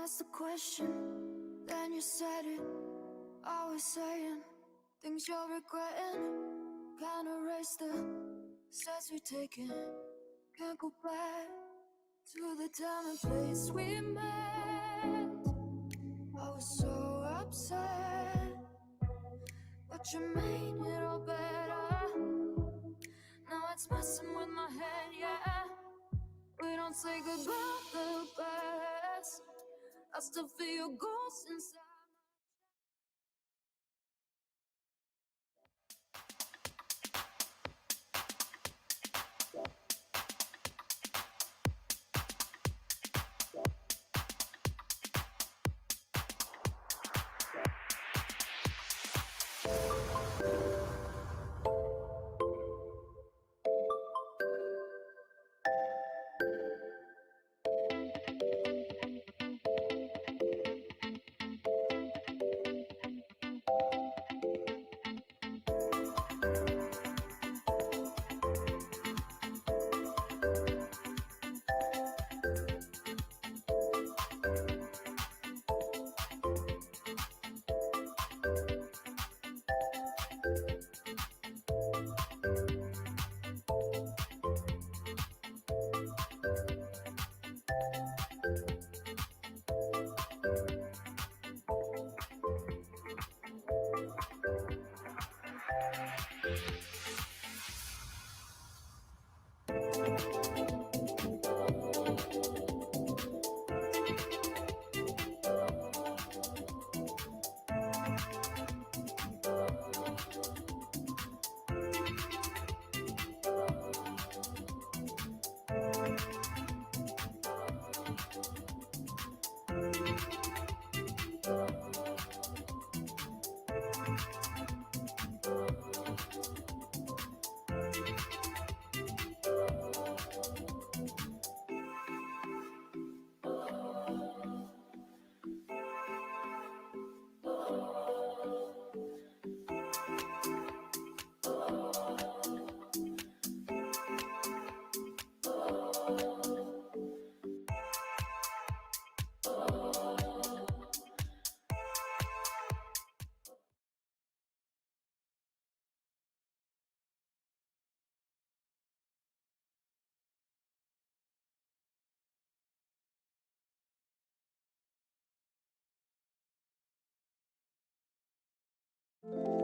Asked the question, then you said it. Always saying things you're regretting. Can't erase the steps we've taken. Can't go back to the time and place we met. I was so upset, but you made it all better. Now it's messing with my head, yeah. We don't say goodbye the best. I still feel your ghost inside.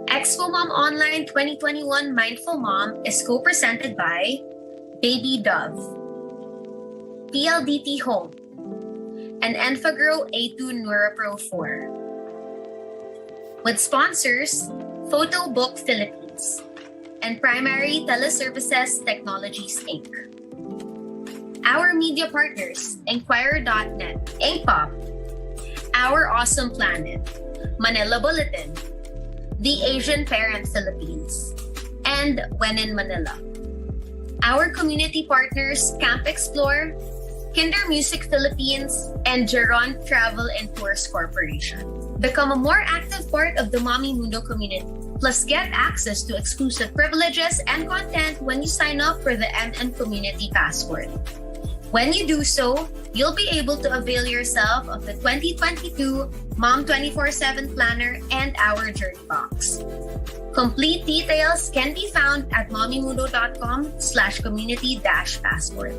Expo Mom Online 2021 Mindful Mom is co-presented by Baby Dove, PLDT Home, and Enfagrow A2 NeuroPro 4. With sponsors, Photobook Philippines and Primary Teleservices Technologies Inc. Our media partners, Enquirer.net, Inkpop, Our Awesome Planet, Manila Bulletin, The Asian Parent Philippines, and When in Manila. Our community partners, Camp Explore, Kinder Music Philippines, and Geron Travel and Tours Corporation. Become a more active part of the Mommy Mundo community. Plus, get access to exclusive privileges and content when you sign up for the MN Community Passport. When you do so, you'll be able to avail yourself of the 2022 Mom 24/7 Planner and our Journey Box. Complete details can be found at mommymundo.com/community-passport.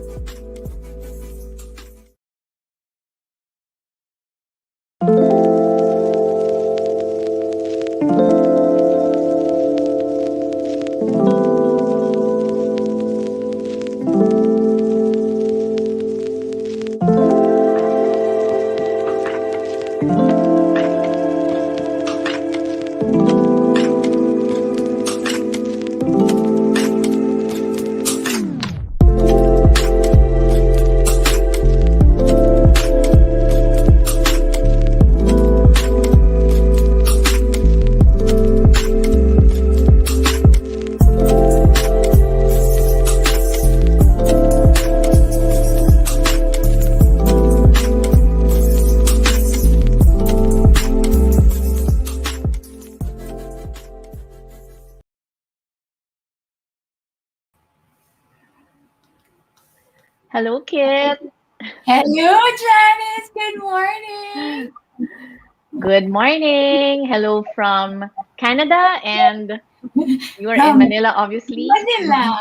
Hello, Kit. Hello, Janice. Good morning. Good morning. Hello from Canada, and you're in From Manila, obviously. Manila.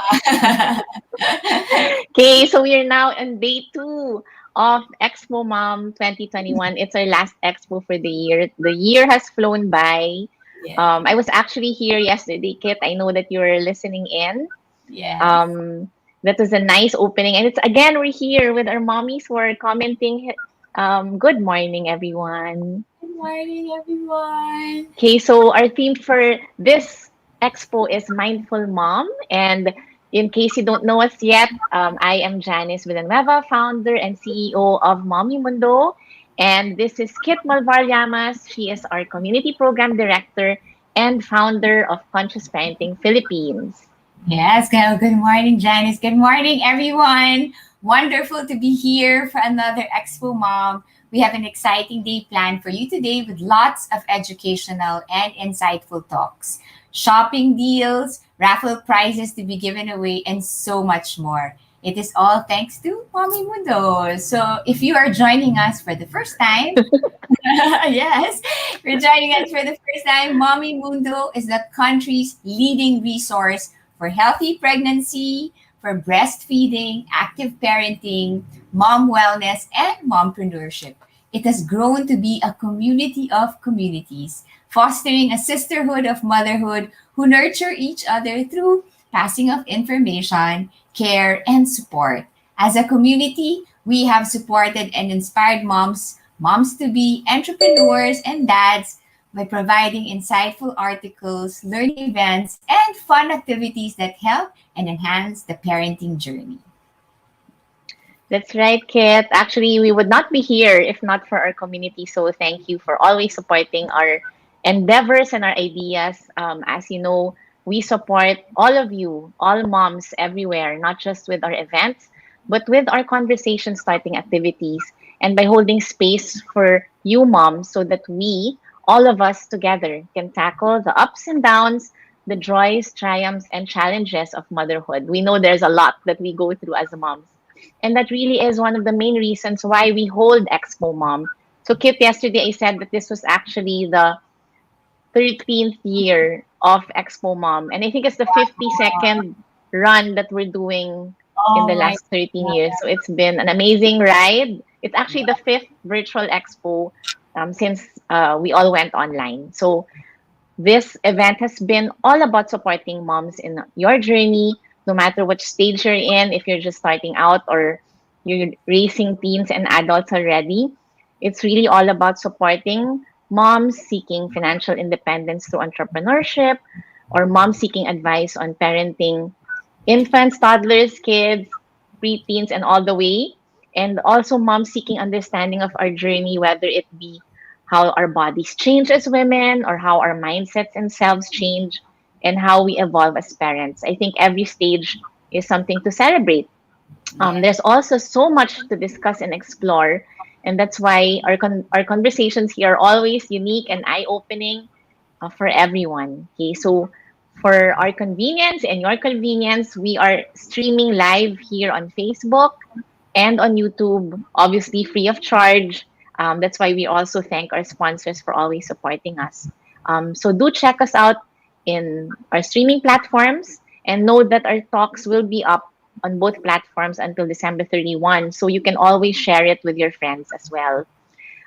Okay, so we are now on day 2 of Expo Mom 2021. It's our last expo for the year. The year has flown by. Yes. I was actually here yesterday, Kit. I know that you were listening in. Yes. That was a nice opening. And it's again, we're here with our mommies who are commenting. Good morning, everyone. Good morning, everyone. Okay, so our theme for this expo is Mindful Mom. And in case you don't know us yet, I am Janice Villanueva, founder and CEO of Mommy Mundo. And this is Kit Malvar-Llamas. She is our community program director and founder of Conscious Parenting Philippines. Yes, good morning, Janice. Good morning, everyone. Wonderful to be here for another Expo Mom. We have an exciting day planned for you today with lots of educational and insightful talks, shopping deals, raffle prizes to be given away, and so much more. It is all thanks to Mommy Mundo. So if you are joining us for the first time, yes, you're joining us for the first time, Mommy Mundo is the country's leading resource for healthy pregnancy, for breastfeeding, active parenting, mom wellness, and mompreneurship. It has grown to be a community of communities, fostering a sisterhood of motherhood who nurture each other through passing of information, care, and support. As a community, we have supported and inspired moms to be entrepreneurs and dads by providing insightful articles, learning events, and fun activities that help and enhance the parenting journey. That's right, Kit. Actually, we would not be here if not for our community. So thank you for always supporting our endeavors and our ideas. As you know, we support all of you, all moms everywhere, not just with our events, but with our conversation starting activities and by holding space for you moms so that we, all of us together, can tackle the ups and downs, the joys, triumphs, and challenges of motherhood. We know there's a lot that we go through as moms. And that really is one of the main reasons why we hold Expo Mom. So, Kit, yesterday I said that this was actually the 13th year of Expo Mom. And I think it's the 52nd run that we're doing in the last 13 years. So it's been an amazing ride. It's actually the 5th virtual expo since we all went online. So this event has been all about supporting moms in your journey, no matter which stage you're in, if you're just starting out or you're raising teens and adults already, it's really all about supporting moms seeking financial independence through entrepreneurship, or moms seeking advice on parenting infants, toddlers, kids, preteens, and all the way. And also moms seeking understanding of our journey, whether it be how our bodies change as women or how our mindsets and selves change and how we evolve as parents. I think every stage is something to celebrate. Yeah. There's also so much to discuss and explore, and that's why our conversations here are always unique and eye-opening for everyone. Okay, so for our convenience and your convenience, we are streaming live here on Facebook and on YouTube, obviously free of charge. That's why we also thank our sponsors for always supporting us. So do check us out in our streaming platforms, and know that our talks will be up on both platforms until December 31. So you can always share it with your friends as well.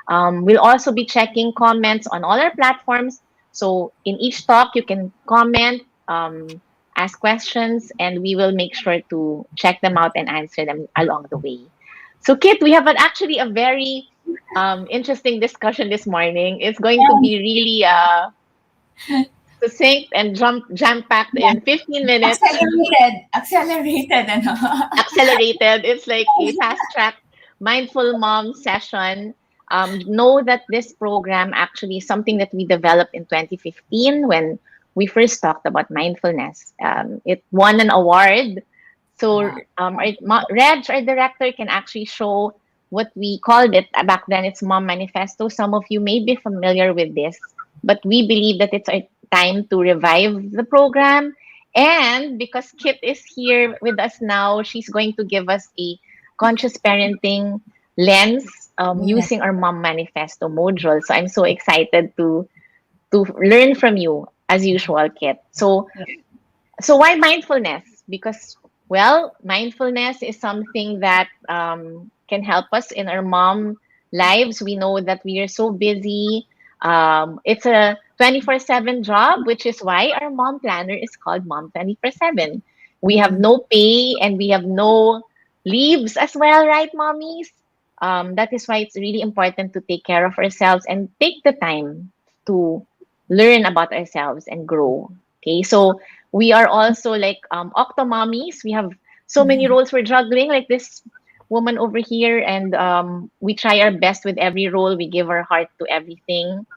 We'll also be checking comments on all our platforms. So in each talk, you can comment, ask questions, and we will make sure to check them out and answer them along the way. So, Kit, we have actually a very interesting discussion this morning. It's going to be really succinct and jam-packed in 15 minutes. Accelerated, ano? Accelerated. It's like a fast track mindful mom session. Know that this program actually is something that we developed in 2015 when we first talked about mindfulness. It won an award. So Wow. Reg, our director, can actually show what we called it back then. It's Mom Manifesto. Some of you may be familiar with this, but we believe that it's a time to revive the program. And because Kit is here with us now, she's going to give us a conscious parenting lens Yeah. using our Mom Manifesto module. So I'm so excited to learn from you as usual, Kit. So why mindfulness? Because, well, mindfulness is something that can help us in our mom lives. We know that we are so busy. It's a 24/7 job, which is why our mom planner is called Mom 24/7. We have Mhm. no pay and we have no leaves as well, right, mommies? That is why it's really important to take care of ourselves and take the time to learn about ourselves and grow. Okay, so we are also like octomommies. We have so many roles we're juggling, like this woman over here, and we try our best with every role. We give our heart to everything.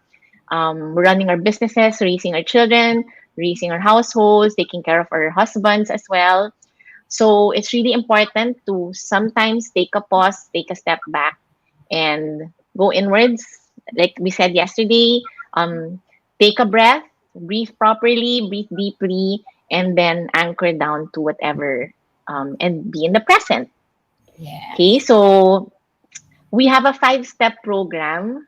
Running our businesses, raising our children, raising our households, taking care of our husbands as well. So it's really important to sometimes take a pause, take a step back, and go inwards. Like we said yesterday, take a breath, breathe properly, breathe deeply, and then anchor down to whatever, and be in the present. Okay, Yes. so we have a 5-step program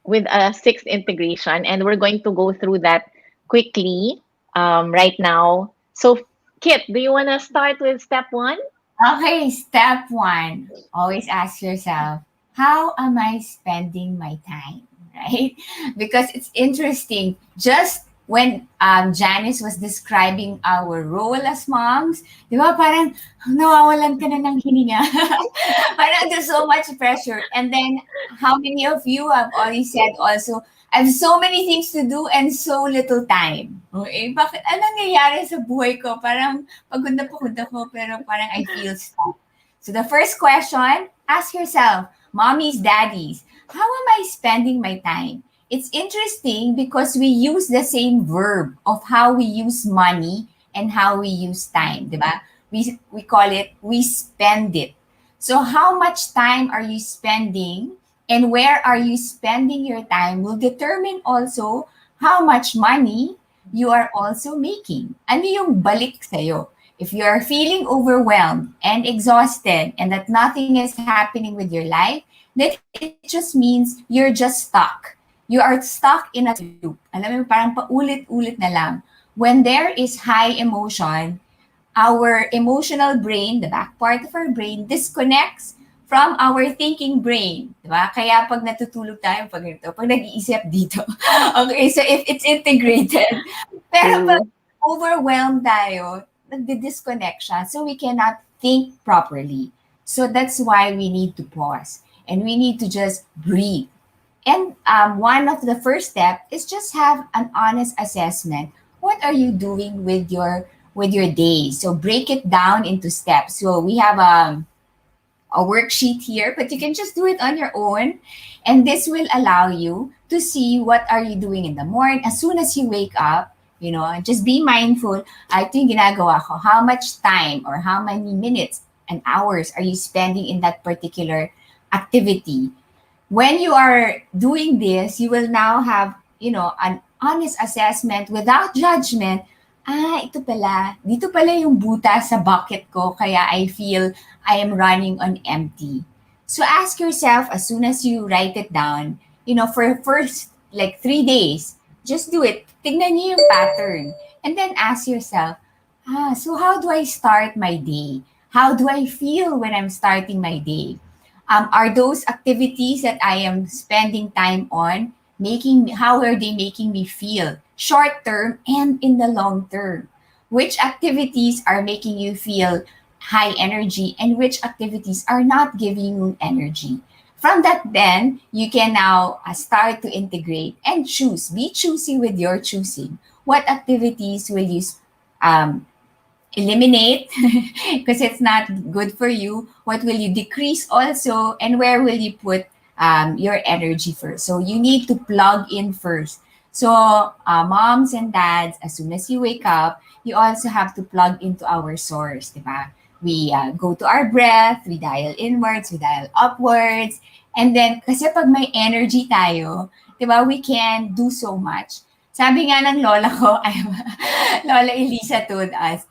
with a sixth integration, and we're going to go through that quickly right now. So, Kit, do you want to start with step one? Okay, step one. Always ask yourself, how am I spending my time? Right? Because it's interesting. Just when Janice was describing our role as moms, di ba parang nawawalan ka na ng hininga. Parang there's so much pressure. And then how many of you have already said also, I have so many things to do and so little time. Okay, bakit? Anong nangyayari sa buhay ko? Parang pagod na ako, pero parang I feel stuck. So the first question, ask yourself, mommies, daddies, how am I spending my time? It's interesting because we use the same verb of how we use money and how we use time, di ba? We call it, we spend it. So how much time are you spending and where are you spending your time will determine also how much money you are also making. Ano yung balik sa'yo? If you are feeling overwhelmed and exhausted and that nothing is happening with your life, then it just means you're just stuck. You are stuck in a loop. Alam mo, parang paulit-ulit na lang. When there is high emotion, our emotional brain, the back part of our brain, disconnects from our thinking brain. Diba? Kaya pag natutulog tayo, pag nag-iisip dito. Okay, so if it's integrated. Pero pag True. overwhelmed tayo, nagdi-disconnect siya, so we cannot think properly. So that's why we need to pause and we need to just breathe. And one of the first step is just have an honest assessment. What are you doing with your day? So break it down into steps. So we have a worksheet here, but you can just do it on your own. And this will allow you to see what are you doing in the morning. As soon as you wake up, just be mindful. Ito yung ginagawa ko. How much time or how many minutes and hours are you spending in that particular activity? When you are doing this, you will now have, an honest assessment without judgment. Ito pala, dito pala yung butas sa bucket ko, kaya I feel I am running on empty. So ask yourself as soon as you write it down, for first like 3 days, just do it. Tignan niyo yung pattern. And then ask yourself, so how do I start my day? How do I feel when I'm starting my day? Are those activities that I am spending time on how are they making me feel? Short term and in the long term. Which activities are making you feel high energy and which activities are not giving you energy? From that, then you can now start to integrate and choose. Be choosy with your choosing. What activities will you eliminate because it's not good for you? What will you decrease also? And where will you put your energy first? So you need to plug in first. So moms and dads, as soon as you wake up, you also have to plug into our source, diba? We go to our breath, we dial inwards, we dial upwards, and then kasi pag may energy tayo, diba, we can do so much. Sabi nga ng lola ko, Lola Elisa told us,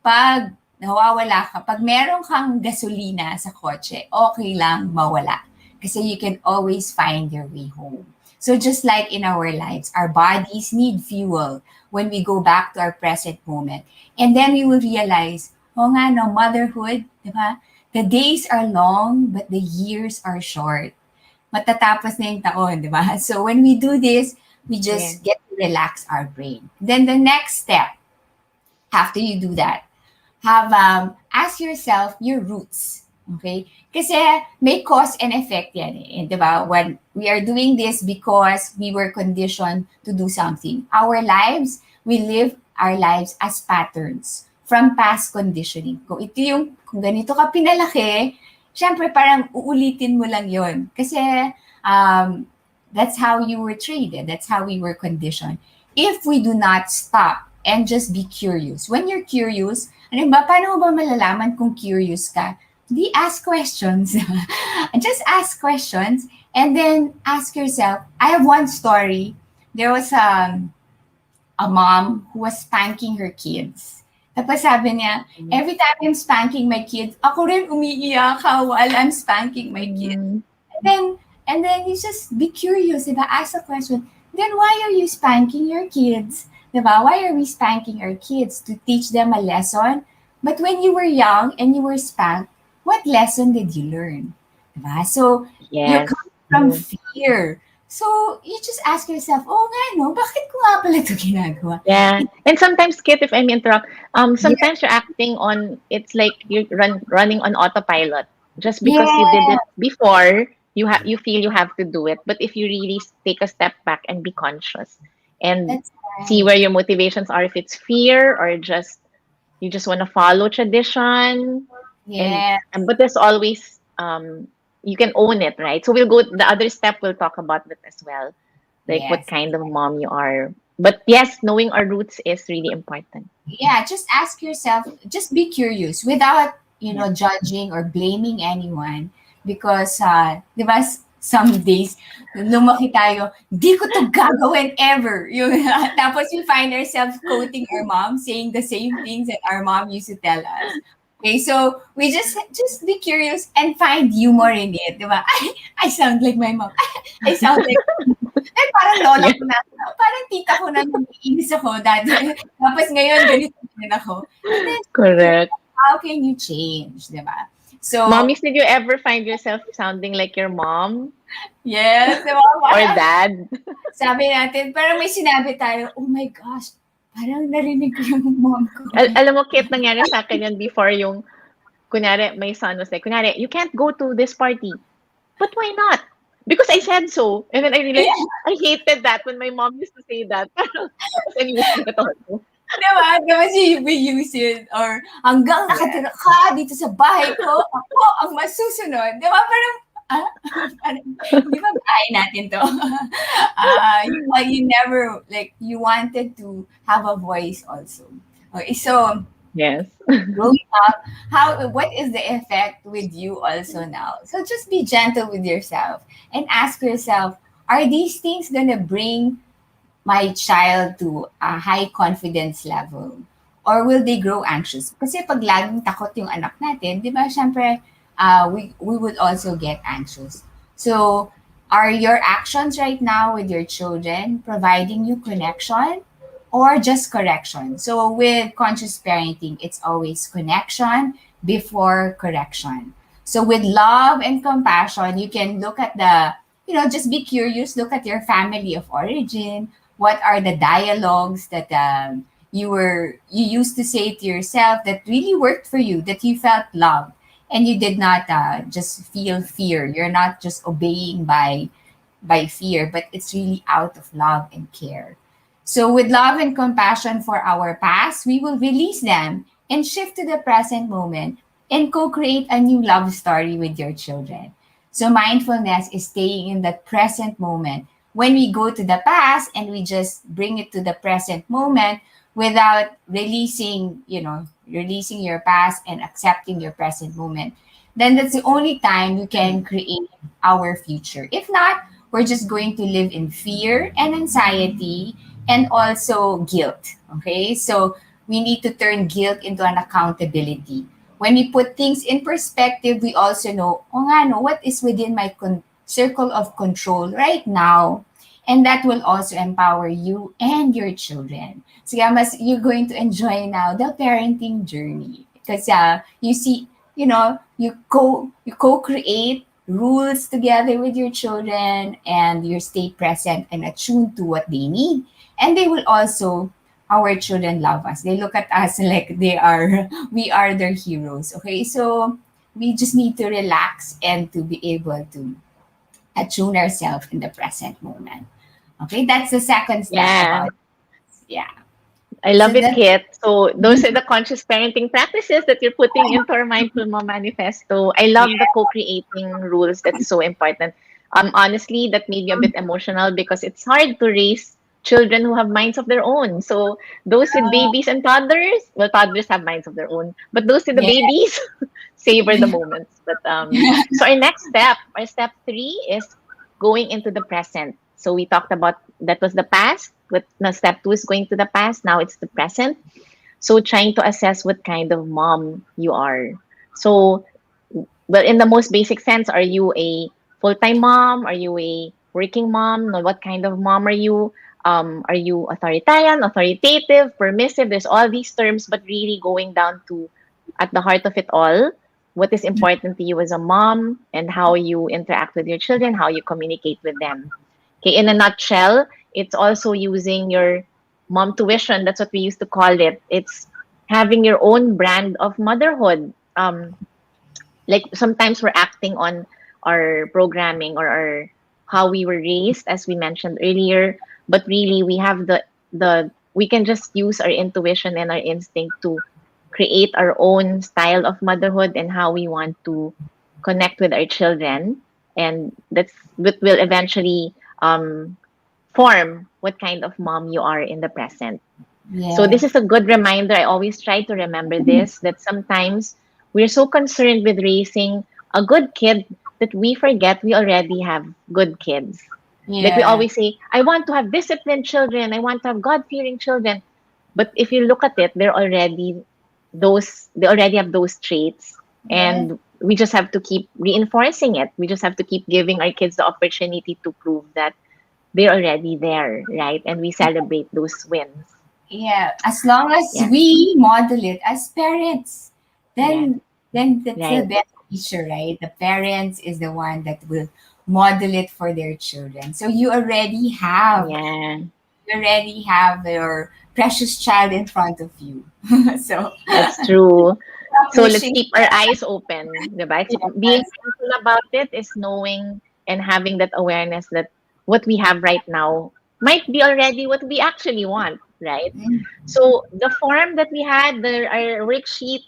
pag nawawala ka, pag meron kang gasolina sa kotse, okay lang mawala. Kasi you can always find your way home. So just like in our lives, our bodies need fuel when we go back to our present moment. And then we will realize, motherhood, di ba? The days are long, but the years are short. Matatapos na yung taon, di ba? So when we do this, we just get to relax our brain. Then the next step, after you do that, ask yourself your roots. Okay? Kasi may cause and effect yan eh. Diba? When we are doing this because we were conditioned to do something. We live our lives as patterns from past conditioning. Kung ganito ka pinalaki, syempre parang uulitin mo lang yon. Kasi that's how you were trained. That's how we were conditioned. If we do not stop and just be curious. When you're curious, paano mo ba malalaman kung curious ka? Ask questions. Just ask questions and then ask yourself. I have one story. There was a mom who was spanking her kids. Tapos sabi niya, every time I'm spanking my kids, ako rin umiiyak while I'm spanking my kids. And then you just be curious, diba? Ask a question. Then why are you spanking your kids? Diba? Why are we spanking our kids? To teach them a lesson? But when you were young and you were spanked, what lesson did you learn? Diba? So, you're coming from fear. So, you just ask yourself, bakit ko nga pala ito ginagawa? Yeah. And sometimes, Kit, if I may interrupt, sometimes you're acting on, it's like you're running on autopilot. Just because you did it before, you feel you have to do it. But if you really take a step back and be conscious and see where your motivations are, if it's fear or you just want to follow tradition. But there's always you can own it, right? So the other step we'll talk about it as well, like what kind of mom you are. But yes, knowing our roots is really important. Yeah, just ask yourself, just be curious without judging or blaming anyone, because diba, some days lumaki tayo, di ko to gagawin ever. Tapos we find ourselves quoting our mom, saying the same things that our mom used to tell us. Okay, so we just be curious and find humor in it, diba? I sound like my mom. I sound like parang lola ko na, parang tita ko na naiinis ako dati. Tapos ngayon, ganito din ako. And then, correct. How can you change, diba? So, mommies, did you ever find yourself sounding like your mom? Yes, diba? Or dad? Sabi natin, parang may sinabi tayo, oh my gosh, parang narinig ko yung mom ko. Alam mo, Kit, nangyari sa akin yan before yung kunyari, my son was like, kunyari, you can't go to this party. But why not? Because I said so. And then I realized, I hated that when my mom used to say that. Tapos anyways, ginagawa. Diba? Diba we use it? Or hanggang Yeah. nakatira ka dito sa bahay ko, ako ang masusunod. Diba? Parang, parang, di ba bahay natin to? You never, like, you wanted to have a voice also. Okay, so, Yes. growing up, what is the effect with you also now? So just be gentle with yourself and ask yourself, are these things gonna bring my child to a high confidence level? Or will they grow anxious? Kasi pag laging takot yung anak natin, di ba, syempre, we would also get anxious. So, are your actions right now with your children providing you connection or just correction? So, with conscious parenting, it's always connection before correction. So, with love and compassion, you can look at just be curious, look at your family of origin. What are the dialogues that you used to say to yourself that really worked for you, that you felt love, and you did not just feel fear. You're not just obeying by fear, but it's really out of love and care. So with love and compassion for our past, we will release them and shift to the present moment and co-create a new love story with your children. So mindfulness is staying in that present moment. When we go to the past and we just bring it to the present moment without releasing your past and accepting your present moment, then that's the only time you can create our future. If not, we're just going to live in fear and anxiety and also guilt. Okay, so we need to turn guilt into an accountability. When we put things in perspective, we also know, oh nga, no, what is within my circle of control right now? And that will also empower you and your children. So yeah, you're going to enjoy now the parenting journey. Because you see, you co-create rules together with your children, and you stay present and attuned to what they need. And they will also, our children love us. They look at us like we are their heroes. Okay, so we just need to relax and to be able to attune ourselves in the present moment. Okay, that's the second step Yeah. about, yeah. I So love it, that, Kit. So those are the conscious parenting practices that you're putting into our Mindful Mom Manifesto. I love the co-creating rules. That's so important. Honestly, that made me a bit emotional because it's hard to raise children who have minds of their own. So those with babies and toddlers, well, toddlers have minds of their own, but those with the yeah. babies, savor the moments. But so our next step, our step 3 is going into the present. So we talked about that was the past, but now step 2 is going to the past. Now it's the present. So trying to assess what kind of mom you are. So, well, in the most basic sense, are you a full-time mom? Are you a working mom? No, what kind of mom are you? Are you authoritarian, authoritative, permissive? There's all these terms, but really going down to at the heart of it all, what is important to you as a mom and how you interact with your children, how you communicate with them. Okay, in a nutshell, it's also using your mom tuition. That's what we used to call it. It's having your own brand of motherhood. Like sometimes we're acting on our programming or our how we were raised, as we mentioned earlier. But really, we have the we can just use our intuition and our instinct to create our own style of motherhood and how we want to connect with our children, and that's what will eventually form what kind of mom you are in the present. So Yeah. this is a good reminder. I always try to remember this, that sometimes we're so concerned with raising a good kid that we forget we already have good kids. Like we Yeah. always say, I want to have disciplined children, I want to have God-fearing children. But if you look at it, they already have those traits, Yeah. and we just have to keep reinforcing it. We just have to keep giving our kids the opportunity to prove that they're already there, right? And we celebrate those wins. Yeah. As long as Yeah. we model it as parents, Yeah. then that's the Right. best teacher, right? The parents is the one that will model it for their children. So Yeah. you already have your precious child in front of you. So That's true. So let's wishing. keep our eyes open, diba? It's being Yes. mindful about it is knowing and having that awareness that what we have right now might be already what we actually want, right? Mm. So the form that we had, our worksheet,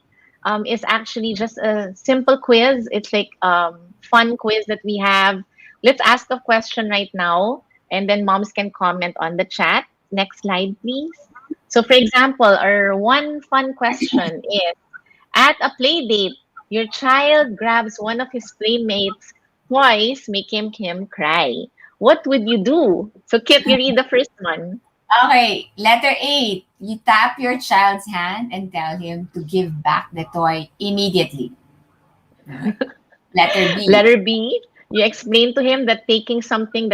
is actually just a simple quiz. It's like fun quiz that we have. Let's ask the question right now, and then moms can comment on the chat. Next slide, please. So, for example, our one fun question is: at a play date, your child grabs one of his playmates' toys, making him cry. What would you do? So, Kit, you read the first one. Okay, letter A. You tap your child's hand and tell him to give back the toy immediately. Letter B. Letter B, you explain to him that taking something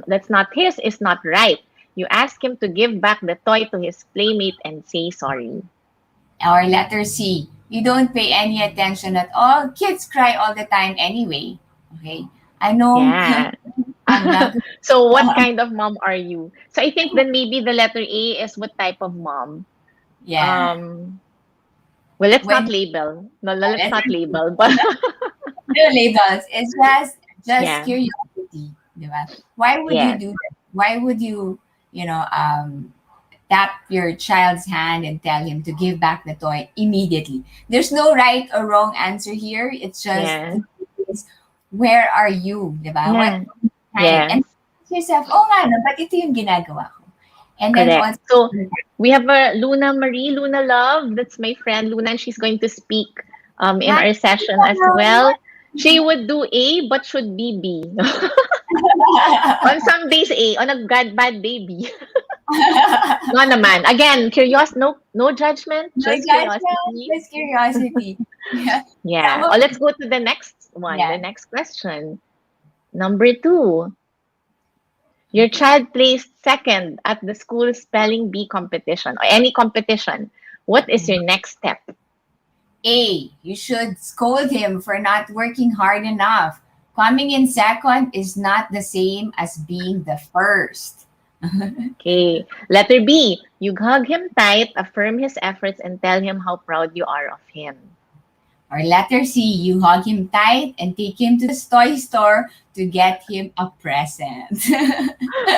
that's not his is not right. You ask him to give back the toy to his playmate and say sorry. Or letter C. You don't pay any attention at all. Kids cry all the time anyway. Okay. I know Yeah. I'm not. So what kind of mom are you? So I think then maybe the letter A is what type of mom. Yeah. Um well, let's not When label. No, let's letter not label, but no labels, it's just yeah. curiosity. Diba? Why would you Yes. do that? Why would you know, tap your child's hand and tell him to give back the toy immediately? There's no right or wrong answer here. It's just Yeah. the thing is, where are you? Diba? What Yeah. time? And Yes. ask yourself, oh nga, no, but ito yung ginagawa ko. And then Correct. also, So we have a Luna Marie, Luna Love. That's my friend Luna, and she's going to speak in hi. our session as well. She would do A, but should be B. On some days A, on a bad day B. No naman. Again, curious, no judgment, No just judgment, curiosity. just curiosity. Yeah. Some Yeah. of Oh, let's go to the next one. yeah. The next question. Number 2. Your child placed second at the school spelling bee competition or any competition. What is your next step? A, you should scold him for not working hard enough. Coming in second is not the same as being the first. Okay. Letter B. You hug him tight, affirm his efforts, and tell him how proud you are of him. Or letter C, you hug him tight and take him to the toy store to get him a present.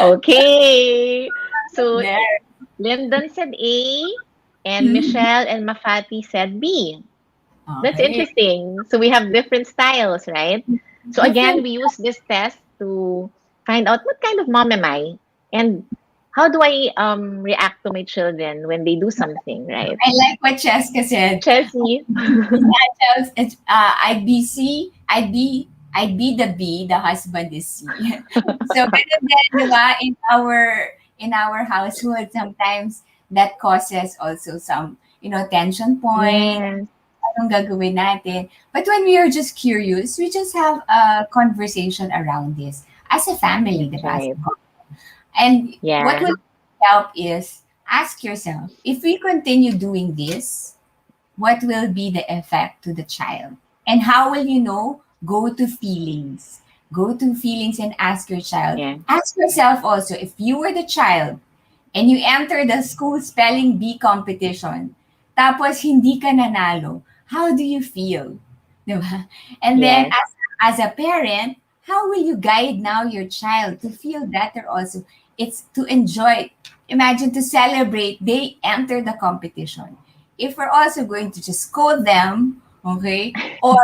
Okay. So There. Lyndon said A, and Mhm. Michelle and Mafati said B. That's Okay. interesting. So we have different styles, right? So again, Different. we use this test to find out what kind of mom am I, and how do I react to my children when they do something, right? I like what Cheska said. Chelsea. It's, I'd be C, I'd be the B, the husband is C. So but then, di ba, in our household, sometimes that causes also some, tension point. Yes, Anong gagawin natin? But when we are just curious, we just have a conversation around this as a family, di that's ba? right. And what Yeah, will help is ask yourself, if we continue doing this, what will be the effect to the child? And how will you know? Go to feelings. Go to feelings and ask your child. yeah, Ask yourself also, if you were the child and you enter the school spelling bee competition, tapos hindi ka nanalo, how do you feel? Diba? And then yes, as a parent, how will you guide now your child to feel better also? It's to enjoy. Imagine to celebrate they enter the competition. If we're also going to just scold them, okay, or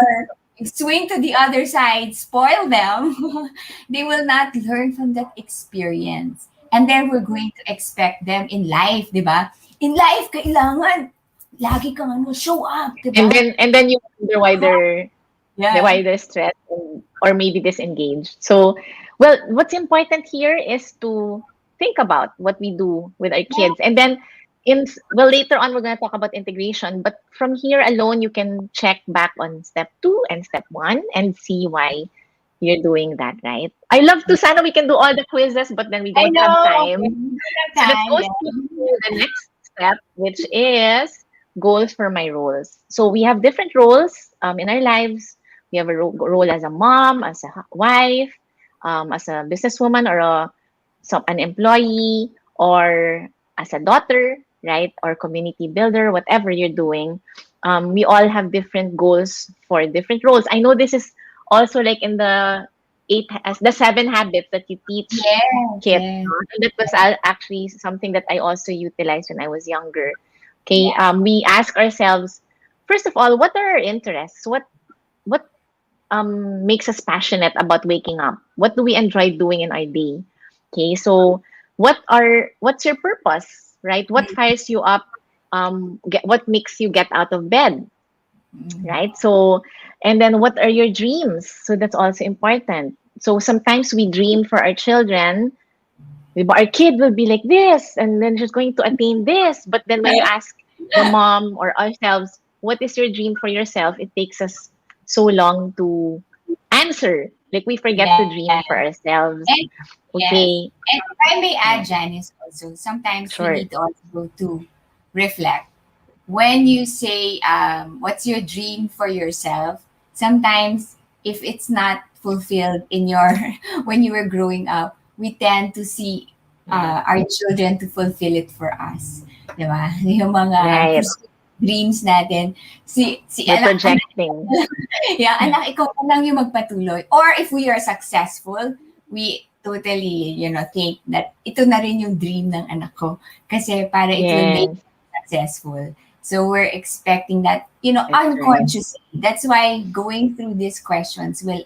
swing to the other side, spoil them, they will not learn from that experience. And then we're going to expect them in life, di ba? In life, kailangan lagi kang show up, di ba? and then you wonder Yeah. why they're stressed or maybe disengaged. So, well, what's important here is to think about what we do with our Yeah. kids, and then well, later on we're going to talk about integration. But from here alone, you can check back on step 2 and step 1 and see why you're doing that, right? I love to. Sana we can do all the quizzes, but then we I don't have know. Okay. time. We don't So have let's time. go Yeah. straight to the next step, which is goals for my roles. So we have different roles in our lives. We have a role as a mom, as a wife, as a businesswoman, or an employee, or as a daughter, right? Or community builder, whatever you're doing. we all have different goals for different roles. I know this is also like in the the 7 habits that you teach Yes, kids. yes, And that was actually something that I also utilized when I was younger. Okay, yes, we ask ourselves first of all, what are our interests? What makes us passionate about waking up? What do we enjoy doing in our day? Okay, so what's your purpose, right? What fires you up? What makes you get out of bed, mm, right? So, and then what are your dreams? So that's also important. So sometimes we dream for our children. Our kid will be like this, and then she's going to attain this. But then when you ask the mom or ourselves, what is your dream for yourself? It takes us so long to answer. Like we forget to yes. dream for ourselves. And yes. Okay. And if I may Yeah. add, Janice, also, sometimes we Sure. need also to reflect. When you say, what's your dream for yourself, sometimes if it's not fulfilled in your, when you were growing up, we tend to see Yeah. our children to fulfill it for us. Di ba? Yung mga Right. dreams natin. Si We're anak, projecting. yeah, anak, ikaw na lang yung magpatuloy. Or if we are successful, we totally, think that ito na rin yung dream ng anak ko. Kasi para it will make Yes. successful. So we're expecting that, That's right. unconsciously. That's why going through these questions will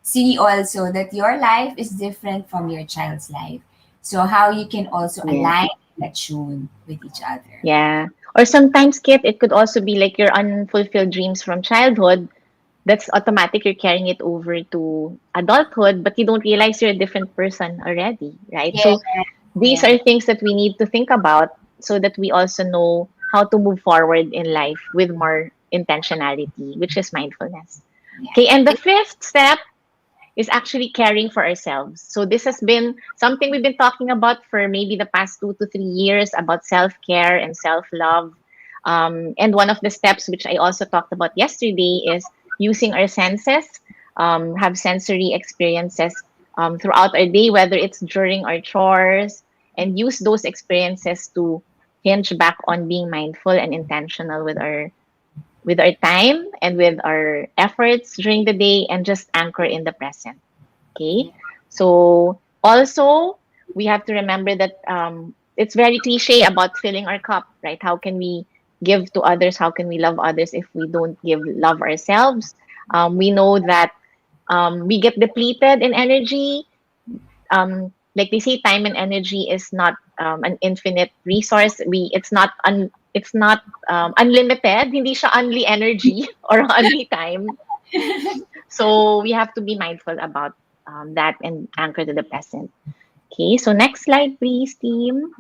see also that your life is different from your child's life. So how you can also Yes. align and attune with each other. Yeah. Or sometimes, Kit, it could also be like your unfulfilled dreams from childhood. That's automatic. You're carrying it over to adulthood, but you don't realize you're a different person already, right? Yeah, So these yeah, are things that we need to think about so that we also know how to move forward in life with more intentionality, which is mindfulness. yeah. Okay. And the fifth step is actually caring for ourselves. So this has been something we've been talking about for maybe the past 2 to 3 years about self-care and self-love. And one of the steps which I also talked about yesterday is using our senses, have sensory experiences throughout our day, whether it's during our chores, and use those experiences to hinge back on being mindful and intentional with our time and with our efforts during the day, and just anchor in the present. Okay. So also, we have to remember that it's very cliche about filling our cup, right? How can we give to others? How can we love others if we don't give love ourselves? We know that we get depleted in energy. Like they say, time and energy is not an infinite resource. It's not unlimited. Hindi siya only energy or only time. So we have to be mindful about that and anchor to the present. Okay, so next slide, please, team.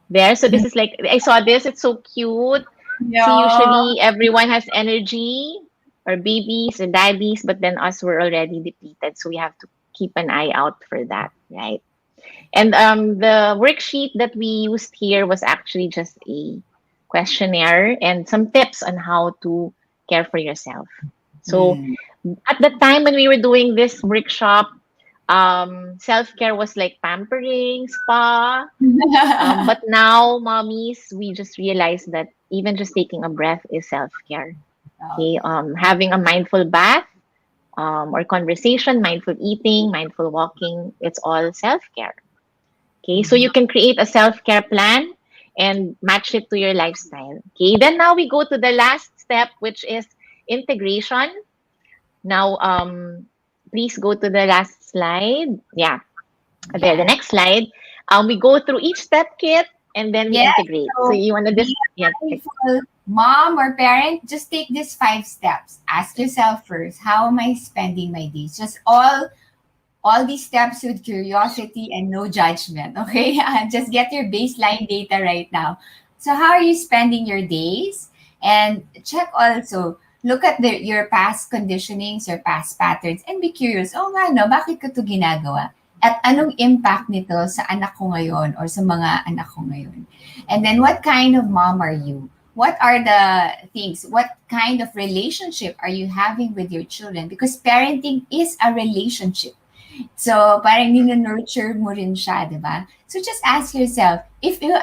There. So this is like, I saw this. It's so cute. See, Yeah. usually everyone has energy, or babies and daddies, but then us were already depleted. So we have to keep an eye out for that, right? And the worksheet that we used here was actually just a questionnaire and some tips on how to care for yourself. So Mm. at the time when we were doing this workshop, self-care was like pampering, spa. But now, mommies, we just realized that even just taking a breath is self-care. Okay, having a mindful bath, or conversation, mindful eating, mindful walking, it's all self-care. Okay, so you can create a self-care plan and match it to your lifestyle. Okay, then now we go to the last step, which is integration. Now, please go to the last slide. Yeah, there, the Yeah. next slide. We go through each step, Kit, and then we Yeah. integrate. So So you want to be just, a yeah, mindful mom or parent. Just take these 5 steps. Ask yourself first, how am I spending my days? Just all these steps with curiosity and no judgment. Okay. Just get your baseline data right now. So how are you spending your days? And check also, look at your past conditionings, your past patterns, and be curious, oh nga no, bakit ko to ginagawa? At anong impact nito sa anak ko ngayon or sa mga anak ko ngayon? And then what kind of mom are you? What are the things? What kind of relationship are you having with your children? Because parenting is a relationship. So, parang nurture mo rin siya, di ba? So, just ask yourself, if we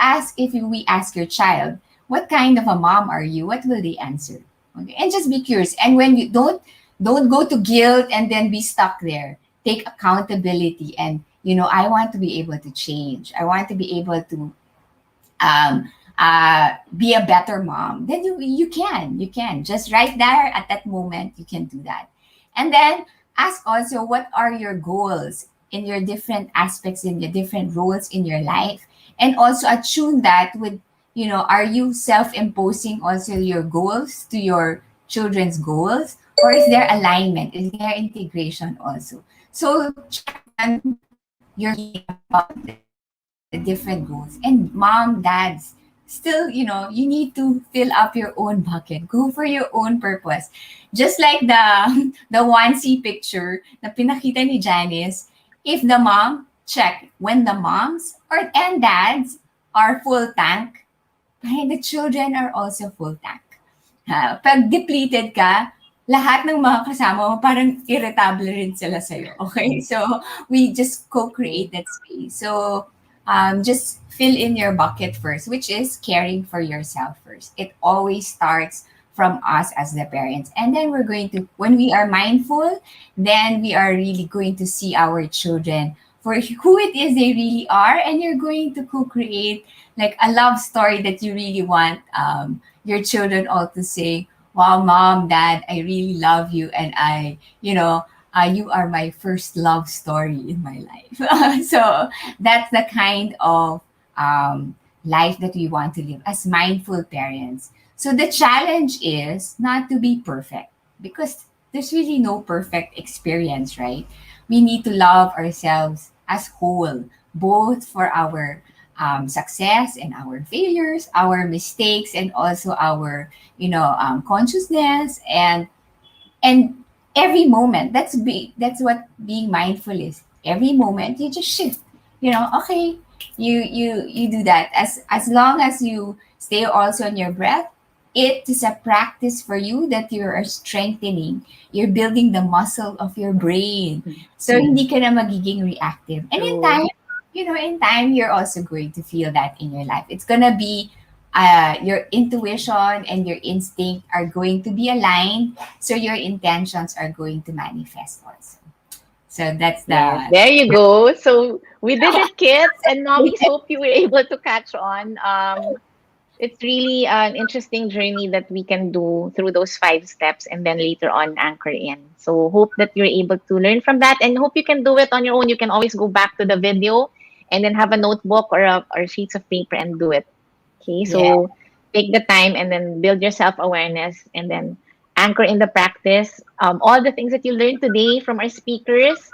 ask your child, what kind of a mom are you? What will they answer? Okay, and just be curious. And when you don't go to guilt and then be stuck there. Take accountability, and I want to be able to change. I want to be able to be a better mom. Then you can just right there at that moment you can do that. And then ask also, what are your goals in your different aspects, in your different roles in your life, and also attune that with, are you self-imposing also your goals to your children's goals, or is there alignment, is there integration also? So check on your about the different goals. And mom, dads, still, you need to fill up your own bucket. Go for your own purpose. Just like the the onesie picture na pinakita ni Janice, if the mom, check, when the moms or and dads are full tank, the children are also full tank. Pag depleted ka, lahat ng mga kasama mo parang irritable rin sila sa'yo. Okay? So, we just co-create that space. So, just fill in your bucket first, which is caring for yourself first. It always starts from us as the parents. And then we're going to, when we are mindful, then we are really going to see our children for who it is they really are. And you're going to co-create like a love story that you really want your children all to say, wow, mom, dad, I really love you. And you are my first love story in my life. So that's the kind of life that we want to live as mindful parents. So the challenge is not to be perfect, because there's really no perfect experience, right? We need to love ourselves as whole, both for our success and our failures, our mistakes, and also our consciousness, and every moment. That's what being mindful is. Every moment you just shift. Okay, you do that. As long as you stay also on your breath, it is a practice for you that you are strengthening. You're building the muscle of your brain. So hindi ka na magiging reactive. And in time, you're also going to feel that in your life. It's gonna be your intuition and your instinct are going to be aligned. So your intentions are going to manifest also. So that's Yes, the there you go. So we did it, kids, and mommies, hope you were able to catch on. It's really an interesting journey that we can do through those 5 steps and then later on anchor in. So hope that you're able to learn from that, and hope you can do it on your own. You can always go back to the video and then have a notebook or sheets of paper and do it. Okay, yeah. so take the time and then build your self-awareness and then anchor in the practice. All the things that you learned today from our speakers,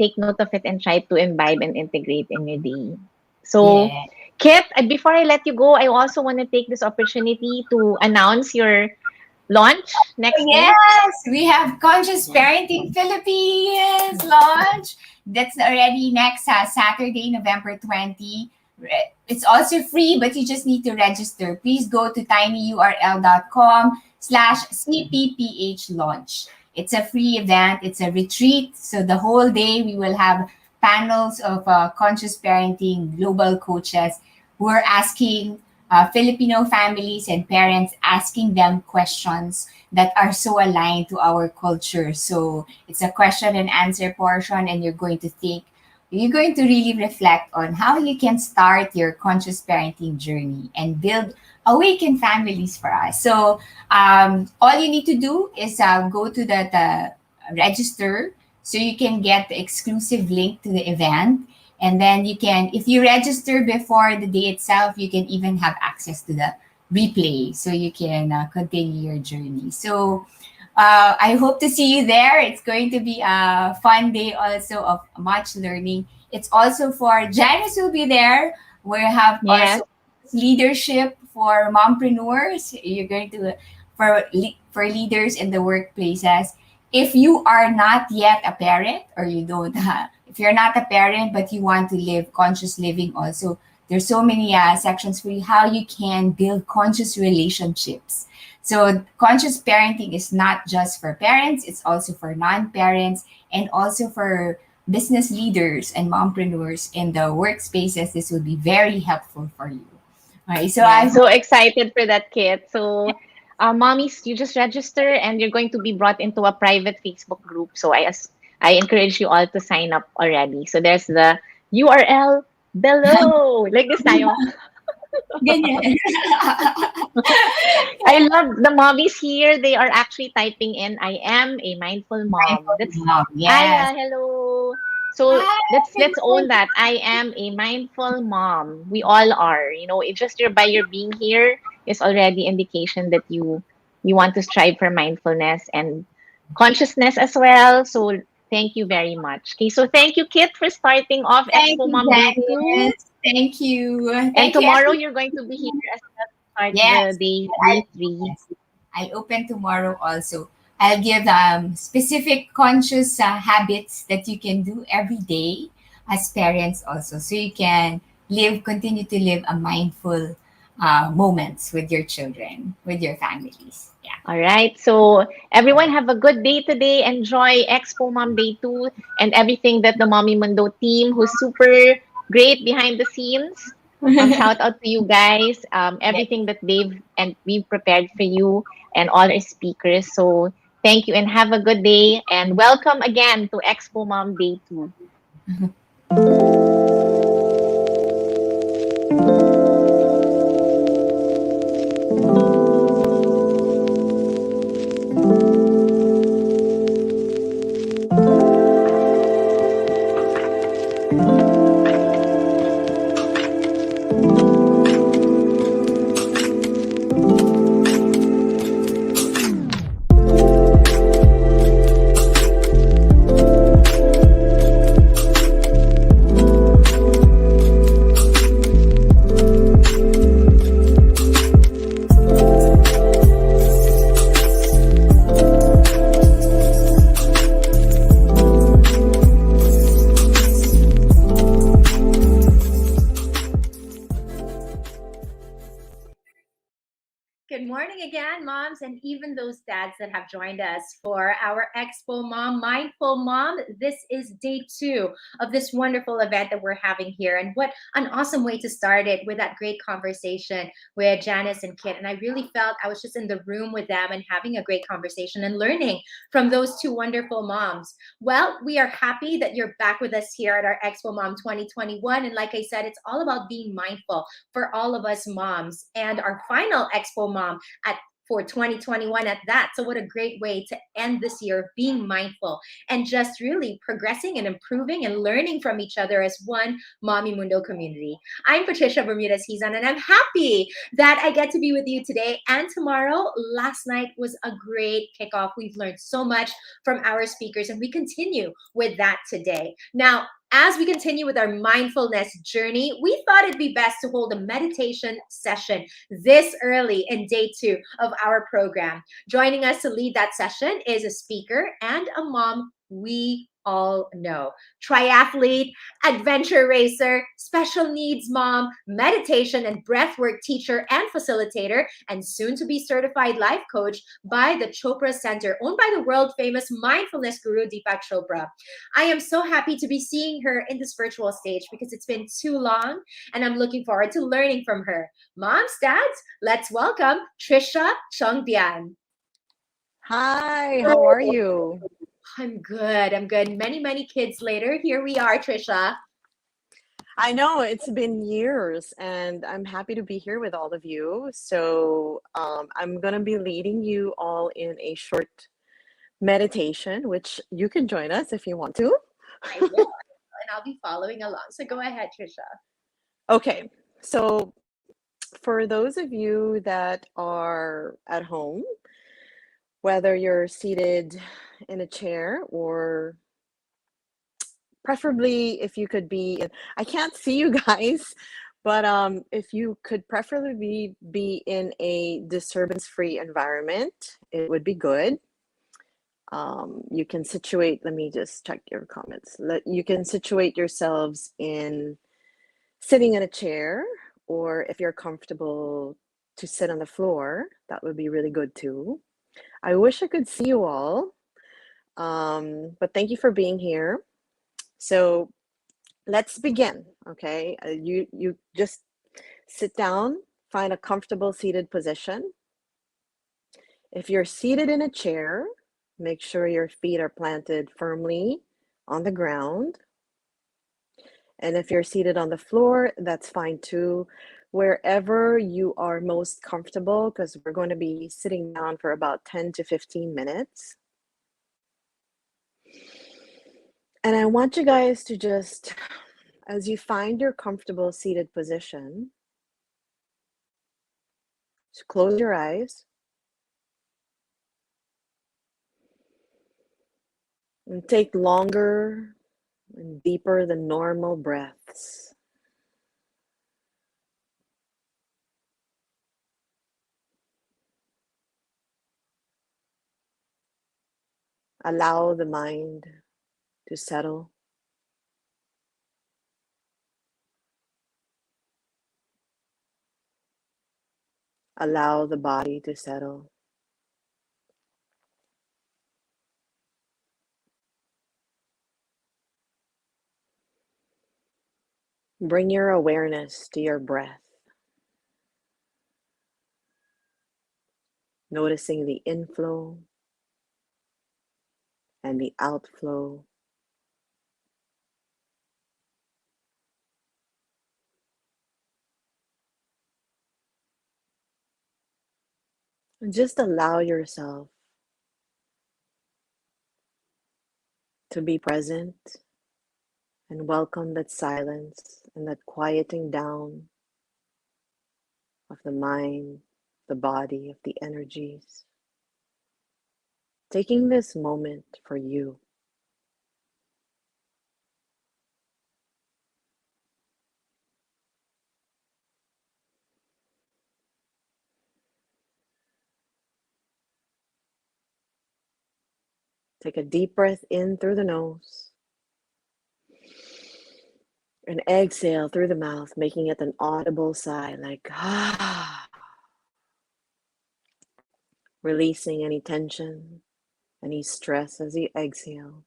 take note of it and try to imbibe and integrate in your day. So, Yeah. Kit, before I let you go, I also want to take this opportunity to announce your launch next week. Yes, we have Conscious Parenting Philippines launch. That's already next Saturday, November 20. It's also free, but you just need to register. Please go to tinyurl.com/cpph launch. It's a free event. It's a retreat. So the whole day we will have panels of conscious parenting global coaches who are asking Filipino families and parents, asking them questions that are so aligned to our culture. So it's a question and answer portion, and you're going to really reflect on how you can start your conscious parenting journey and build awakened families for us. So all you need to do is go to the register, so you can get the exclusive link to the event. And then you can, if you register before the day itself, you can even have access to the replay, so you can continue your journey. So I hope to see you there. It's going to be a fun day also of much learning. It's also for Janice will be there. We have Yes. also leadership for mompreneurs. You're going to for leaders in the workplaces. If you are not yet a parent, or you don't if you're not a parent but you want to live conscious living also, there's so many sections for you how you can build conscious relationships. So conscious parenting is not just for parents, it's also for non-parents, and also for business leaders and mompreneurs in the workspaces. This will be very helpful for you. Okay, so I Yeah, hope so excited for that, Kit. So, mommies, you just register and you're going to be brought into a private Facebook group. So I encourage you all to sign up already. So there's the URL below. Like this tayo. ganyan. I love the mommies here. They are actually typing in, I am a mindful mom. Mindful That's mom, yes. Aya, hello. So Hi, good let's own morning. that. I am a mindful mom. We all are. You know, it's just by your being here is already indication that you want to strive for mindfulness and consciousness as well. So thank you very much. Okay, so thank you, Kit, for starting off Thank Expo you, Mom Day 2. Janice. Thank you. And Thank you, tomorrow everyone. you're going to be here as well to start the Yes, day 3. yes. I'll open tomorrow also. I'll give specific conscious habits that you can do every day as parents also. So you can continue to live a mindful moments with your children, with your families. Yeah. All right. So everyone have a good day today. Enjoy Expo Mom Day 2 and everything that the Mommy Mundo team, who's super great behind the scenes. Shout out to you guys. Everything that they've and we've prepared for you and all our speakers. So thank you and have a good day and welcome again to Expo Mom Day 2. Good morning again, moms, and even those dads that have joined us for our Expo Mom, Mindful Mom. This is day 2 of this wonderful event that we're having here. And what an awesome way to start it with that great conversation with Janice and Kit. And I really felt I was just in the room with them and having a great conversation and learning from those two wonderful moms. Well, we are happy that you're back with us here at our Expo Mom 2021. And like I said, it's all about being mindful for all of us moms, and our final Expo Mom at for 2021 at that. So what a great way to end this year of being mindful and just really progressing and improving and learning from each other as one Mommy Mundo community. I'm Patricia Bermudez-Hizan, and I'm happy that I get to be with you today and tomorrow. Last night was a great kickoff. We've learned so much from our speakers, and we continue with that today. Now, as we continue with our mindfulness journey, we thought it'd be best to hold a meditation session this early in day 2 of our program. Joining us to lead that session is a speaker and a mom we all know. Triathlete, adventure racer, special needs mom, meditation and breathwork teacher and facilitator, and soon to be certified life coach by the Chopra Center, owned by the world famous mindfulness guru Deepak Chopra. I am so happy to be seeing her in this virtual stage because it's been too long, and I'm looking forward to learning from her. Moms, dads, let's welcome Tricia Chiongbian. Hi, how are you? I'm good. I'm good. Many, many kids later. Here we are, Tricia. I know it's been years, and I'm happy to be here with all of you. So, I'm going to be leading you all in a short meditation, which you can join us if you want to. I will, and I'll be following along. So go ahead, Tricia. Okay, so for those of you that are at home, whether you're seated in a chair or preferably if you could be in, I can't see you guys, but if you could preferably be in a disturbance-free environment, it would be good. You can situate, let me just check your comments. You can situate yourselves in sitting in a chair, or if you're comfortable to sit on the floor, that would be really good too. I wish I could see you all, but thank you for being here. So let's begin, okay? You just sit down Find a comfortable seated position. If you're seated in a chair, make sure your feet are planted firmly on the ground. And if you're seated on the floor, that's fine too. Wherever you are most comfortable, because we're going to be sitting down for about 10 to 15 minutes. And I want you guys to just, as you find your comfortable seated position, just close your eyes and take longer and deeper than normal breaths. Allow the mind to settle. Allow the body to settle. Bring your awareness to your breath, noticing the inflow and the outflow. And just allow yourself to be present and welcome that silence and that quieting down of the mind, the body, of the energies. Taking this moment for you. Take a deep breath in through the nose and exhale through the mouth, making it an audible sigh like ah. Releasing any tension, any stress as you exhale.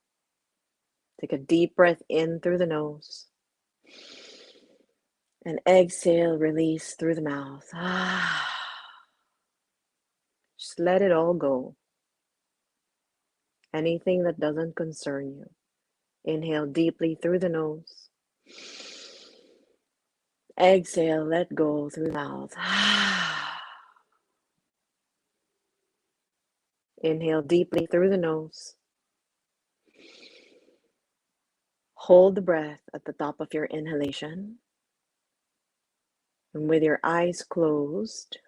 Take a deep breath in through the nose and exhale, release through the mouth. Ah. Just let it all go. Anything that doesn't concern you. Inhale deeply through the nose. Exhale, let go through the mouth. Inhale deeply through the nose. Hold the breath at the top of your inhalation. And with your eyes closed,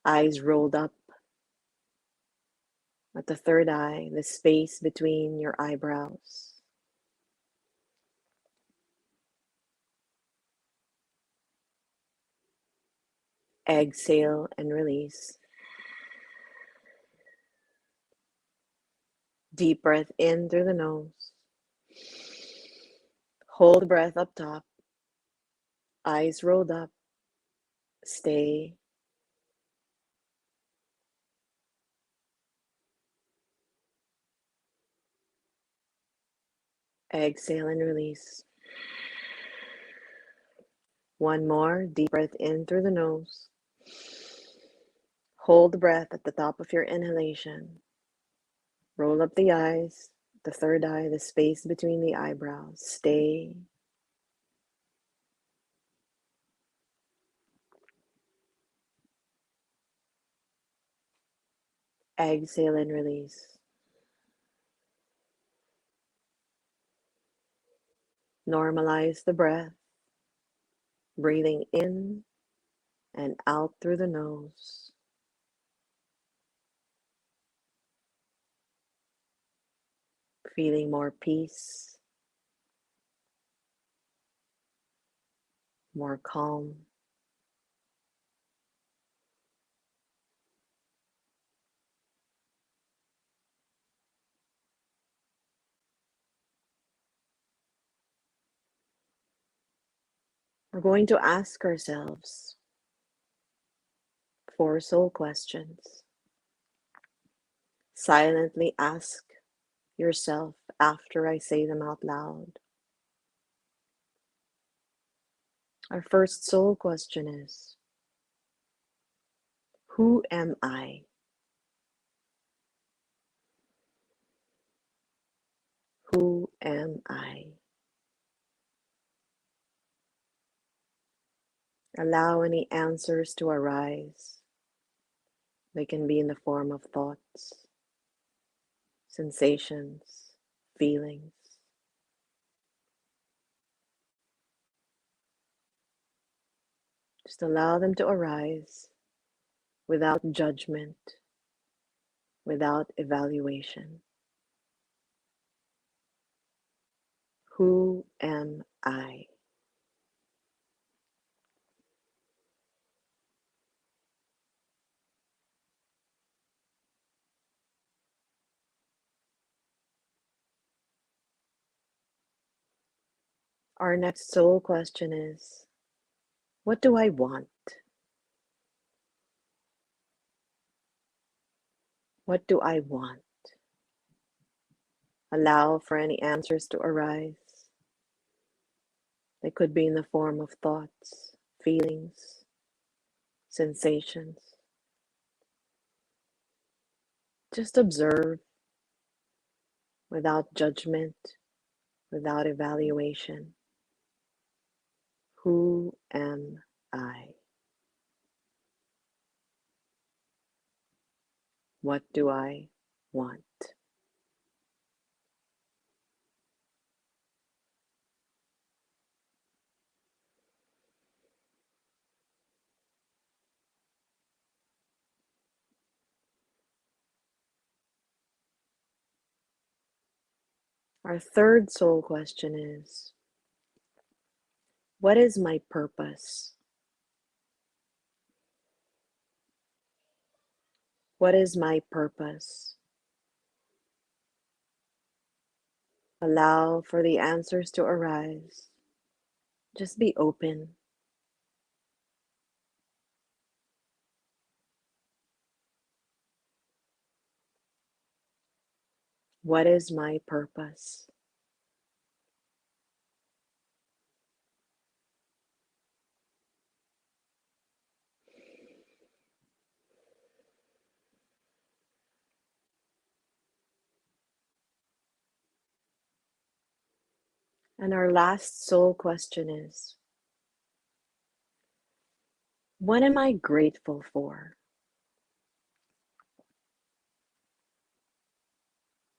eyes rolled up at the third eye, the space between your eyebrows. Exhale and release. Deep breath in through the nose. Hold the breath up top. Eyes rolled up. Stay. Exhale and release. One more. Deep breath in through the nose. Hold the breath at the top of your inhalation. Roll up the eyes, the third eye, the space between the eyebrows. Stay. Exhale and release. Normalize the breath, breathing in and out through the nose. Feeling more peace, more calm. We're going to ask ourselves 4 soul questions. Silently ask yourself after I say them out loud. Our first soul question is, Who am I? Who am I? Allow any answers to arise. They can be in the form of thoughts, sensations, feelings. Just allow them to arise without judgment, without evaluation. Who am I? Our next soul question is, what do I want? What do I want? Allow for any answers to arise. They could be in the form of thoughts, feelings, sensations. Just observe without judgment, without evaluation. Who am I? What do I want? Our third soul question is, what is my purpose? What is my purpose? Allow for the answers to arise. Just be open. What is my purpose? And our last soul question is, what am I grateful for?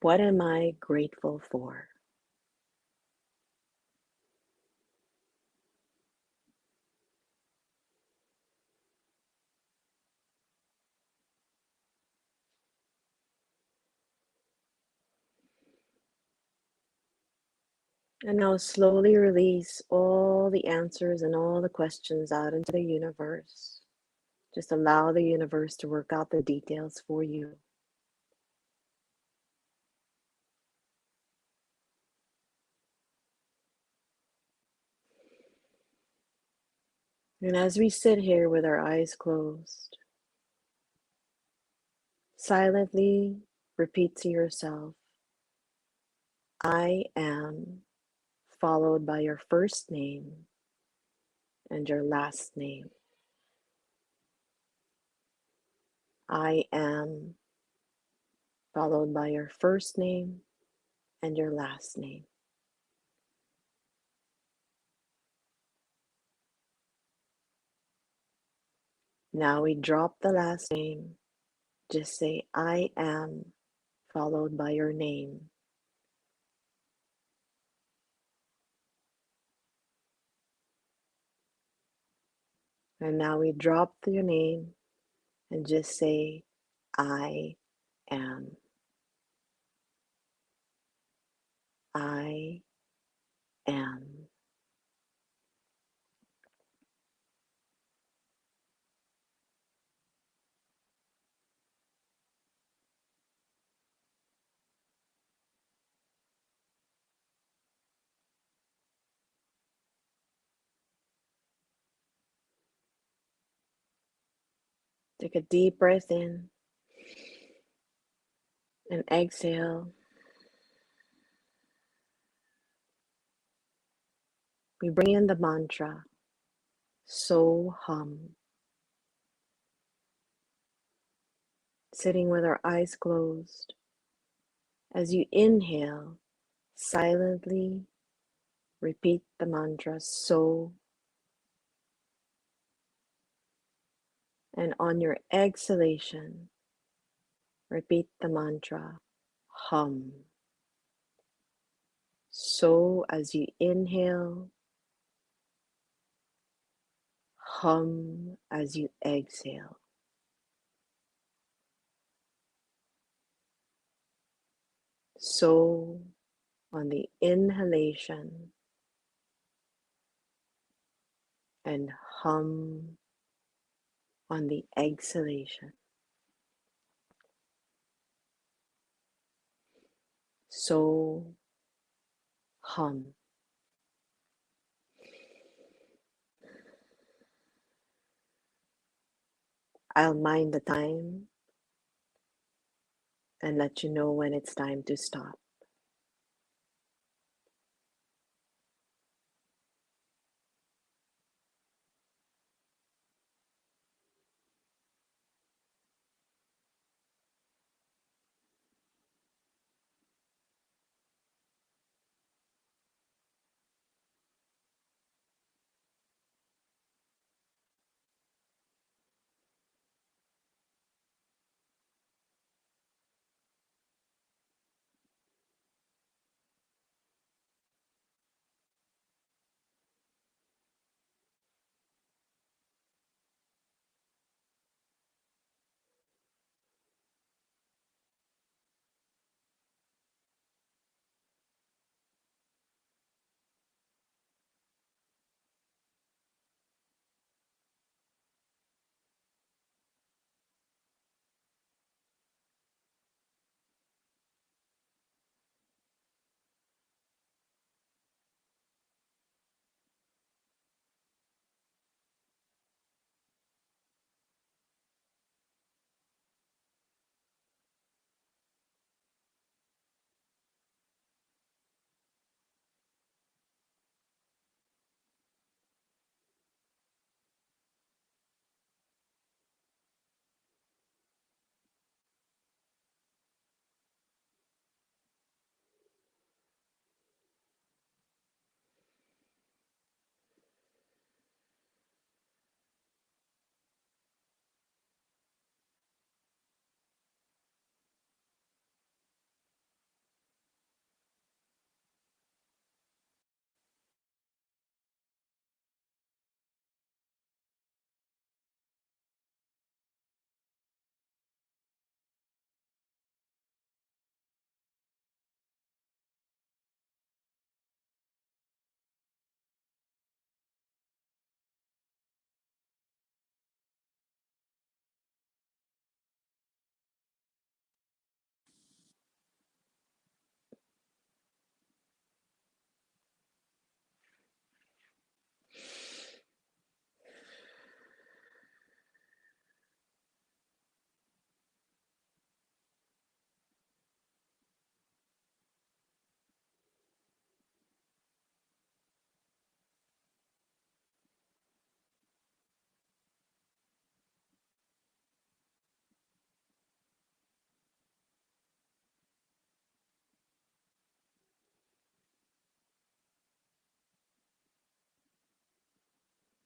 What am I grateful for? And now slowly release all the answers and all the questions out into the universe. Just allow the universe to work out the details for you. And as we sit here with our eyes closed, silently repeat to yourself, I am, followed by your first name and your last name. I am, followed by your first name and your last name. Now we drop the last name. Just say, I am, followed by your name. And now we drop your name and just say, I am. I am. Take a deep breath in and exhale. We bring in the mantra, So Hum. sitting with our eyes closed. As you inhale, silently repeat the mantra so, and on your exhalation, repeat the mantra hum. So as you inhale, hum as you exhale. So on the inhalation and hum on the exhalation. So hum. I'll mind the time and let you know when it's time to stop.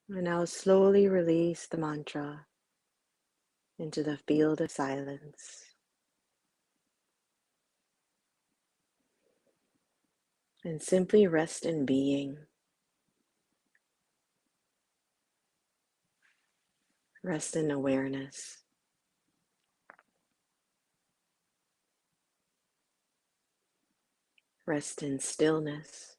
And now slowly release the mantra into the field of silence. And simply rest in being. Rest in awareness. Rest in stillness.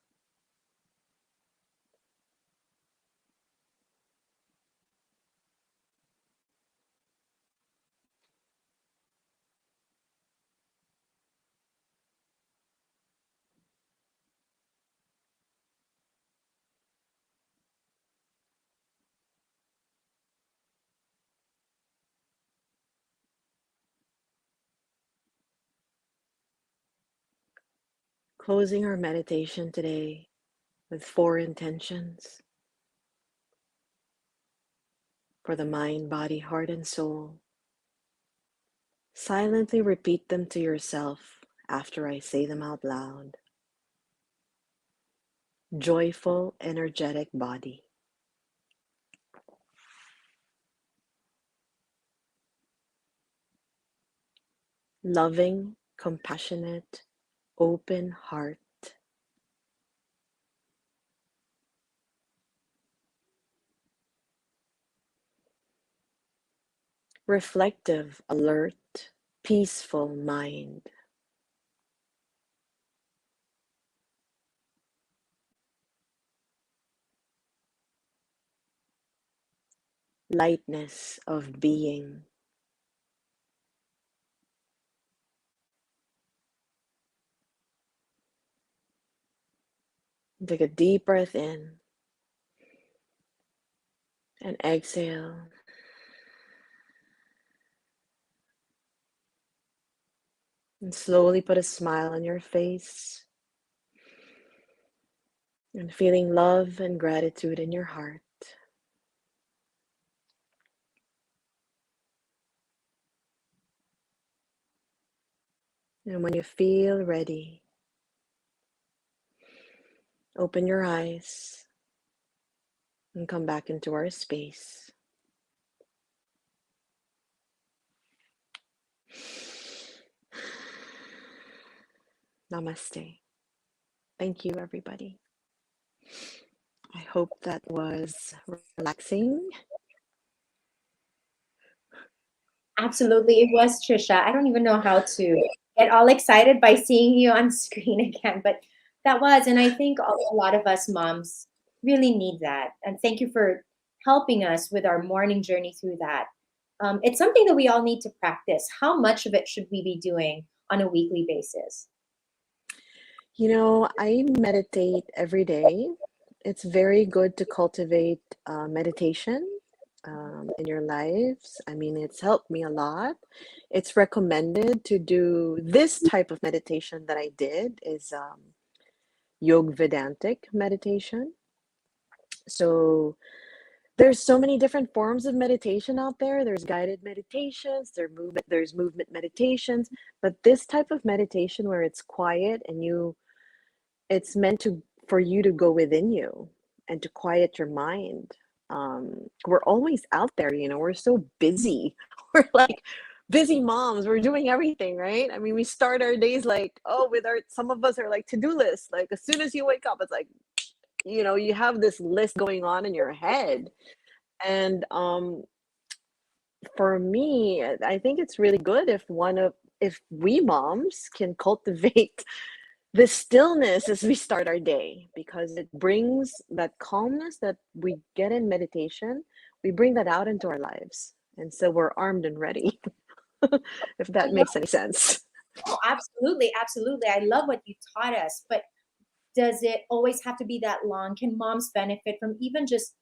Closing our meditation today with 4 intentions for the mind, body, heart, and soul. Silently repeat them to yourself after I say them out loud. Joyful, energetic body. Loving, compassionate, open heart. Reflective, alert, peaceful mind. Lightness of being. Take a deep breath in and exhale. And slowly put a smile on your face and feeling love and gratitude in your heart. And when you feel ready, open your eyes and come back into our space. Namaste. Thank you, everybody. I hope that was relaxing. Absolutely, it was, Tricia. I don't even know how to get all excited by seeing you on screen again, but that was, and I think a lot of us moms really need that. And thank you for helping us with our morning journey through that. It's something that we all need to practice. How much of it should we be doing on a weekly basis? You know, I meditate every day. It's very good to cultivate meditation in your lives. I mean, it's helped me a lot. It's recommended to do this type of meditation that I did is Yog Vedantic meditation. So there's so many different forms of meditation out there. There's guided meditations, there's movement meditations, but this type of meditation where it's quiet and it's meant to for you to go within you and to quiet your mind. We're always out there, we're so busy. We're like busy moms. We're doing everything, right? I mean, we start our days like, some of us are like to-do lists. Like as soon as you wake up, it's like, you have this list going on in your head. And for me, I think it's really good if we moms can cultivate the stillness as we start our day, because it brings that calmness that we get in meditation. We bring that out into our lives, and so we're armed and ready. If that makes any sense. Oh, absolutely, absolutely. I love what you taught us, but does it always have to be that long? Can moms benefit from even just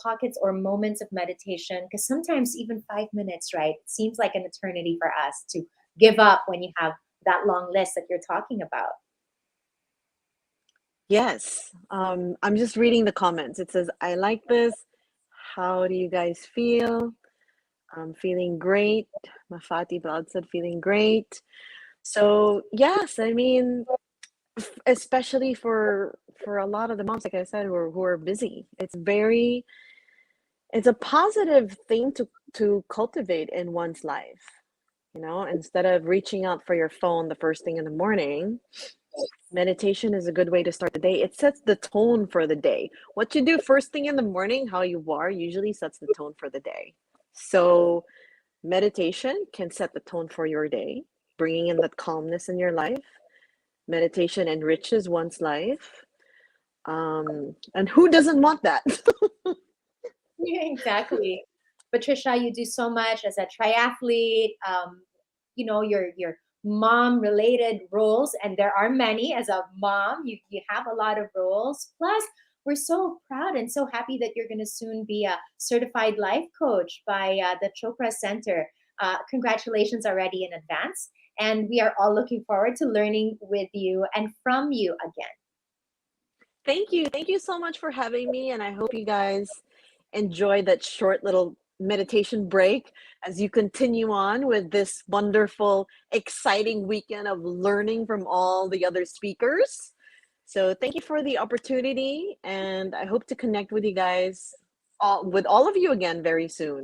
pockets or moments of meditation? Because sometimes even 5 minutes, right? It seems like an eternity for us to give up when you have that long list that you're talking about. Yes. I'm just reading the comments. It says, I like this. How do you guys feel? I'm feeling great. Mafati Blood said feeling great. So yes, I mean, especially for a lot of the moms, like I said, who are busy. It's a positive thing to cultivate in one's life. Instead of reaching out for your phone the first thing in the morning, meditation is a good way to start the day. It sets the tone for the day. What you do first thing in the morning, how you are, usually sets the tone for the day. So meditation can set the tone for your day, bringing in that calmness in your life. Meditation enriches one's life. And who doesn't want that? Yeah, exactly. Patricia, you do so much as a triathlete. Your mom related roles, and there are many. As a mom, you have a lot of roles. Plus, we're so proud and so happy that you're going to soon be a certified life coach by the Chopra Center. Congratulations already in advance. And we are all looking forward to learning with you and from you again. Thank you. Thank you so much for having me. And I hope you guys enjoyed that short little meditation break as you continue on with this wonderful, exciting weekend of learning from all the other speakers. So thank you for the opportunity, and I hope to connect with you guys, with all of you again very soon.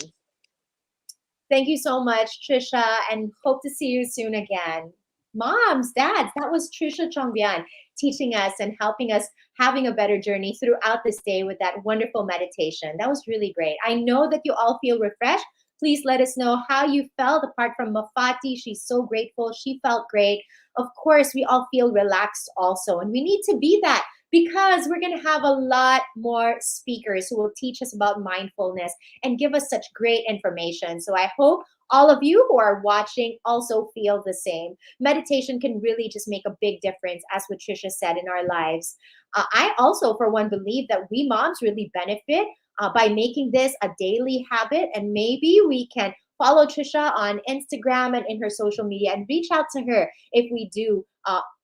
Thank you so much, Tricia, and hope to see you soon again. Moms, dads, that was Tricia Chiongbian teaching us and helping us having a better journey throughout this day with that wonderful meditation. That was really great. I know that you all feel refreshed. Please let us know how you felt. Apart from Mafati, she's so grateful. She felt great. Of course, we all feel relaxed also, and we need to be that because we're going to have a lot more speakers who will teach us about mindfulness and give us such great information. So I hope all of you who are watching also feel the same. Meditation can really just make a big difference, as what Tricia said, in our lives. I also, for one, believe that we moms really benefit by making this a daily habit, and maybe we can follow Tricia on Instagram and in her social media and reach out to her if we do,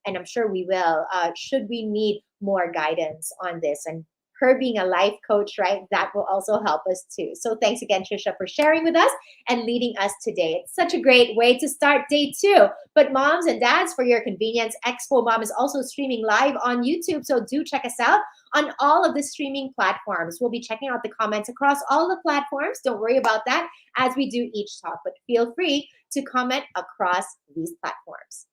and I'm sure we will, should we need more guidance on this. And her being a life coach, right, that will also help us too. So thanks again, Tricia, for sharing with us and leading us today. It's such a great way to start day 2. But moms and dads, for your convenience, Expo Mom is also streaming live on YouTube. So do check us out on all of the streaming platforms. We'll be checking out the comments across all the platforms. Don't worry about that as we do each talk, but feel free to comment across these platforms.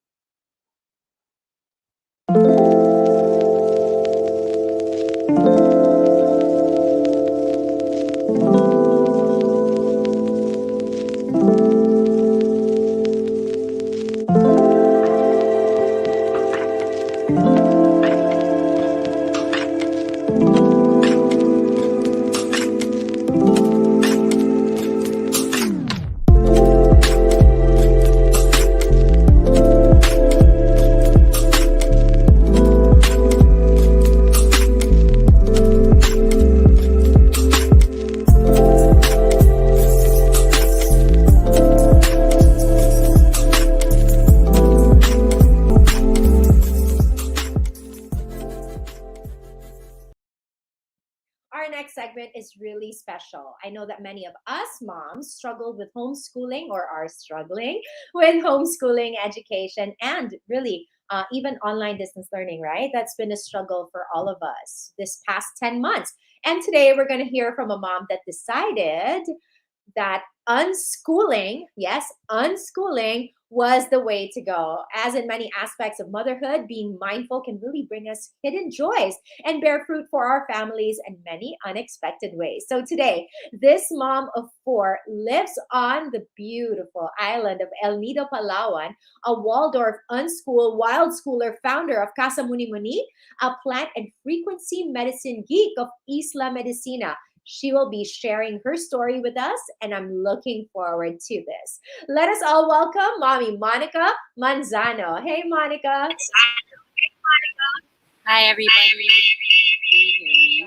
Segment is really special. I know that many of us moms struggled with homeschooling or are struggling with homeschooling education and really even online distance learning, right? That's been a struggle for all of us this past 10 months. And today we're going to hear from a mom that decided that unschooling, yes, unschooling was the way to go. As in many aspects of motherhood, being mindful can really bring us hidden joys and bear fruit for our families in many unexpected ways. So today, this mom of 4 lives on the beautiful island of El Nido, Palawan, a Waldorf unschool wild schooler, founder of Casa Muni Muni, a plant and frequency medicine geek of Isla Medicina. She will be sharing her story with us, and I'm looking forward to this. Let us all welcome Mommy Monica Manzano. Hey, Monica. Hi, everybody. Can you hear me?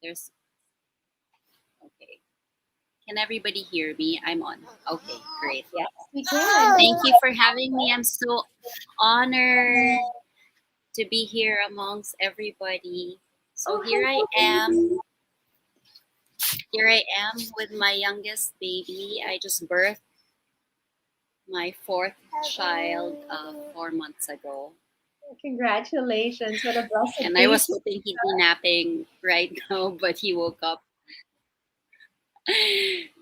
Sorry. Okay. Can everybody hear me? I'm on. Okay, great. Yes, we can. Thank you for having me. I'm so honored to be here amongst everybody. So here I am. Here I am with my youngest baby. I just birthed my 4th child 4 months ago. Congratulations. What a blessing. And I was hoping he'd be napping right now, but he woke up.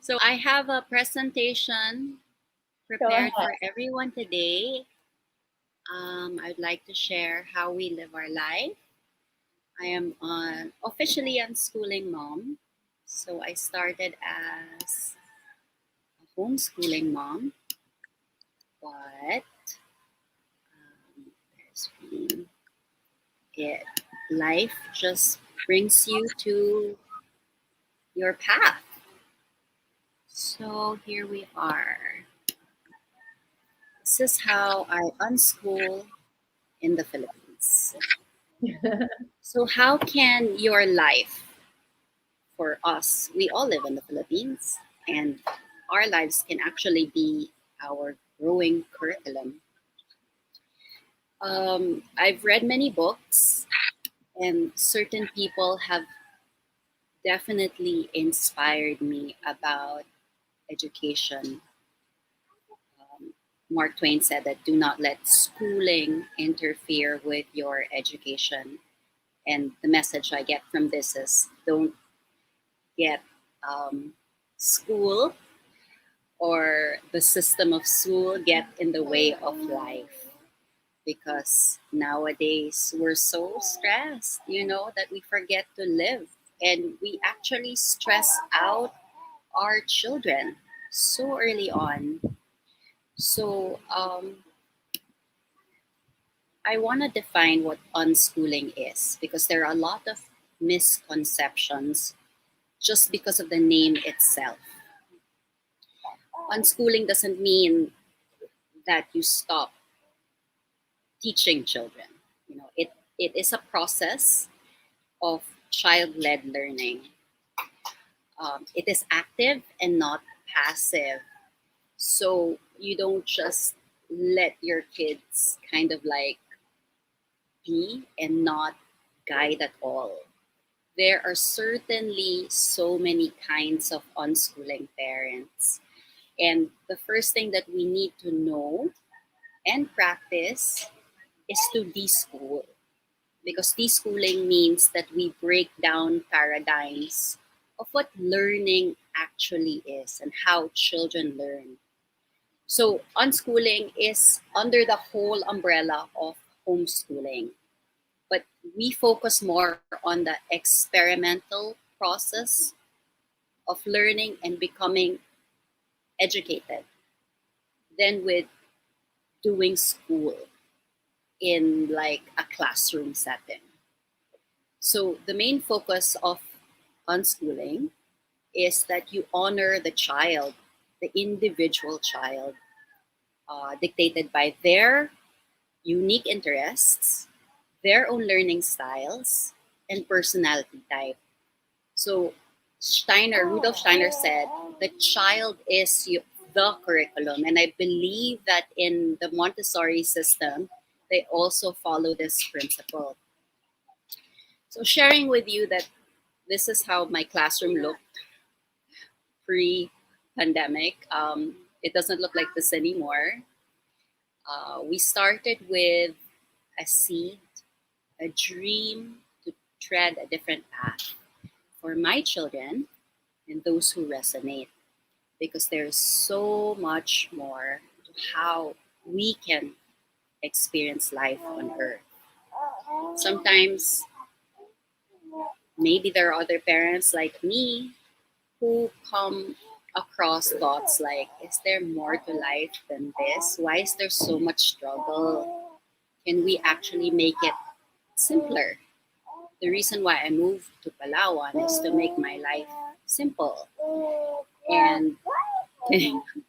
So I have a presentation prepared for everyone today. I'd like to share how we live our life. I am officially unschooling mom. So I started as a homeschooling mom, but life just brings you to your path. So here we are. This is how I unschool in the Philippines. So how can your life, for us, we all live in the Philippines, and our lives can actually be our growing curriculum. I've read many books, and certain people have definitely inspired me about education. Mark Twain said that do not let schooling interfere with your education. And the message I get from this is don't get school or the system of school get in the way of life, because nowadays we're so stressed, that we forget to live, and we actually stress out our children so early on. So I want to define what unschooling is, because there are a lot of misconceptions just because of the name itself. Unschooling doesn't mean that you stop teaching children. It is a process of child-led learning. It is active and not passive. So you don't just let your kids kind of like be and not guide at all. There are certainly so many kinds of unschooling parents. And the first thing that we need to know and practice is to deschool. Because deschooling means that we break down paradigms of what learning actually is and how children learn. So, unschooling is under the whole umbrella of homeschooling, but we focus more on the experimental process of learning and becoming educated than with doing school in like a classroom setting. So the main focus of unschooling is that you honor the child, the individual child, dictated by their unique interests, their own learning styles, and personality type. So Rudolf Steiner said, the child is the curriculum. And I believe that in the Montessori system, they also follow this principle. So sharing with you that this is how my classroom looked pre-pandemic. It doesn't look like this anymore. We started with a seed, a dream to tread a different path for my children and those who resonate, because there's so much more to how we can experience life on earth. Sometimes maybe there are other parents like me who come across thoughts like, is there more to life than this? Why is there so much struggle? Can we actually make it simpler? The reason why I moved to Palawan is to make my life simple. And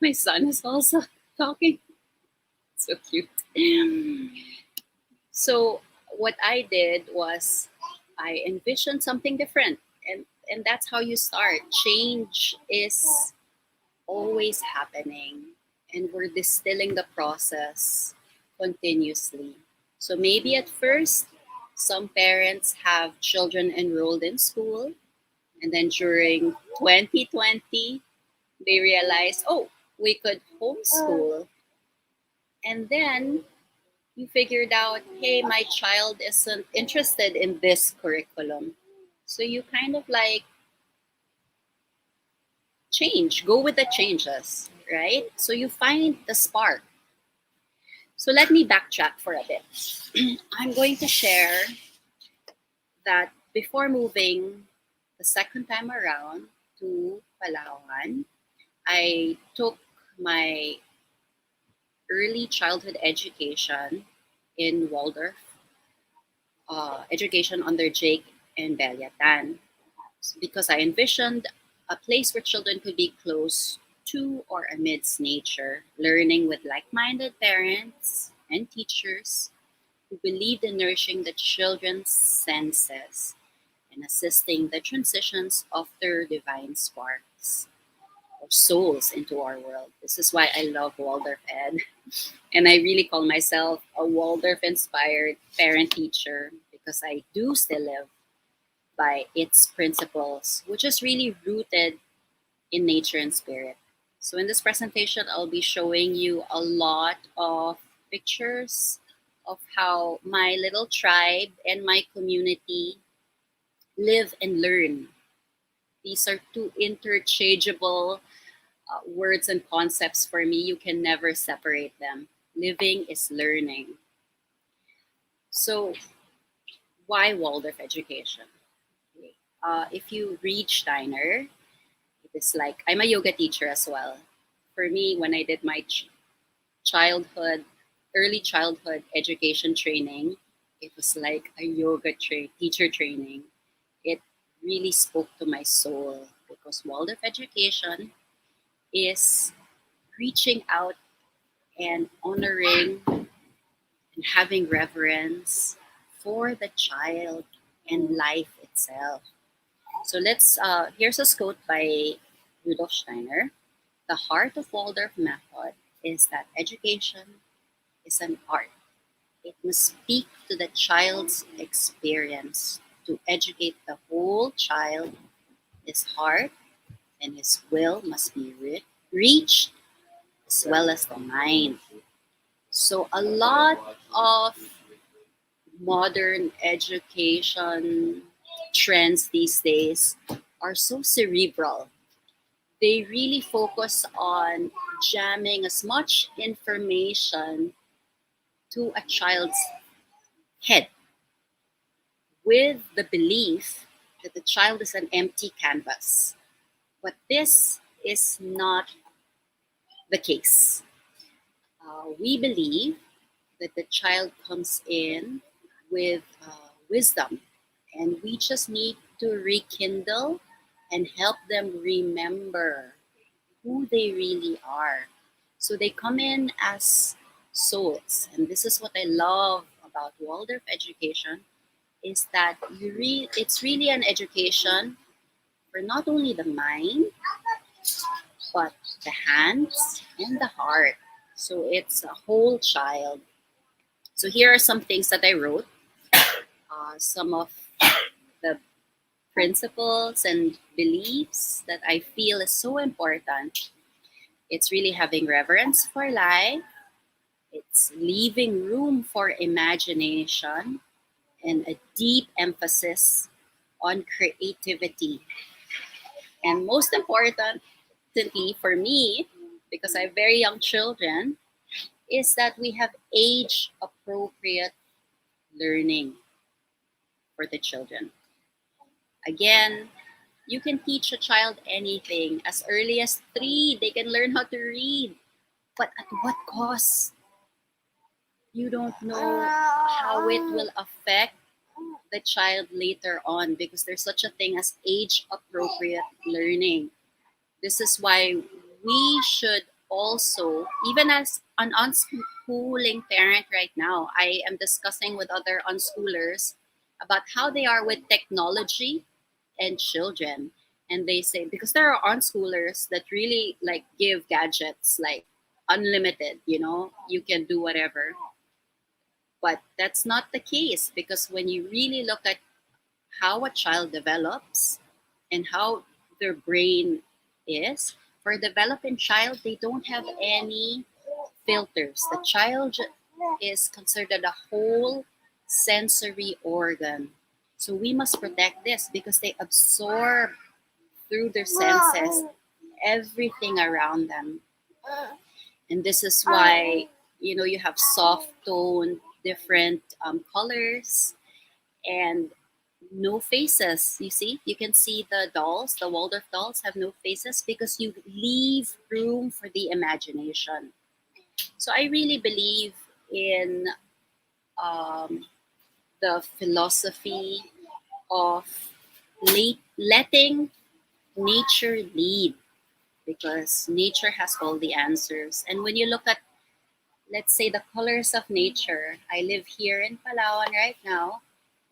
my son is also talking. So cute. So what I did was I envisioned something different. And that's how you start. Change is always happening, and we're distilling the process continuously. So maybe at first, some parents have children enrolled in school, and then during 2020, they realized, oh, we could homeschool. And then you figured out, hey, my child isn't interested in this curriculum. So you kind of like go with the changes, right? So you find the spark. So let me backtrack for a bit. I'm going to share that before moving the second time around to Palawan, I took my early childhood education in Waldorf, education under Jake and Belia Tan, because I envisioned a place where children could be close to or amidst nature, learning with like-minded parents and teachers who believed in nourishing the children's senses and assisting the transitions of their divine sparks or souls into our world. This is why I love Waldorf Ed. And I really call myself a Waldorf-inspired parent teacher, because I do still live by its principles, which is really rooted in nature and spirit. So in this presentation, I'll be showing you a lot of pictures of how my little tribe and my community live and learn. These are two interchangeable words and concepts for me. You can never separate them. Living is learning. So why Waldorf education? If you read Steiner, it is like, I'm a yoga teacher as well. For me, when I did my early childhood education training, it was like a yoga teacher training. It really spoke to my soul because Waldorf education is reaching out and honoring and having reverence for the child and life itself. So here's a quote by Rudolf Steiner. The heart of Waldorf method is that education is an art. It must speak to the child's experience. To educate the whole child, his heart and his will must be reached as well as the mind. So a lot of modern education trends these days are so cerebral. They really focus on jamming as much information to a child's head with the belief that the child is an empty canvas. But this is not the case. We believe that the child comes in with wisdom, and we just need to rekindle and help them remember who they really are. So they come in as souls, and this is what I love about Waldorf education is that it's really an education for not only the mind but the hands and the heart. So it's a whole child. So here are some things that I wrote. Some of the principles and beliefs that I feel is so important. It's really having reverence for life. It's leaving room for imagination and a deep emphasis on creativity. And most importantly for me, because I have very young children, is that we have age appropriate learning for the children. Again, you can teach a child anything. As early as 3, they can learn how to read. But at what cost? You don't know how it will affect the child later on because there's such a thing as age appropriate learning. This is why we should also, even as an unschooling parent right now, I am discussing with other unschoolers about how they are with technology and children. And they say, because there are unschoolers that really like give gadgets like unlimited, you can do whatever. But that's not the case because when you really look at how a child develops and how their brain is, for a developing child, they don't have any filters. The child is considered a whole sensory organ. So we must protect this because they absorb through their senses everything around them. And this is why, you have soft tone, different colors, and no faces. You see, you can see the Waldorf dolls have no faces because you leave room for the imagination. So I really believe in the philosophy of letting nature lead because nature has all the answers. And when you look at, let's say, the colors of nature, I live here in Palawan right now,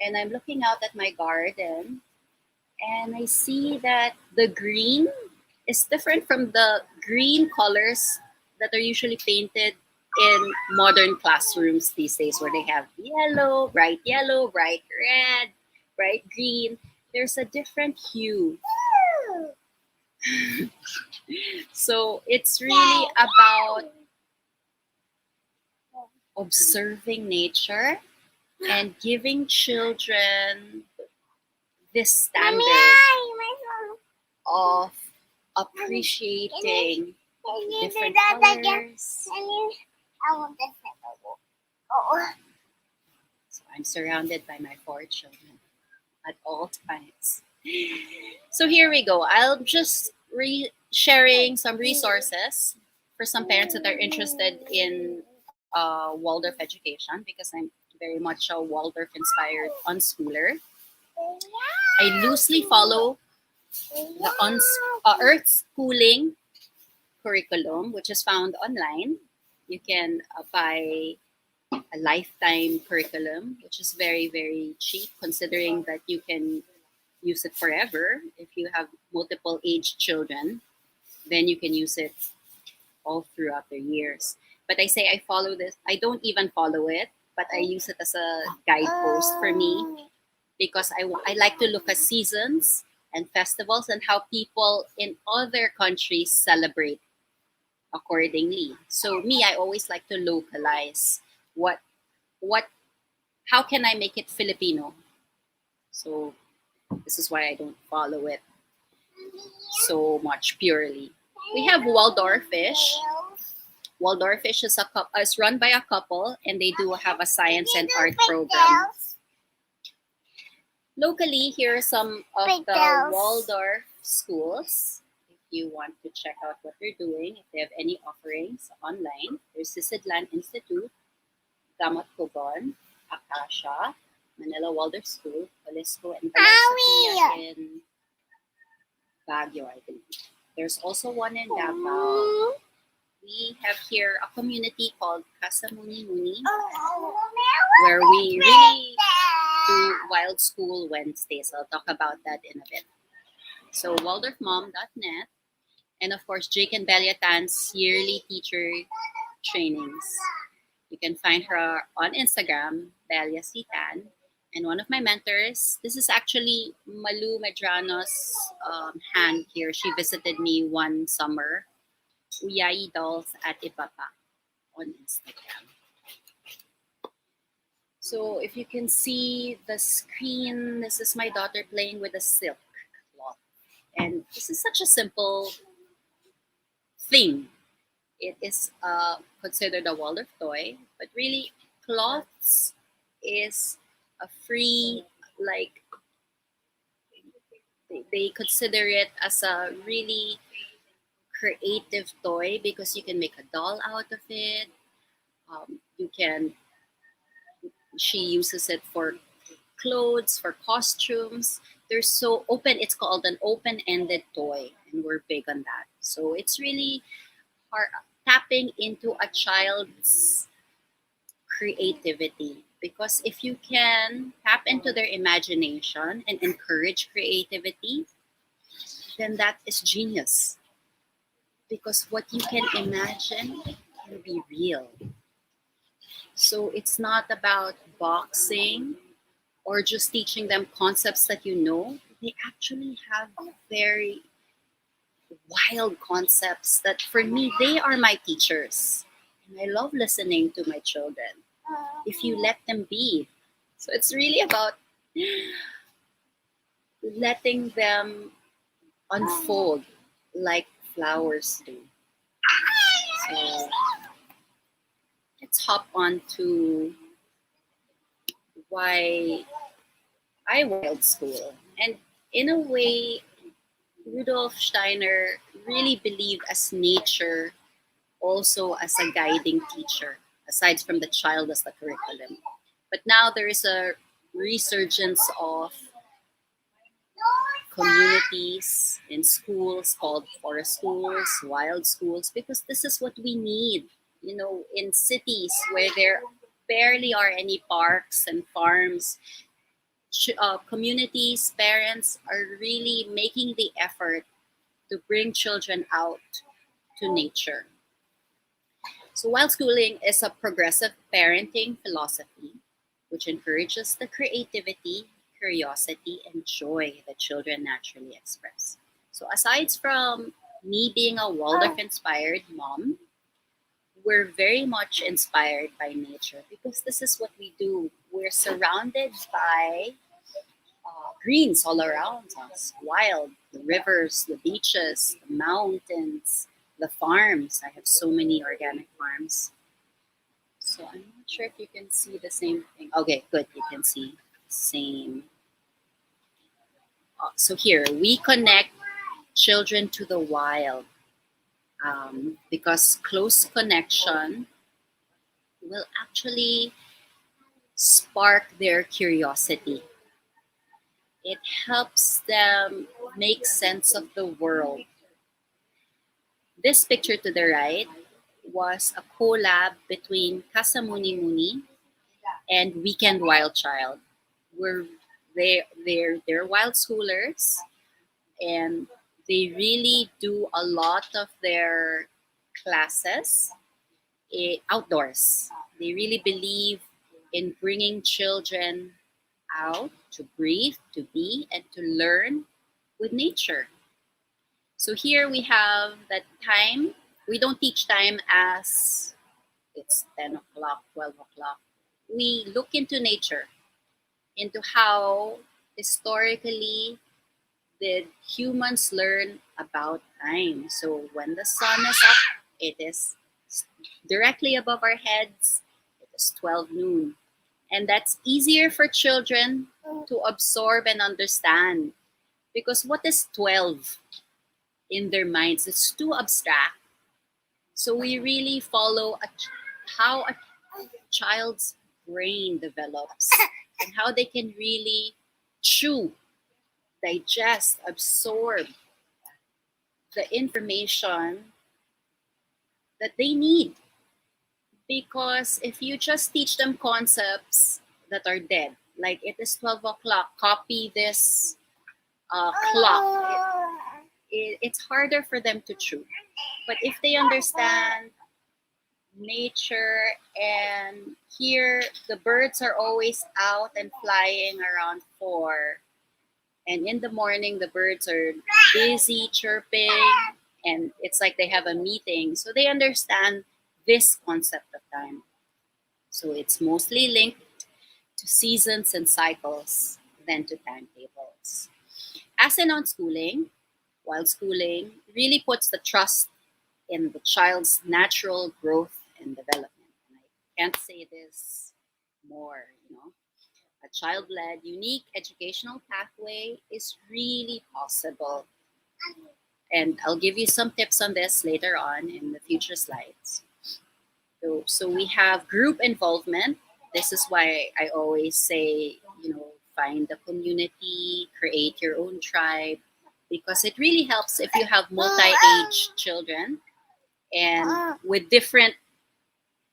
and I'm looking out at my garden, and I see that the green is different from the green colors that are usually painted in modern classrooms these days, where they have yellow, bright red, bright green. there's a different hue. So it's really about observing nature and giving children this standard of appreciating different colors. So I'm surrounded by my 4 children at all times. So here we go. I'll just sharing some resources for some parents that are interested in Waldorf education, because I'm very much a Waldorf inspired unschooler. I loosely follow the Earth Schooling curriculum, which is found online. You can buy a lifetime curriculum, which is very, very cheap, considering that you can use it forever. If you have multiple age children, then you can use it all throughout their years. But I say I follow this. I don't even follow it, but I use it as a guidepost for me, because I like to look at seasons and festivals and how people in other countries celebrate accordingly. So me, I always like to localize what how can I make it Filipino? So this is why I don't follow it so much purely. We have Waldorfish. Waldorfish is run by a couple, and they do have a science and art program. Locally, here are some of the Waldorf schools. If you want to check out what they're doing, if they have any offerings online, there's Sisidlan Institute, Damat Cogon, Akasha, Manila Waldorf School, Jalisco, and Valenzuela in Baguio, I believe. There's also one in Davao. We have here a community called Casa Muni Muni, where we really do Wild School Wednesdays. I'll talk about that in a bit. So waldorfmom.net, and of course Jake and Beliatan's yearly teacher trainings. You can find her on Instagram, Belia Sitan. And one of my mentors, this is actually Malu Medrano's hand here. She visited me one summer. Uyai Dolls at Ipapa on Instagram. So if you can see the screen, this is my daughter playing with a silk cloth. And this is such a simple thing. It is considered a Waldorf toy, but really cloths is a free, like, they consider it as a really creative toy, because you can make a doll out of it. She uses it for clothes, for costumes. They're so open. It's called an open-ended toy, and we're big on that. So it's really tapping into a child's creativity, because if you can tap into their imagination and encourage creativity, then that is genius, because what you can imagine can be real. So it's not about boxing or just teaching them concepts that you know. They actually have very wild concepts that, for me, they are my teachers. And I love listening to my children if you let them be. So it's really about letting them unfold like flowers do. So let's hop on to why I wild school. And in a way, Rudolf Steiner really believed as nature also as a guiding teacher, aside from the child as the curriculum. But now there is a resurgence of communities in schools called forest schools, wild schools, because this is what we need, in cities where there barely are any parks and farms. Communities, parents are really making the effort to bring children out to nature. So wild schooling is a progressive parenting philosophy which encourages the creativity, curiosity, and joy that children naturally express. So aside from me being a Waldorf-inspired mom, we're very much inspired by nature because this is what we do. We're surrounded by greens all around us, wild, the rivers, the beaches, the mountains, the farms. I have so many organic farms. So I'm not sure if you can see the same thing. Okay, good. You can see same. So here we connect children to the wild because close connection will actually spark their curiosity. It helps them make sense of the world. This picture to the right was a collab between Kasamuni Muni and Weekend Wild Child. Where they're wild schoolers and they really do a lot of their classes outdoors. They really believe in bringing children out to breathe, to be, and to learn with nature. So here we have that time. We don't teach time as it's 10 o'clock, 12 o'clock. We look into nature, into how historically did humans learn about time. So when the sun is up, it is directly above our heads. It is 12 noon. And that's easier for children to absorb and understand because what is 12 in their minds? It's too abstract. So we really follow how a child's brain develops and how they can really chew, digest, absorb the information that they need. Because if you just teach them concepts that are dead, like it is 12 o'clock, copy this clock, it's harder for them to chew. But if they understand nature and here the birds are always out and flying around 4, and in the morning the birds are busy chirping and it's like they have a meeting, so they understand this concept of time. So it's mostly linked to seasons and cycles than to timetables. As in unschooling, wild schooling really puts the trust in the child's natural growth and development. And I can't say this more, a child-led, unique educational pathway is really possible. And I'll give you some tips on this later on in the future slides. So we have group involvement. This is why I always say, find a community, create your own tribe, because it really helps if you have multi-age children and with different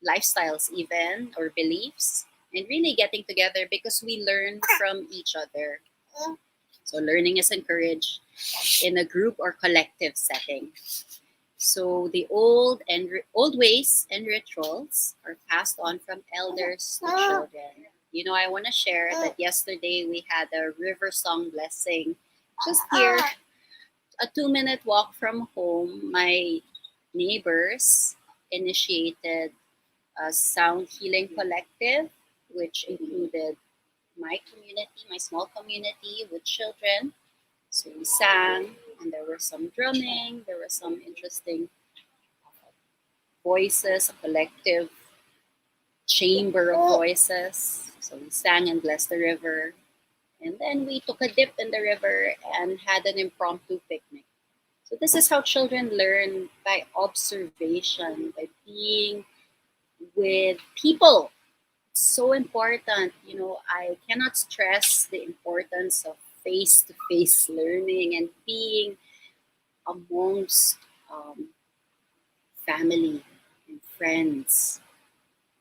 lifestyles even or beliefs, and really getting together because we learn from each other. So learning is encouraged in a group or collective setting. So the old ways and rituals are passed on from elders to children. I want to share that yesterday we had a river song blessing just here, a 2-minute walk from home. My neighbors initiated a sound healing collective, which included my community, my small community with children. So we sang, and there was some drumming, there were some interesting voices, a collective chamber of voices. So we sang and blessed the river. And then we took a dip in the river and had an impromptu picnic. So this is how children learn, by observation, by being with people. It's so important. I cannot stress the importance of face-to-face learning and being amongst family and friends.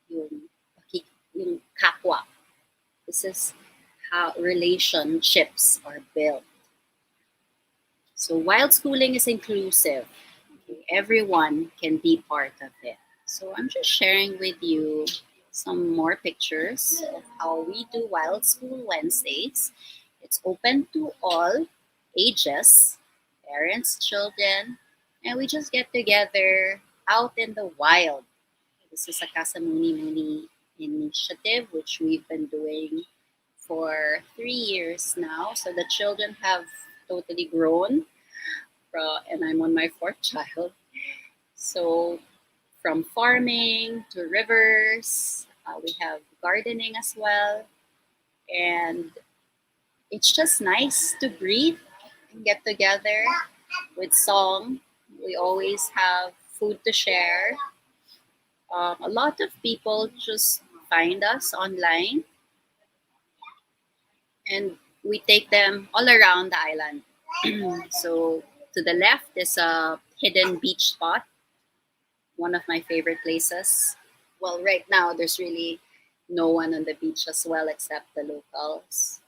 Yung kapwa. This is how relationships are built. So wild schooling is inclusive. Okay? Everyone can be part of it. So I'm just sharing with you some more pictures of how we do Wild School Wednesdays. It's open to all ages, parents, children, and we just get together out in the wild. This is a Casa Muni Muni initiative, which we've been doing for 3 years now. So the children have totally grown, and I'm on my fourth child. So from farming to rivers, we have gardening as well. And it's just nice to breathe and get together with song. We always have food to share. A lot of people just find us online and we take them all around the island. So to the left is a hidden beach spot, one of my favorite places. Well, right now there's really no one on the beach as well except the locals.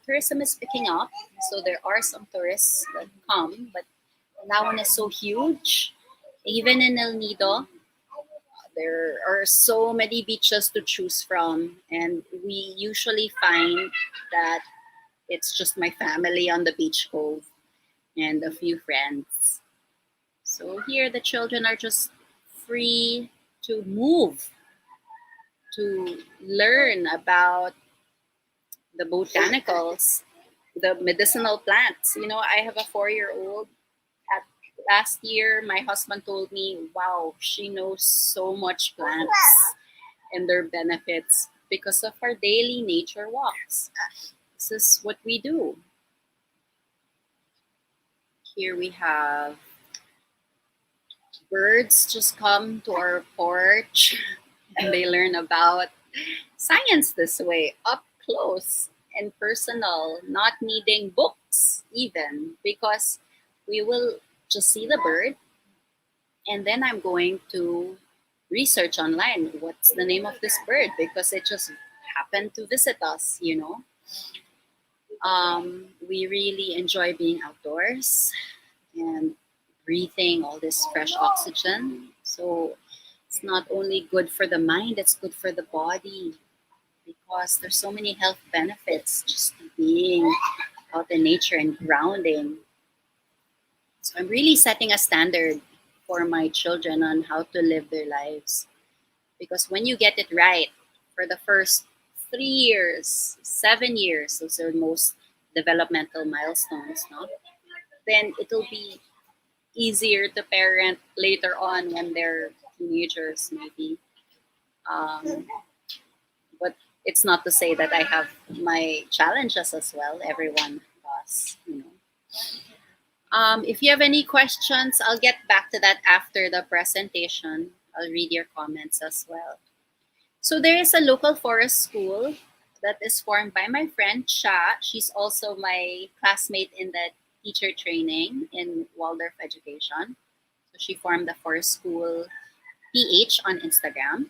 Tourism is picking up, so there are some tourists that come, but that one is so huge. Even in El Nido, there are so many beaches to choose from, and we usually find that it's just my family on the beach cove and a few friends. So here the children are just free to move, to learn about the botanicals, the medicinal plants. You know, I have a 4-year-old. At last year, my husband told me, wow, she knows so much plants and their benefits because of our daily nature walks. This is what we do. Here we have birds just come to our porch and they learn about science this way, up close and personal, not needing books even, because we will just see the bird and then I'm going to research online what's the name of this bird because it just happened to visit us, you know. We really enjoy being outdoors and breathing all this fresh oxygen. So it's not only good for the mind, it's good for the body because there's so many health benefits just being out in nature and grounding. So I'm really setting a standard for my children on how to live their lives. Because when you get it right for the first 3 years, 7 years, those are most developmental milestones, no? Then it'll be easier to parent later on when they're teenagers, maybe. But it's not to say that I have my challenges as well. Everyone does, you know. If you have any questions, I'll get back to that after the presentation. I'll read your comments as well. So there is a local forest school that is formed by my friend Cha. She's also my classmate in the teacher training in Waldorf Education. So she formed the forest school PH on Instagram.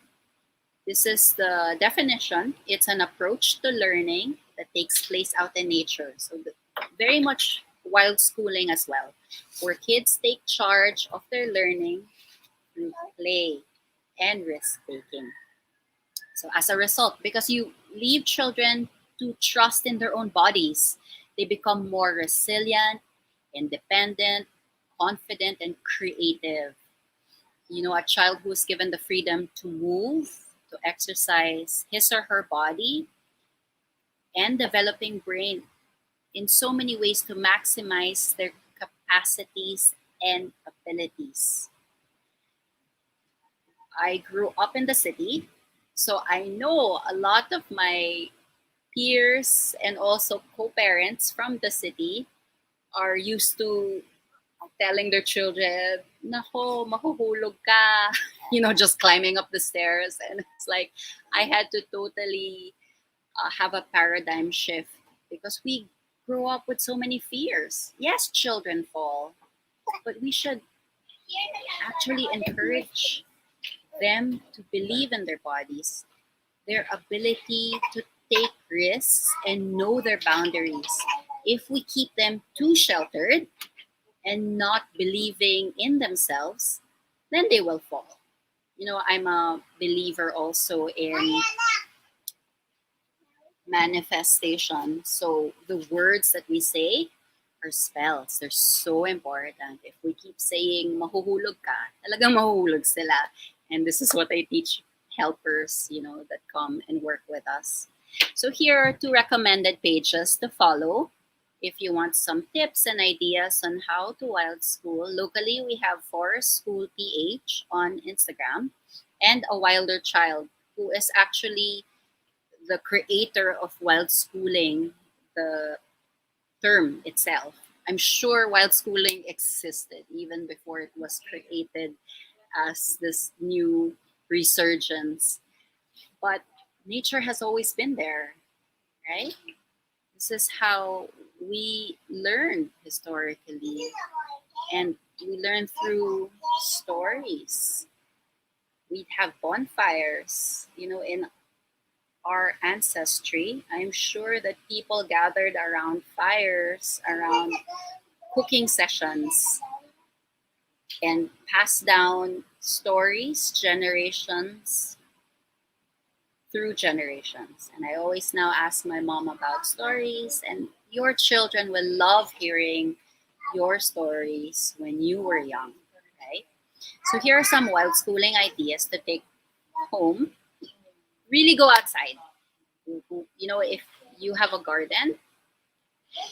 This is the definition. It's an approach to learning that takes place out in nature. So very much wild schooling as well, where kids take charge of their learning through play and risk-taking. So as a result, because you leave children to trust in their own bodies, they become more resilient, independent, confident, and creative. You know, a child who is given the freedom to move, to exercise his or her body, and developing brain in so many ways to maximize their capacities and abilities. I grew up in the city, so I know a lot of my peers and also co-parents from the city are used to telling their children, "Nako, mahuhulog ka," you know, just climbing up the stairs. And it's like I had to totally have a paradigm shift because we grow up with so many fears. Yes, children fall, but we should actually encourage them to believe in their bodies, their ability to take risks and know their boundaries. If we keep them too sheltered and not believing in themselves, then they will fall. You know, I'm a believer also in manifestation. So the words that we say are spells. They're so important. If we keep saying mahuhulog ka, talagang mahuhulog sila. And this is what I teach helpers, that come and work with us. So here are 2 recommended pages to follow. If you want some tips and ideas on how to wild school, locally we have Forest School PH on Instagram and A Wilder Child, who is actually the creator of wild schooling, the term itself. I'm sure wild schooling existed even before it was created as this new resurgence. But nature has always been there, right? This is how we learn historically, and we learn through stories. We'd have bonfires, in our ancestry. I'm sure that people gathered around fires, around cooking sessions, and passed down stories generations through generations. And I always now ask my mom about stories, and your children will love hearing your stories when you were young, right? So here are some wild schooling ideas to take home. Really go outside. If you have a garden,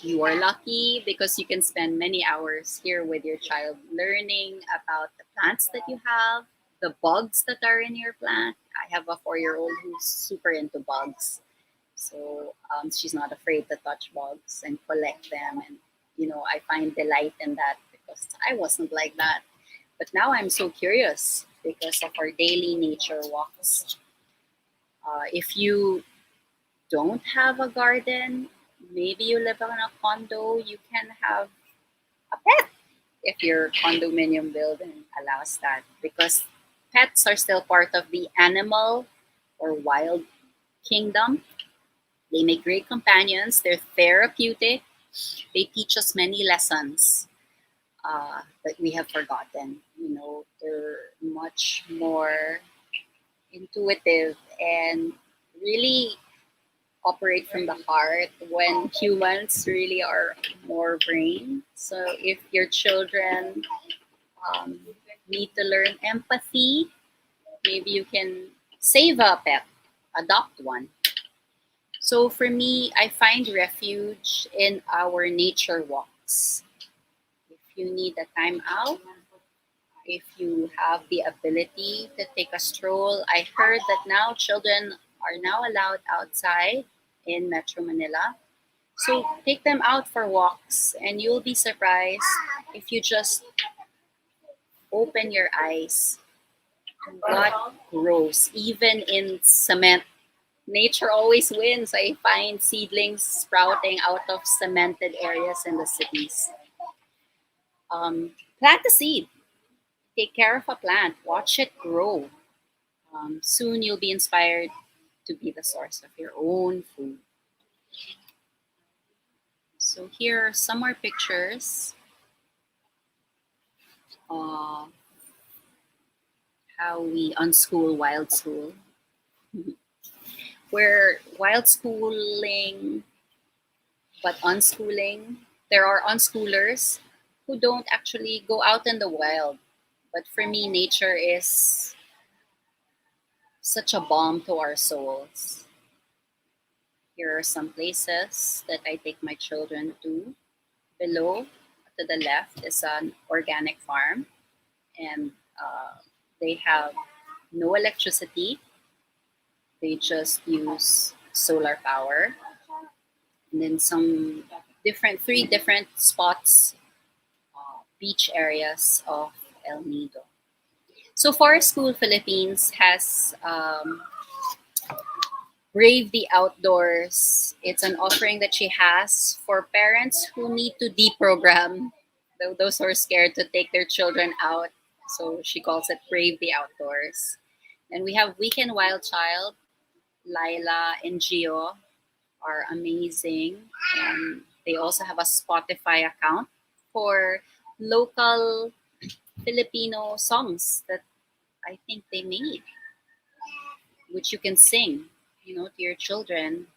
you are lucky because you can spend many hours here with your child learning about the plants that you have, the bugs that are in your plant. I have a 4-year-old who's super into bugs. So she's not afraid to touch bugs and collect them. And, I find delight in that because I wasn't like that. But now I'm so curious because of our daily nature walks. If you don't have a garden, maybe you live in a condo, you can have a pet if your condominium building allows that, because pets are still part of the animal or wild kingdom. They make great companions, they're therapeutic, they teach us many lessons that we have forgotten. They're much more intuitive and really operate from the heart when humans really are more brain. So if your children need to learn empathy, maybe you can save a pet, adopt one. So for me, I find refuge in our nature walks. If you need a time out, if you have the ability to take a stroll, I heard that now children are now allowed outside in Metro Manila. So take them out for walks, and you'll be surprised if you just open your eyes what grows, even in cement. Nature always wins. I find seedlings sprouting out of cemented areas in the cities. Plant a seed. Take care of a plant. Watch it grow. Soon you'll be inspired to be the source of your own food. So here are some more pictures of how we unschool wild school. We're wild schooling, but unschooling. There are unschoolers who don't actually go out in the wild. But for me, nature is such a balm to our souls. Here are some places that I take my children to. Below, to the left, is an organic farm, and they have no electricity. They just use solar power. And then some 3 different spots, beach areas of El Nido. So Forest School Philippines has Brave the Outdoors. It's an offering that she has for parents who need to deprogram those who are scared to take their children out. So she calls it Brave the Outdoors. And we have Weekend Wild Child. Laila and Gio are amazing. And they also have a Spotify account for local Filipino songs that I think they made, which you can sing, to your children.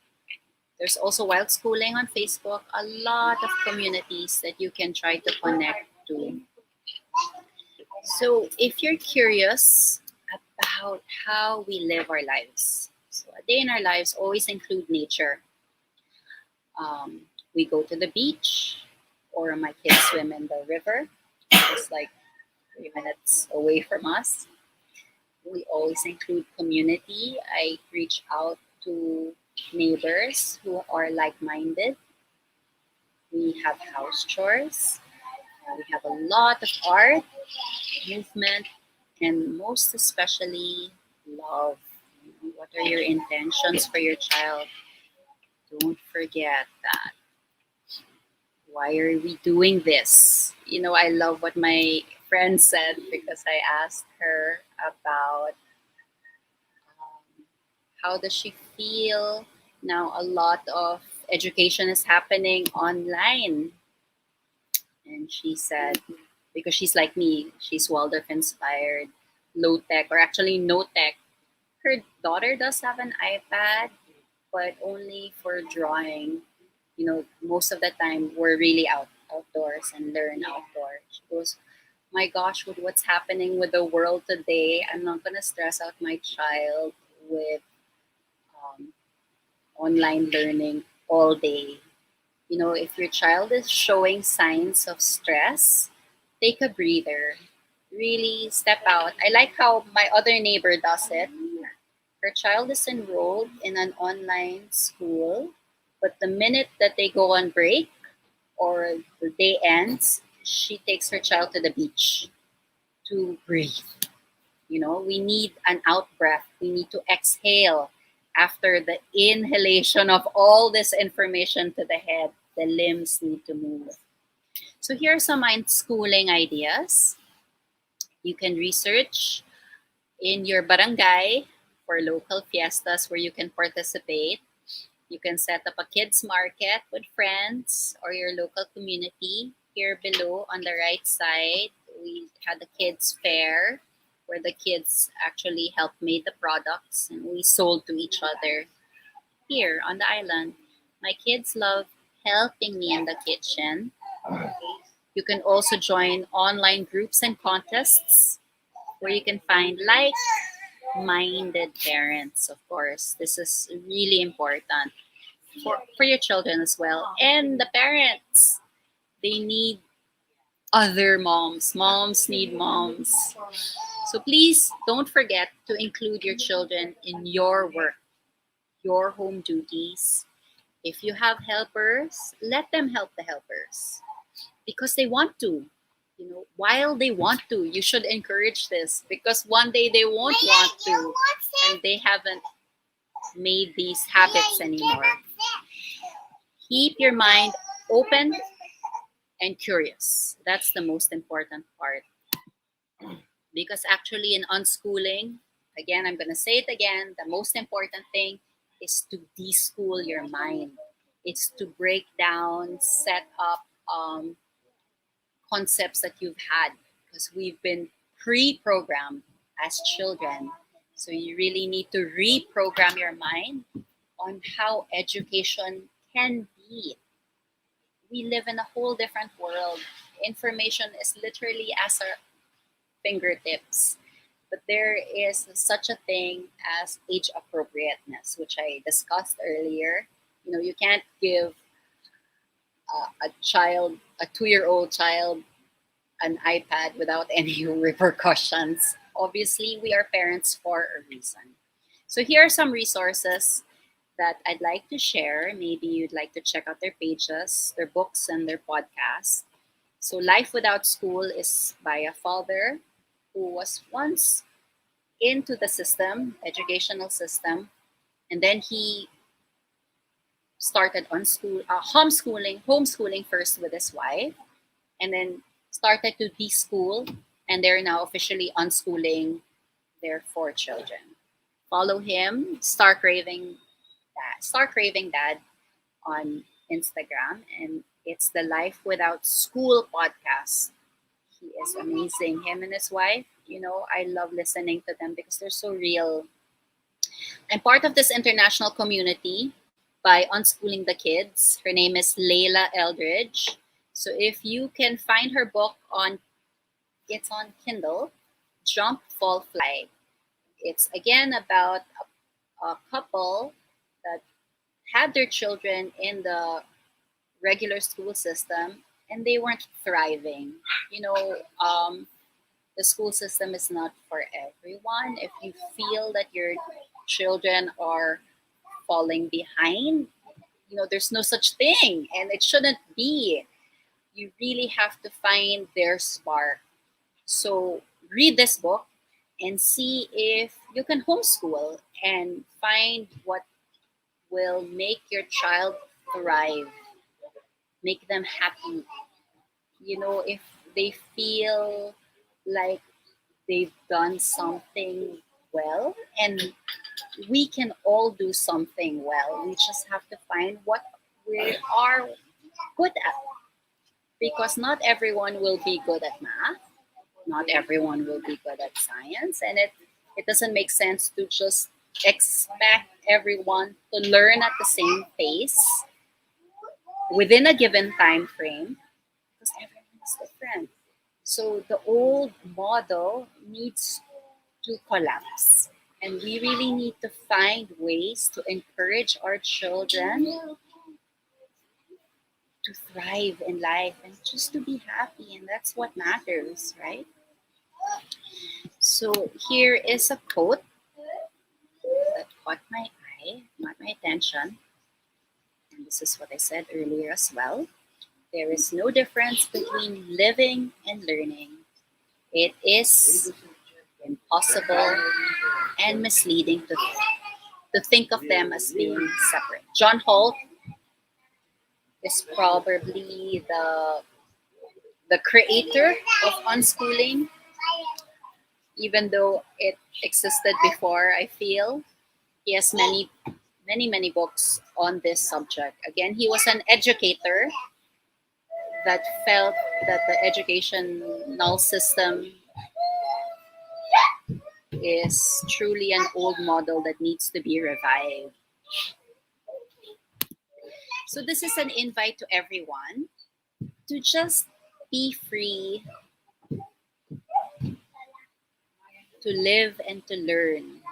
There's also Wild Schooling on Facebook, a lot of communities that you can try to connect to. So if you're curious about how we live our lives, so a day in our lives always include nature. We go to the beach, or my kids swim in the river, just like 3 minutes away from us. We always include community. I reach out to neighbors who are like-minded. We have house chores. We have a lot of art, movement, and most especially love. What are your intentions for your child? Don't forget that. Why are we doing this? I love what my friend said, because I asked her about how does she feel now. A lot of education is happening online. And she said, because she's like me, she's Waldorf inspired, low tech, or actually no tech. Her daughter does have an iPad, but only for drawing. Most of the time we're really outdoors and learn outdoors. She goes, my gosh, with what's happening with the world today, I'm not going to stress out my child with online learning all day. If your child is showing signs of stress, take a breather. Really step out. I like how my other neighbor does it. Her child is enrolled in an online school, but the minute that they go on break or the day ends, she takes her child to the beach to breathe. We need an out breath. We need to exhale after the inhalation of all this information to the head. The limbs need to move. So here are some schooling ideas. You can research in your barangay for local fiestas where you can participate. You can set up a kids market with friends or your local community. Here below on the right side, we had the kids fair where the kids actually helped made the products and we sold to each other. Here on the island, my kids love helping me in the kitchen. You can also join online groups and contests where you can find like-minded parents, of course. This is really important for your children as well. And the parents, they need other moms. Moms need moms. So please don't forget to include your children in your work, your home duties. If you have helpers, let them help the helpers because they want to. While they want to, you should encourage this because one day they won't want to and they haven't made these habits anymore. Keep your mind open and curious. That's the most important part. Because actually in unschooling, again, I'm going to say it again, the most important thing is to de-school your mind. It's to break down, set up concepts that you've had because we've been pre-programmed as children. So you really need to reprogram your mind on how education can be. We live in a whole different world. Information is literally at our fingertips. But there is such a thing as age appropriateness, which I discussed earlier. You can't give a 2-year-old child, an iPad without any repercussions. Obviously, we are parents for a reason. So here are some resources that I'd like to share. Maybe you'd like to check out their pages, their books, and their podcasts. So Life Without School is by a father who was once into the system, educational system, and then he started homeschooling first with his wife, and then started to de-school, and they're now officially unschooling their 4 children. Follow him, Star Craving Dad on Instagram, and it's the Life Without School podcast. He is amazing. Him and his wife, I love listening to them because they're so real. I'm part of this international community by Unschooling the Kids. Her name is Layla Eldridge. So if you can find her book it's on Kindle, Jump, Fall, Fly. It's again about a couple that had their children in the regular school system and they weren't thriving. The school system is not for everyone. If you feel that your children are falling behind, there's no such thing and it shouldn't be. You really have to find their spark. So read this book and see if you can homeschool and find what will make your child thrive, make them happy. If they feel like they've done something well, and we can all do something well. We just have to find what we are good at. Because not everyone will be good at math, not everyone will be good at science, and it doesn't make sense to just expect everyone to learn at the same pace within a given time frame, because everyone is different. So the old model needs to collapse. And we really need to find ways to encourage our children to thrive in life and just to be happy. And that's what matters, right? So here is a quote that caught my attention. And this is what I said earlier as well. There is no difference between living and learning. It is impossible and misleading to think of them as being separate. John Holt is probably the creator of unschooling, even though it existed before. I feel he has many books on this subject. Again, he was an educator that felt that the educational system is truly an old model that needs to be revived. So this is an invite to everyone to just be free to live and to learn.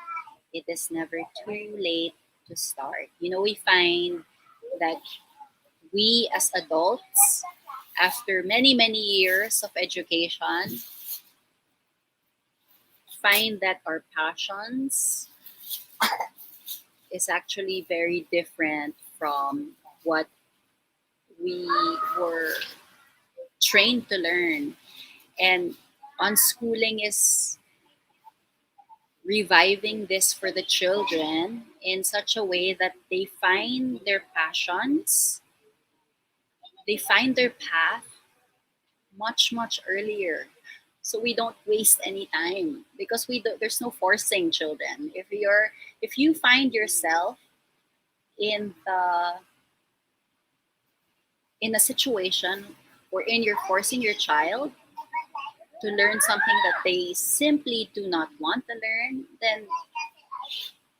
It is never too late to start. We find that we as adults, after many years of education, find that our passions is actually very different from what we were trained to learn. And unschooling is reviving this for the children in such a way that they find their passions, they find their path much earlier. So we don't waste any time because there's no forcing children. If you find yourself in a situation wherein you're forcing your child to learn something that they simply do not want to learn, then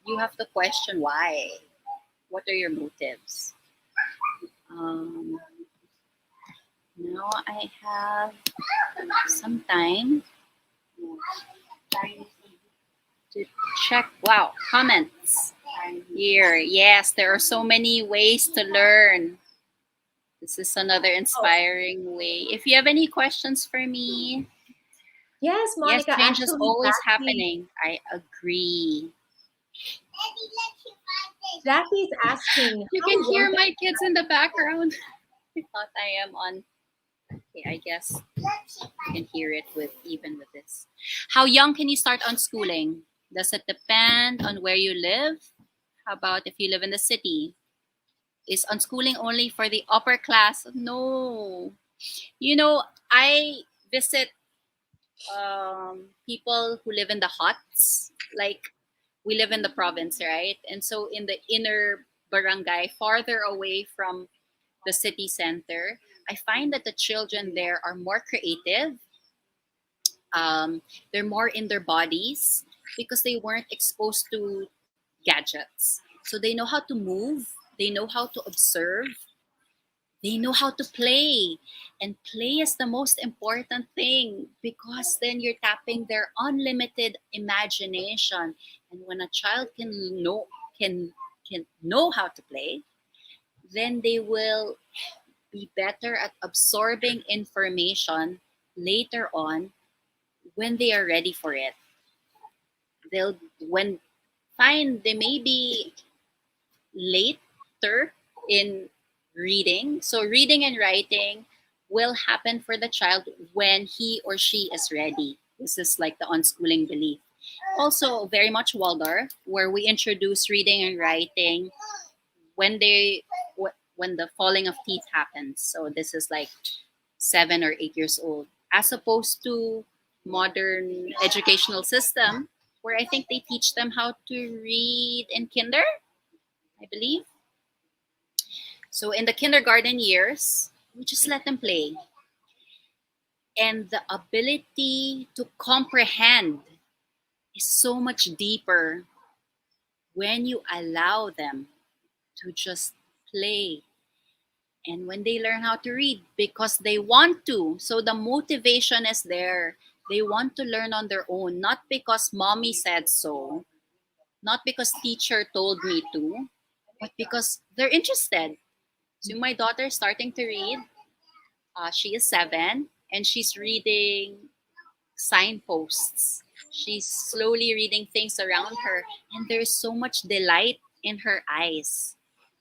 you have to question why. What are your motives? Now I have some time to check. Wow, comments here. Yes, there are so many ways to learn. This is another inspiring way. If you have any questions for me. Yes, Monica. Yes, change is always Jackie, happening. I agree. Jackie's asking. You can hear my kids in the background. I thought I am on. Okay, I guess you can hear it even with this. How young can you start unschooling? Does it depend on where you live? How about if you live in the city? Is unschooling only for the upper class? No. I visit people who live in the huts. Like, we live in the province, right? And so in the inner barangay, farther away from the city center, I find that the children there are more creative. They're more in their bodies because they weren't exposed to gadgets. So they know how to move. They know how to observe. They know how to play. And play is the most important thing, because then you're tapping their unlimited imagination. And when a child can can know how to play, then they will be better at absorbing information later on when they are ready for it. They'll when fine they may be later in reading. So reading and writing will happen for the child when he or she is ready. This is like the unschooling belief. Also very much Waldorf, where we introduce reading and writing when when the falling of teeth happens. So this is like 7 or 8 years old, as opposed to modern educational system where I think they teach them how to read in kinder, I believe. So in the kindergarten years, we just let them play. And the ability to comprehend is so much deeper when you allow them to just play. And when they learn how to read, because they want to. So the motivation is there. They want to learn on their own, not because mommy said so, not because teacher told me to, but because they're interested. So my daughter is starting to read. She is 7 and she's reading signposts. She's slowly reading things around her, and there's so much delight in her eyes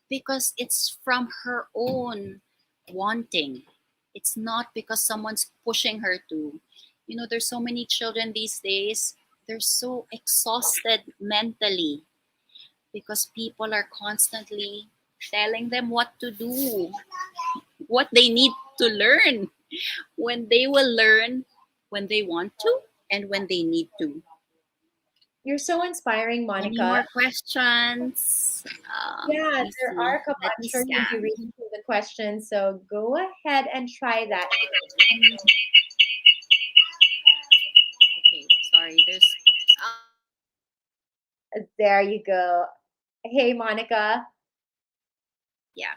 because it's from her own wanting. It's not because someone's pushing her to. You know, there's so many children these days, they're so exhausted mentally because people are constantly telling them what to do, what they need to learn, when they will learn when they want to and when they need to. You're so inspiring, Any Monica. more questions? Yeah, Let me there are see. a couple. Let I'm me sure you'll be scan. reading through the questions, so go ahead and try that. Okay, sorry. There's There you go. Hey, Monica. yeah,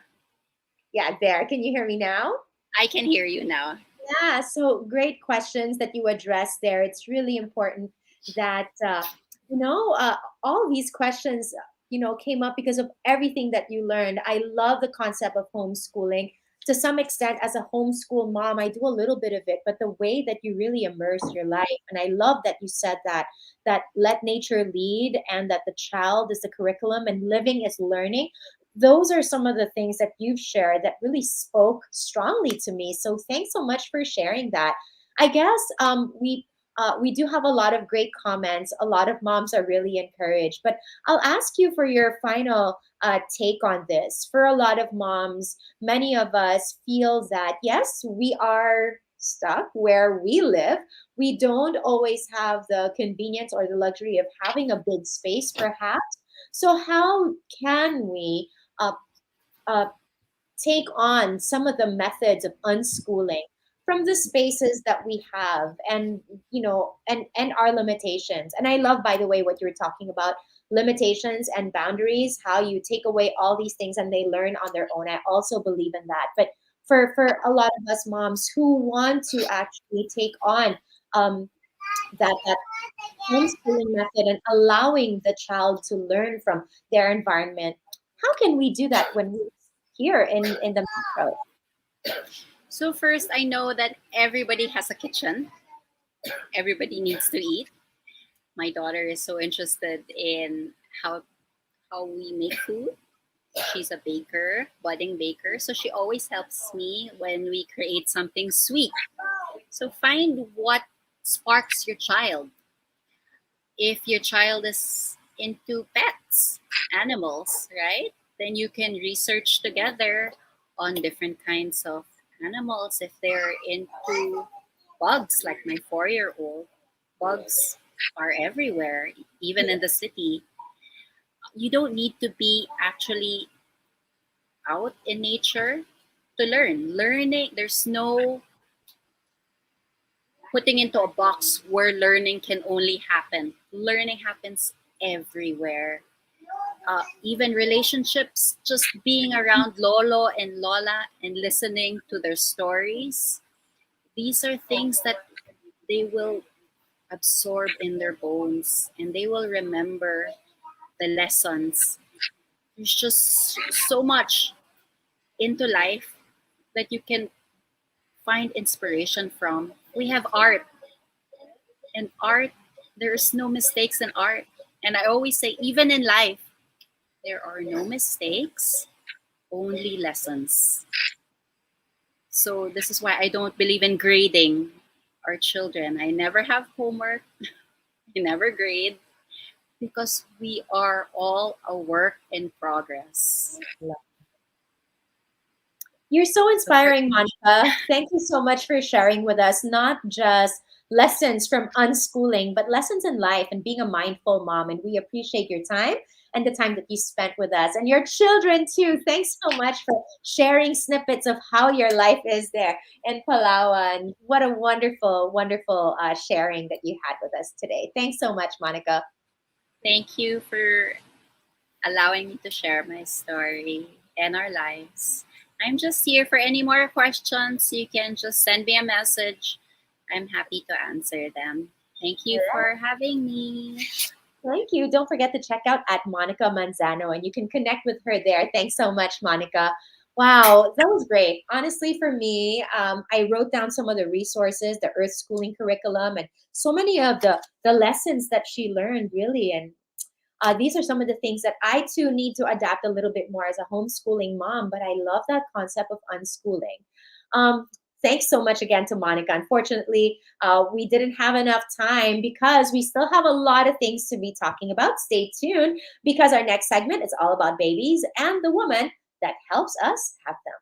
Yeah, there. Can you hear me now? I can hear you now. Yeah, so great questions that you addressed there. It's really important that, you know, all these questions, came up because of everything that you learned. I love the concept of homeschooling. To some extent, as a homeschool mom, I do a little bit of it, but the way that you really immerse your life, and I love that you said that let nature lead and that the child is the curriculum and living is learning. Those are some of the things that you've shared that really spoke strongly to me. So thanks so much for sharing that. I guess we do have a lot of great comments. A lot of moms are really encouraged, but I'll ask you for your final take on this. For a lot of moms, many of us feel that yes, we are stuck where we live. We don't always have the convenience or the luxury of having a big space, perhaps. So how can we uh, uh, take on some of the methods of unschooling from the spaces that we have, and and our limitations? And I love, by the way, what you were talking about, limitations and boundaries, how you take away all these things and they learn on their own. I also believe in that. But for a lot of us moms who want to actually take on that homeschooling method and allowing the child to learn from their environment, how can we do that when we're here in the metro? So first, I know that everybody has a kitchen. Everybody needs to eat. My daughter is so interested in how we make food. She's a baker, budding baker, so she always helps me when we create something sweet. So find what sparks your child. If your child is into pets, animals, right? Then you can research together on different kinds of animals. If they're into bugs, like my 4-year-old, bugs are everywhere, even in the city. You don't need to be actually out in nature to learn. Learning, there's no putting into a box where learning can only happen. Learning happens everywhere. even relationships, just being around Lolo and Lola and listening to their stories. These are things that they will absorb in their bones and they will remember the lessons. There's just so much into life that you can find inspiration from. We have art, and art, there's no mistakes in art. And I always say, even in life, there are no mistakes, only lessons. So this is why I don't believe in grading our children. I never have homework. I never grade because we are all a work in progress. You're so inspiring, Monica. Thank you so much for sharing with us not just lessons from unschooling, but lessons in life and being a mindful mom. And we appreciate your time and the time that you spent with us and your children too. Thanks so much for sharing snippets of how your life is there in Palawan. What a wonderful, wonderful sharing that you had with us today. Thanks so much, Monica. Thank you for allowing me to share my story and our lives. I'm just here for any more questions. You can just send me a message. I'm happy to answer them. Thank you for having me. Thank you. Don't forget to check out at Monica Manzano and you can connect with her there. Thanks so much, Monica. Wow, that was great. Honestly, for me, I wrote down some of the resources, the Earth Schooling curriculum, and so many of the lessons that she learned, really. And these are some of the things that I too need to adapt a little bit more as a homeschooling mom, but I love that concept of unschooling. Thanks so much again to Monica. Unfortunately, we didn't have enough time because we still have a lot of things to be talking about. Stay tuned because our next segment is all about babies and the woman that helps us have them.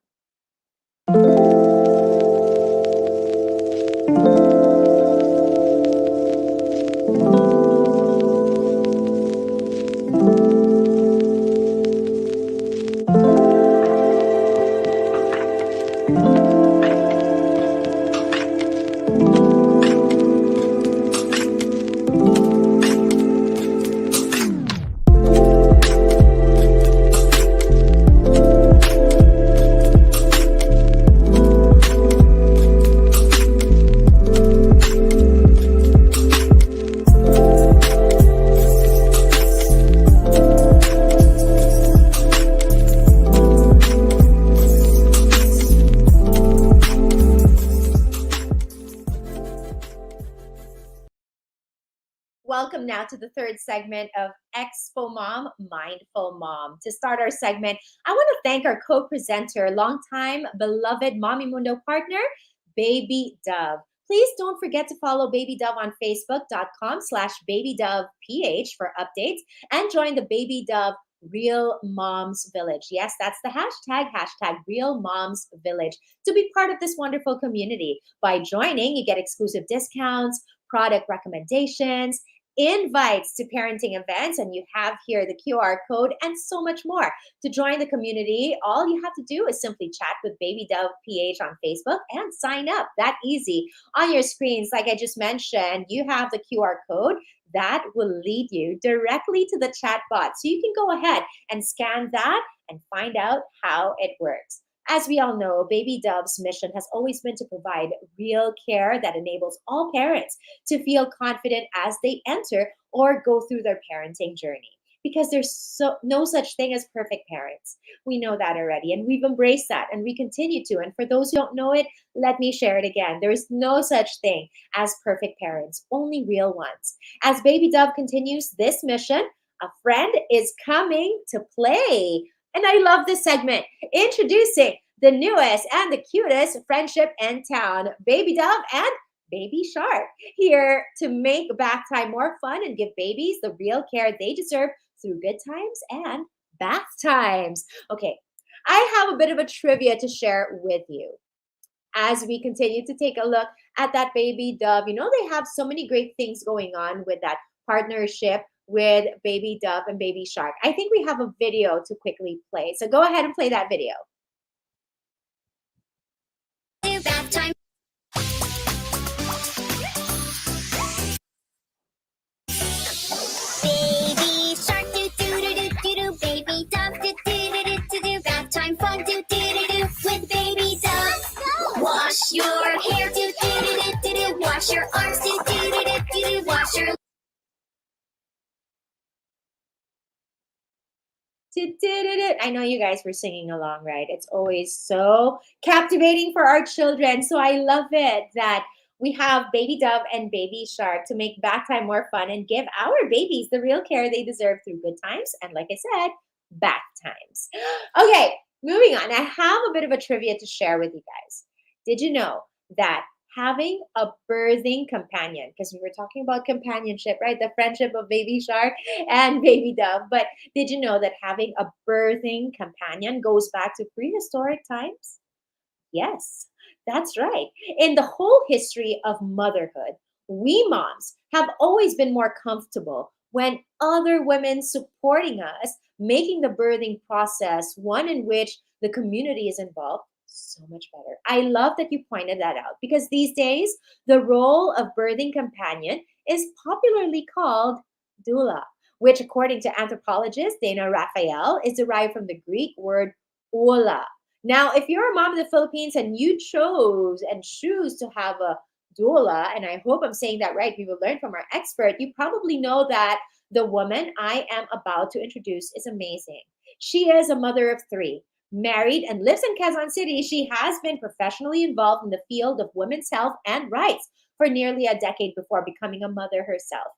Welcome now to the third segment of Expo Mom, Mindful Mom. To start our segment, I want to thank our co-presenter, longtime beloved Mommy Mundo partner, Baby Dove. Please don't forget to follow Baby Dove on Facebook.com/BabyDovePH for updates and join the Baby Dove Real Moms Village. Yes, that's the hashtag Real Moms Village to be part of this wonderful community. By joining, you get exclusive discounts, product recommendations, invites to parenting events, and you have here the QR code and so much more. To join the community, all you have to do is simply chat with Baby Dove PH on Facebook and sign up. That easy. On your screens, like I just mentioned, you have the QR code that will lead you directly to the chat bot. So you can go ahead and scan that and find out how it works. As we all know, Baby Dove's mission has always been to provide real care that enables all parents to feel confident as they enter or go through their parenting journey. Because there's no such thing as perfect parents. We know that already, and we've embraced that, and we continue to. And for those who don't know it, let me share it again. There is no such thing as perfect parents, only real ones. As Baby Dove continues this mission, a friend is coming to play. And I love this segment. Introducing the newest and the cutest friendship in town, Baby Dove and Baby Shark, here to make bath time more fun and give babies the real care they deserve through good times and bath times. Okay, I have a bit of a trivia to share with you. As we continue to take a look at that Baby Dove, you know, they have so many great things going on with that partnership with Baby Dove and Baby Shark. I think we have a video to quickly play. So go ahead and play that video. Bath time. Baby shark, do do do do do do. wash your arms, wash your I know you guys were singing along, right? It's always so captivating for our children. So I love it that we have Baby Dove and Baby Shark to make bath time more fun and give our babies the real care they deserve through good times. And like I said, bath times. Okay, moving on. I have a bit of a trivia to share with you guys. Did you know that having a birthing companion, because we were talking about companionship, right? The friendship of Baby Shark and Baby Dove. But did you know that having a birthing companion goes back to prehistoric times? Yes, that's right. In the whole history of motherhood, we moms have always been more comfortable when other women supporting us, making the birthing process one in which the community is involved so much better. I love that you pointed that out because these days, the role of birthing companion is popularly called doula, which according to anthropologist Dana Raphael is derived from the Greek word ola. Now, if you're a mom in the Philippines and you chose and choose to have a doula, and I hope I'm saying that right, we will learn from our expert, you probably know that the woman I am about to introduce is amazing. She is a mother of 3, married and lives in Quezon City. She has been professionally involved in the field of women's health and rights for nearly a decade before becoming a mother herself.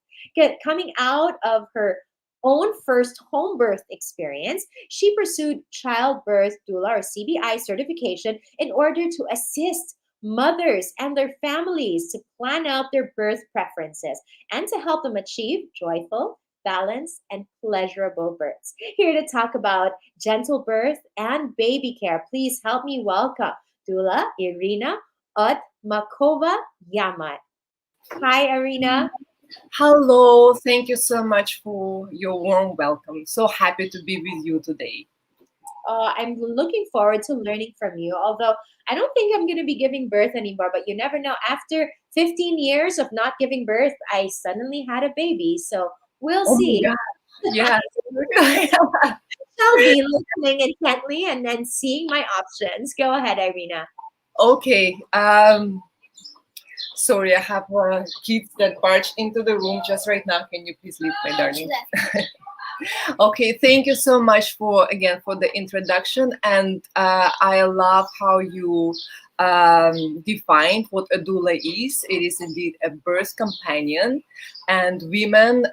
Coming out of her own first home birth experience, she pursued childbirth doula or CBI certification in order to assist mothers and their families to plan out their birth preferences and to help them achieve joyful, balanced, and pleasurable births. Here to talk about gentle birth and baby care, please help me welcome doula Irina Othmakhova. Hi, Irina. Hello, thank you so much for your warm welcome. So happy to be with you today. I'm looking forward to learning from you, although I don't think I'm going to be giving birth anymore, but you never know. After 15 years of not giving birth, I suddenly had a baby, so we'll see. Yeah. I'll be listening intently and then seeing my options. Go ahead, Irina. Okay. Sorry, I have kids that barged into the room just right now. Can you please leave, my darling? Okay, thank you so much for the introduction, and I love how you defined what a doula is. It is indeed a birth companion, and women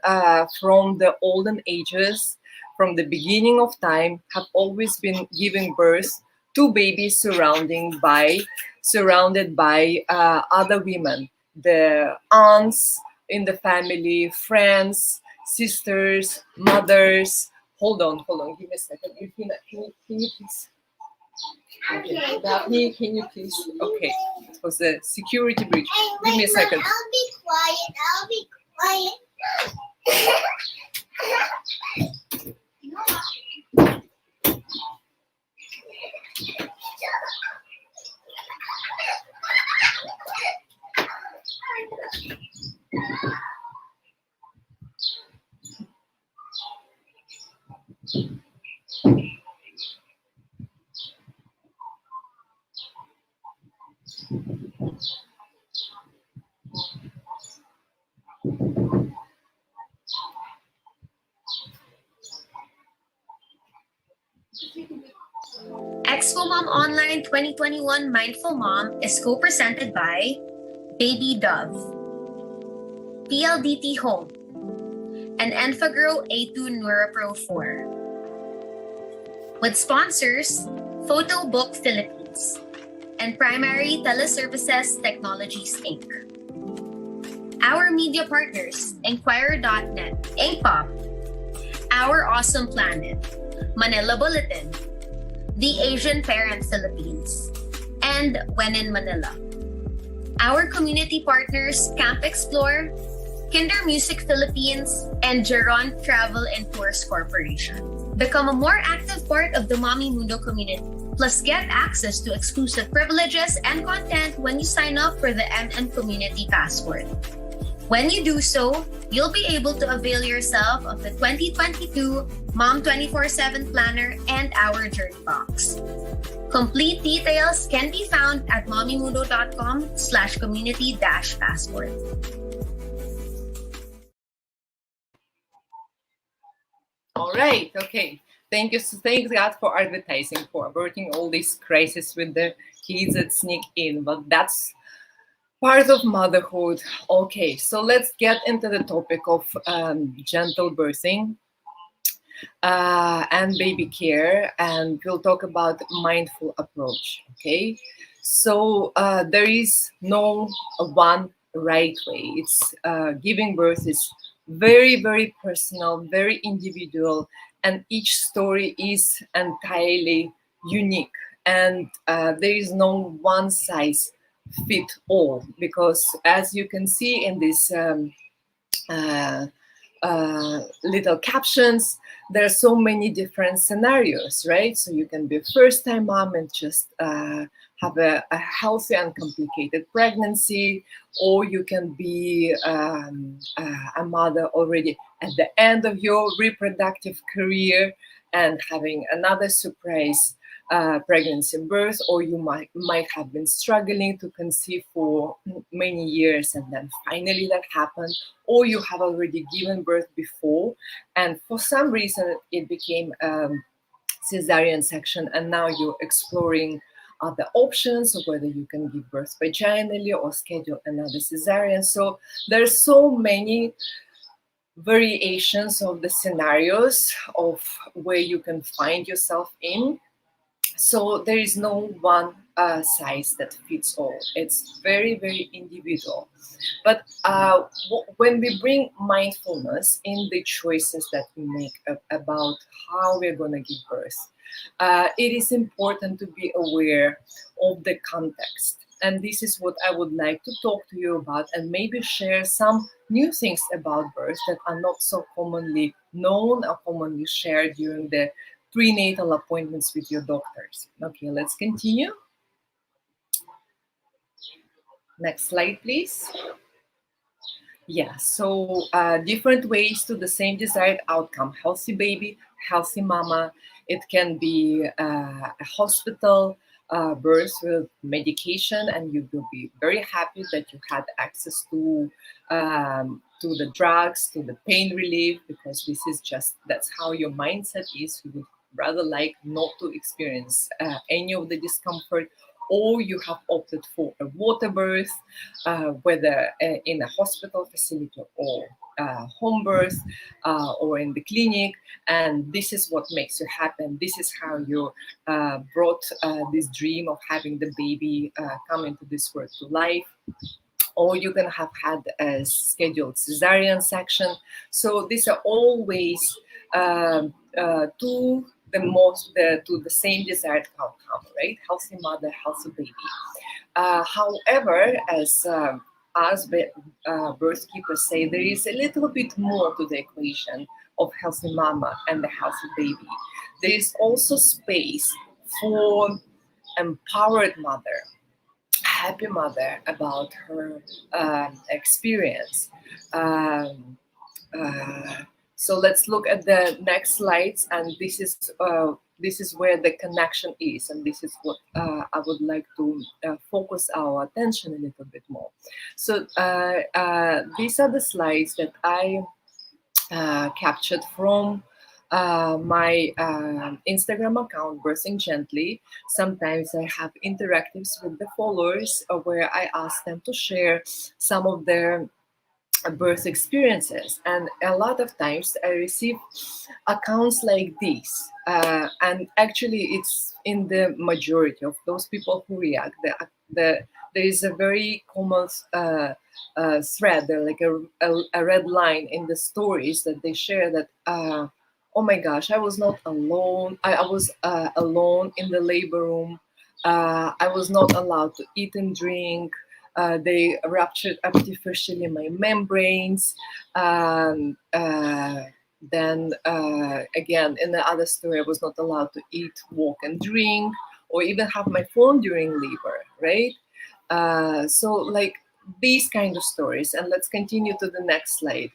from the olden ages, from the beginning of time, have always been giving birth to babies surrounded by other women, the aunts in the family, friends, sisters, mothers. Hold on, give me a second. Irina, can you please? Okay. Daphne, can you please? Okay, it was a security breach. Give me a second. I'll be quiet. Expo Mom Online 2021 Mindful Mom is co-presented by Baby Dove, PLDT Home, and Enfagrow A2 NeuroPro 4. With sponsors, Photo Book Philippines and Primary Teleservices Technologies Inc. Our media partners, Enquirer.net, Inkpop, Our Awesome Planet, Manila Bulletin, The Asian Parent Philippines, and When in Manila. Our community partners, Camp Explore, Kinder Music Philippines, and Geron Travel and Tours Corporation. Become a more active part of the Mommy Mundo community. Plus, get access to exclusive privileges and content when you sign up for the MN Community Passport. When you do so, you'll be able to avail yourself of the 2022 Mom 24/7 Planner and our Journey Box. Complete details can be found at mommymundo.com/community-passport. All right, okay. Thank you. Thanks God for advertising, for averting all these crises with the kids that sneak in. But that's part of motherhood. Okay, so let's get into the topic of gentle birthing and baby care, and we'll talk about mindful approach. Okay, so there is no one right way. It's giving birth is very, very personal, very individual, and each story is entirely unique. And there is no one size fit all, because as you can see in this little captions, there are so many different scenarios, right? So you can be a first-time mom and just have a healthy and complicated pregnancy, or you can be a mother already at the end of your reproductive career and having another surprise pregnancy and birth, or you might have been struggling to conceive for many years and then finally that happened, or you have already given birth before and for some reason it became cesarean section, and now you're exploring other options of whether you can give birth vaginally or schedule another cesarean. So there's so many variations of the scenarios of where you can find yourself in. So there is no one size that fits all. It's very, very individual. But when we bring mindfulness in the choices that we make about how we're going to give birth, it is important to be aware of the context. And this is what I would like to talk to you about, and maybe share some new things about birth that are not so commonly known or commonly shared during the prenatal appointments with your doctors. Okay, let's continue. Next slide, please. Yeah, so different ways to the same desired outcome. Healthy baby, healthy mama. It can be a hospital birth with medication, and you will be very happy that you had access to the drugs, to the pain relief, because this is just, that's how your mindset is. You would rather like not to experience any of the discomfort, or you have opted for a water birth, whether in a hospital facility or home birth or in the clinic, and this is what makes you happy. This is how you brought this dream of having the baby come into this world to life. Or you can have had a scheduled cesarean section. So these are all ways to the same desired outcome, right? Healthy mother, healthy baby. However, as birth keepers say, there is a little bit more to the equation of healthy mama and the healthy baby. There is also space for empowered mother, happy mother about her experience. So let's look at the next slides, and this is where the connection is, and this is what I would like to focus our attention a little bit more. So these are the slides that I captured from my Instagram account, Birthing Gently. Sometimes I have interactives with the followers where I ask them to share some of their birth experiences, and a lot of times I receive accounts like this, and actually it's in the majority of those people who react. There is a very common thread there, like a red line in the stories that they share, that oh my gosh, I was not alone. I was alone in the labor room. I was not allowed to eat and drink. They ruptured artificially my membranes. Then again, in the other story, I was not allowed to eat, walk, and drink, or even have my phone during labor, right? So like these kind of stories. And let's continue to the next slide.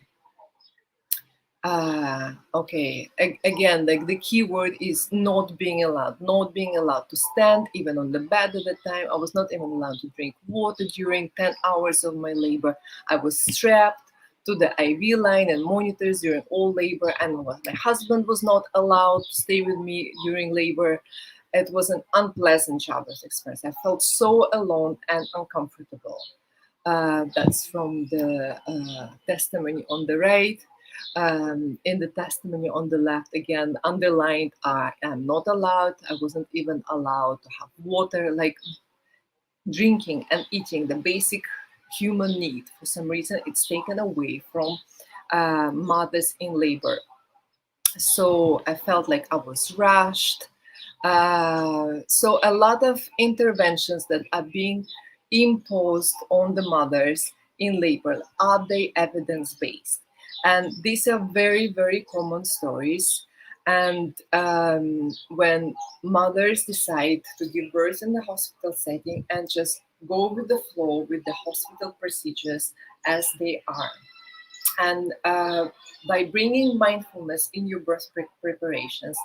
Okay. Again, like the key word is not being allowed to stand even on the bed at the time. I was not even allowed to drink water during 10 hours of my labor. I was strapped to the IV line and monitors during all labor, and my husband was not allowed to stay with me during labor. It was an unpleasant childbirth experience. I felt so alone and uncomfortable. That's from the testimony on the right. In the testimony on the left, again, underlined, I am not allowed. I wasn't even allowed to have water, like drinking and eating, the basic human need. For some reason, it's taken away from mothers in labor. So I felt like I was rushed. So a lot of interventions that are being imposed on the mothers in labor, are they evidence-based? And these are very, very common stories. And when mothers decide to give birth in the hospital setting and just go with the flow with the hospital procedures as they are. And by bringing mindfulness in your birth preparations,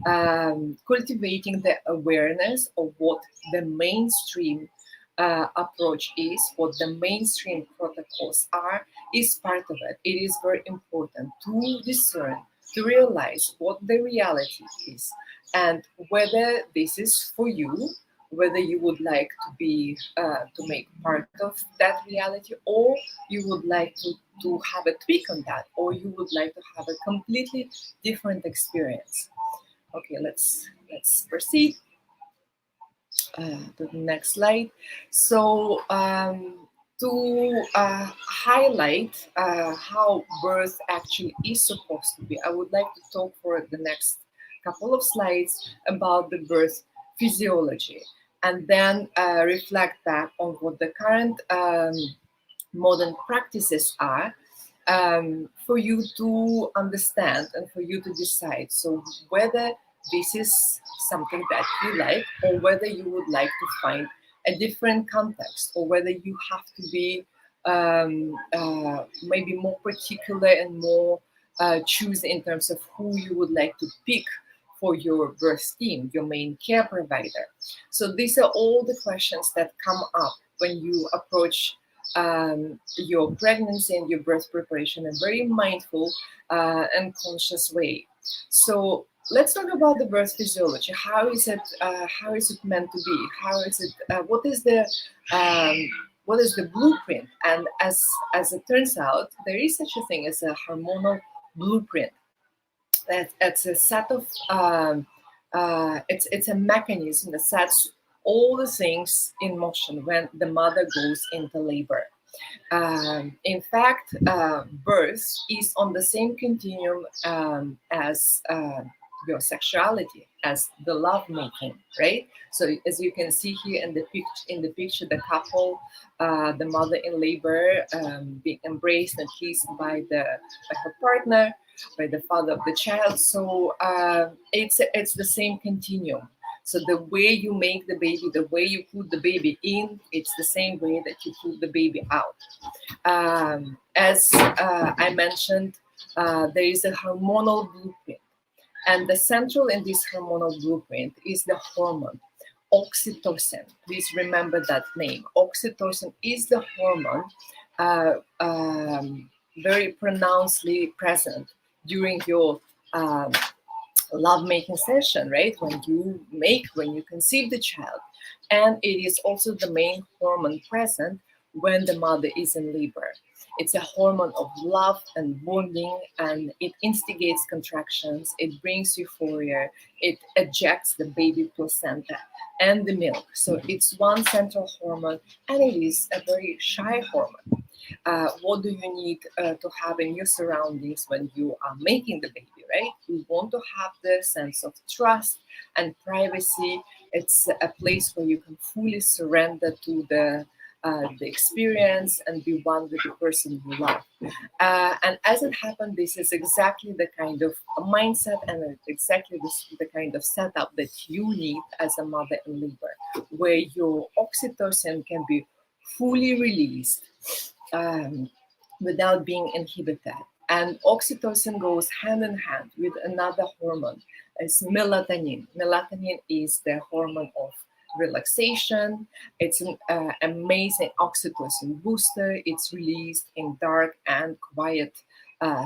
cultivating the awareness of what the mainstream approach is, what the mainstream protocols are, is part of it. It is very important to discern, to realize what the reality is, and whether this is for you, whether you would like to be to make part of that reality, or you would like to have a tweak on that, or you would like to have a completely different experience. Okay, let's proceed to the next slide. So to highlight how birth actually is supposed to be, I would like to talk for the next couple of slides about the birth physiology, and then reflect back on what the current modern practices are, for you to understand and for you to decide. So whether this is something that you like, or whether you would like to find a different context, or whether you have to be maybe more particular and more choosy in terms of who you would like to pick for your birth team, your main care provider. So these are all the questions that come up when you approach your pregnancy and your birth preparation in a very mindful and conscious way. So let's talk about the birth physiology. How is it meant to be? How is it? What is the blueprint? And as it turns out, there is such a thing as a hormonal blueprint. It's a set of it's a mechanism that sets all the things in motion when the mother goes into labor. In fact, birth is on the same continuum as your sexuality, as the lovemaking, right? So as you can see here in the picture, the couple, the mother in labor, being embraced and kissed by her partner, by the father of the child. So it's the same continuum. So the way you make the baby, the way you put the baby in, it's the same way that you put the baby out. As I mentioned, there is a hormonal blueprint. And the central in this hormonal blueprint is the hormone oxytocin. Please remember that name. Oxytocin is the hormone very pronouncedly present during your lovemaking session, right? When you conceive the child. And it is also the main hormone present when the mother is in labor. It's a hormone of love and bonding, and it instigates contractions, it brings euphoria, it ejects the baby placenta and the milk. So it's one central hormone, and it is a very shy hormone. What do you need to have in your surroundings when you are making the baby, right? You want to have the sense of trust and privacy. It's a place where you can fully surrender to the experience and be one with the person you love. And as it happened, this is exactly the kind of mindset and exactly the kind of setup that you need as a mother in labor, where your oxytocin can be fully released without being inhibited. And oxytocin goes hand in hand with another hormone, it's melatonin. Melatonin is the hormone of relaxation. It's an amazing oxytocin booster. It's released in dark and quiet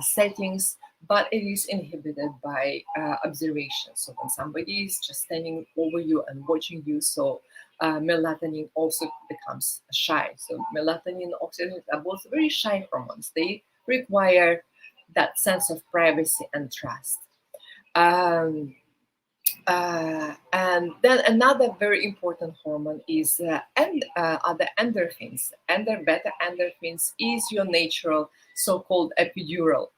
settings, but it is inhibited by observation. So when somebody is just standing over you and watching you, so melatonin also becomes shy. So melatonin and oxytocin are both very shy hormones. They require that sense of privacy and trust. And then another very important hormone is are the endorphins. Beta endorphins is your natural so-called epidural.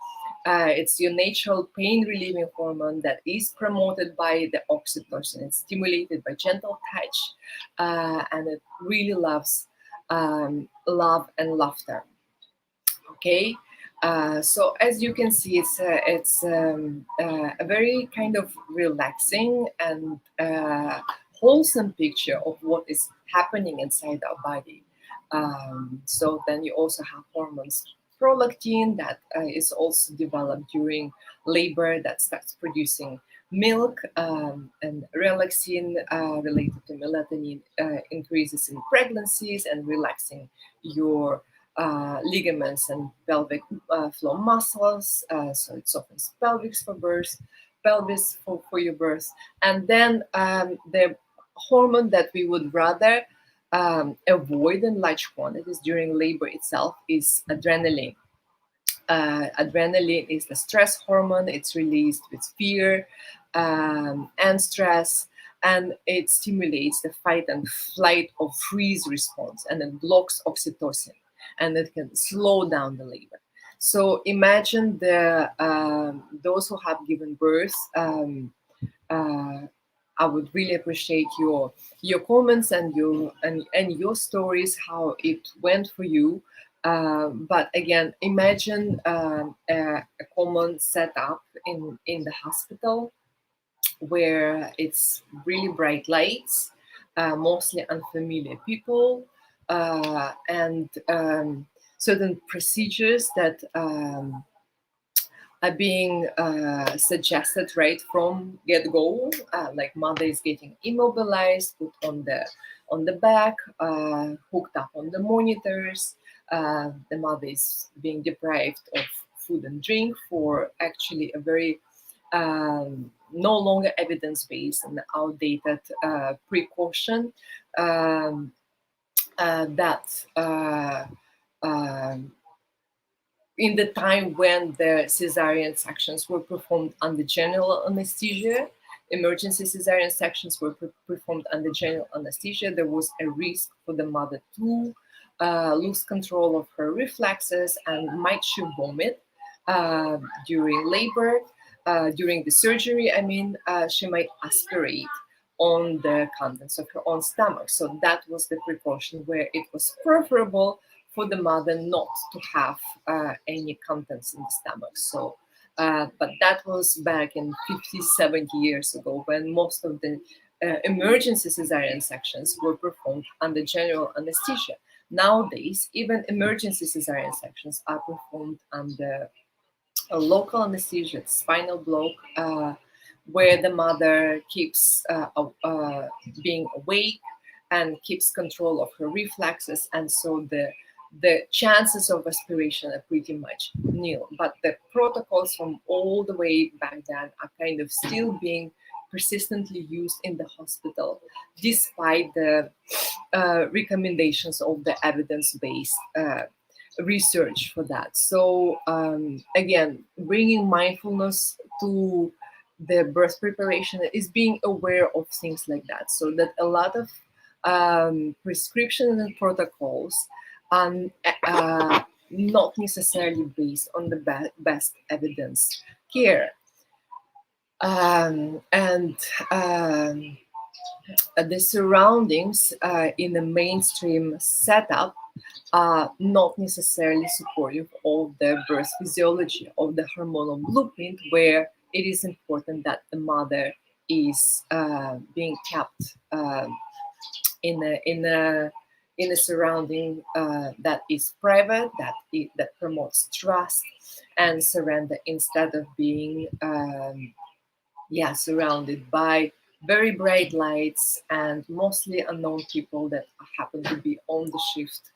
It's your natural pain-relieving hormone that is promoted by the oxytocin. It's stimulated by gentle touch, and it really loves love and laughter. Okay. So as you can see, it's a very kind of relaxing and wholesome picture of what is happening inside our body. So then you also have hormones, prolactin, that is also developed during labor, that starts producing milk, and relaxin related to melatonin increases in pregnancies and relaxing your ligaments and pelvic floor muscles. So it softens pelvis for birth, pelvis for your birth. And then the hormone that we would rather avoid in large quantities during labor itself is adrenaline. Adrenaline is the stress hormone. It's released with fear and stress, and it stimulates the fight and flight or freeze response, and it blocks oxytocin, and it can slow down the labor. So imagine those who have given birth. I would really appreciate your comments and your stories, how it went for you. But again, imagine a common setup in the hospital where it's really bright lights, mostly unfamiliar people, and certain procedures that are being suggested right from get-go, like mother is getting immobilized, put on the back, hooked up on the monitors. The mother is being deprived of food and drink for actually a very no longer evidence-based and outdated precaution that in the time when the cesarean sections were performed under general anesthesia, emergency cesarean sections were performed under general anesthesia, there was a risk for the mother to lose control of her reflexes and might she vomit during labor. During the surgery, she might aspirate on the contents of her own stomach. So that was the precaution where it was preferable for the mother not to have any contents in the stomach. So, but that was back in 50, 70 years ago, when most of the emergency cesarean sections were performed under general anesthesia. Nowadays, even emergency cesarean sections are performed under a local anesthesia, spinal block, where the mother keeps being awake and keeps control of her reflexes, and so the chances of aspiration are pretty much nil. But the protocols from all the way back then are kind of still being persistently used in the hospital, despite the recommendations of the evidence-based research for that. So again, bringing mindfulness to the birth preparation is being aware of things like that, so that a lot of prescriptions and protocols are not necessarily based on the best evidence care. And the surroundings in the mainstream setup are not necessarily supportive of the birth physiology, of the hormonal blueprint, where it is important that the mother is being kept in in a surrounding that is private, that promotes trust and surrender, instead of being surrounded by very bright lights and mostly unknown people that happen to be on the shift.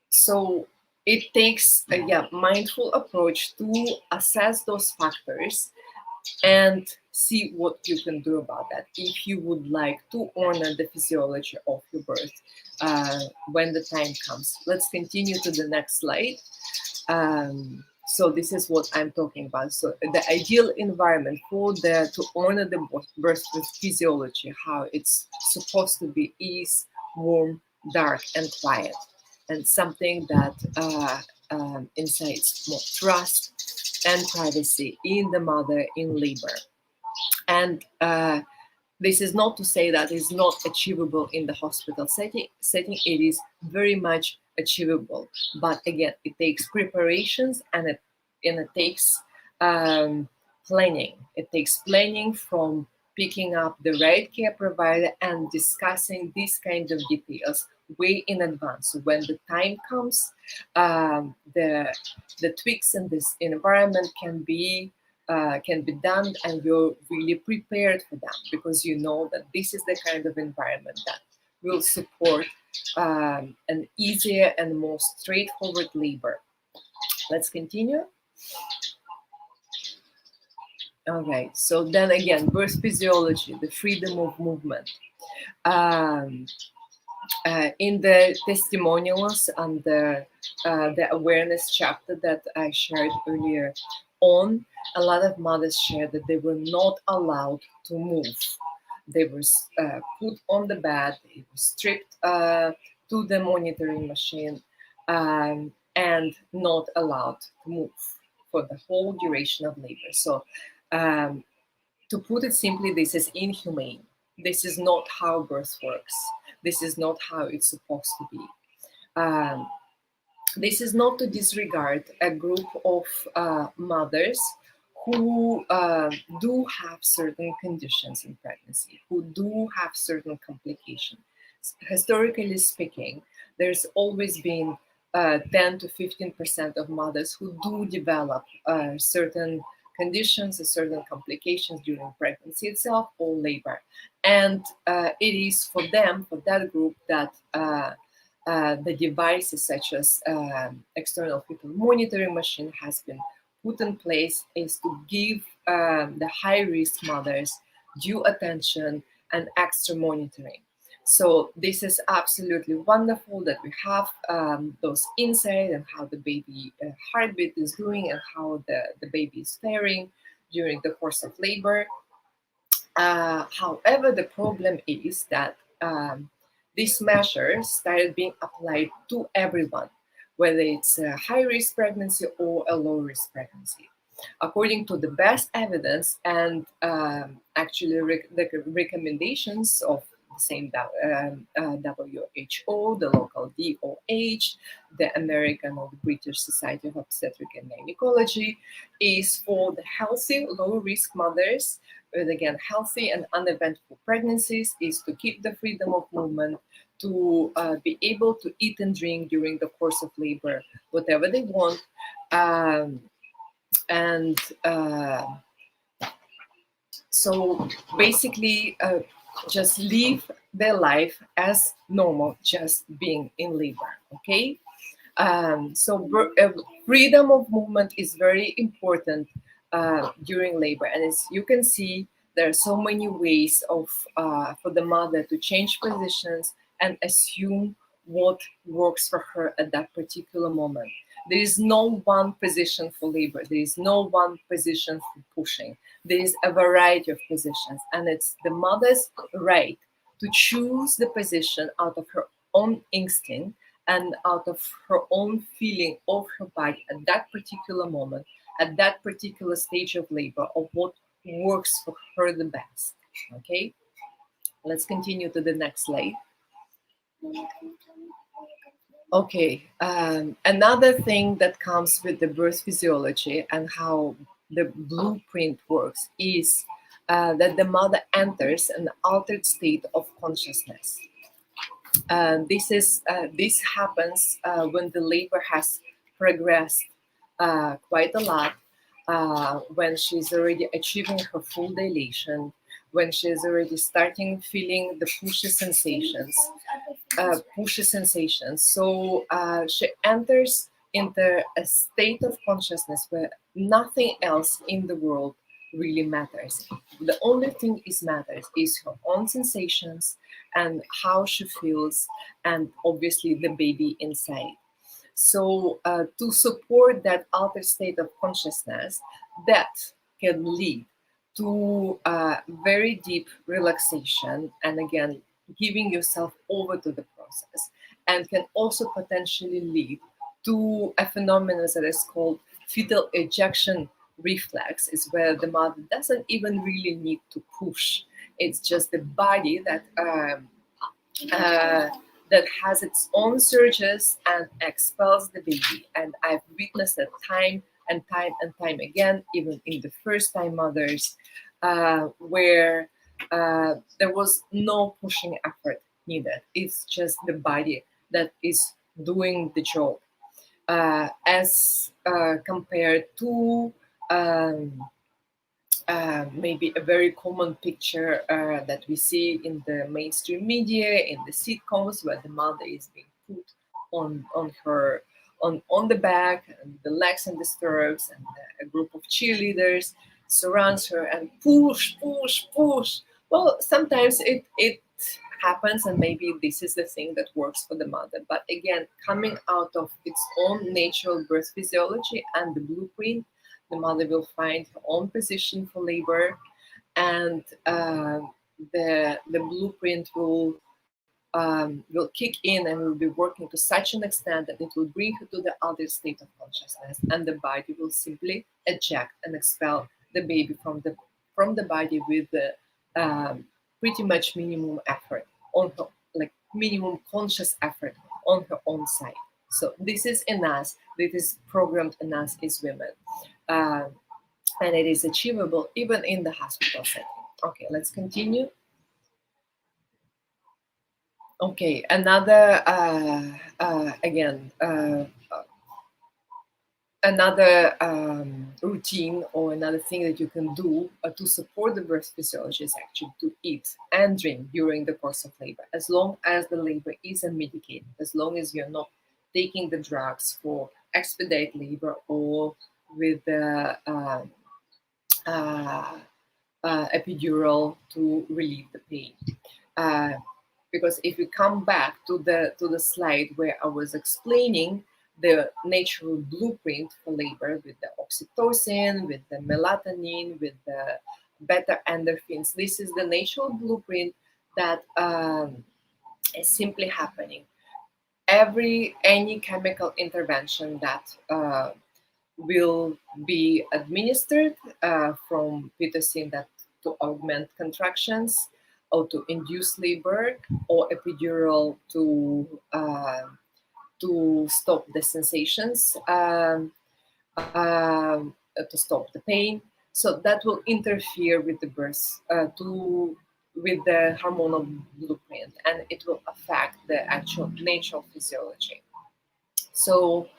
So it takes a mindful approach to assess those factors and see what you can do about that if you would like to honor the physiology of your birth when the time comes. Let's continue to the next slide. So this is what I'm talking about. So the ideal environment to honor the birth physiology, how it's supposed to be, is warm, dark, and quiet, and something that incites more trust and privacy in the mother in labor. And this is not to say that it's not achievable in the hospital setting. It is very much achievable, but again, it takes preparations, and it takes planning. It takes planning from picking up the right care provider and discussing these kind of details way in advance. So when the time comes, the tweaks in this environment can be done, and you're really prepared for them, because you know that this is the kind of environment that will support an easier and more straightforward labor. Let's continue. All right, so then again, birth physiology, the freedom of movement. In the testimonials and the awareness chapter that I shared earlier on, a lot of mothers shared that they were not allowed to move. They were put on the bed, they were stripped to the monitoring machine, and not allowed to move for the whole duration of labor. So to put it simply, this is inhumane. This is not how birth works. This is not how it's supposed to be. This is not to disregard a group of mothers who do have certain conditions in pregnancy, who do have certain complications. Historically speaking, there's always been 10 to 15% of mothers who do develop certain conditions and certain complications during pregnancy itself or labor. And it is for them, for that group, that the devices such as external fetal monitoring machine has been put in place, is to give the high-risk mothers due attention and extra monitoring. So this is absolutely wonderful that we have those insights and how the baby heartbeat is doing and how the baby is faring during the course of labor. However, the problem is that these measures started being applied to everyone, whether it's a high-risk pregnancy or a low-risk pregnancy. According to the best evidence and actually the recommendations of the same WHO, the local DOH, the American or the British Society of Obstetric and Gynecology, is for the healthy, low-risk mothers, with again healthy and uneventful pregnancies, is to keep the freedom of movement, to be able to eat and drink during the course of labor, whatever they want, so basically just live their life as normal, just being in labor. Okay, so freedom of movement is very important during labor, and as you can see, there are so many ways of for the mother to change positions and assume what works for her at that particular moment. There is no one position for labor. There is no one position for pushing. There is a variety of positions, and it's the mother's right to choose the position out of her own instinct and out of her own feeling of her body at that particular moment, at that particular stage of labor, of what works for her the best. Okay, let's continue to the next slide. Okay, another thing that comes with the birth physiology and how the blueprint works is that the mother enters an altered state of consciousness. This happens when the labor has progressed quite a lot, when she's already achieving her full dilation, when she's already starting feeling the pushy sensations. So she enters into a state of consciousness where nothing else in the world really matters. The only thing is matters is her own sensations and how she feels, and obviously the baby inside. So to support that altered state of consciousness, that can lead to very deep relaxation, and again giving yourself over to the process, and can also potentially lead to a phenomenon that is called fetal ejection reflex, is where the mother doesn't even really need to push. It's just the body that that has its own surges and expels the baby. And I've witnessed that time and time and time again, even in the first time mothers, where there was no pushing effort needed. It's just the body that is doing the job, as compared to maybe a very common picture that we see in the mainstream media, in the sitcoms, where the mother is being put on the back, and the legs and the stirrups, and a group of cheerleaders surrounds her and push, push, push. Well, sometimes it happens, and maybe this is the thing that works for the mother. But again, coming out of its own natural birth physiology and the blueprint, the mother will find her own position for labor, and the blueprint will kick in and will be working to such an extent that it will bring her to the other state of consciousness, and the body will simply eject and expel the baby from the body with the pretty much minimum effort on her, like minimum conscious effort on her own side. So this is in us. This is programmed in us as women. And it is achievable even in the hospital setting. Okay, let's continue. Okay, another another routine, or another thing that you can do to support the birth physiology, is actually to eat and drink during the course of labor, as long as the labor is unmedicated, as long as you're not taking the drugs for expedite labor or with the epidural to relieve the pain. Because if we come back to the slide where I was explaining the natural blueprint for labor, with the oxytocin, with the melatonin, with the beta endorphins, this is the natural blueprint that is simply happening. Any chemical intervention that will be administered from pitocin that to augment contractions, or to induce labor, or epidural to stop the sensations, to stop the pain. So that will interfere with the birth, with the hormonal blueprint, and it will affect the actual natural physiology. So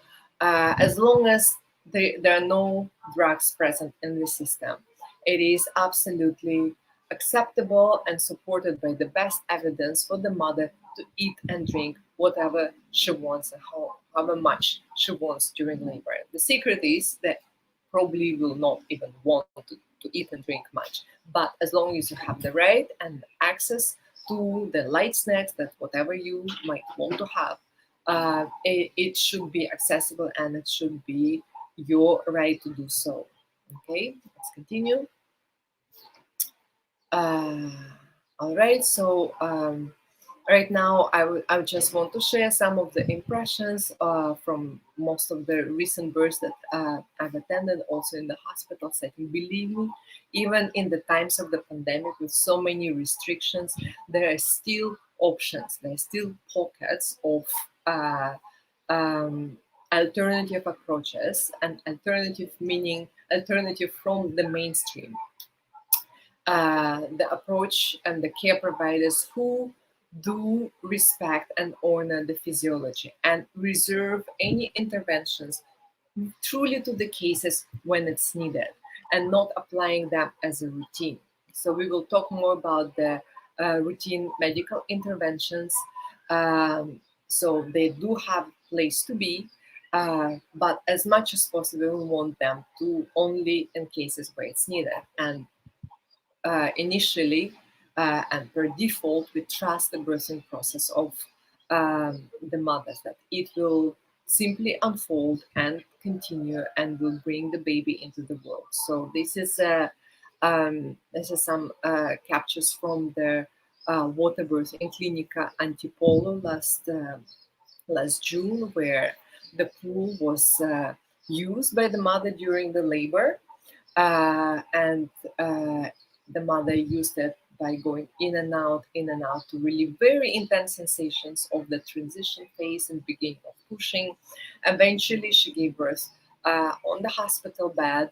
as long as there are no drugs present in the system, it is absolutely acceptable and supported by the best evidence for the mother to eat and drink whatever she wants and however much she wants during labor. The secret is that probably will not even want to eat and drink much, but as long as you have the right and access to the light snacks, that whatever you might want to have, it should be accessible, and it should be your right to do so. Okay, let's continue. All right, so right now I just want to share some of the impressions from most of the recent births that I've attended, also in the hospital setting. Believe me, even in the times of the pandemic, with so many restrictions, there are still options, there are still pockets of alternative approaches, and alternative meaning alternative from the mainstream. The approach and the care providers who do respect and honor the physiology and reserve any interventions truly to the cases when it's needed and not applying them as a routine. So we will talk more about the routine medical interventions. So they do have place to be, but as much as possible, we want them to only in cases where it's needed. And initially, and per default, we trust the birthing process of the mothers, that it will simply unfold and continue and will bring the baby into the world. So this is some captures from the water birthing Clinica Antipolo last June, where the pool was used by the mother during the labor, and the mother used it by going in and out to really very intense sensations of the transition phase and beginning of pushing. Eventually, she gave birth on the hospital bed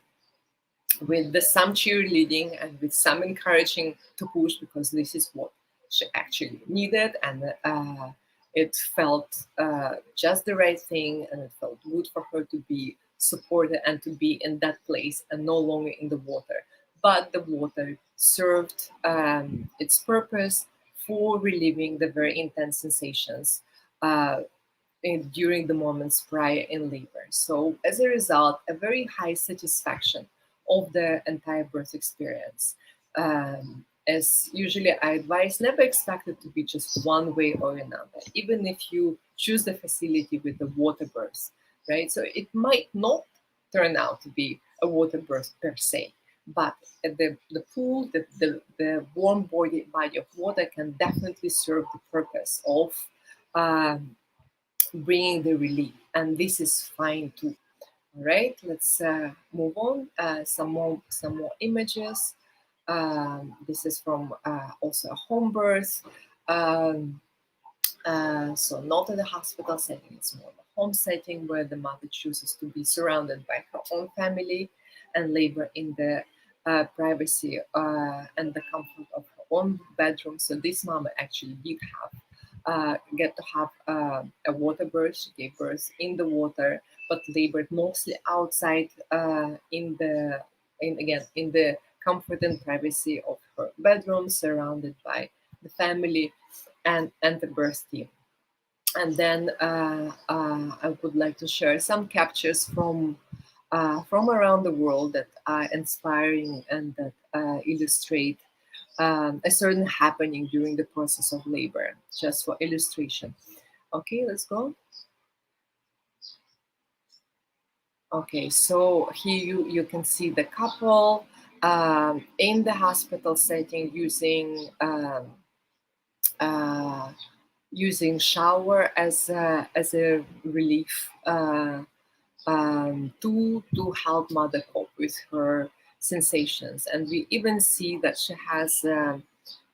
with some cheerleading and with some encouraging to push, because this is what she actually needed, and it felt just the right thing, and it felt good for her to be supported and to be in that place and no longer in the water. But the water served its purpose for relieving the very intense sensations during the moments prior in labor. So as a result, a very high satisfaction of the entire birth experience. As usually I advise, never expect it to be just one way or another, even if you choose the facility with the water birth, right? So it might not turn out to be a water birth per se, but the pool, the warm body of water can definitely serve the purpose of bringing the relief, and this is fine too. All right, let's move on. Some more images. This is from also a home birth. So not in the hospital setting, it's more of a home setting where the mother chooses to be surrounded by her own family and labor in the privacy and the comfort of her own bedroom. So this mama actually did get to have a water birth. She gave birth in the water, but labored mostly outside in the comfort and privacy of her bedroom, surrounded by the family and the birth team. And then I would like to share some captures from around the world that are inspiring and that illustrate a certain happening during the process of labor, just for illustration. Okay, let's go. Okay, so here you can see the couple in the hospital setting using shower as a relief tool to help mother cope with her sensations. And we even see that she has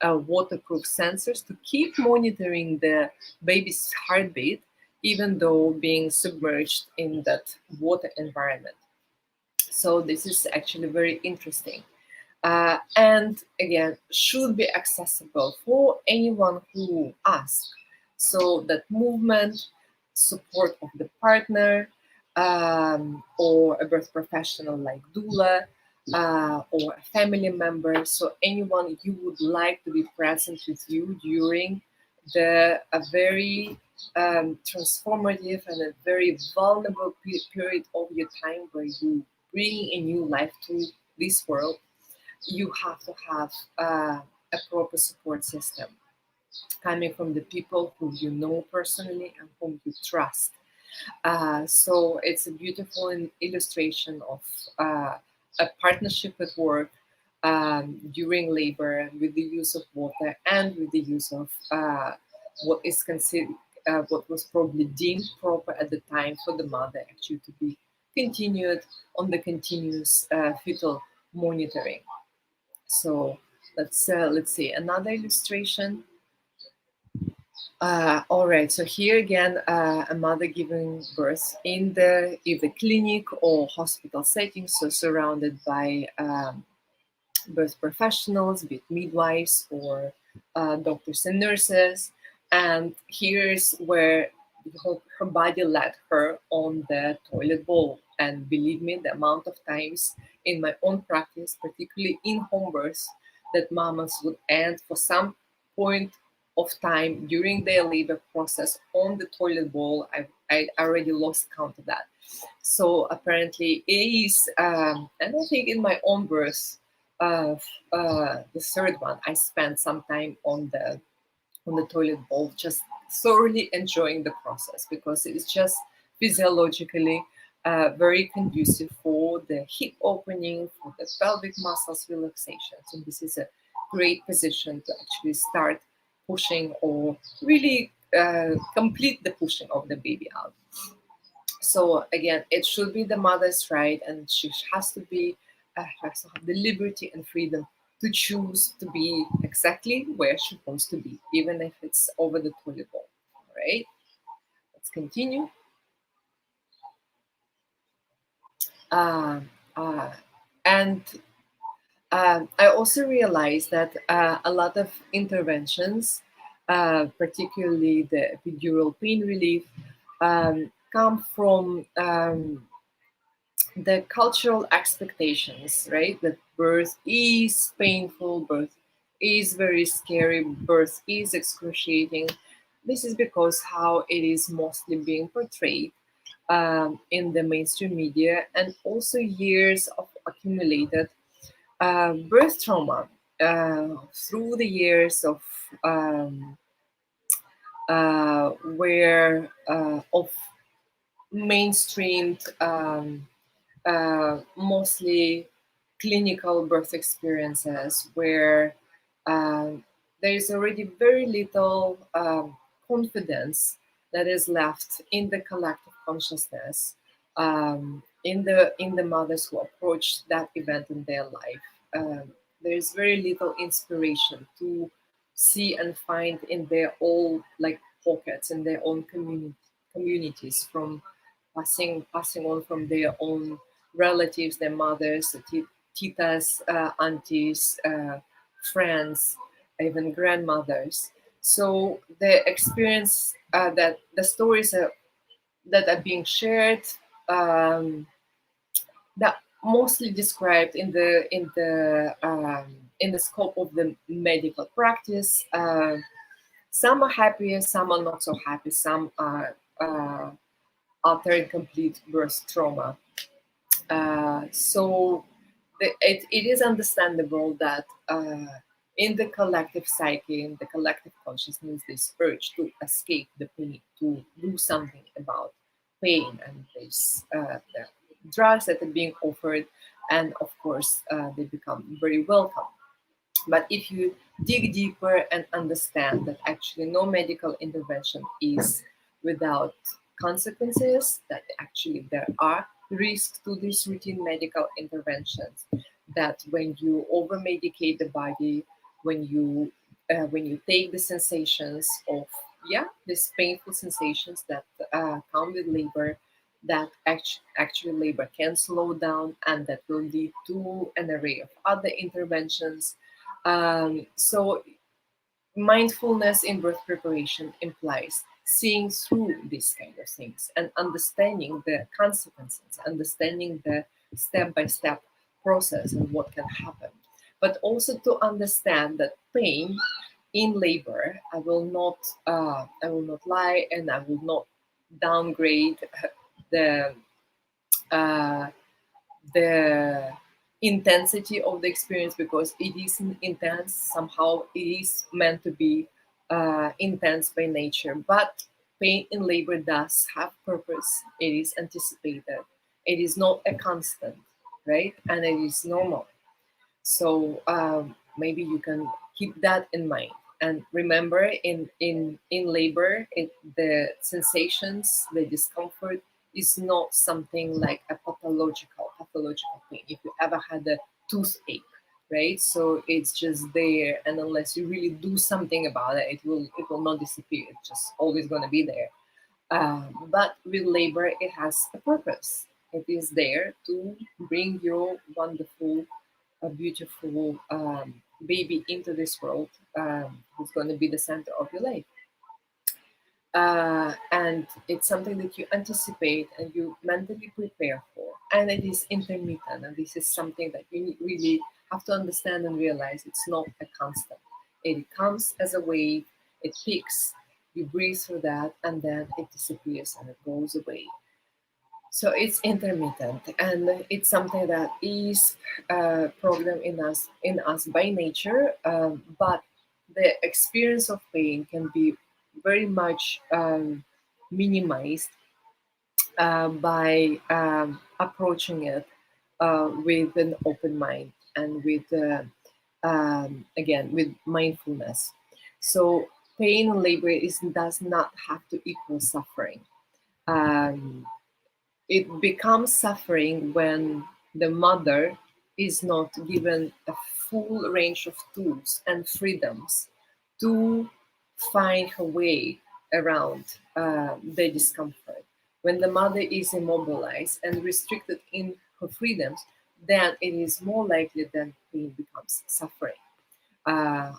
waterproof sensors to keep monitoring the baby's heartbeat, even though being submerged in that water environment. So this is actually very interesting. And again, should be accessible for anyone who asks. So that movement, support of the partner, or a birth professional like doula, or a family member. So anyone you would like to be present with you during a very transformative and a very vulnerable period of your time, where you bring a new life to this world. You have to have a proper support system coming from the people who you know personally and whom you trust. So it's a beautiful illustration of a partnership at work during labor, with the use of water and with the use of what is considered, what was probably deemed proper at the time for the mother actually to be continued on the continuous fetal monitoring. So let's see another illustration. All right, so here again, a mother giving birth in the either clinic or hospital setting, so surrounded by birth professionals, be it midwives or doctors and nurses. And here's where her body led her on the toilet bowl. And believe me, the amount of times in my own practice, particularly in home births, that mamas would end for some point of time during their labor process on the toilet bowl. I already lost count of that. So apparently it is, and I think in my own birth, the third one, I spent some time on the toilet bowl, just thoroughly enjoying the process, because it's just physiologically very conducive for the hip opening, for the pelvic muscles relaxation. So this is a great position to actually start pushing or really complete the pushing of the baby out. So again, it should be the mother's right, and she has to have the liberty and freedom to choose to be exactly where she wants to be, even if it's over the toilet bowl. All right, let's continue. And I also realized that a lot of interventions, particularly the epidural pain relief, come from the cultural expectations, right? That birth is painful, birth is very scary, birth is excruciating. This is because how it is mostly being portrayed in the mainstream media, and also years of accumulated birth trauma through the years of where of mainstreamed mostly clinical birth experiences where there is already very little confidence that is left in the collective consciousness, in the mothers who approach that event in their life. There is very little inspiration to see and find in their own like pockets, in their own communities, from passing on from their own relatives, their mothers, titas, aunties, friends, even grandmothers. So the experience that the stories that are being shared, that mostly described in the scope of the medical practice. Some are happy, some are not so happy. Some are after incomplete birth trauma. So it is understandable that in the collective psyche, in the collective consciousness, this urge to escape the pain, to do something about pain, and there's the drugs that are being offered, and of course they become very welcome. But if you dig deeper and understand that actually no medical intervention is without consequences, that actually there are risks to these routine medical interventions, that when you over medicate the body, when you take the sensations of these painful sensations that come with labor, that actually labor can slow down, and that will lead to an array of other interventions. So mindfulness in birth preparation implies seeing through these kind of things and understanding the consequences, understanding the step-by-step process and what can happen, but also to understand that pain in labor, I will not lie, and I will not downgrade the the intensity of the experience, because it is intense. Somehow it is meant to be intense by nature, but pain in labor does have purpose. It is anticipated. It is not a constant, right? And it is normal. So maybe you can keep that in mind. And remember, in labor, the sensations, the discomfort is not something like a pathological pain. If you ever had a toothache, right? So it's just there, and unless you really do something about it, it will not disappear. It's just always going to be there. But with labor, it has a purpose. It is there to bring your wonderful, beautiful baby into this world, who's going to be the center of your life. And it's something that you anticipate and you mentally prepare for. And it is intermittent. And this is something that you really have to understand and realize it's not a constant. It comes as a wave, it peaks, you breathe through that, and then it disappears and it goes away. So it's intermittent, and it's something that is programmed in us by nature. But the experience of pain can be very much minimized by approaching it with an open mind and with again with mindfulness. So pain and labor does not have to equal suffering. Um, it becomes suffering when the mother is not given a full range of tools and freedoms to find her way around the discomfort. When the mother is immobilized and restricted in her freedoms, then it is more likely that pain becomes suffering.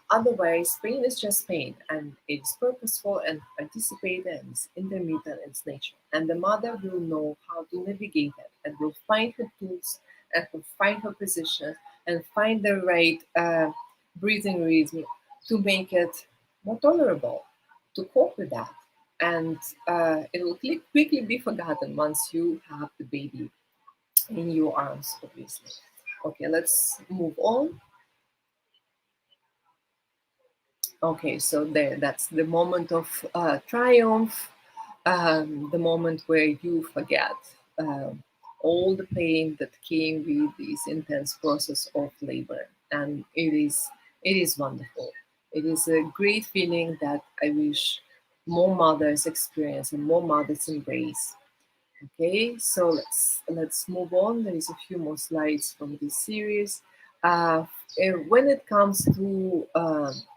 Otherwise, pain is just pain, and it's purposeful and anticipated and it's intermittent in its nature. And the mother will know how to navigate it and will find her tools and will find her position and find the right breathing rhythm to make it more tolerable, to cope with that. And it will quickly be forgotten once you have the baby in your arms, obviously. Okay, let's move on. Okay, so there, that's the moment of triumph, the moment where you forget all the pain that came with this intense process of labor, and it is wonderful. It is a great feeling that I wish more mothers experience and more mothers embrace. Okay, so let's move on. There is a few more slides from this series. When it comes to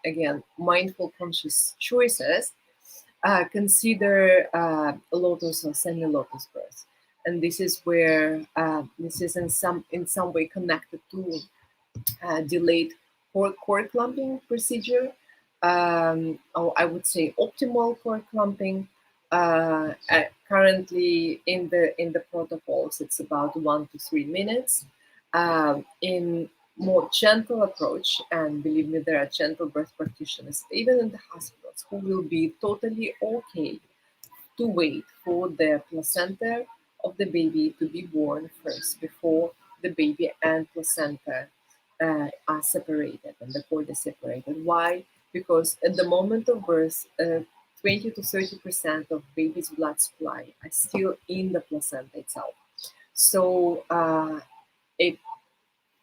again mindful conscious choices, consider lotus or semi-lotus birth, and this is where this is in some way connected to delayed cord clumping procedure, or I would say optimal cord clumping. Currently in the protocols, it's about 1 to 3 minutes. In more gentle approach, and believe me, there are gentle birth practitioners, even in the hospitals, who will be totally okay to wait for the placenta of the baby to be born first before the baby and placenta are separated and the cord is separated. Why? Because at the moment of birth, 20 to 30% of baby's blood supply are still in the placenta itself. So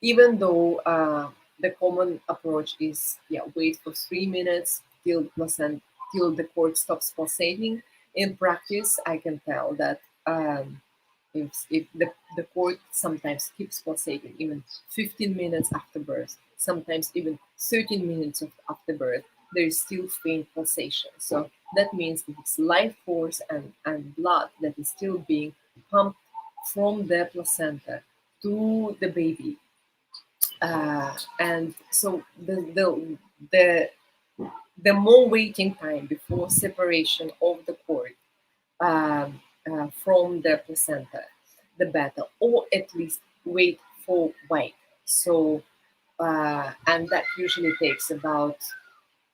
even though the common approach is wait for 3 minutes till the cord stops pulsating, in practice I can tell that if the cord sometimes keeps pulsating even 15 minutes after birth, sometimes even 13 minutes after birth, there is still faint pulsation. So that means that it's life force and blood that is still being pumped from the placenta to the baby. And so the more waiting time before separation of the cord from the placenta, the better, or at least wait for white. So, and that usually takes about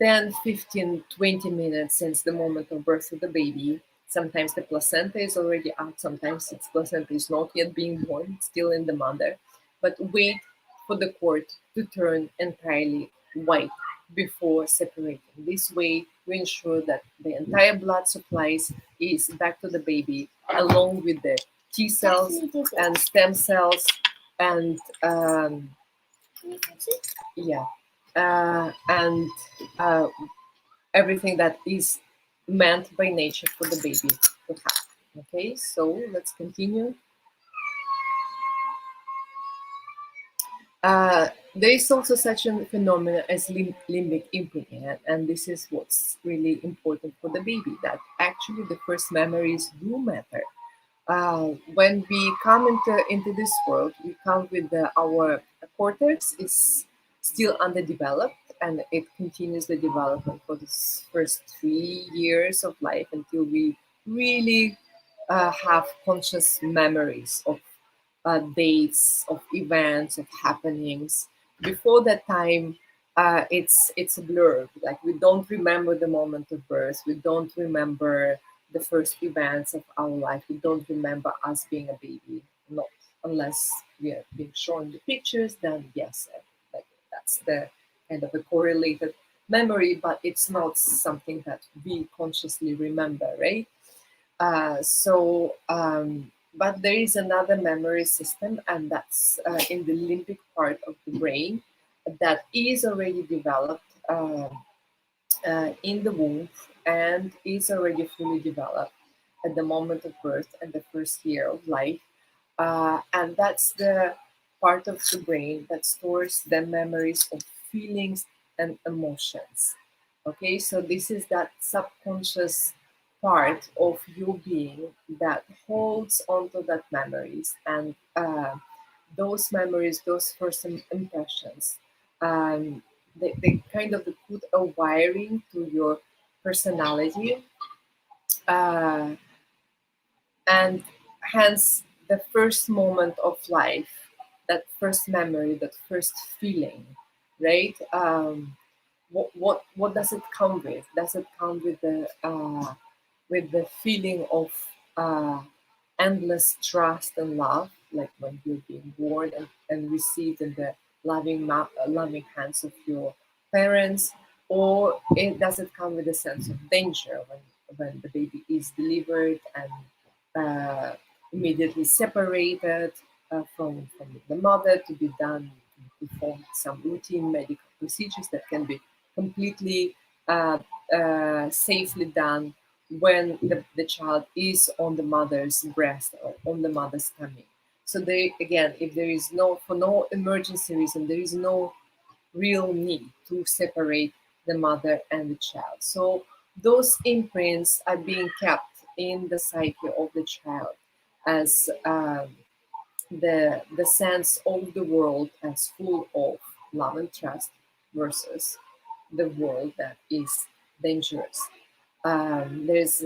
10, 15, 20 minutes since the moment of birth of the baby. Sometimes the placenta is already out, sometimes its placenta is not yet being born, it's still in the mother. But wait for the cord to turn entirely white before separating. This way, we ensure that the entire blood supplies is back to the baby, along with the T cells and stem cells and and everything that is meant by nature for the baby to have. Okay, so let's continue. There is also such a phenomenon as limbic imprinting, and this is what's really important for the baby, that actually the first memories do matter. When we come into this world, we come with our cortex is still underdeveloped, and it continues the development for the first 3 years of life until we really have conscious memories of dates, of events, of happenings. Before that time, it's a blur. Like, we don't remember the moment of birth. We don't remember the first events of our life. We don't remember us being a baby. Not unless we are being shown the pictures. Then yes, like that's the kind of a correlated memory, but it's not something that we consciously remember, right? But there is another memory system, and that's in the limbic part of the brain that is already developed in the womb and is already fully developed at the moment of birth and the first year of life. And that's the part of the brain that stores the memories of feelings and emotions. Okay, so this is that subconscious part of your being that holds onto that memories, and those memories, those first impressions, they kind of put a wiring to your personality, uh, and hence the first moment of life, that first memory, that first feeling, right? What does it come with? Does it come with the feeling of endless trust and love, like when you're being born and received in the loving hands of your parents, or does it come with a sense of danger when the baby is delivered and immediately separated from the mother to be done to perform some routine medical procedures that can be completely safely done when the child is on the mother's breast or on the mother's tummy. So they, again, if there is for no emergency reason, there is no real need to separate the mother and the child. So those imprints are being kept in the psyche of the child as the sense of the world as full of love and trust versus the world that is dangerous. There's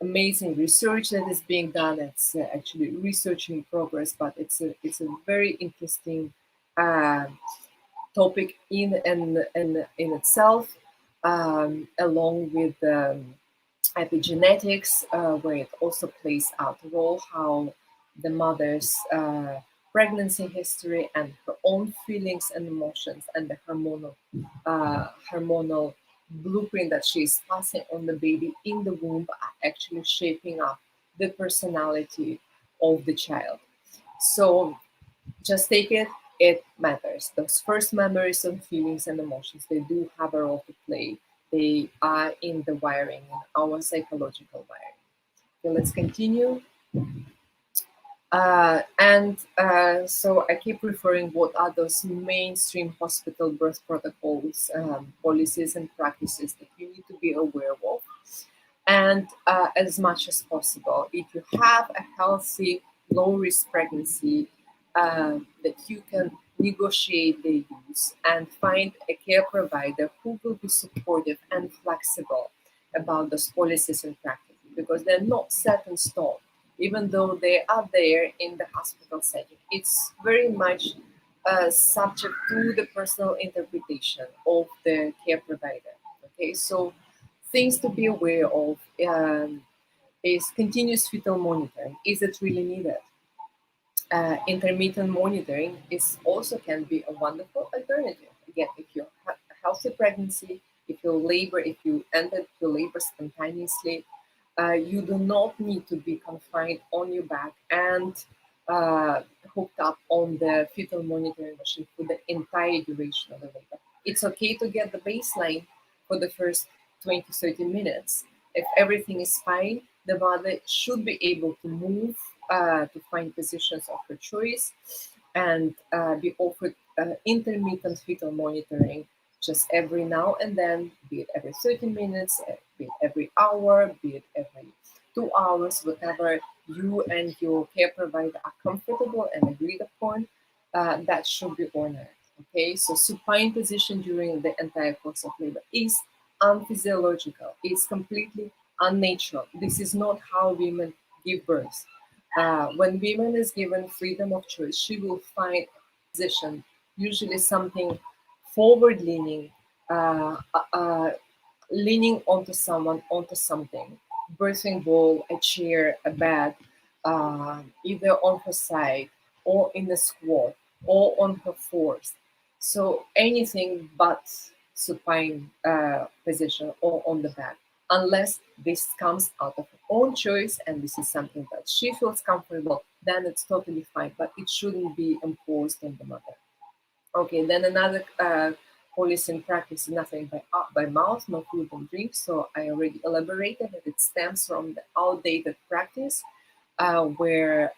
amazing research that is being done. It's actually research in progress, but it's a very interesting topic in itself, along with epigenetics, where it also plays out a role how the mother's pregnancy history and her own feelings and emotions and the hormonal blueprint that she is passing on the baby in the womb are actually shaping up the personality of the child. So just take it, it matters. Those first memories and feelings and emotions, they do have a role to play. They are in the wiring, in our psychological wiring. So let's continue. So I keep referring what are those mainstream hospital birth protocols, policies and practices that you need to be aware of. And as much as possible, if you have a healthy, low-risk pregnancy, that you can negotiate their use and find a care provider who will be supportive and flexible about those policies and practices, because they're not set in stone. Even though they are there in the hospital setting, it's very much subject to the personal interpretation of the care provider. Okay, so things to be aware of is continuous fetal monitoring. Is it really needed? Intermittent monitoring is also can be a wonderful alternative. Again, if you have a healthy pregnancy, if you ended the labor spontaneously, you do not need to be confined on your back and hooked up on the fetal monitoring machine for the entire duration of the labor. It's okay to get the baseline for the first 20, 30 minutes. If everything is fine, the mother should be able to move to find positions of her choice and be offered intermittent fetal monitoring just every now and then, be it every 30 minutes, be it every hour, be it every 2 hours, whatever you and your care provider are comfortable and agreed upon, that should be honored. Okay, so supine position during the entire course of labor is unphysiological. It's completely unnatural. This is not how women give birth. When women is given freedom of choice, she will find a position, usually something forward-leaning, leaning onto someone, onto something, birthing ball, a chair, a bed, either on her side or in a squat or on her force. So anything but supine position or on the back, unless this comes out of her own choice and this is something that she feels comfortable, then it's totally fine, but it shouldn't be imposed on the mother. Okay, then another policy in practice is nothing by mouth, no food and drink. So I already elaborated that it stems from the outdated practice where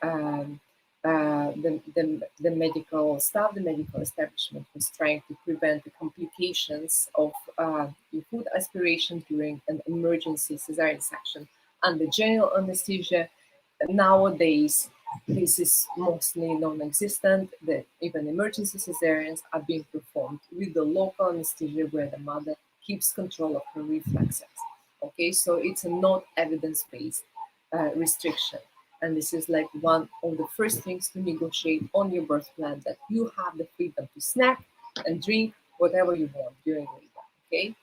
the medical staff, the medical establishment was trying to prevent the complications of food aspiration during an emergency cesarean section under general anesthesia. Nowadays, this is mostly non-existent. Even emergency cesareans are being performed with the local anesthesia where the mother keeps control of her reflexes. Okay, so it's a not evidence-based restriction. And this is like one of the first things to negotiate on your birth plan, that you have the freedom to snack and drink whatever you want during labor. Okay,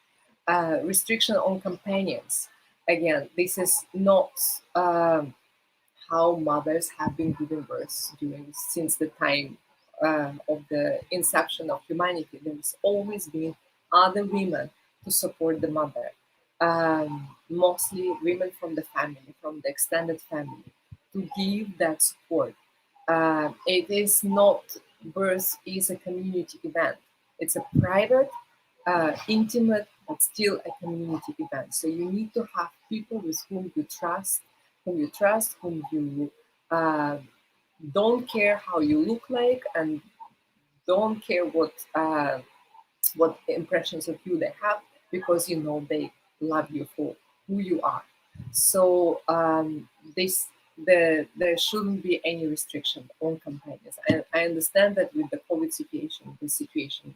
restriction on companions. Again, this is not how mothers have been giving birth since the time of the inception of humanity. There's always been other women to support the mother, mostly women from the family, from the extended family, to give that support. It is not, birth is a community event. It's a private, intimate, but still a community event. So you need to have people with whom you trust, whom you don't care how you look like, and don't care what impressions of you they have, because you know they love you for who you are. So there shouldn't be any restriction on companions. And I understand that with the COVID situation, the situation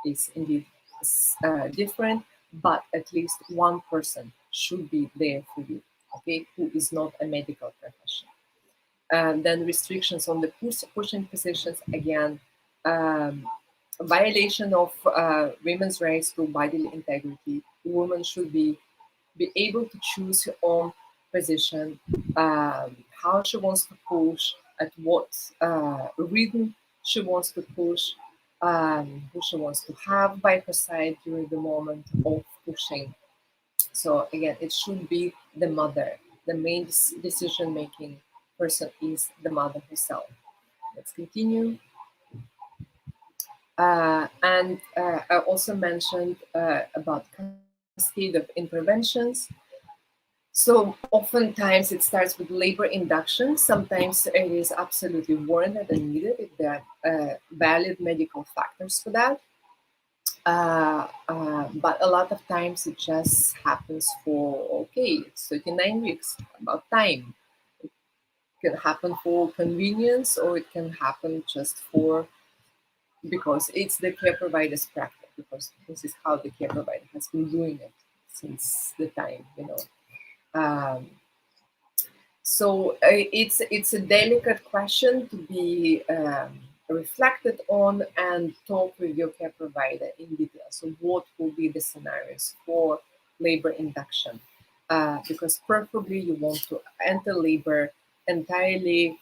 is indeed different, but at least one person should be there for you, okay, who is not a medical professional. And then restrictions on the pushing positions, again, violation of women's rights to bodily integrity. Women should be able to choose her own position, how she wants to push, at what rhythm she wants to push, who she wants to have by her side during the moment of pushing. So again, it should be the mother. The main decision-making person is the mother herself. Let's continue. And I also mentioned about cascade of interventions. So oftentimes it starts with labor induction. Sometimes it is absolutely warranted and needed if there are valid medical factors for that. But a lot of times it just happens for, okay, it's 39 weeks, about time. It can happen for convenience, or it can happen just because it's the care provider's practice, because this is how the care provider has been doing it since the time, So it's a delicate question to be reflected on and talk with your care provider in detail. So what will be the scenarios for labor induction? Because preferably you want to enter labor entirely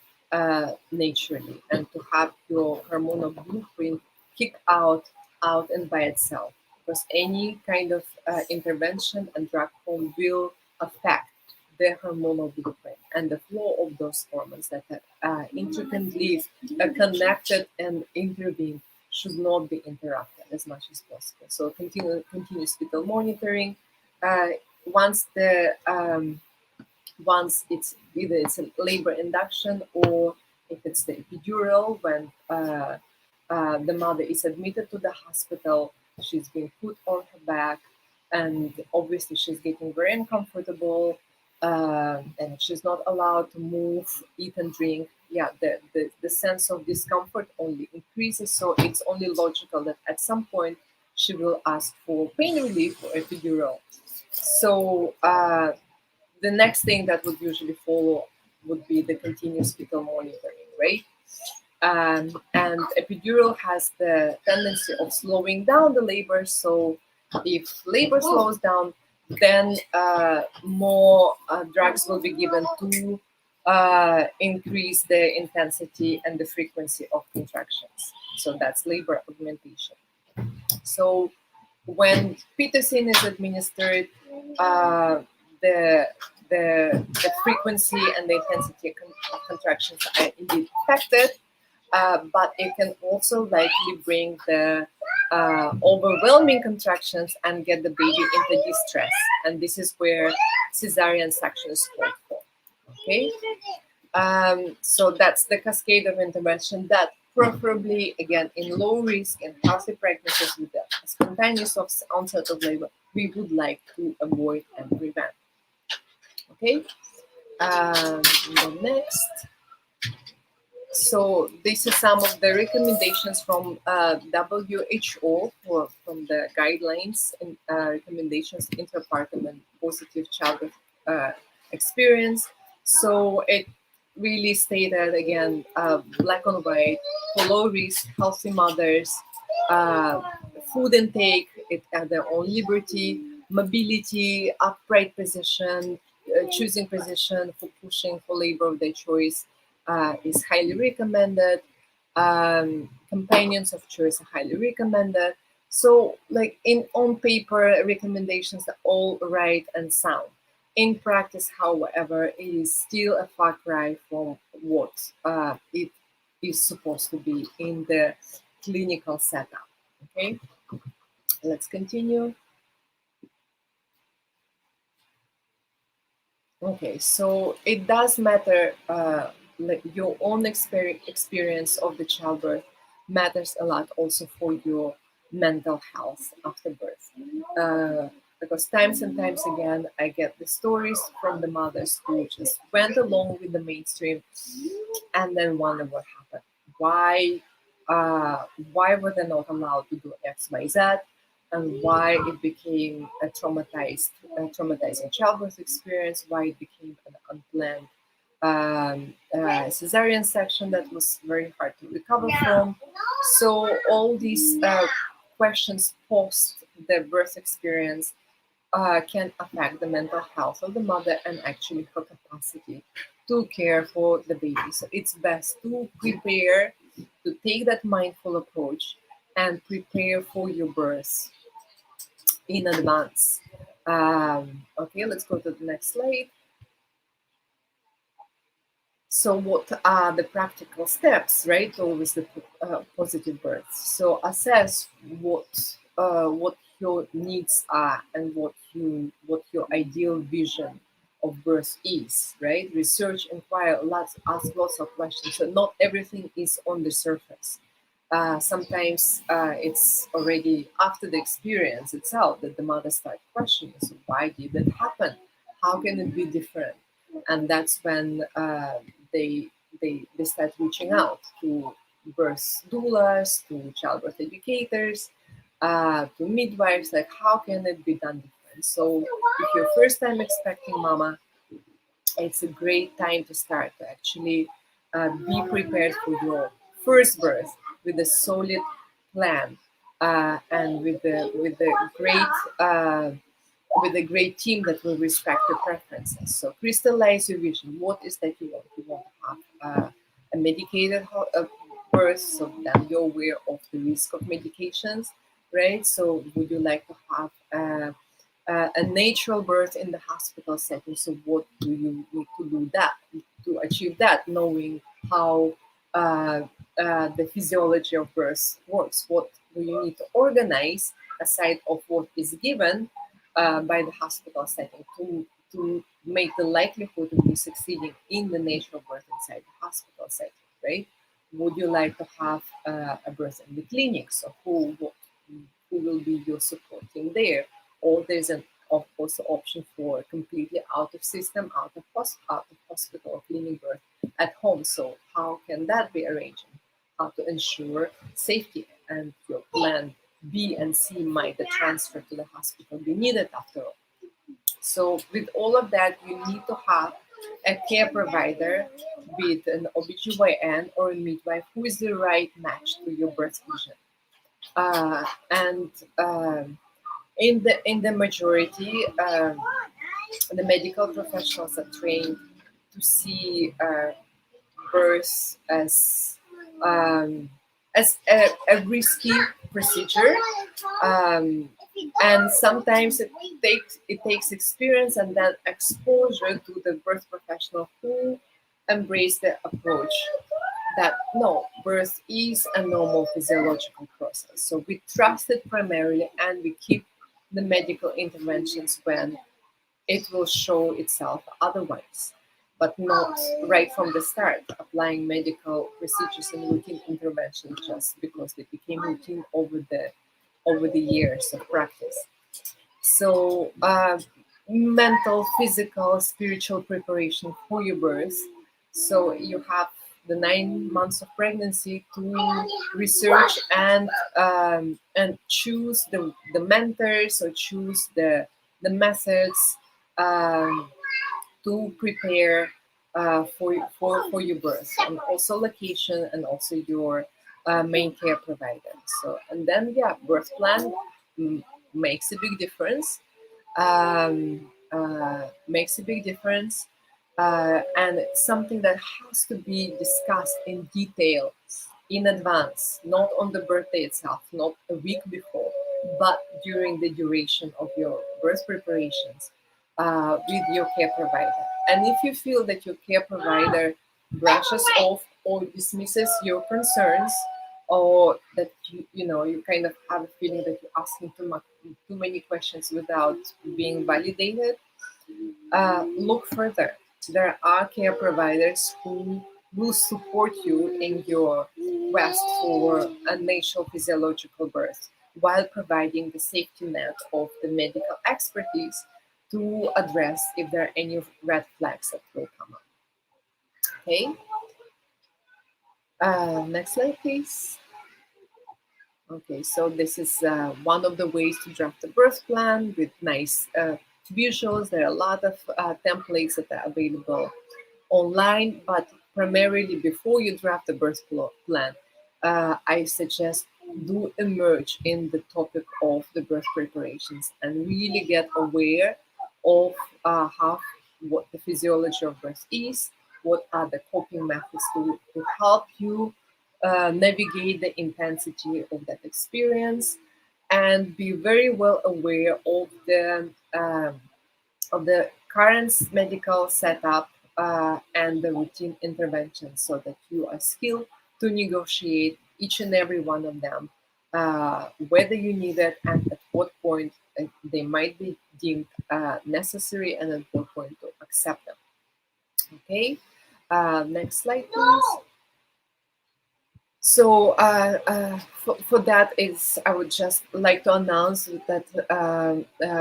naturally, and to have your hormonal blueprint kick out and by itself. Because any kind of intervention and drug form will affect the hormonal blueprint and the flow of those hormones that are intricately connected and intervene should not be interrupted as much as possible. So continuous fetal monitoring. Once it's either it's a labor induction, or if it's the epidural, when the mother is admitted to the hospital, she's being put on her back, and obviously she's getting very uncomfortable, and she's not allowed to move, eat and drink. the sense of discomfort only increases. So it's only logical that at some point she will ask for pain relief or epidural. So the next thing that would usually follow would be the continuous fetal monitoring, right? And epidural has the tendency of slowing down the labor. So if labor slows down, then more drugs will be given to increase the intensity and the frequency of contractions. So that's labor augmentation. So when pitocin is administered, the, the frequency and the intensity of contractions are indeed affected. But it can also likely bring the overwhelming contractions and get the baby into distress. And this is where cesarean section is called for. Okay, so that's the cascade of intervention that preferably, again, in low risk and healthy pregnancies with the spontaneous onset of labor, we would like to avoid and prevent. Okay, the next. So this is some of the recommendations from WHO from the guidelines and recommendations interpartum and positive childbirth experience. So it really stated again, black on white, for low risk, healthy mothers, food intake at their own liberty, mobility, upright position, choosing position for pushing for labor of their choice. Is highly recommended. Companions of choice are highly recommended. So, like on paper, recommendations are all right and sound. In practice, however, it is still a far cry from what it is supposed to be in the clinical setup. Okay, let's continue. Okay, so it does matter. Like your own experience of the childbirth matters a lot also for your mental health after birth. Because times and times again, I get the stories from the mothers who just went along with the mainstream and then wonder what happened. Why were they not allowed to do X, Y, Z? And why it became a traumatizing childbirth experience, why it became an unplanned cesarean section that was very hard to recover from. So all these questions post the birth experience can affect the mental health of the mother and actually her capacity to care for the baby. So it's best to prepare, to take that mindful approach and prepare for your birth in advance. Okay, let's go to the next slide. So what are the practical steps, right, towards the positive birth? So assess what your needs are and what your ideal vision of birth is, right? Research, inquire, ask lots of questions. So not everything is on the surface. Sometimes it's already after the experience itself that the mother starts questioning. So why did that happen? How can it be different? And that's when they start reaching out to birth doulas, to childbirth educators, to midwives. Like, how can it be done different? So if you're first time expecting mama, it's a great time to start to actually be prepared for your first birth with a solid plan and with a great team that will respect your preferences. So crystallize your vision. What is that you want? You want to have a medicated birth, so then you're aware of the risk of medications, right? So would you like to have a natural birth in the hospital setting? So what do you need to do that to achieve that, knowing how the physiology of birth works? What do you need to organize aside of what is given by the hospital setting to make the likelihood of you succeeding in the natural birth inside the hospital setting, right? Would you like to have a birth in the clinic? So who will be your support team there? Or there's an also option for completely out of system, out of hospital clinic birth at home. So how can that be arranged? How to ensure safety and your plan B and C might the transfer to the hospital be needed after all. So with all of that, you need to have a care provider, be it an OBGYN or a midwife, who is the right match to your birth vision. And in the majority, the medical professionals are trained to see birth um, as a risky procedure, and sometimes it takes experience and then exposure to the birth professional who embrace the approach that no, birth is a normal physiological process. So we trust it primarily, and we keep the medical interventions when it will show itself otherwise, but not right from the start, applying medical procedures and routine interventions just because they became routine over the years of practice. So mental, physical, spiritual preparation for your birth. So you have the 9 months of pregnancy to research and choose the mentors, or choose the methods to prepare for your birth, and also location, and also your main care provider. So, and then yeah, birth plan makes a big difference. Makes a big difference, and it's something that has to be discussed in detail in advance, not on the birthday itself, not a week before, but during the duration of your birth preparations with your care provider. And if you feel that your care provider brushes off or dismisses your concerns, or that you kind of have a feeling that you're asking too many questions without being validated, look further. There are care providers who will support you in your quest for a natural physiological birth, while providing the safety net of the medical expertise to address if there are any red flags that will come up. Okay. Next slide, please. Okay, so this is one of the ways to draft a birth plan with nice visuals. There are a lot of templates that are available online, but primarily before you draft the birth plan, I suggest do immerse in the topic of the birth preparations and really get aware of what the physiology of birth is, what are the coping methods to help you navigate the intensity of that experience, and be very well aware of the current medical setup and the routine interventions, so that you are skilled to negotiate each and every one of them, whether you need it and at what point they might be deemed necessary, and at what point to accept them. Okay, next slide, please. So for that is, I would just like to announce that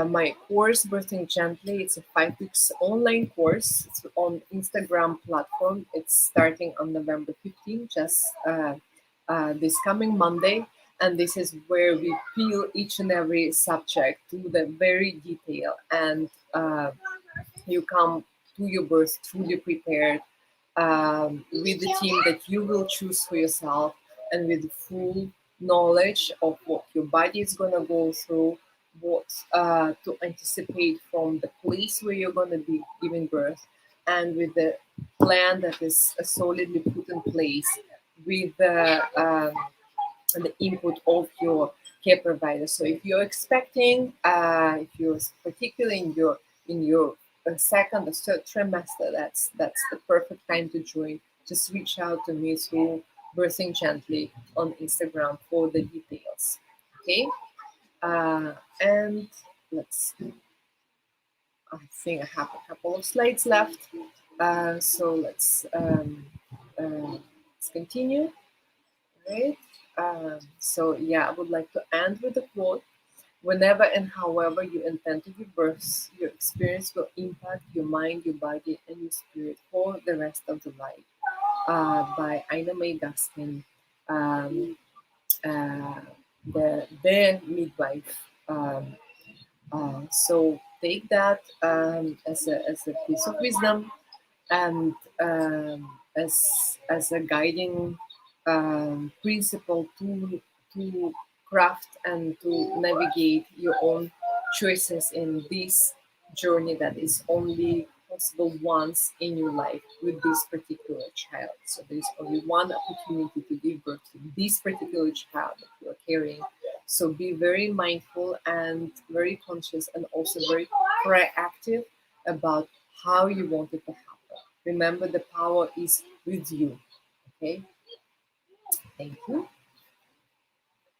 my course, Birthing Gently, it's a 5 weeks online course. It's on Instagram platform. It's starting on November 15th, just this coming Monday. And this is where we peel each and every subject to the very detail, and you come to your birth truly prepared, with the team that you will choose for yourself, and with full knowledge of what your body is going to go through, what to anticipate from the place where you're going to be giving birth, and with the plan that is solidly put in place with the input of your care provider. So if you're expecting, if you're particularly in your second or third trimester, that's the perfect time to join. Just reach out to me through Birthing Gently on Instagram for the details. Okay, and let's. I think I have a couple of slides left, so let's continue. Right. So yeah, I would like to end with a quote. Whenever and however you intend to give birth, your experience will impact your mind, your body, and your spirit for the rest of the life. by Ina May Gaskin, um, their midwife. So take that as a piece of wisdom, and as a guiding principle to craft and to navigate your own choices in this journey that is only possible once in your life with this particular child. So there is only one opportunity to give birth to this particular child that you are carrying. So be very mindful and very conscious and also very proactive about how you want it to happen. Remember, the power is with you. Okay? Thank you.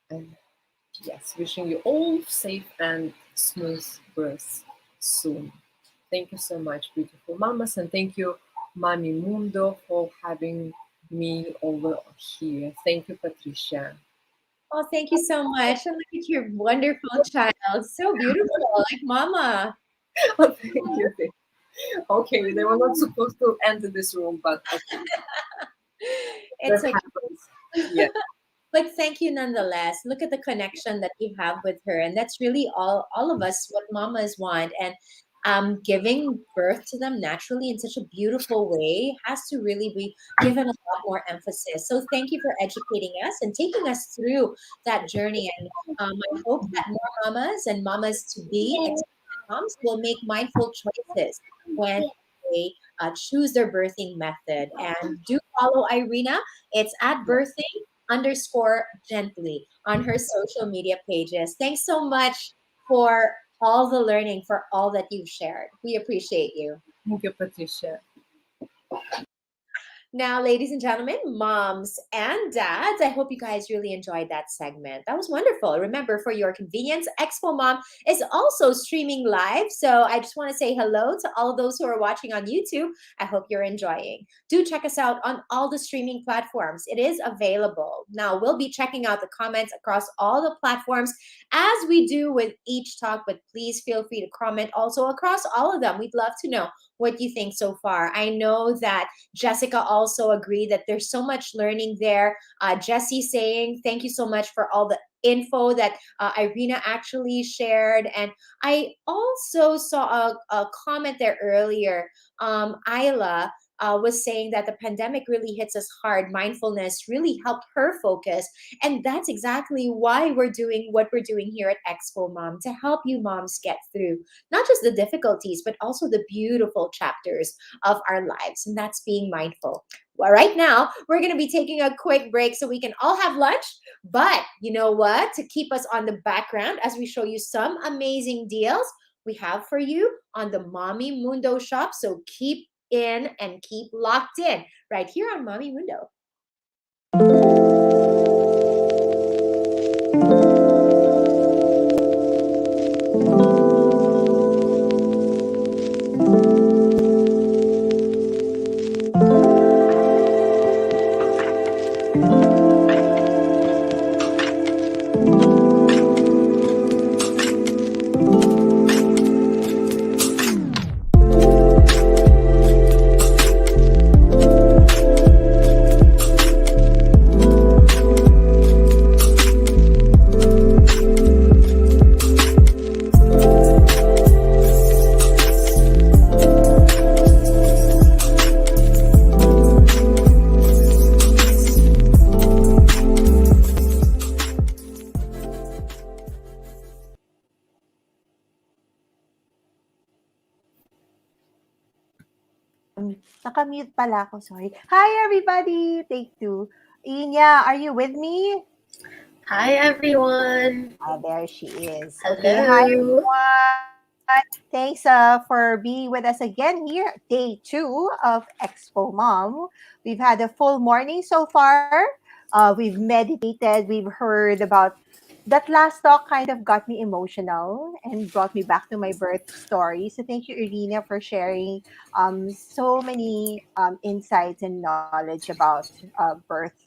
And yes, wishing you all safe and smooth births soon. Thank you so much, beautiful mamas, and thank you, Mommy Mundo, for having me over here. Thank you, Patricia. Oh, thank you so much. And look at your wonderful child. So beautiful, like mama. Oh, thank you. Okay, they were not supposed to enter this room, but okay, It's that okay. happens. Yeah. But thank you nonetheless. Look at the connection that you have with her. And that's really all of us what mamas want. And giving birth to them naturally in such a beautiful way has to really be given a lot more emphasis. So thank you for educating us and taking us through that journey. And I hope that more mamas and mamas to be expectant moms will make mindful choices when they choose their birthing method. And do follow Irina. It's at birthing_gently on her social media pages. Thanks so much for all the learning, for all that you've shared. We appreciate you. Thank you, Patricia. Now, ladies and gentlemen, moms and dads, I hope you guys really enjoyed that segment. That was wonderful. Remember, for your convenience, Expo Mom is also streaming live. So I just want to say hello to all those who are watching on YouTube. I hope you're enjoying. Do check us out on all the streaming platforms. It is available. Now, we'll be checking out the comments across all the platforms as we do with each talk, but please feel free to comment also across all of them. We'd love to know what you think so far. I know that Jessica also agreed that there's so much learning there. Jessie saying, thank you so much for all the info that Irina actually shared. And I also saw a comment there earlier. Isla was saying that the pandemic really hits us hard. Mindfulness really helped her focus. And that's exactly why we're doing what we're doing here at Expo Mom, to help you moms get through not just the difficulties, but also the beautiful chapters of our lives. And that's being mindful. Well, right now, we're going to be taking a quick break so we can all have lunch. But you know what? To keep us on the background as we show you some amazing deals we have for you on the Mommy Mundo shop. So keep in and keep locked in right here on Mommy Mundo. Nakamute pala ako, sorry. Hi, everybody! Take two. Inya, are you with me? Hi, everyone. There she is. Hello. Okay, hi, everyone. Thanks for being with us again here, day 2 of Expo Mom. We've had a full morning so far. We've meditated. We've heard about that last talk kind of got me emotional and brought me back to my birth story. So thank you, Irina, for sharing so many insights and knowledge about birth.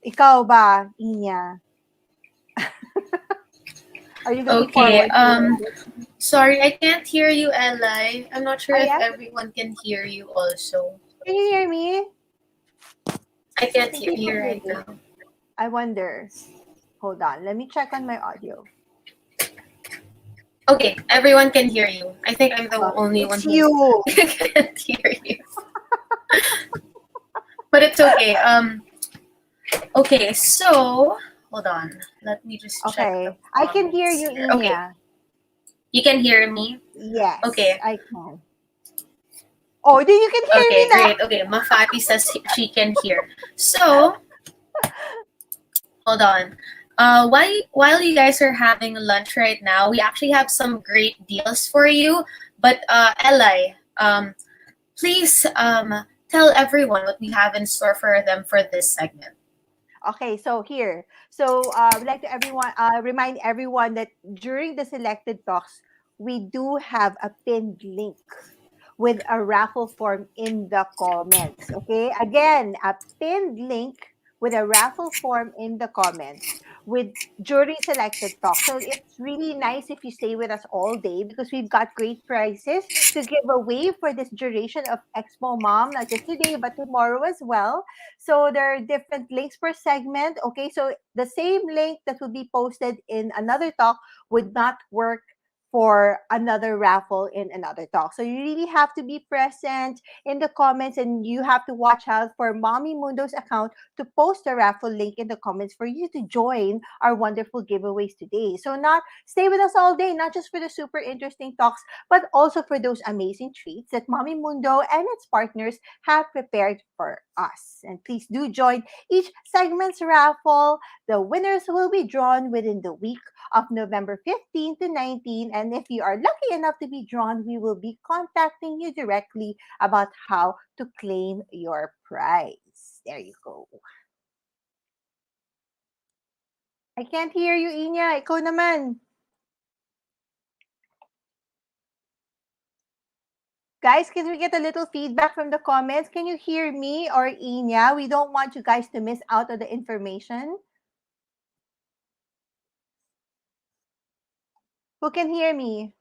Ikaw ba, Inya? Are you looking Okay. forward to it? Sorry, I can't hear you, Eli. I'm not sure if Yeah? everyone can hear you also. Can you hear me? I I can't think hear you you can hear right me. now. I wonder. Hold on. Let me check on my audio. Okay, everyone can hear you. I think I'm the only one It's who you. can't hear you. But it's okay. Okay, so hold on. Let me just check the Okay. I can hear comments you, here. Okay, Inya. you can hear me? Yes, Okay. I can. Oh, do you can hear me Okay, now? great. Okay, Mafati says she can hear. So, hold on. While you guys are having lunch right now, we actually have some great deals for you. But Eli, please tell everyone what we have in store for them for this segment. Okay, so here. So I'd like to remind everyone that during the selected talks, we do have a pinned link with a raffle form in the comments. Okay, again, a pinned link with a raffle form in the comments with jury selected talk. So it's really nice if you stay with us all day because we've got great prizes to give away for this duration of Expo Mom, not just today but tomorrow as well. So there are different links per segment. Okay, so the same link that will be posted in another talk would not work for another raffle in another talk. So you really have to be present in the comments and you have to watch out for Mommy Mundo's account to post a raffle link in the comments for you to join our wonderful giveaways today. So not stay with us all day, not just for the super interesting talks, but also for those amazing treats that Mommy Mundo and its partners have prepared for us. And please do join each segment's raffle. The winners will be drawn within the week of November 15 to 19. And if you are lucky enough to be drawn, we will be contacting you directly about how to claim your prize. There you go. I can't hear you, Inya. Ikaw naman. Guys, can we get a little feedback from the comments? Can you hear me or Inya? We don't want you guys to miss out on the information. Who can hear me?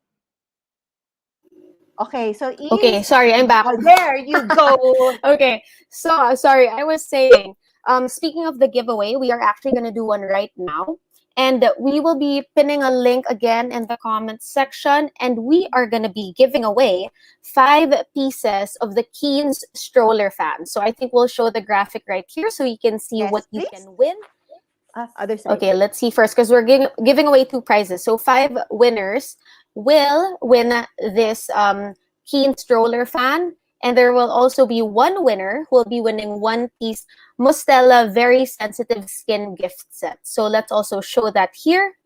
Okay, so Okay, Ian, sorry, I'm back. oh, there you go. Okay, so sorry, I was saying, speaking of the giveaway, we are actually going to do one right now. And we will be pinning a link again in the comments section. And we are going to be giving away 5 pieces of the Keen's stroller fan. So I think we'll show the graphic right here so you can see what Yes, you please. can win. Other side. Okay, let's see first because we're giving away 2 prizes. So 5 winners will win this Keen stroller fan, and there will also be one winner who will be winning 1 piece Mustela Very Sensitive Skin gift set. So let's also show that here.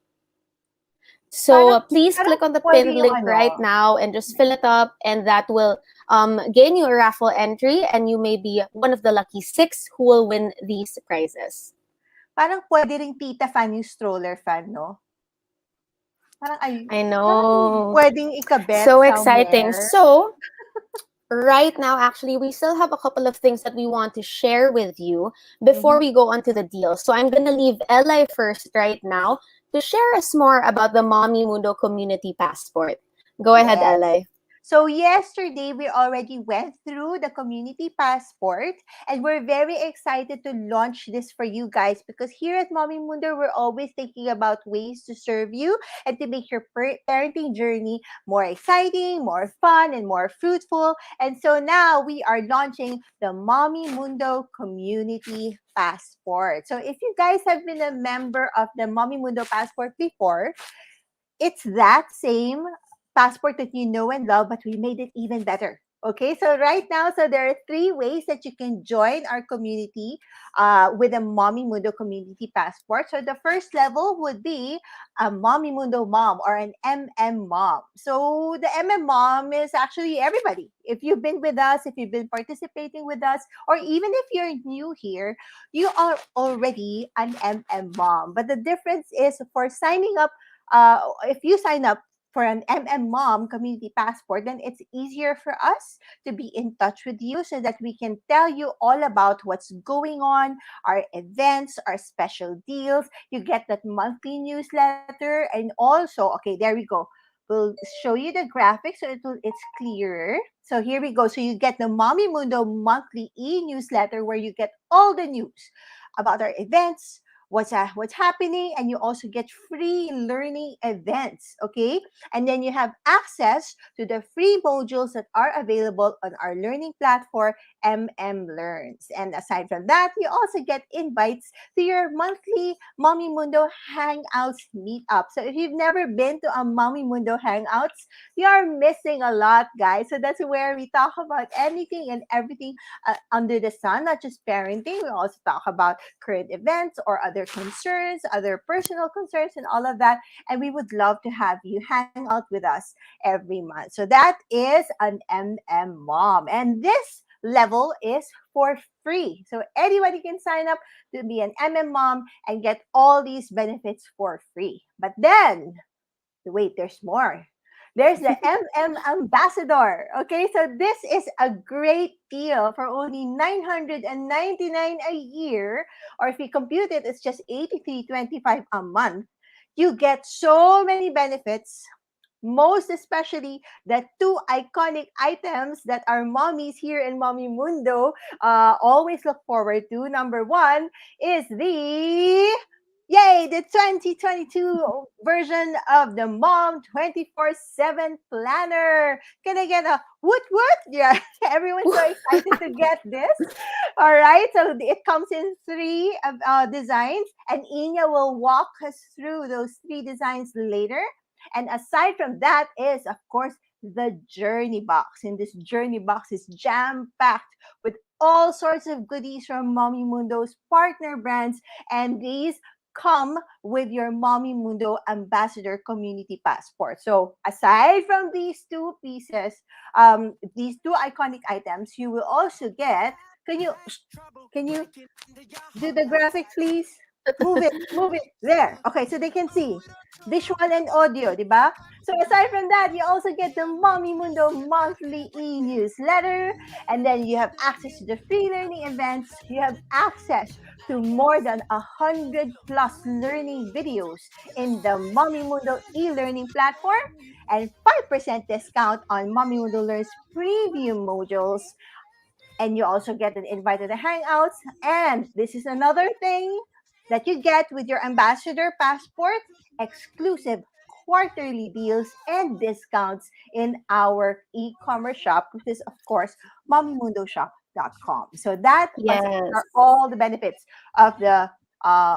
So Parang, please parang click on the pwede pinned yung link ano. right now and just fill it up, and that will gain you a raffle entry, and you may be one of the lucky 6 who will win these prizes. Parang pwede ring tita fan yung stroller fan, no? Parang I parang know. pwedeng ikabit So exciting. somewhere. So right now, actually, we still have a couple of things that we want to share with you before we go on to the deal. So I'm going to leave Eli first right now to share us more about the Mommy Mundo Community Passport. Go ahead, Yes. Eli. So yesterday we already went through the community passport and we're very excited to launch this for you guys because here at Mommy Mundo we're always thinking about ways to serve you and to make your parenting journey more exciting, more fun and more fruitful. And so now we are launching the Mommy Mundo Community Passport. So if you guys have been a member of the Mommy Mundo Passport before, it's that same passport that you know and love, but we made it even better. Okay, so right now, so there are 3 ways that you can join our community with a Mommy Mundo Community Passport. So the first level would be a Mommy Mundo mom or an MM mom. So the MM mom is actually everybody. If you've been with us, if you've been participating with us, or even if you're new here, you are already an MM mom. But the difference is for signing up if you sign up for an MM Mom Community Passport, then it's easier for us to be in touch with you so that we can tell you all about what's going on, our events, our special deals. You get that monthly newsletter, and also, okay, there we go. We'll show you the graphics so it's clearer. So here we go. So you get the Mommy Mundo monthly e-newsletter where you get all the news about our events, what's happening, and you also get free learning events, okay? And then you have access to the free modules that are available on our learning platform, Learns. And aside from that, you also get invites to your monthly Mommy Mundo Hangouts meetup. So if you've never been to a Mommy Mundo Hangouts, you're missing a lot, guys. So that's where we talk about anything and everything under the sun, not just parenting. We also talk about current events or other concerns, other personal concerns, and all of that. And we would love to have you hang out with us every month. So that is an Mom. And this level is for free. So anybody can sign up to be an Mom and get all these benefits for free. But then, wait, there's more. There's the Ambassador. Okay, so this is a great deal for only 999 a year, or if you compute it, it's just 83.25 a month. You get so many benefits, most especially the two iconic items that our mommies here in Mommy Mundo always look forward to. Number one is the 2022 version of the Mom 24/7 Planner. Can I get a woot woot? Yeah, everyone's so excited to get this. All right, so it comes in three designs, and Ina will walk us through those three designs later. And aside from that is, of course, the journey box. And this journey box is jam-packed with all sorts of goodies from Mommy Mundo's partner brands. And these come with your Mommy Mundo Ambassador Community Passport. So aside from these two pieces, these two iconic items, you will also get, can you do the graphic, please? Move it. There. Okay, so they can see visual and audio, di ba? So aside from that, you also get the Mommy Mundo monthly e-newsletter, and then you have access to the free learning events. You have access to more than 100 plus learning videos in the Mommy Mundo e-learning platform, and 5% discount on Mommy Mundo Learns premium modules. And you also get an invite to the Hangouts. And this is another thing that you get with your Ambassador Passport: exclusive quarterly deals and discounts in our e-commerce shop, which is, of course, mommymundoshop.com. So that are all the benefits of the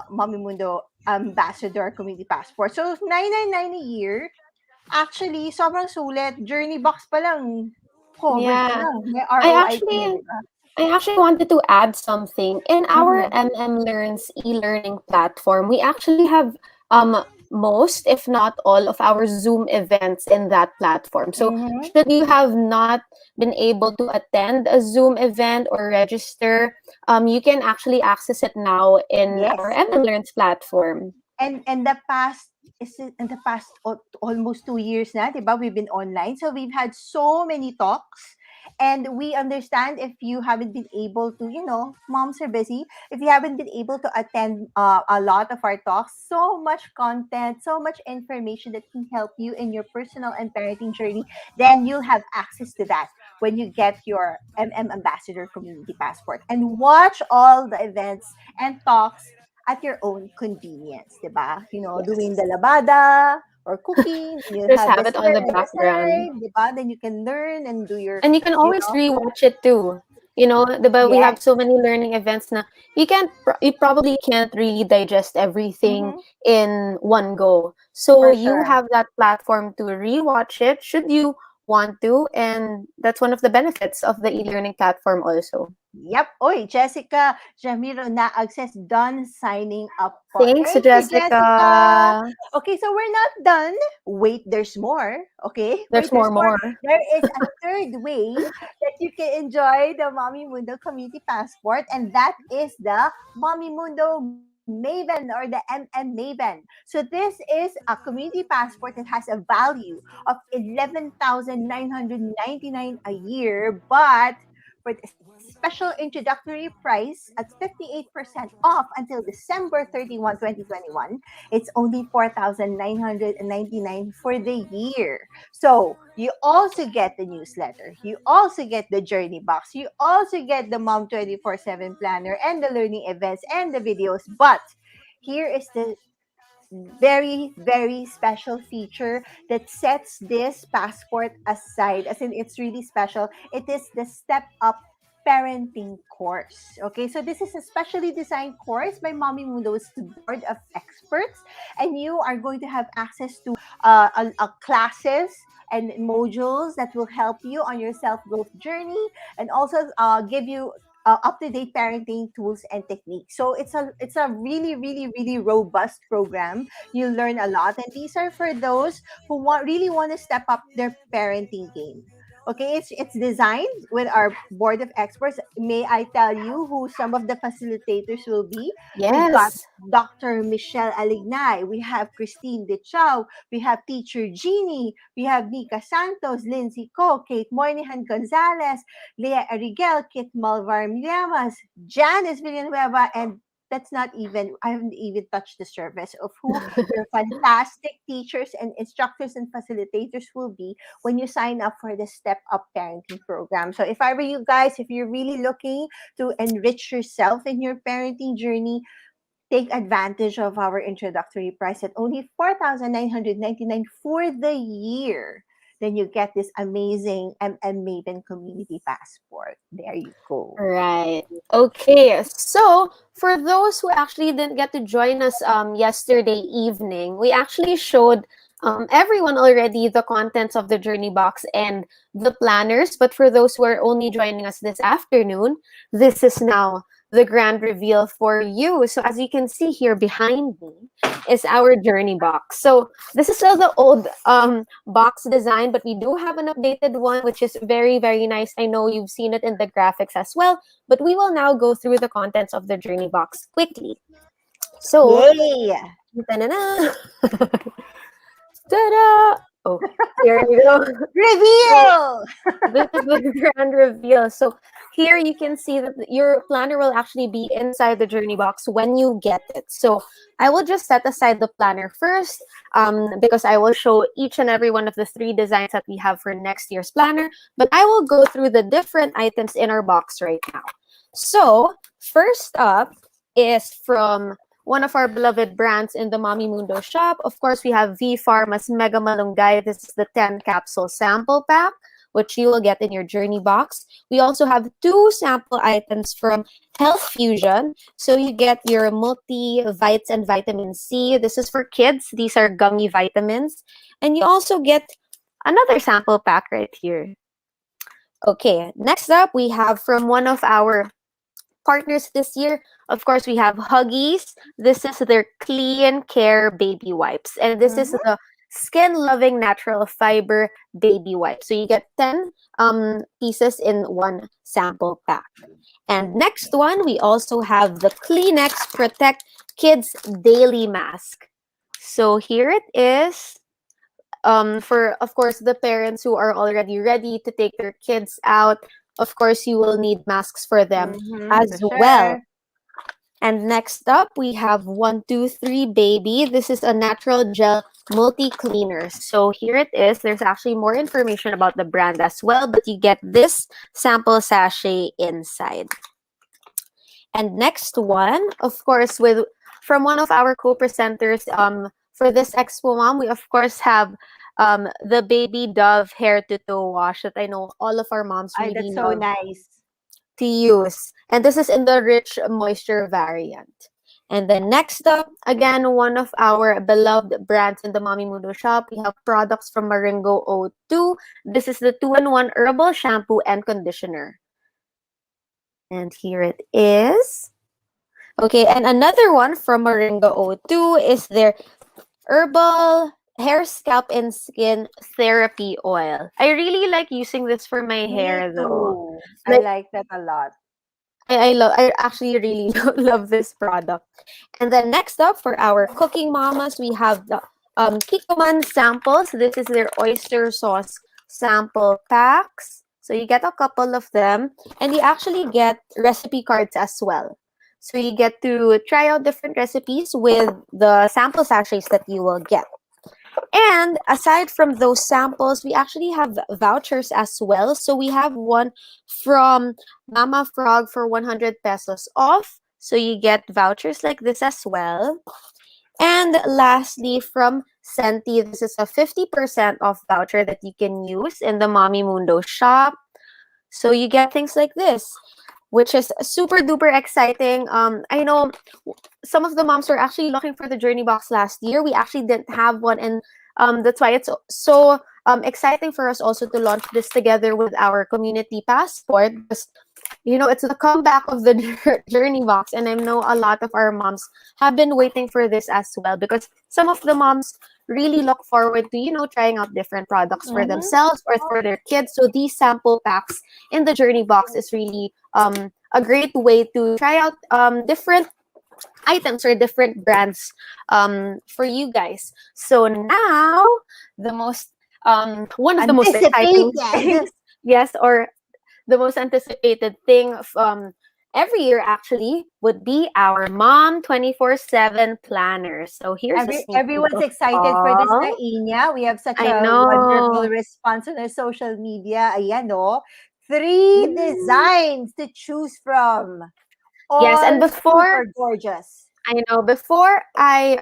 Mommy Mundo Ambassador Community Passport. So 999 a year. Actually, sobrang sulit. Journey box pa lang. Covered ka Yeah. na. May I ROI ka na, actually di ba? I actually wanted to add something. In our Learns e-learning platform, we actually have most, if not all, of our Zoom events in that platform. So should you have not been able to attend a Zoom event or register, you can actually access it now in our Learns platform. And in the past almost 2 years na, di ba? We've been online. So we've had so many talks. And we understand if you haven't been able to, moms are busy. If you haven't been able to attend a lot of our talks, so much content, so much information that can help you in your personal and parenting journey, then you'll have access to that when you get your Ambassador Community Passport. And watch all the events and talks at your own convenience, diba? Doing the labada or cooking, you Just have have this it on the on the background. side, diba? Then you can learn and do your, And you can always rewatch it too. We have so many learning events na you probably can't really digest everything in one go. So you have that platform to rewatch it should you want to, and that's one of the benefits of the e-learning platform also. Yep. Oy, Jessica Jamiro na access done signing up po. Thanks, Thank you, Jessica. Okay, so we're not done. Wait, there's more. Okay? There's Wait, there's more. There is a third way that you can enjoy the Mommy Mundo Community Passport, and that is the Mommy Mundo Maven or the Maven. So this is a community passport that has a value of 11,999 a year, but for special introductory price at 58% off until December 31, 2021. It's only 4,999 for the year. So you also get the newsletter. You also get the journey box. You also get the Mom 24/7 planner and the learning events and the videos. But here is the very, very special feature that sets this passport aside, as in it's really special. It is the Step Up Parenting course. Okay, so this is a specially designed course by Mommy Mundo's board of experts, and you are going to have access to classes and modules that will help you on your self growth journey, and also give you up-to-date parenting tools and techniques. So it's a really, really, really robust program. You learn a lot, and these are for those who really want to step up their parenting game. Okay, it's designed with our board of experts. May I tell you who some of the facilitators will be? We've got Yes. Dr. Michelle Alignay, we have Christine De Chao, we have Teacher Jeannie, we have Nika Santos, Lindsay Ko, Kate Moynihan Gonzalez, Leah Erigel, Kit Malvar-Llamas, Janice Villanueva, and that's not even, I haven't even touched the surface of who your fantastic teachers and instructors and facilitators will be when you sign up for the Step Up Parenting program. So if I were you guys, if you're really looking to enrich yourself in your parenting journey, take advantage of our introductory price at only 4,999 for the year. Then you get this amazing Maven Community Passport. There you go. Right. Okay. So for those who actually didn't get to join us yesterday evening, we actually showed everyone already the contents of the journey box and the planners. But for those who are only joining us this afternoon, this is now the grand reveal for you. So as you can see here behind me is our journey box. So this is still the old box design, but we do have an updated one, which is very, very nice. I know you've seen it in the graphics as well, but we will now go through the contents of the journey box quickly. So, Yay! ta-da! Ta-da! Oh, here we go. Reveal! This is the grand reveal. So here you can see that your planner will actually be inside the journey box when you get it. So I will just set aside the planner first because I will show each and every one of the 3 designs that we have for next year's planner. But I will go through the different items in our box right now. So first up is from one of our beloved brands in the Mommy Mundo shop. Of course, we have V Pharma's Mega Malunggay. This is the 10 capsule sample pack, which you will get in your journey box. We also have 2 sample items from Health Fusion. So you get your multivites and vitamin C. This is for kids. These are gummy vitamins. And you also get another sample pack right here. Okay, next up, we have from one of our partners this year, of course, we have Huggies. This is their Clean Care Baby Wipes. And this is the Skin Loving Natural Fiber Baby Wipe. So you get 10 pieces in one sample pack. And next one, we also have the Kleenex Protect Kids Daily Mask. So here it is. For, of course, the parents who are already ready to take their kids out, of course, you will need masks for them as well. And next up, we have 1, 2, 3 Baby. This is a natural gel multi-cleaner. So here it is. There's actually more information about the brand as well, but you get this sample sachet inside. And next one, of course, from one of our co-presenters for this Expo Mom, we of course have the Baby Dove hair to toe wash that I know all of our moms really that's so love nice to use. And this is in the rich moisture variant. And then next up, again, one of our beloved brands in the Mommy Mundo shop, we have products from Maringo O2. This is the 2-in-1 herbal shampoo and conditioner. And here it is. Okay, and another one from Maringo O2 is their herbal hair, scalp, and skin therapy oil. I really like using this for my hair, though. I like that a lot. I actually really love this product. And then next up, for our cooking mamas, we have the Kikoman samples. This is their oyster sauce sample packs. So you get a couple of them, and you actually get recipe cards as well. So you get to try out different recipes with the sample sachets that you will get. And aside from those samples, we actually have vouchers as well. So we have one from Mama Frog for 100 pesos off. So you get vouchers like this as well. And lastly, from Senti, this is a 50% off voucher that you can use in the Mommy Mundo shop. So you get things like this, which is super duper exciting. I know some of the moms were actually looking for the journey box last year. We actually didn't have one, and that's why it's so exciting for us also to launch this together with our community passport, because it's the comeback of the journey box, and I know a lot of our moms have been waiting for this as well, because some of the moms really look forward to trying out different products for themselves or for their kids. So these sample packs in the journey box is really a great way to try out different items or different brands for you guys. So now the most one of the most exciting things, yes, or the most anticipated thing every year actually would be our Mom 24/7 planner. So here's everyone's excited for this, Irina. We have such a wonderful response on our social media. Ayan, no? 3 designs to choose from. All yes, and before super gorgeous. I know, before I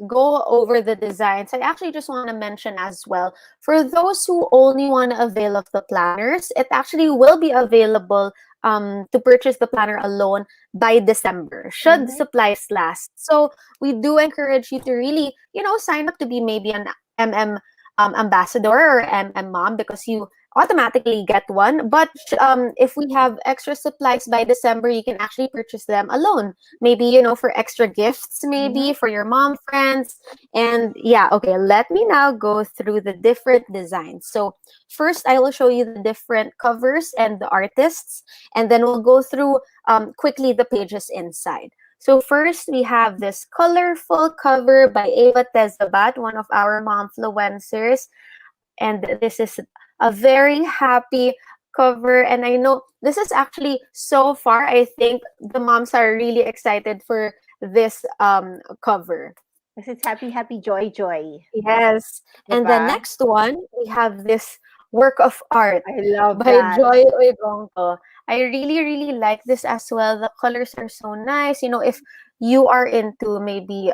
go over the designs, I actually just want to mention as well, for those who only want to avail of the planners, it actually will be available to purchase the planner alone by December, should supplies last. So we do encourage you to really, sign up to be maybe an MM ambassador or MM mom, because you automatically get one. But if we have extra supplies by December, you can actually purchase them alone. Maybe, for extra gifts, maybe for your mom friends. And yeah, okay, let me now go through the different designs. So first, I will show you the different covers and the artists, and then we'll go through quickly the pages inside. So first, we have this colorful cover by Eva Tezabat, one of our momfluencers. And this is a very happy cover. And I know this is actually, so far, I think the moms are really excited for this cover. This is happy, happy, joy, joy. Yes. And the next one, we have this work of art by that. Joy Oigonco. I really, really like this as well. The colors are so nice. If you are into maybe,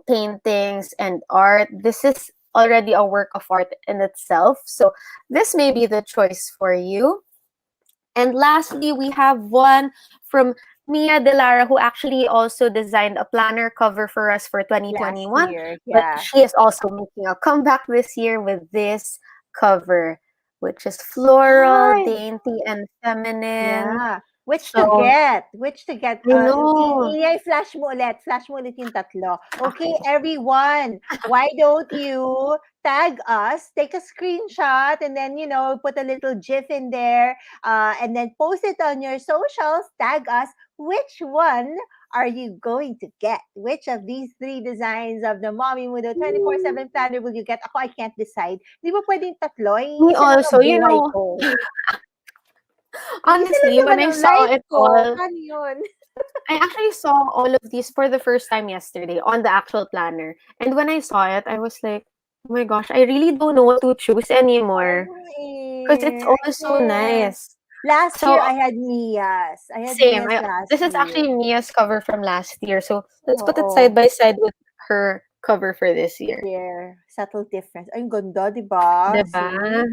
paintings and art, this is already a work of art in itself. So this may be the choice for you. And lastly, we have one from Mia Delara, who actually also designed a planner cover for us for 2021. Year, But she is also making a comeback this year with this cover, which is floral, dainty, and feminine. Yeah. Which to get? Flash mo ulit yung tatlo. Okay, everyone, why don't you tag us, take a screenshot, and then, put a little GIF in there, and then post it on your socials, tag us. Which one are you going to get? Which of these 3 designs of the Mommy Mundo 24/7 planner will you get? Ako, I can't decide. Di ba pwedeng tatlo? Me also, honestly, when I saw it all, I actually saw all of these for the first time yesterday on the actual planner. And when I saw it, I was like, oh my gosh, I really don't know what to choose anymore. Because it's all so nice. Last year, I had Mia's. Same. This is actually Mia's cover from last year. So let's put it side by side with her cover for this year. Yeah, subtle difference. Ay, ganda, diba? Diba?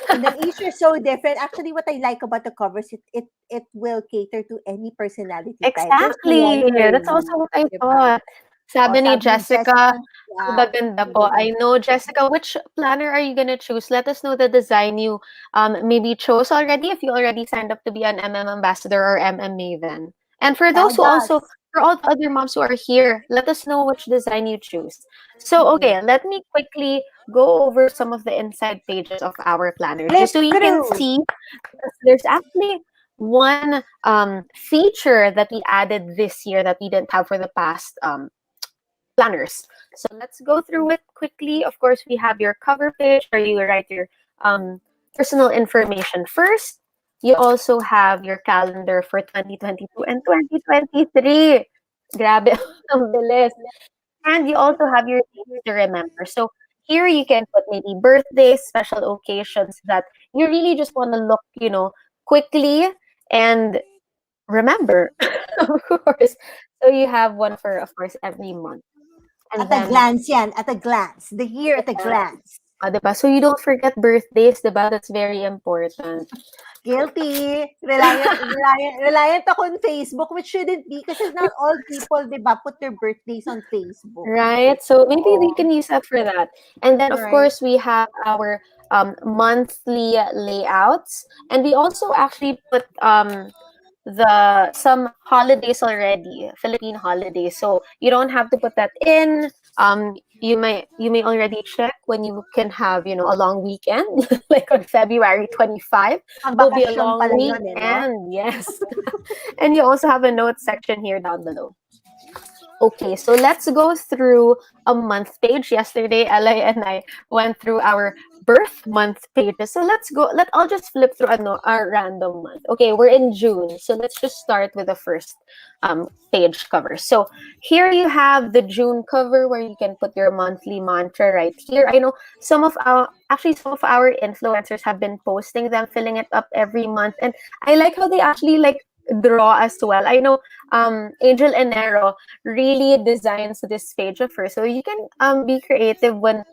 And then each are so different. Actually, what I like about the covers, it will cater to any personality type. Exactly. That's also what I thought. Sabi ni Jessica, maganda po. I know, Jessica, which planner are you gonna choose? Let us know the design you maybe chose already, if you already signed up to be an MM ambassador or MM maven. And for those who also, for all the other moms who are here, let us know which design you choose. So, okay, let me quickly go over some of the inside pages of our planner, just so you can see. There's actually one feature that we added this year that we didn't have for the past planners. So let's go through it quickly. Of course, we have your cover page where you write your personal information first. you also have your calendar for 2022 and 2023. Grabe, ang bilis. And you also have your dates to remember. So here you can put maybe birthdays, special occasions that you really just want to look, quickly and remember, of course. So you have one for, of course, every month. And At a then, glance yan, at a glance. The year at a glance. diba? So you don't forget birthdays, diba? That's very important. Guilty. Reliant ako on Facebook, which shouldn't be kasi not all people, di ba, put their birthdays on Facebook. Right. So maybe you Oo. can use that for that. And then, of Right. course, we have our monthly layouts. And we also actually put some holidays already, Philippine holidays. So you don't have to put that in. You may already check when you can have, a long weekend, like on February 25 Ang will be a bakasyon long pala yun, eh, no? weekend. Yes. And you also have a notes section here down below. Okay, so let's go through a month page. Yesterday, Ella and I went through our birth month pages. So let's go. I'll just flip through our random month. Okay, we're in June. So let's just start with the first page cover. So here you have the June cover where you can put your monthly mantra right here. I know some of our influencers have been posting them, filling it up every month. And I like how they actually draw as well. I know Angel Enero really designs this page of hers. So you can be creative when,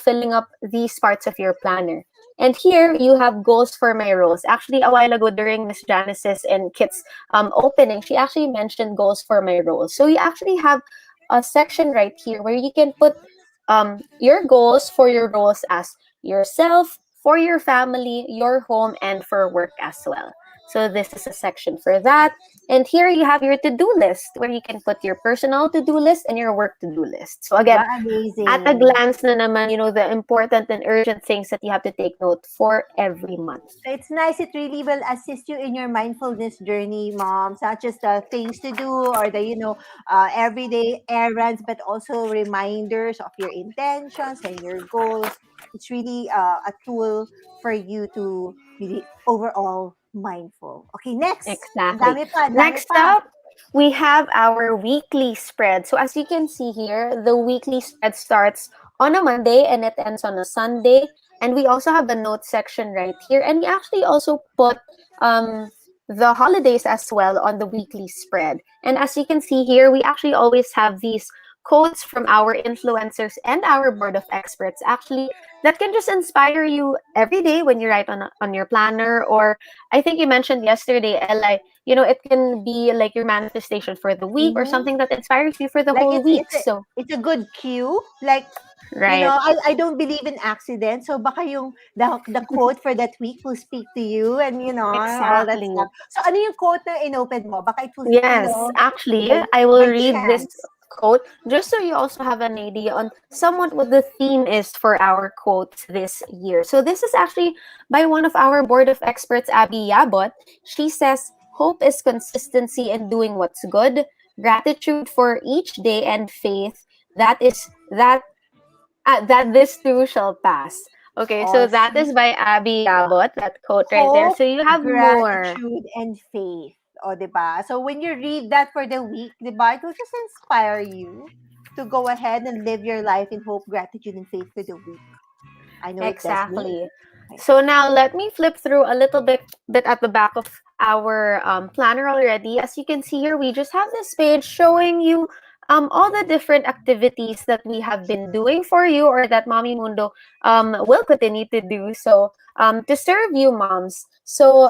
filling up these parts of your planner. And here you have goals for my roles. Actually, a while ago during Miss Janice's and Kit's opening, she actually mentioned goals for my roles. So you actually have a section right here where you can put your goals for your roles as yourself, for your family, your home, and for work as well. So this is a section for that. And here you have your to-do list where you can put your personal to-do list and your work to-do list. So again, Amazing. at a glance na naman, the important and urgent things that you have to take note for every month. It's nice. It really will assist you in your mindfulness journey, moms. Not just the things to do or the, everyday errands, but also reminders of your intentions and your goals. It's really a tool for you to be overall mindful. Okay, next. Exactly. Dami pa. Next up, we have our weekly spread. So as you can see here, the weekly spread starts on a Monday and it ends on a Sunday. And we also have a note section right here. And we actually also put the holidays as well on the weekly spread. And as you can see here, we actually always have these quotes from our influencers and our board of experts actually that can just inspire you every day when you write on your planner. Or I think you mentioned yesterday, Ella, it can be like your manifestation for the week or something that inspires you for the whole week. So it's a good cue. Like, right. I don't believe in accidents. So baka yung the quote for that week will speak to you and all that Exactly. stuff. So ano yung quote na inopen mo? Baka it will Yes, actually, I will read this chance. quote just so you also have an idea on somewhat what the theme is for our quotes this year. So this is actually by one of our board of experts, Abby Yabot. She says, "Hope is consistency in doing what's good, gratitude for each day, and faith that this too shall pass." Okay, so that is by Abby Yabot, that quote right there. So you have more. Gratitude and faith. O, diba? So when you read that for the week, diba, it will just inspire you to go ahead and live your life in hope, gratitude, and faith for the week. I know Exactly. it does me. So now let me flip through a little bit at the back of our planner already. As you can see here, we just have this page showing you all the different activities that we have been doing for you or that Mommy Mundo will continue to do so to serve you moms. So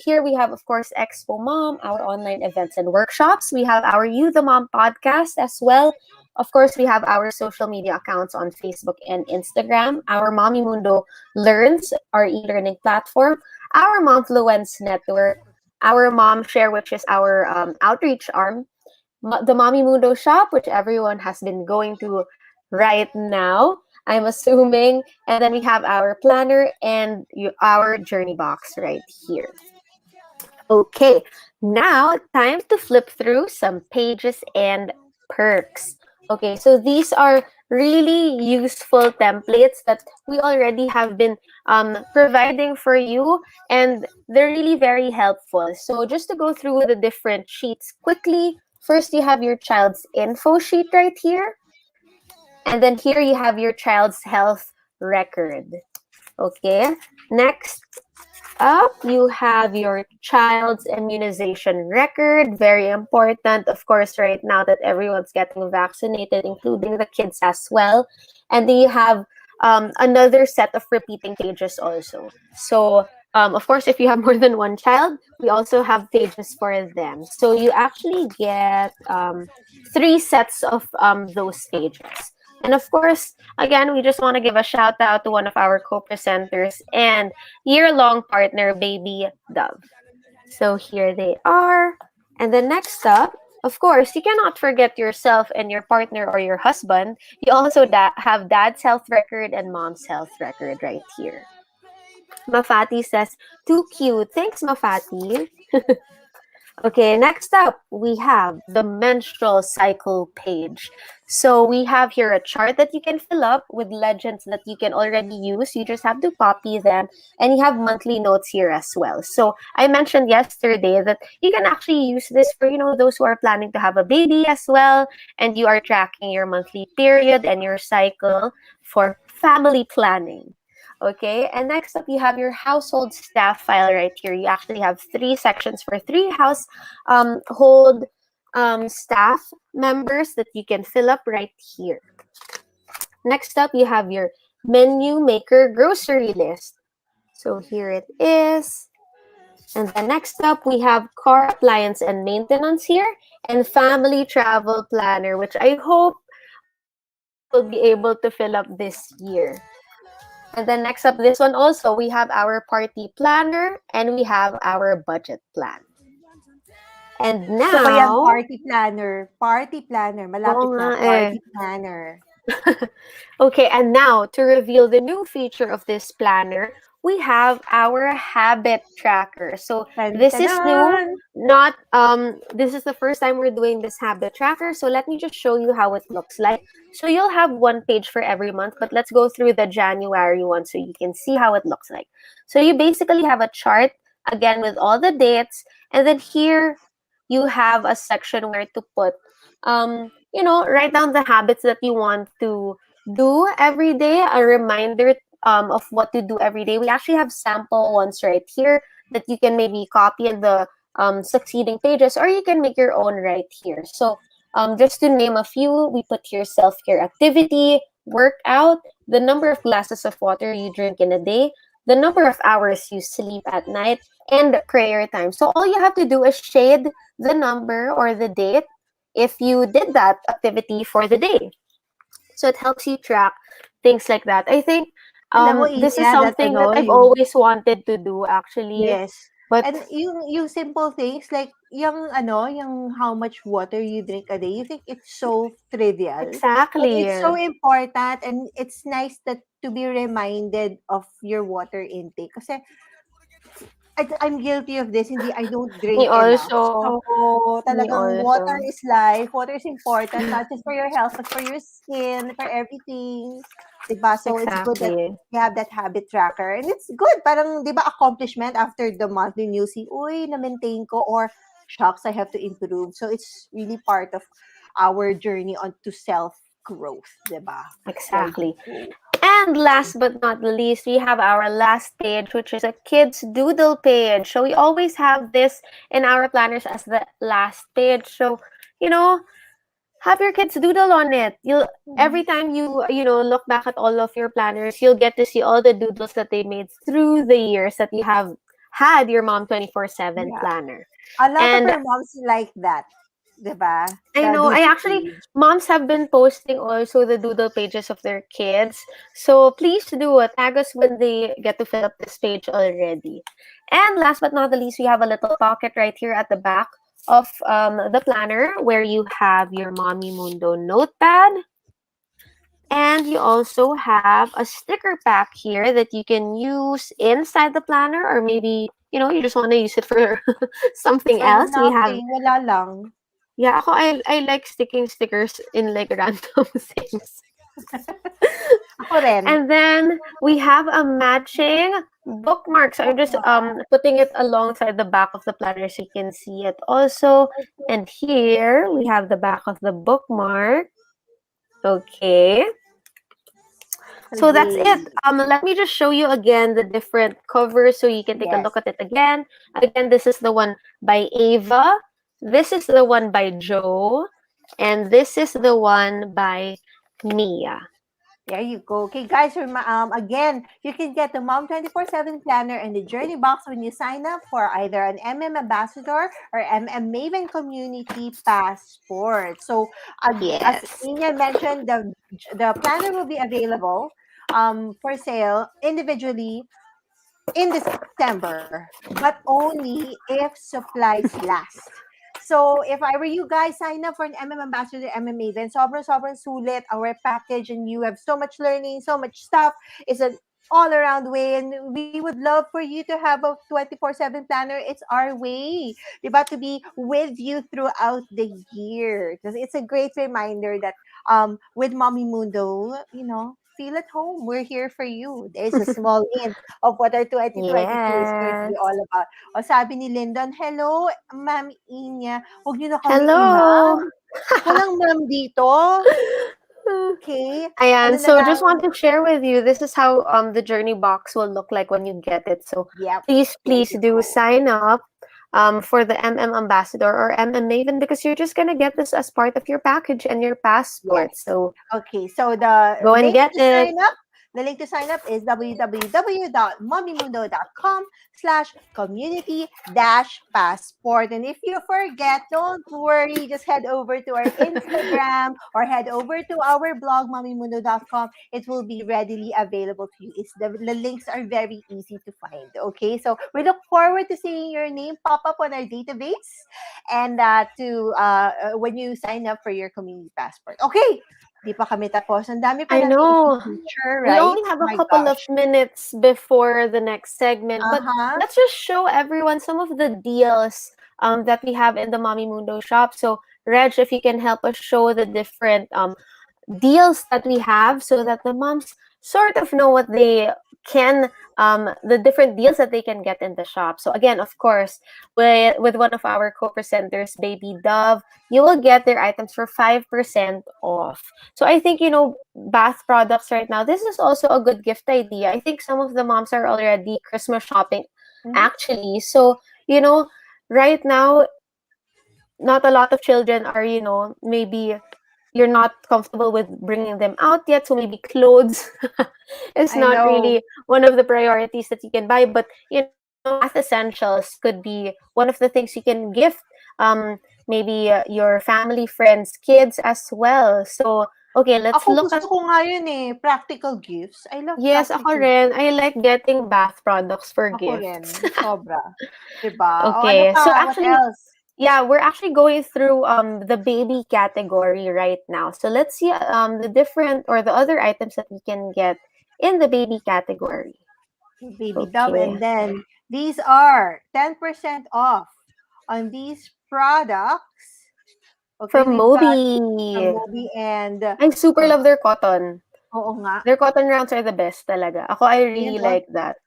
here we have, of course, Expo Mom, our online events and workshops. We have our You the Mom podcast as well. Of course, we have our social media accounts on Facebook and Instagram, our Mommy Mundo Learns, our e-learning platform, our Momfluence network, our Mom Share, which is our outreach arm, the Mommy Mundo shop, which everyone has been going to right now, I'm assuming. And then we have our planner and our journey box right here. Okay, now time to flip through some pages and perks. Okay, so these are really useful templates that we already have been providing for you, and they're really very helpful. So just to go through the different sheets quickly, first you have your child's info sheet right here, and then here you have your child's health record. Okay, next up, you have your child's immunization record. Very important, of course, right now that everyone's getting vaccinated, including the kids as well. And then you have another set of repeating pages also. So, of course, if you have more than one child, we also have pages for them. So you actually get 3 sets of those pages. And of course, again, we just want to give a shout out to one of our co-presenters and year-long partner, Baby Dove. So here they are. And then next up, of course, you cannot forget yourself and your partner or your husband. You also have dad's health record and mom's health record right here. Mafati says, too cute. Thanks, Mafati. Okay, next up, we have the menstrual cycle page. So we have here a chart that you can fill up with legends that you can already use. You just have to copy them, and you have monthly notes here as well. So I mentioned yesterday that you can actually use this for, those who are planning to have a baby as well, and you are tracking your monthly period and your cycle for family planning. Okay, and next up, you have your household staff file right here. You actually have 3 sections for 3 household staff members that you can fill up right here. Next up, you have your menu maker grocery list. So here it is. And then next up, we have car appliance and maintenance here, and family travel planner, which I hope you will be able to fill up this year. And then next up, this one also, we have our party planner and we have our budget plan. And So yan, now, party planner. Malapit na, party planner. okay, and now to reveal the new feature of this planner, we have our habit tracker. So this is new, not this is the first time we're doing this habit tracker. So let me just show you how it looks like. So you'll have 1 page for every month, but let's go through the January one so you can see how it looks like. So you basically have a chart again with all the dates, and then here you have a section where to put write down the habits that you want to do every day, a reminder of what to do every day. We actually have sample ones right here that you can maybe copy in the succeeding pages, or you can make your own right here. So just to name a few, we put here self-care activity, workout, the number of glasses of water you drink in a day, the number of hours you sleep at night, and prayer time. So all you have to do is shade the number or the date if you did that activity for the day. So it helps you track things like that. I think this is something that I've always wanted to do, actually. Yes. But And yung simple things like yung how much water you drink a day, you think it's so trivial. exactly. But it's so important, and it's nice that to be reminded of your water intake. Kasi I'm guilty of this. I don't drink Me enough. also. So, talagang water also. is life. Water is important, not just for your health, but for your skin, for everything. Diba? So, it's good that Exactly. you have that habit tracker. And it's good. Parang, diba, accomplishment after the month, then you see, uy, na-maintain ko, or shucks, I have to improve. So, it's really part of our journey on to self-growth. Diba? Exactly. And last but not least, we have our last page, which is a kids doodle page. So we always have this in our planners as the last page. So, have your kids doodle on it. Every time you look back at all of your planners, you'll get to see all the doodles that they made through the years that you have had your Mom 24/7 planner. A lot of our moms like that. Diba? I know. Moms have been posting also the doodle pages of their kids. So please do it. Tag us when they get to fill up this page already. And last but not the least, we have a little pocket right here at the back of the planner where you have your Mommy Mundo notepad. And you also have a sticker pack here that you can use inside the planner, or maybe, you just want to use it for something else. Wala lang. Yeah, I like sticking stickers in like random things. Ako rin. And then we have a matching bookmark. So I'm just putting it alongside the back of the planner so you can see it also. And here we have the back of the bookmark. Okay. So that's it. Let me just show you again the different covers so you can take a Yes. look at it again. Again, this is the one by Ava. This is the one by Joe. And this is the one by Mia. There you go. Okay, guys, again, you can get the Mom 24/7 Planner and the Journey Box when you sign up for either an Ambassador or Maven Community Passport. So, as Yes. Ina mentioned, the planner will be available for sale individually in December, but only if supplies last. So if I were you guys, sign up for an Ambassador MMA, then sobrang sulit our package, and you have so much learning, so much stuff. It's an all around way, and we would love for you to have a 24/7 planner. It's our way, diba, to be with you throughout the year, because it's a great reminder that with Mommy Mundo, feel at home. We're here for you. There's a small hint of what our 2022 is going to be Yes. all about. O sabi ni Lyndon, hello, Ma'am Inya. Huwag niyo na kami Hello. i-ma'am. Walang ma'am dito. Okay. Ano Ayan, na so lang? just want to share with you, this is how the journey box will look like when you get it. So Yep. please There you do go. sign up for the Ambassador or Maven, because you're just gonna get this as part of your package and your passport. Yes. So Okay, so the go and link get to it. sign up, the link to sign up is www.mommymundo.com/community-passport. And if you forget, don't worry. Just head over to our Instagram or head over to our blog, mommymundo.com. It will be readily available to you. The links are very easy to find. Okay, so we look forward to seeing your name pop up on our database, and when you sign up for your community passport. Okay, di pa kami tapos. Ang dami pa I natin know. i-feature, We right? only have Oh a my couple of gosh. minutes before the next segment, but Uh-huh. let's just show everyone some of the deals that we have in the Mommy Mundo shop. So, Reg, if you can help us show the different deals that we have so that the moms sort of know what they can the different deals that they can get in the shop. So again, of course, with one of our co-presenters, Baby Dove, you will get their items for 5% off. So I think, bath products right now, this is also a good gift idea. I think some of the moms are already Christmas shopping actually. So, right now, not a lot of children are, maybe you're not comfortable with bringing them out yet, so maybe clothes is I not know. really one of the priorities that you can buy, but bath essentials could be one of the things you can gift maybe your family, friends, kids as well. So okay, let's Ako look gusto at ko nga yun eh, practical gifts. I love yes, ako practical rin. gifts. I like getting bath products for Ako rin, gifts. sobra. Diba? O ano Okay, pa? so What actually, else? yeah, we're actually going through the baby category right now. So let's see the different or the other items that we can get in the baby category. Baby Dove. Okay. And then these are 10% off on these products. Okay, From we've got Moby. Moby and I super love their cotton. oo nga. Their cotton rounds are the best talaga. Ako, I really Ayan, like that.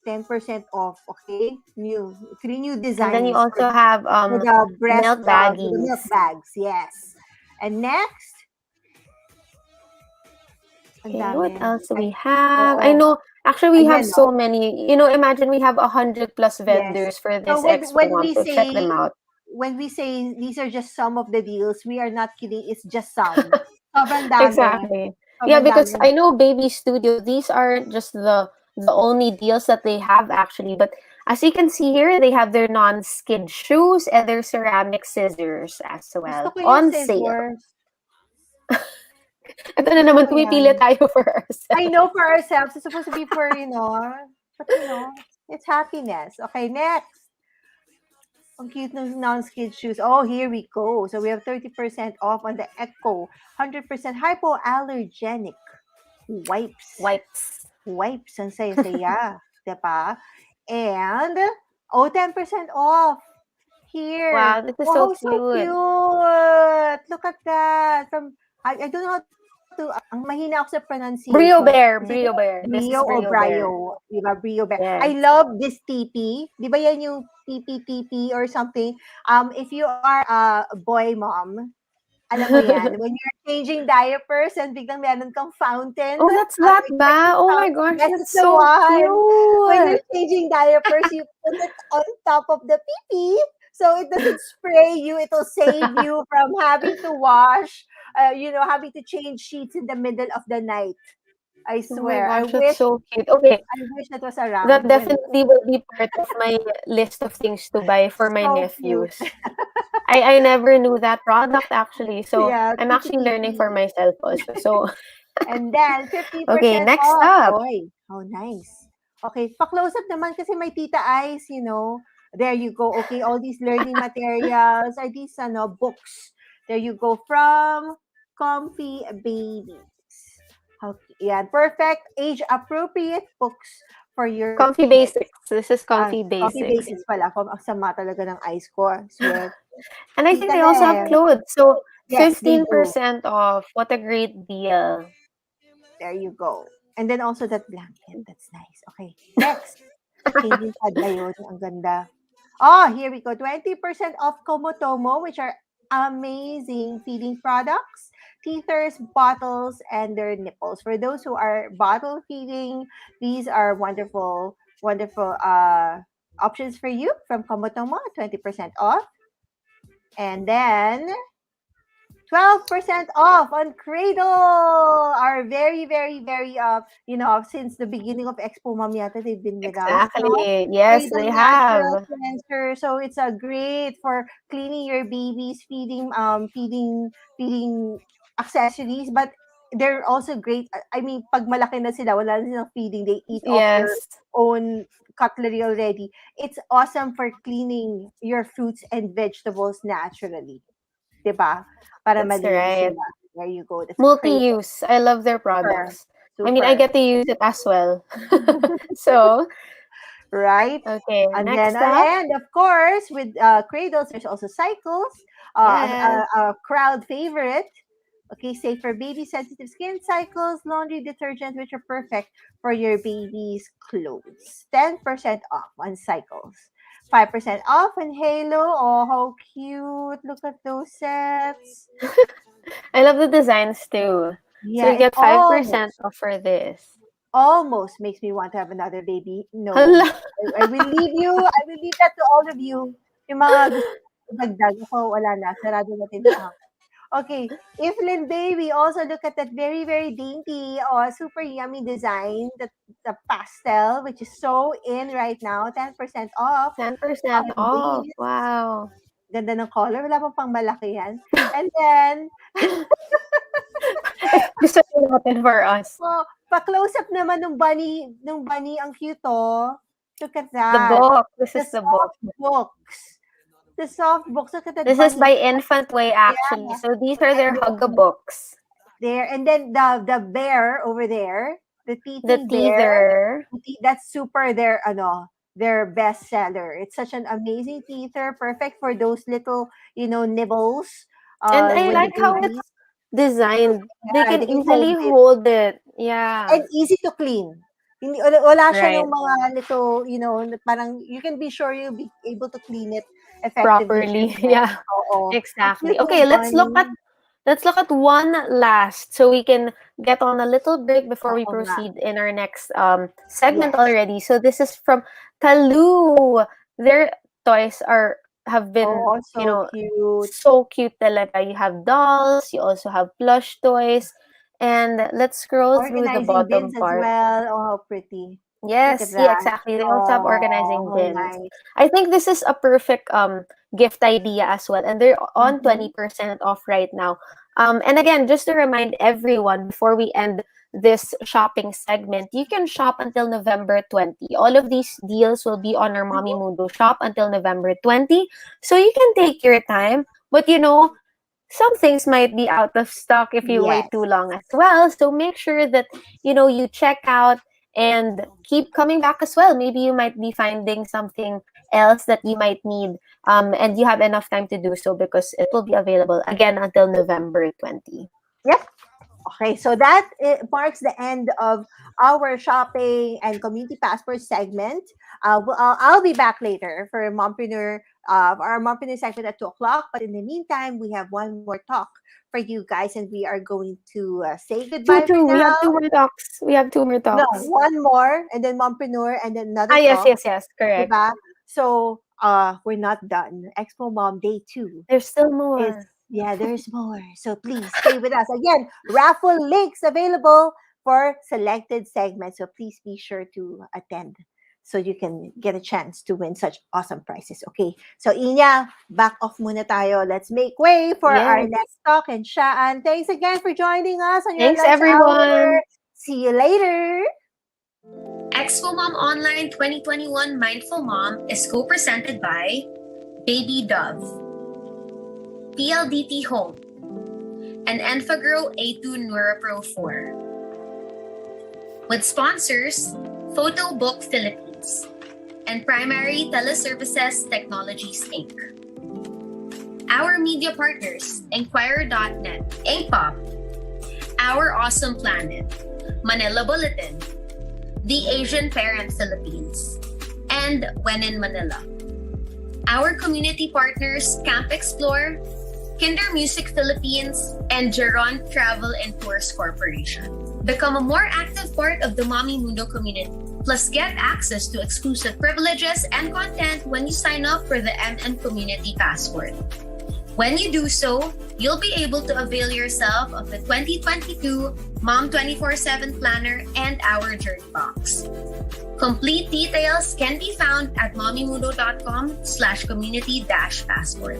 10% off, okay? 3 new And then you designs also have for the milk for the milk baggies. bags, yes. And next, ang Okay, what dami. else do we Ay, have? I oo. know, actually, we have Ayan, so no? many. Imagine we have 100 plus Yes. vendors for So this expo when mom, we so check say them out. these are just some of the deals, we are not kidding. It's just some. Sobrang dami. Exactly. Yeah, Sobrang because dami. I know Baby Studio, these aren't just the only deals that they have actually, but as you can see here, they have their non-skid shoes and their ceramic scissors as Gusto well ko yung on sale. scissors. Ito na Gusto naman, ko pumipili yan. tayo for ourselves. I know for ourselves. It's supposed to be for, but it's happiness. Okay, next. Ang cute ng non-skid shoes. Oh, here we go. So we have 30% off on the Echo 100% hypoallergenic wipes. Wipes. Ang saya-saya. Diba? And, 10% off. Here. Wow, this is Wow, so so cute. cute. Look at that. I don't know how to, ang mahina ako sa pronunciation. Brio Bear. Is it Brio Bear. This Brio is o Brio Bear. Brio? Diba? Brio Bear. Yes. I love this TP. Di ba yan yung TP or something? If you are a boy mom, alam mo yan, when you're changing diapers and biglang meron kang fountain. Oh, that's that ba? Oh my gosh, Yes, that's it's the so one. When cute. you're changing diapers, you put it on top of the pee-pee so it doesn't spray you. It'll save you from having to wash, having to change sheets in the middle of the night. I Oh my swear. gosh, that's so cute. Okay, I wish that was around. that definitely will be part of my list of things to buy for my So nephews. cute. I never knew that product actually, so Yeah, I'm actually learning for myself also. So And then 50% okay, next off. up. Oy, oh, nice. Okay, pa-close up naman kasi may tita eyes, There you go. Okay, all these learning materials are these books. There you go from Comfy Babies. Okay, yeah, perfect age appropriate books for your Comfy kids. Basics. This is Comfy Comfy Basics. Basics pala. Ang sama talaga ng eyes ko. I swear. And I think Tita they also have Bear. clothes. So Yes, they do. 15% off. What a great deal. There you go. And then also that blanket. That's nice. Okay. Next. Changing pad ba yun? Ang ganda. Oh, here we go. 20% off Komotomo, which are amazing feeding products, teethers, bottles, and their nipples. For those who are bottle feeding, these are wonderful, wonderful options for you from Komotomo. 20% off. And then 12% off on Cradle. Our very, very, very, since the beginning of Expo Mom yata, they've been with us. No? Exactly. Yes, Cradle they natural have. cleanser. So it's a great for cleaning your babies, feeding accessories. But they're also great. I mean, pag malaki na sila, wala na silang feeding. They eat off their Yes. own cutlery already. It's awesome for cleaning your fruits and vegetables naturally. Diba? Para That's malinis right. sila. There you go. That's Multi-use. I love their Super. products. I mean, I Super. get to use it as well. So, Right? okay, And next then, up. and of course, with Cradles, there's also Cycles, Yes. a crowd favorite. Okay, safe for baby sensitive skin. Cycles, laundry detergent, which are perfect for your baby's clothes. 10% off on Cycles. 5% off on Halo. Oh, how cute. Look at those sets. I love the designs too. Yeah, So you it get 5% off for this. almost makes me want to have another baby. No. Hala. I will leave you. I will leave that to all of you. Yung mga gusto dagdag. Ako, wala na. Sarado na tindahan. Okay. Iflin Baby, also look at that very, very dainty or super yummy design. The pastel, which is so in right now. 10% off. 10% off. These. Wow. Ganda ng color. Wala pang malaki yan. And then, Gusto nyo natin for us. oh, pa-close up naman ng bunny ang cute oh. Look at that. The book. This is the book. Books. The soft books. Look at that. This is by Infant Way actually. Yeah. So these are their hug-a-books. There. And then the bear over there. The The teething bear. teether. That's super their best seller. It's such an amazing teether. Perfect for those little, nibbles. And I when like the how babies- it's designed. They Yeah, can they can easily hold it. hold it. Yeah. And easy to clean. Hindi wala siya Right. ng mga little, parang you can be sure you'll be able to clean it Properly. effectively. Yeah. Oo. Exactly. Cute Okay, let's one. look at one last so we can get on a little break before we Oo nga. proceed in our next segment Yes. already. So this is from Talu. Their toys have been Oh, so cute. so cute talaga. You have dolls, you also have plush toys, and let's scroll through the Organizing bottom bins as part. well. Oh, how pretty. Yes, Look at yeah, that. exactly. They also have Oh, organizing how bins. nice. I think this is a perfect gift idea as well, and they're on Mhm. 20% off right now. And again, just to remind everyone before we end this shopping segment, you can shop until November 20. All of these deals will be on our Mommy Mundo shop until November 20. So you can take your time, but some things might be out of stock if you wait Yes. too long as well. So make sure that you check out and keep coming back as well. Maybe you might be finding something else that you might need, and you have enough time to do so because it will be available again until November 20. Yep. Okay, so that marks the end of our shopping and community passport segment. I'll be back later for our Mompreneur segment at 2 o'clock. But in the meantime, we have one more talk for you guys, and we are going to say goodbye for We have now. 2 more talks. We have 2 more No, talks. one more, and then Mompreneur, and then another Yes, talk. yes, correct. Diba? So, we're not done. Expo Mom Day 2 There's still is, more. yeah, there's more. So please stay with us. Again, raffle links available for selected segments. So please be sure to attend so you can get a chance to win such awesome prizes. Okay. So Inya, back off muna tayo. Let's make way for our Yes. next talk. And Shaan, thanks again for joining us on your Thanks, lunch everyone. hour. See you later. Expo Mom Online 2021 Mindful Mom is co-presented by Baby Dove, PLDT Home, and Enfagrow A2 NeuroPro 4. With sponsors, Photo Book Philippines and Primary Teleservices Technologies Inc. Our media partners, Enquirer.net, Inkpop, Our Awesome Planet, Manila Bulletin, The Asian Parent Philippines, and When in Manila. Our community partners, Camp Explore, Kinder Music Philippines, and Geron Travel and Tours Corporation. Become a more active part of the Mommy Mundo community. Plus, get access to exclusive privileges and content when you sign up for the MN Community Passport. When you do so, you'll be able to avail yourself of the 2022 Mom 24/7 Planner and our Journey Box. Complete details can be found at mommymundo.com/community-passport.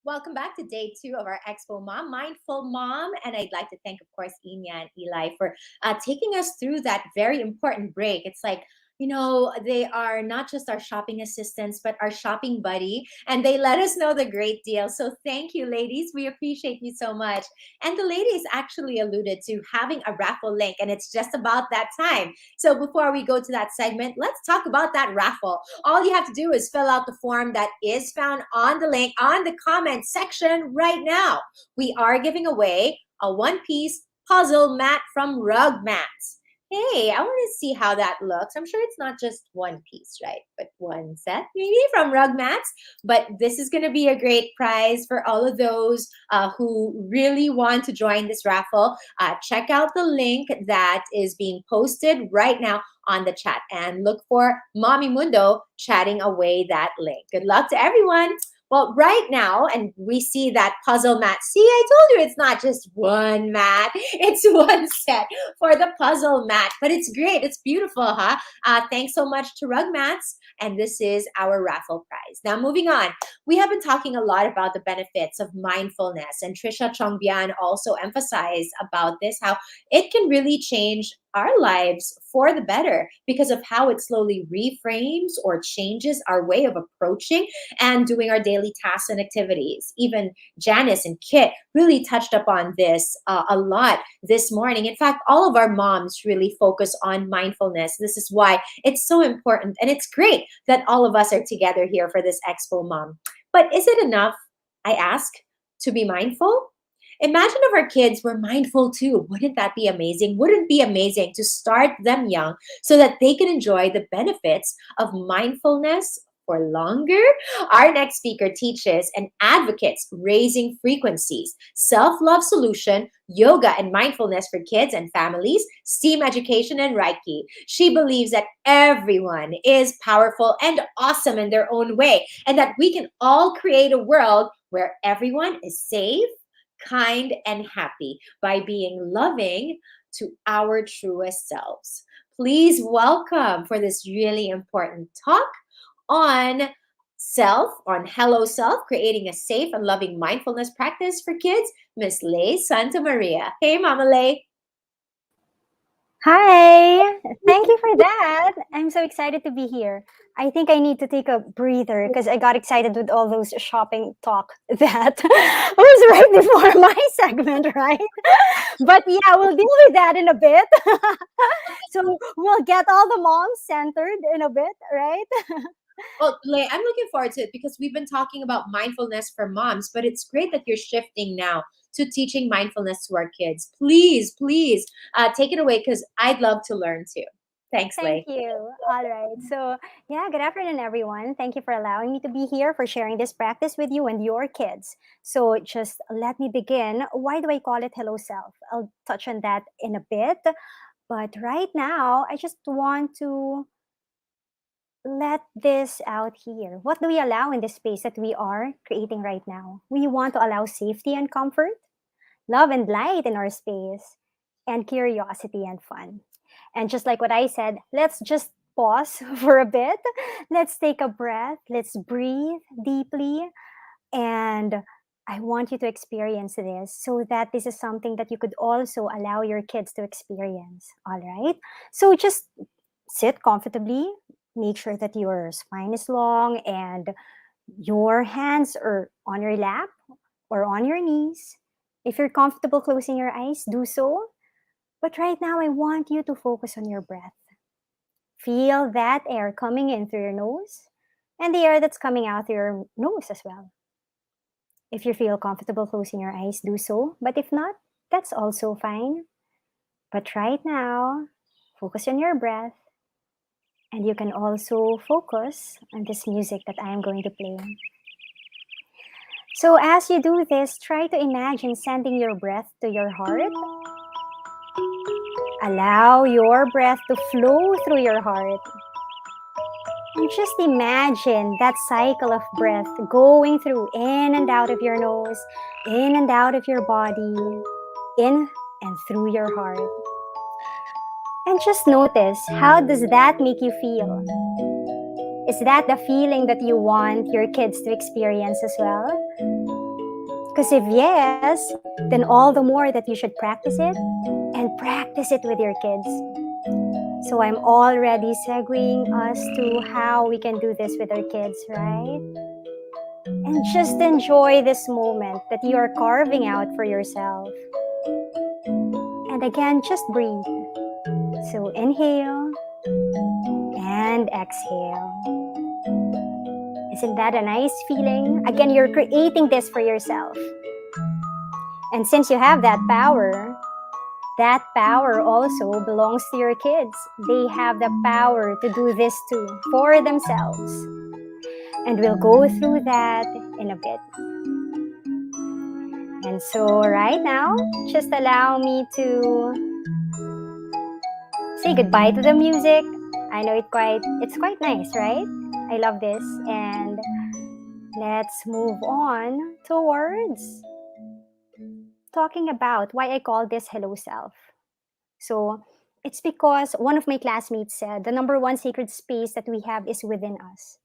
Welcome back to day 2 of our Expo Mom, Mindful Mom. And I'd like to thank, of course, Inya and Eli for taking us through that very important break. It's like, they are not just our shopping assistants, but our shopping buddy. And they let us know the great deal. So thank you, ladies. We appreciate you so much. And the ladies actually alluded to having a raffle link, and it's just about that time. So before we go to that segment, let's talk about that raffle. All you have to do is fill out the form that is found on the link on the comment section right now. We are giving away a one-piece puzzle mat from Rug Mats. Hey, I want to see how that looks. I'm sure it's not just one piece, right? But one set maybe from Rug Mats. But this is going to be a great prize for all of those who really want to join this raffle. Check out the link that is being posted right now on the chat and look for Mommy Mundo chatting away that link. Good luck to everyone. Well, right now, and we see that puzzle mat. See, I told you it's not just one mat. It's one set for the puzzle mat. But it's great. It's beautiful, huh? Thanks so much to Rug Mats. And this is our raffle prize. Now, moving on. We have been talking a lot about the benefits of mindfulness. And Tricia Chiongbian also emphasized about this, how it can really change our lives for the better because of how it slowly reframes or changes our way of approaching and doing our daily tasks and activities. Even Janice and Kit really touched upon this a lot this morning. In fact, all of our moms really focus on mindfulness. This is why it's so important. And it's great that all of us are together here for this Expo Mom. But is it enough, I ask, to be mindful? Imagine if our kids were mindful too. Wouldn't that be amazing? Wouldn't it be amazing to start them young so that they can enjoy the benefits of mindfulness for longer? Our next speaker teaches and advocates raising frequencies, self-love solution, yoga and mindfulness for kids and families, STEAM education, and Reiki. She believes that everyone is powerful and awesome in their own way, and that we can all create a world where everyone is safe, kind, and happy by being loving to our truest selves. Please welcome for this really important talk on self, on Hello Self, creating a safe and loving mindfulness practice for kids, Miss Lay Santa Maria. Hey, Mama Lay. Hi, thank you for that. I'm so excited to be here. I think I need to take a breather because I got excited with all those shopping talk that was right before my segment, right? But yeah, we'll deal with that in a bit. So we'll get all the moms centered in a bit, right? Well, Lay, I'm looking forward to it because we've been talking about mindfulness for moms, but it's great that you're shifting now to teaching mindfulness to our kids. Please, please take it away because I'd love to learn too. Thanks, Lay. Thank you. All right. So, yeah, good afternoon, everyone. Thank you for allowing me to be here, for sharing this practice with you and your kids. So, just let me begin. Why do I call it Hello Self? I'll touch on that in a bit. But right now, I just want to let this out here. What do we allow in this space that we are creating right now? We want to allow safety and comfort, love and light in our space, and curiosity and fun. And just like what I said, let's just pause for a bit. Let's take a breath. Let's breathe deeply. And I want you to experience this so that this is something that you could also allow your kids to experience. All right. So just sit comfortably. Make sure that your spine is long and your hands are on your lap or on your knees. If you're comfortable closing your eyes, do so. But right now, I want you to focus on your breath. Feel that air coming in through your nose and the air that's coming out through your nose as well. If you feel comfortable closing your eyes, do so. But if not, that's also fine. But right now, focus on your breath. And you can also focus on this music that I am going to play. So as you do this, try to imagine sending your breath to your heart. Allow your breath to flow through your heart. And just imagine that cycle of breath going through in and out of your nose, in and out of your body, in and through your heart. And just notice, how does that make you feel? Is that the feeling that you want your kids to experience as well? Because if yes, then all the more that you should practice it and practice it with your kids. So I'm already segueing us to how we can do this with our kids, right? And just enjoy this moment that you are carving out for yourself. And again, just breathe. So inhale and exhale. Isn't that a nice feeling? Again, you're creating this for yourself. And since you have that power also belongs to your kids. They have the power to do this too for themselves. And we'll go through that in a bit. And so right now, just allow me to say goodbye to the music. I know it's quite nice, right? I love this. And let's move on towards talking about why I call this Hello Self. So it's because one of my classmates said the number one sacred space that we have is within us.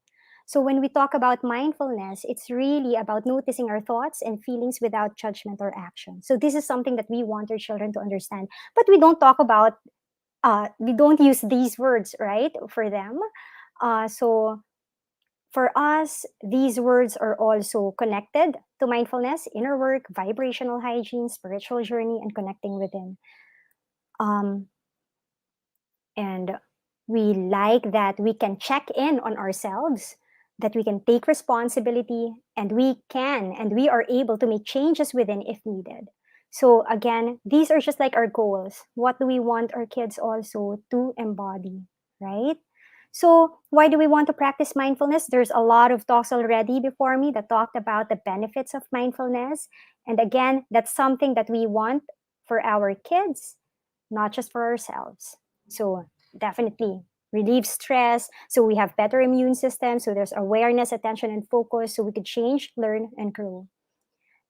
So when we talk about mindfulness, it's really about noticing our thoughts and feelings without judgment or action. So this is something that we want our children to understand. But we don't talk about, we don't use these words, right, for them. So for us, these words are also connected to mindfulness, inner work, vibrational hygiene, spiritual journey, and connecting within. And we like that we can check in on ourselves, that we can take responsibility, and we are able to make changes within if needed. So again, these are just like our goals. What do we want our kids also to embody, right? So, why do we want to practice mindfulness? There's a lot of talks already before me that talked about the benefits of mindfulness. And again, that's something that we want for our kids, not just for ourselves. So, definitely relieve stress. So, we have better immune system. So, there's awareness, attention, and focus. So, we could change, learn, and grow.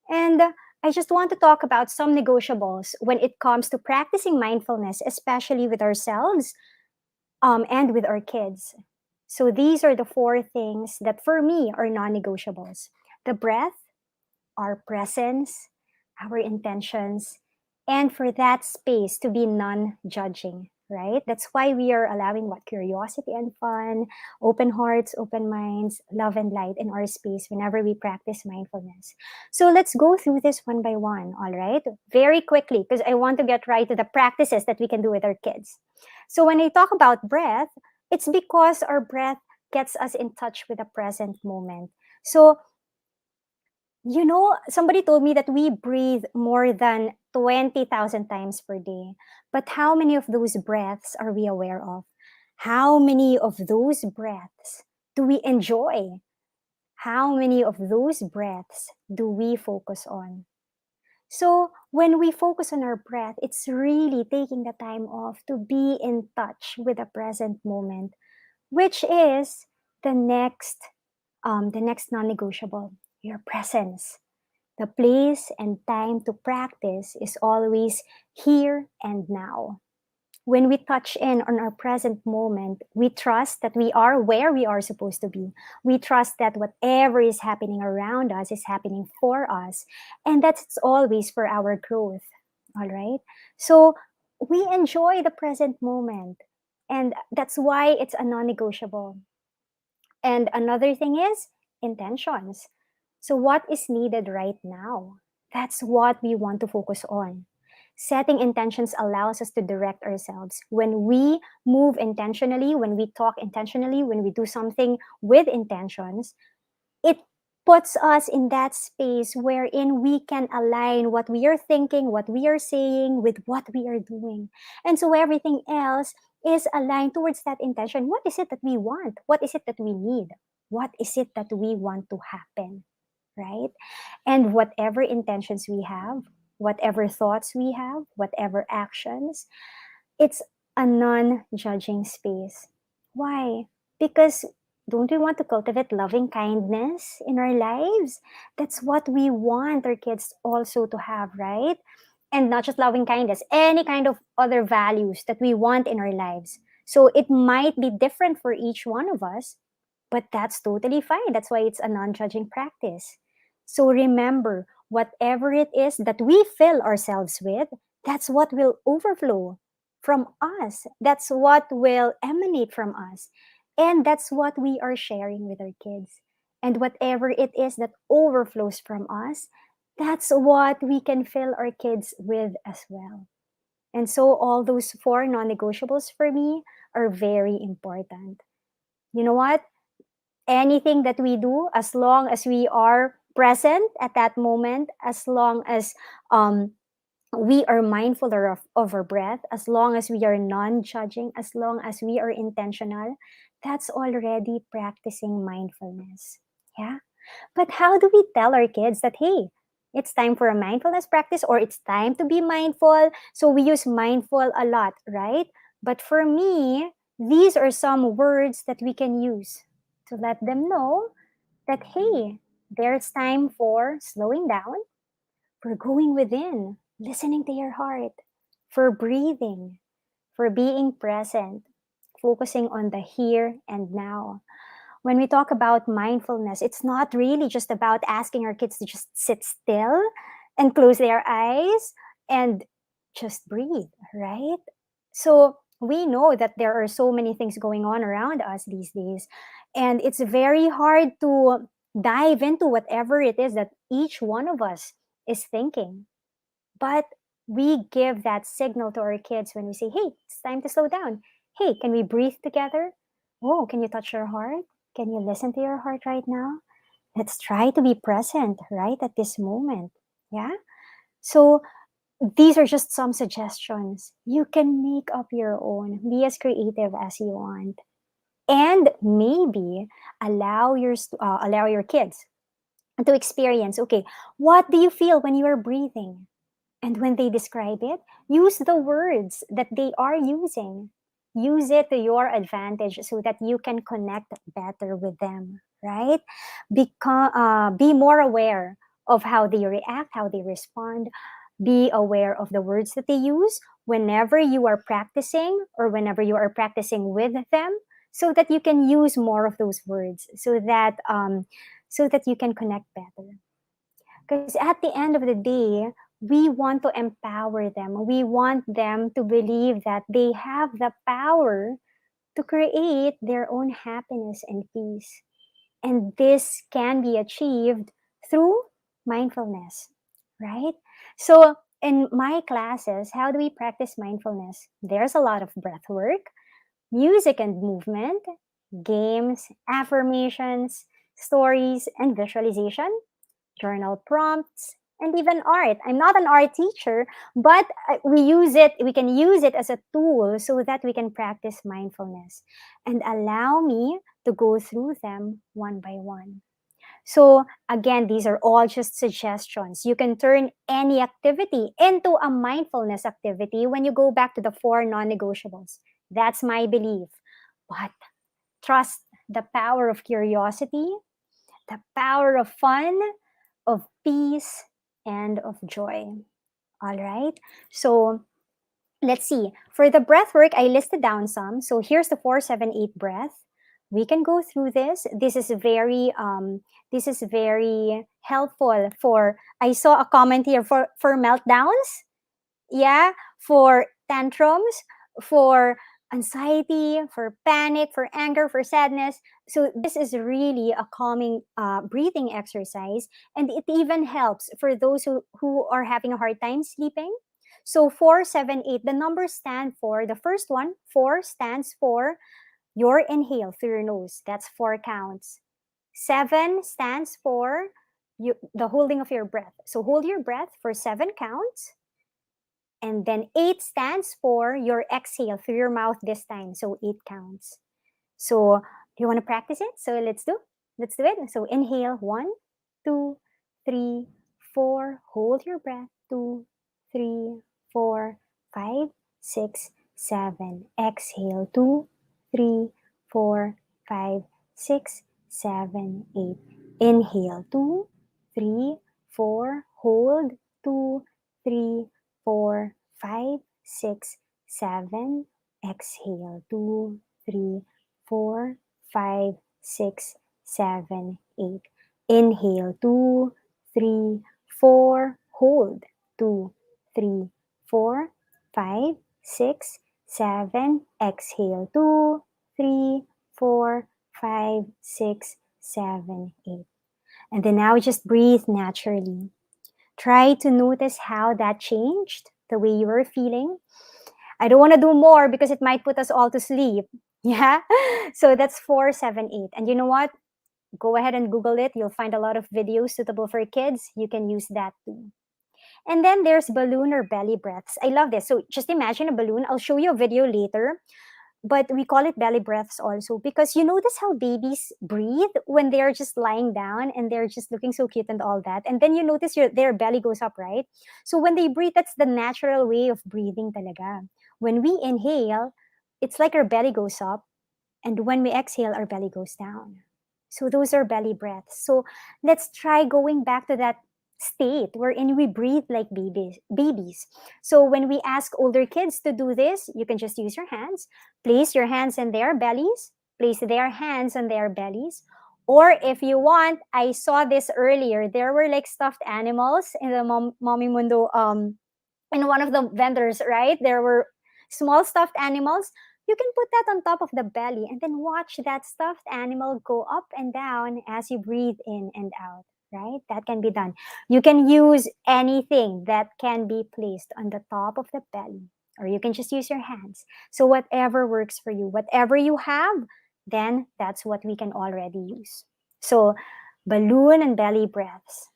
And I just want to talk about some negotiables when it comes to practicing mindfulness, especially with ourselves and with our kids. So these are the four things that for me are non-negotiables: the breath, our presence, our intentions, and for that space to be non-judging, right? That's why we are allowing what curiosity and fun, open hearts, open minds, love and light in our space whenever we practice mindfulness. So let's go through this one by one, all right? Very quickly, because I want to get right to the practices that we can do with our kids. So when I talk about breath, it's because our breath gets us in touch with the present moment. So somebody told me that we breathe more than 20,000 times per day. But how many of those breaths are we aware of? How many of those breaths do we enjoy? How many of those breaths do we focus on? So when we focus on our breath, it's really taking the time off to be in touch with the present moment, which is the next non-negotiable, your presence. The place and time to practice is always here and now. When we touch in on our present moment, we trust that we are where we are supposed to be. We trust that whatever is happening around us is happening for us, and that's always for our growth. All right? So we enjoy the present moment, and that's why it's a non negotiable. And another thing is intentions. So, what is needed right now? That's what we want to focus on. Setting intentions allows us to direct ourselves. When we move intentionally, when we talk intentionally, when we do something with intentions, it puts us in that space wherein we can align what we are thinking, what we are saying with what we are doing. And so everything else is aligned towards that intention. What is it that we want? What is it that we need? What is it that we want to happen? Right? And whatever intentions we have, whatever thoughts we have, whatever actions, it's a non judging space. Why? Because don't we want to cultivate loving kindness in our lives? That's what we want our kids also to have, right? And not just loving kindness, any kind of other values that we want in our lives. So it might be different for each one of us, but that's totally fine. That's why it's a non judging practice. So remember, whatever it is that we fill ourselves with, that's what will overflow from us. That's what will emanate from us. And that's what we are sharing with our kids. And whatever it is that overflows from us, that's what we can fill our kids with as well. And so all those four non-negotiables for me are very important. You know what? Anything that we do, as long as we are present at that moment, as long as we are mindful of our breath, as long as we are non-judging, as long as we are intentional, that's already practicing mindfulness. Yeah. But how do we tell our kids that, hey, it's time for a mindfulness practice or it's time to be mindful? So we use mindful a lot, right? But for me, these are some words that we can use to let them know that, hey, there's time for slowing down, for going within, listening to your heart, for breathing, for being present, focusing on the here and now. When we talk about mindfulness, it's not really just about asking our kids to just sit still and close their eyes and just breathe, right? So we know that there are so many things going on around us these days, and it's very hard to dive into whatever it is that each one of us is thinking. But we give that signal to our kids when we say, hey, it's time to slow down. Hey, can we breathe together? Oh, can you touch your heart? Can you listen to your heart right now? Let's try to be present right at this moment. Yeah. So these are just some suggestions. You can make up your own. Be as creative as you want. And maybe allow your kids to experience, okay, what do you feel when you are breathing? And when they describe it, use the words that they are using. Use it to your advantage so that you can connect better with them, right? Be more aware of how they react, how they respond. Be aware of the words that they use whenever you are practicing or whenever you are practicing with them, so that you can use more of those words, so that you can connect better. Because at the end of the day, we want to empower them. We want them to believe that they have the power to create their own happiness and peace. And this can be achieved through mindfulness, right? So, in my classes, how do we practice mindfulness? There's a lot of breath work, music and movement, games, affirmations, stories, and visualization, journal prompts, and even art. I'm not an art teacher, but we can use it as a tool so that we can practice mindfulness. And allow me to go through them one by one. So again, these are all just suggestions. You can turn any activity into a mindfulness activity when you go back to the 4 non-negotiables. That's my belief. But trust the power of curiosity, the power of fun, of peace, and of joy. All right. So let's see. For the breath work, I listed down some. So here's the 4-7-8 breath. We can go through this. This is very helpful for, I saw a comment here for meltdowns. Yeah, for tantrums, for anxiety, for panic, for anger, for sadness. So this is really a calming breathing exercise, and it even helps for those who are having a hard time sleeping. So 4-7-8, the numbers stand for, the first one, 4 stands for your inhale through your nose. That's 4 counts. 7 stands for the holding of your breath. So hold your breath for 7 counts. And then 8 stands for your exhale through your mouth this time. So 8 counts. So do you want to practice it? So let's do it. So inhale, 1, 2, 3, 4. Hold your breath. 2, 3, 4, 5, 6, 7. Exhale, 2, 3, 4, 5, 6, 7, 8. Inhale, 2, 3, 4. Hold, 2, 3, 4, 5, 6, 7. Exhale, 2, 3, 4, 5, 6, 7, 8. Inhale, 2, 3, 4. Hold, 2, 3, 4, 5, 6, 7. Exhale, 2, 3, 4, 5, 6, 7, 8. And then now just breathe naturally. Try to notice how that changed the way you were feeling. I don't want to do more because it might put us all to sleep. Yeah. So that's 4-7-8. And you know what? Go ahead and Google it. You'll find a lot of videos suitable for kids. You can use that too. And then there's balloon or belly breaths. I love this. So just imagine a balloon. I'll show you a video later. But we call it belly breaths also because you notice how babies breathe when they're just lying down and they're just looking so cute and all that. And then you notice their belly goes up, right? So when they breathe, that's the natural way of breathing talaga. When we inhale, it's like our belly goes up. And when we exhale, our belly goes down. So those are belly breaths. So let's try going back to that state wherein we breathe like babies. So when we ask older kids to do this, you can just use your hands. Place your hands in their bellies. Place their hands on their bellies. Or if you want, I saw this earlier. There were like stuffed animals in the Mommy Mundo, in one of the vendors, right? There were small stuffed animals. You can put that on top of the belly and then watch that stuffed animal go up and down as you breathe in and out. Right? That can be done. You can use anything that can be placed on the top of the belly, or you can just use your hands. So whatever works for you, whatever you have, then that's what we can already use. So balloon and belly breaths.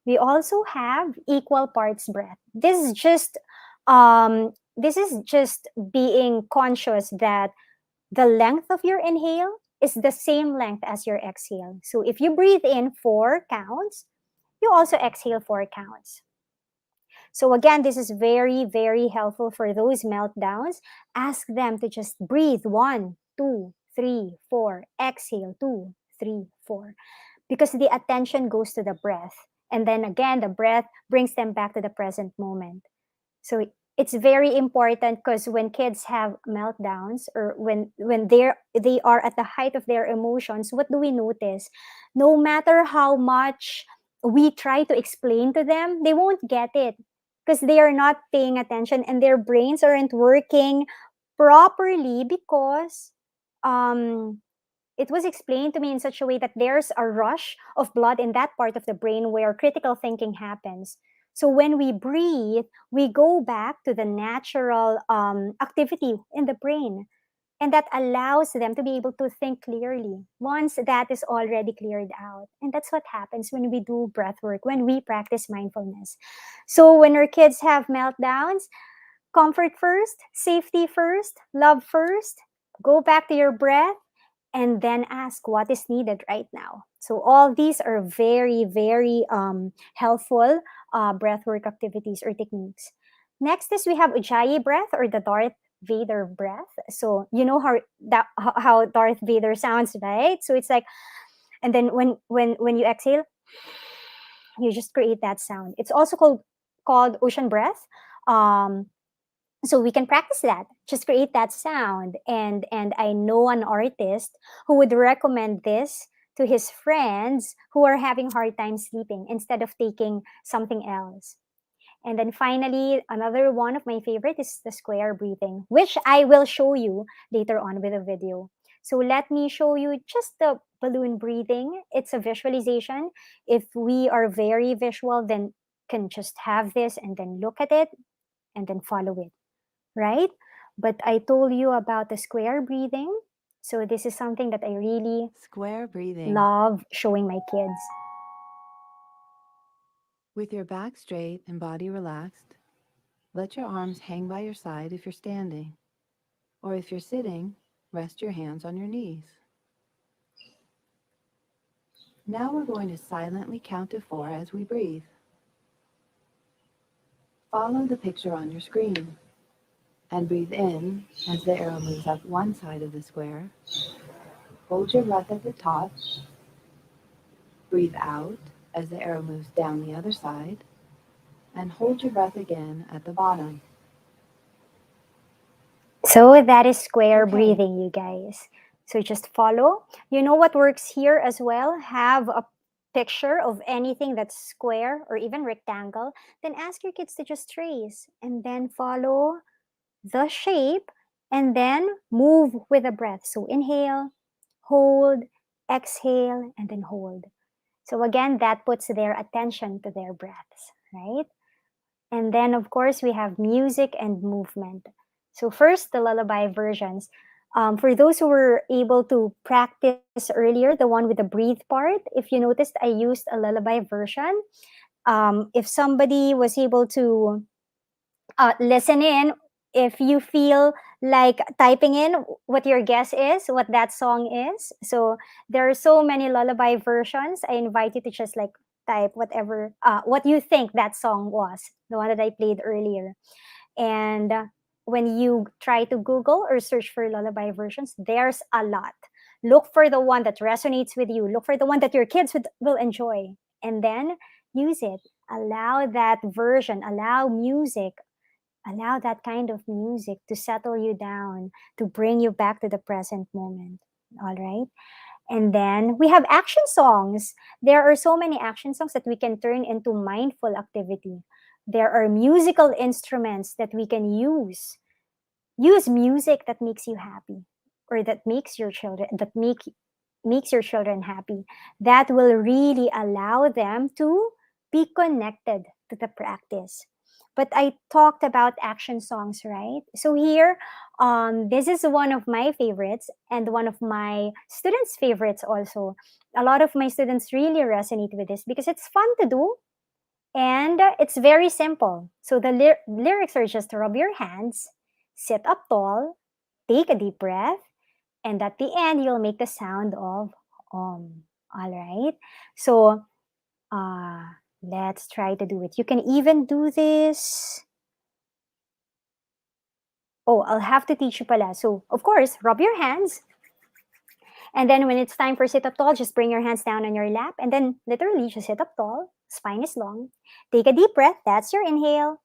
We also have equal parts breath. This is just being conscious that the length of your inhale is the same length as your exhale. So if you breathe in 4 counts, you also exhale 4 counts. So again, this is very, very helpful for those meltdowns. Ask them to just breathe 1, 2, 3, 4, exhale 2, 3, 4, because the attention goes to the breath. And then again, the breath brings them back to the present moment. So it's very important, because when kids have meltdowns, or when they are at the height of their emotions, what do we notice? No matter how much we try to explain to them, they won't get it, because they are not paying attention and their brains aren't working properly, because it was explained to me in such a way that there's a rush of blood in that part of the brain where critical thinking happens. So when we breathe, we go back to the natural activity in the brain. And that allows them to be able to think clearly once that is already cleared out. And that's what happens when we do breath work, when we practice mindfulness. So when our kids have meltdowns, comfort first, safety first, love first, go back to your breath, and then ask what is needed right now. So all these are very, very helpful breathwork activities or techniques. Next is we have Ujjayi breath, or the Darth Vader breath. So you know how Darth Vader sounds, right? So it's like, and then when you exhale, you just create that sound. It's also called ocean breath. So we can practice that, just create that sound. And I know an artist who would recommend this to his friends who are having hard time sleeping, instead of taking something else. And then finally, another one of my favorite is the square breathing, which I will show you later on with a video. So let me show you just the balloon breathing. It's a visualization. If we are very visual, then can just have this and then look at it and then follow it, right? But I told you about the square breathing. So this is something that I really Square breathing. love showing my kids. With your back straight and body relaxed, let your arms hang by your side if you're standing. Or if you're sitting, rest your hands on your knees. Now we're going to silently count to 4 as we breathe. Follow the picture on your screen and breathe in as the arrow moves up one side of the square. Hold your breath at the top. Breathe out as the arrow moves down the other side, and hold your breath again at the bottom. So that is square Okay. breathing, you guys. So just follow. You know what works here as well? Have a picture of anything that's square or even rectangle. Then ask your kids to just trace and then follow the shape and then move with the breath. So inhale, hold, exhale, and then hold. So again, that puts their attention to their breaths, right? And then, of course, we have music and movement. So first, the lullaby versions. For those who were able to practice earlier, the one with the breathe part, if you noticed, I used a lullaby version. If somebody was able to listen in, if you feel like typing in what your guess is, what that song is. So there are so many lullaby versions. I invite you to just like type whatever, what you think that song was, the one that I played earlier. And when you try to Google or search for lullaby versions, there's a lot. Look for the one that resonates with you. Look for the one that your kids will enjoy. And then use it. Allow that version, allow music, allow that kind of music to settle you down, to bring you back to the present moment. All right. And then we have action songs. There are so many action songs that we can turn into mindful activity. There are musical instruments that we can use. Use music that makes you happy, or that makes your children makes your children happy. That will really allow them to be connected to the practice. But I talked about action songs, right? So here, this is one of my favorites and one of my students' favorites also. A lot of my students really resonate with this because it's fun to do and it's very simple. So the lyrics are just rub your hands, sit up tall, take a deep breath, And at the end, you'll make the sound of om. All right. So let's try to do it. You can even do this. Oh, I'll have to teach you pala. So, of course, rub your hands. And then when it's time for sit up tall, just bring your hands down on your lap. And then literally just sit up tall. Spine is long. Take a deep breath. That's your inhale.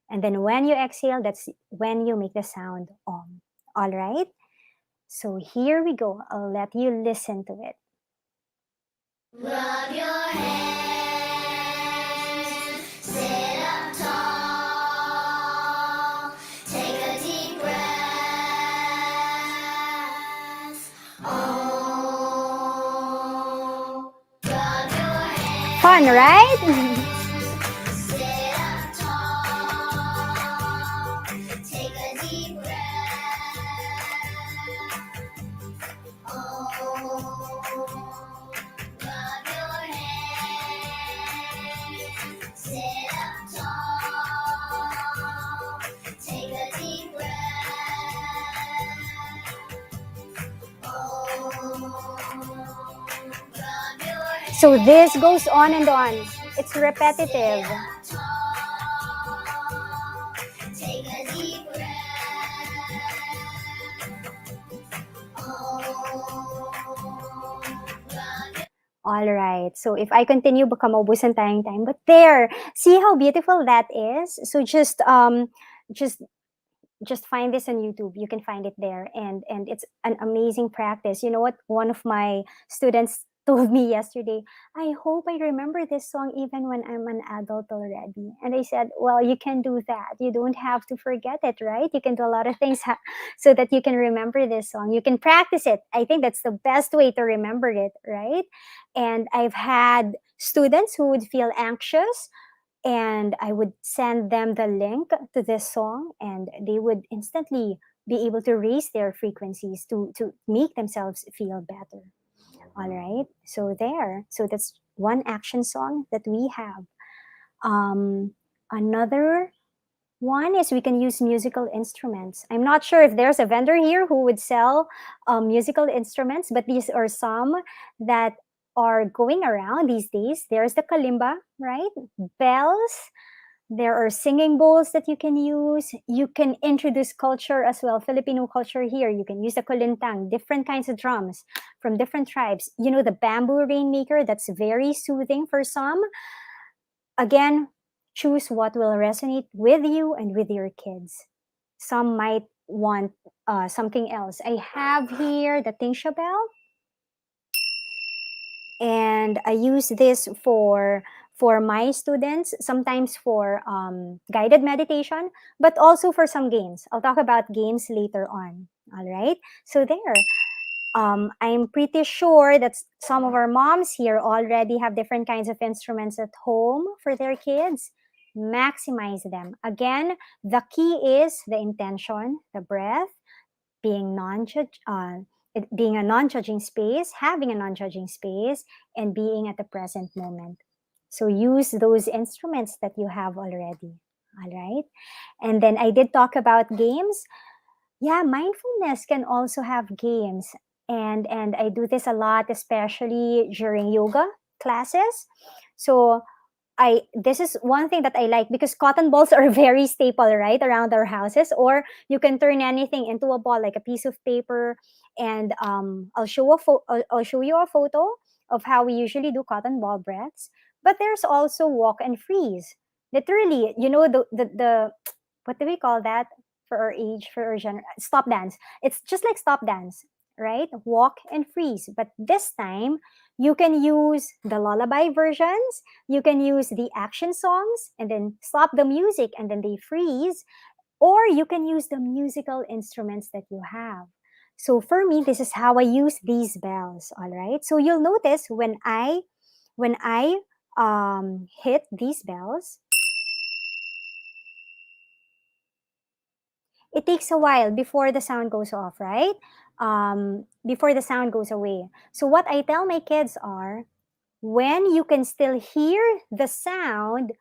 And then when you exhale, that's when you make the sound om. All right? So here we go. I'll let you listen to it. Rub your hands, sit up tall, take a deep breath. Oh, rub your hands. Fun, right? Sit up tall, take a deep breath. Oh, rub your hands. Sit up tall, take a deep breath. Oh, rub your hands. So this goes on and on. It's repetitive. Take a deep breath. All right. So if I continue, baka maubusan tayong time. But there, see how beautiful that is? So just find this on YouTube. You can find it there, and it's an amazing practice. You know what? One of my students told me yesterday, I hope I remember this song even when I'm an adult already. And I said, well, you can do that. You don't have to forget it, right? You can do a lot of things so that you can remember this song. You can practice it. I think that's the best way to remember it, right? And I've had students who would feel anxious, and I would send them the link to this song, and they would instantly be able to raise their frequencies to make themselves feel better. All right. So there. So that's one action song that we have. Another one is we can use musical instruments. I'm not sure if there's a vendor here who would sell musical instruments, but these are some that are going around these days. There's the kalimba, right? Bells. There are singing bowls that you can use. You can introduce culture as well, Filipino culture here. You can use the kulintang, different kinds of drums from different tribes. You know, the bamboo rainmaker, that's very soothing for some. Again, choose what will resonate with you and with your kids. Some might want something else. I have here the tingsha bell. And I use this for my students, sometimes for guided meditation, but also for some games. I'll talk about games later on. All right. So there. I'm pretty sure that some of our moms here already have different kinds of instruments at home for their kids. Maximize them. Again, the key is the intention, the breath, being being a non-judging space, having a non-judging space, and being at the present moment. So use those instruments that you have already. All right. And then I did talk about games. Yeah, mindfulness can also have games. And I do this a lot, especially during yoga classes. So this is one thing that I like, because cotton balls are very staple, right, around our houses. Or you can turn anything into a ball, like a piece of paper. And I'll show you a photo of how we usually do cotton ball breaths. But there's also walk and freeze. Literally, you know, the what do we call that for our age, for our genre? Stop dance. It's just like stop dance, right? Walk and freeze. But this time, you can use the lullaby versions. You can use the action songs and then stop the music and then they freeze. Or you can use the musical instruments that you have. So for me, this is how I use these bells. All right. So you'll notice when I hit these bells, it takes a while before the sound goes off, right? Before the sound goes away. So what I tell my kids are, when you can still hear the sound,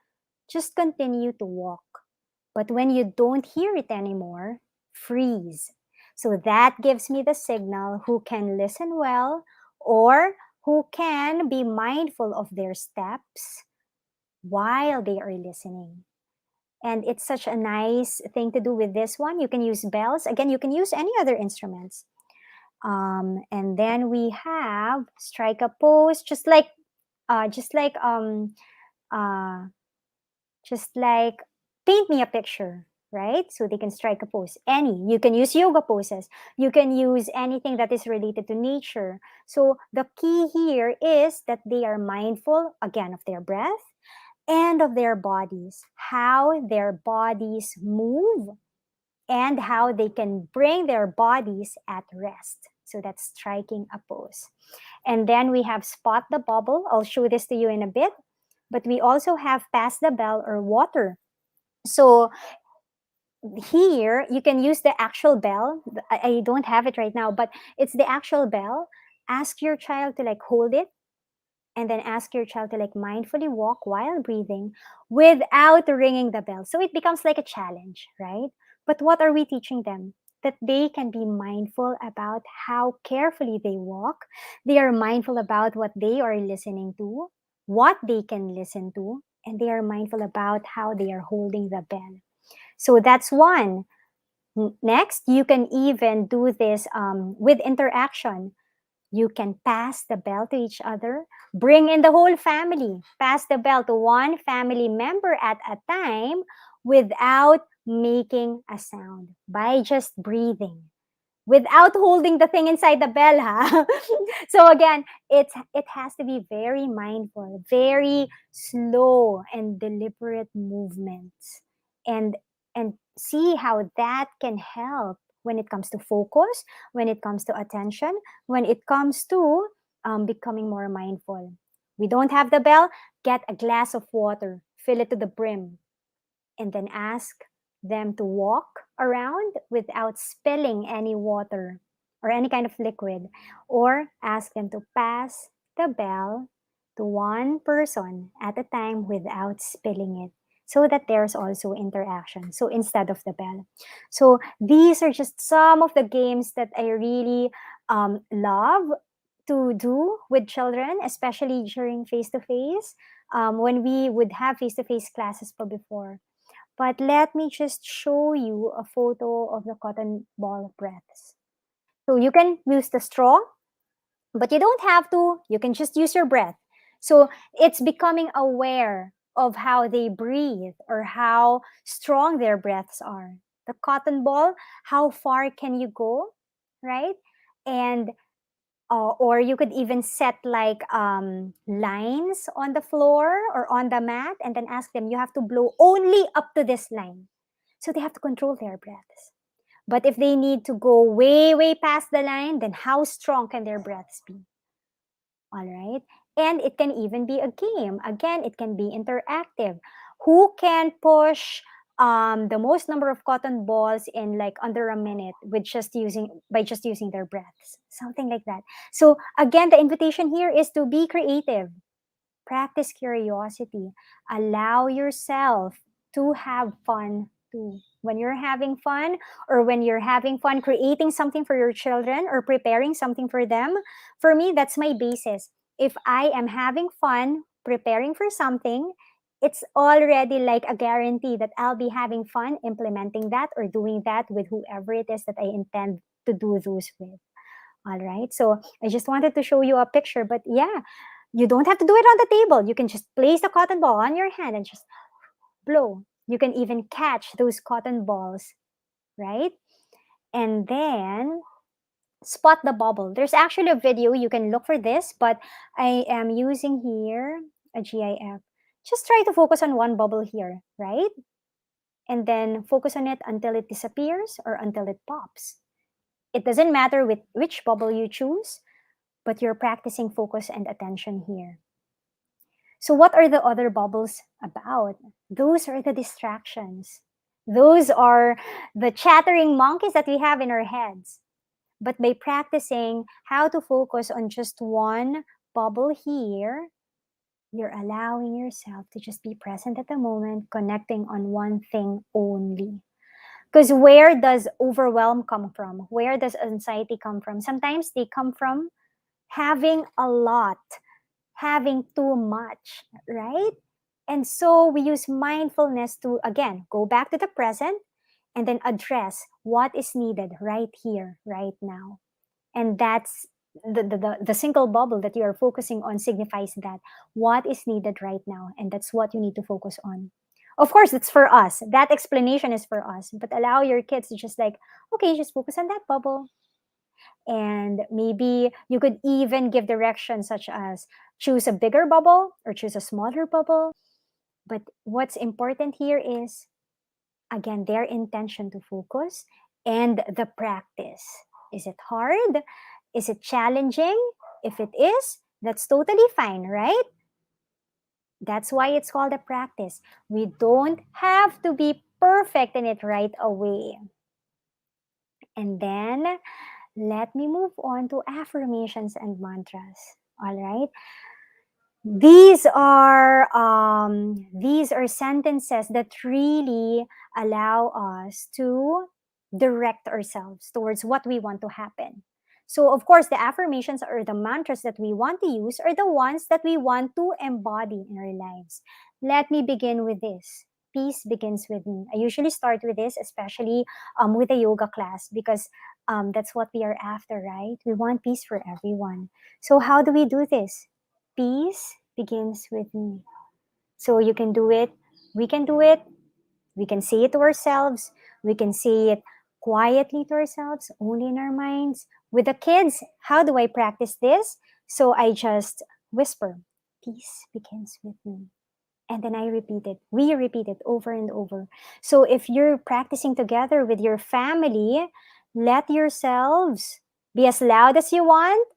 just continue to walk. But when you don't hear it anymore, freeze. So that gives me the signal who can listen well or who can be mindful of their steps while they are listening. And it's such a nice thing to do with this one. You can use bells. Again, you can use any other instruments. And then we have strike a pose, just like uh, uh, paint me a picture, right? So they can strike a pose. Any. You can use yoga poses. You can use anything that is related to nature. So the key here is that they are mindful, again, of their breath and of their bodies, how their bodies move and how they can bring their bodies at rest. So that's striking a pose. And then we have spot the bubble. I'll show this to you in a bit. But we also have pass the bell or water. So here you can use the actual bell. I don't have it right now, but it's the actual bell. Ask your child to like hold it and then ask your child to like mindfully walk while breathing without ringing the bell. So it becomes like a challenge, right? But what are we teaching them? That they can be mindful about how carefully they walk. They are mindful about what they are listening to, what they can listen to, and they are mindful about how they are holding the bell. So that's one. Next, you can even do this with interaction. You can pass the bell to each other, bring in the whole family, pass the bell to one family member at a time without making a sound, by just breathing, without holding the thing inside the bell, huh? So again, it has to be very mindful, very slow and deliberate movements. And see how that can help when it comes to focus, when it comes to attention, when it comes to becoming more mindful. We don't have the bell, get a glass of water, fill it to the brim, and then ask them to walk around without spilling any water or any kind of liquid, or ask them to pass the bell to one person at a time without spilling it, so that there's also interaction. So instead of the bell. So these are just some of the games that I really love to do with children, especially during face to face, when we would have face to face classes before. But let me just show you a photo of the cotton ball breaths. So you can use the straw, but you don't have to. You can just use your breath. So it's becoming aware of how they breathe or how strong their breaths are. The cotton ball, how far can you go, right? And or you could even set like lines on the floor or on the mat, and then ask them, you have to blow only up to this line. So they have to control their breaths. But if they need to go way, way past the line, then how strong can their breaths be? All right. And it can even be a game. Again, it can be interactive. Who can push the most number of cotton balls in like under a minute with just using their breaths, something like that. So again, the invitation here is to be creative, practice curiosity, allow yourself to have fun too. When you're having fun, or when you're having fun creating something for your children or preparing something for them, for me, that's my basis. If I am having fun preparing for something, it's already like a guarantee that I'll be having fun implementing that or doing that with whoever it is that I intend to do those with. All right. So I just wanted to show you a picture, but yeah, you don't have to do it on the table. You can just place the cotton ball on your hand and just blow. You can even catch those cotton balls, right? And then spot the bubble. There's actually a video. You can look for this, but I am using here a GIF. Just try to focus on one bubble here, right? And then focus on it until it disappears or until it pops. It doesn't matter which bubble you choose, but you're practicing focus and attention here. So what are the other bubbles about? Those are the distractions. Those are the chattering monkeys that we have in our heads. But by practicing how to focus on just one bubble here, you're allowing yourself to just be present at the moment, connecting on one thing only. Because where does overwhelm come from? Where does anxiety come from? Sometimes they come from having a lot, having too much, right? And so we use mindfulness to, again, go back to the present and then address what is needed right here, right now. And that's the single bubble that you are focusing on signifies that what is needed right now. And that's what you need to focus on. Of course, it's for us. That explanation is for us. But allow your kids to just like, okay, just focus on that bubble. And maybe you could even give directions such as choose a bigger bubble or choose a smaller bubble. But what's important here is, again, their intention to focus and the practice. Is it hard? Is it challenging? If it is, that's totally fine, right? That's why it's called a practice. We don't have to be perfect in it right away. And then let me move on to affirmations and mantras. All right. These are sentences that really allow us to direct ourselves towards what we want to happen. So of course, the affirmations or the mantras that we want to use are the ones that we want to embody in our lives. Let me begin with this. Peace begins with me. I usually start with this, especially with a yoga class, because that's what we are after, right? We want peace for everyone. So how do we do this? Peace begins with me. So you can do it. We can do it. We can say it to ourselves. We can say it quietly to ourselves, only in our minds. With the kids, how do I practice this? So I just whisper, peace begins with me. And then I repeat it. We repeat it over and over. So if you're practicing together with your family, let yourselves be as loud as you want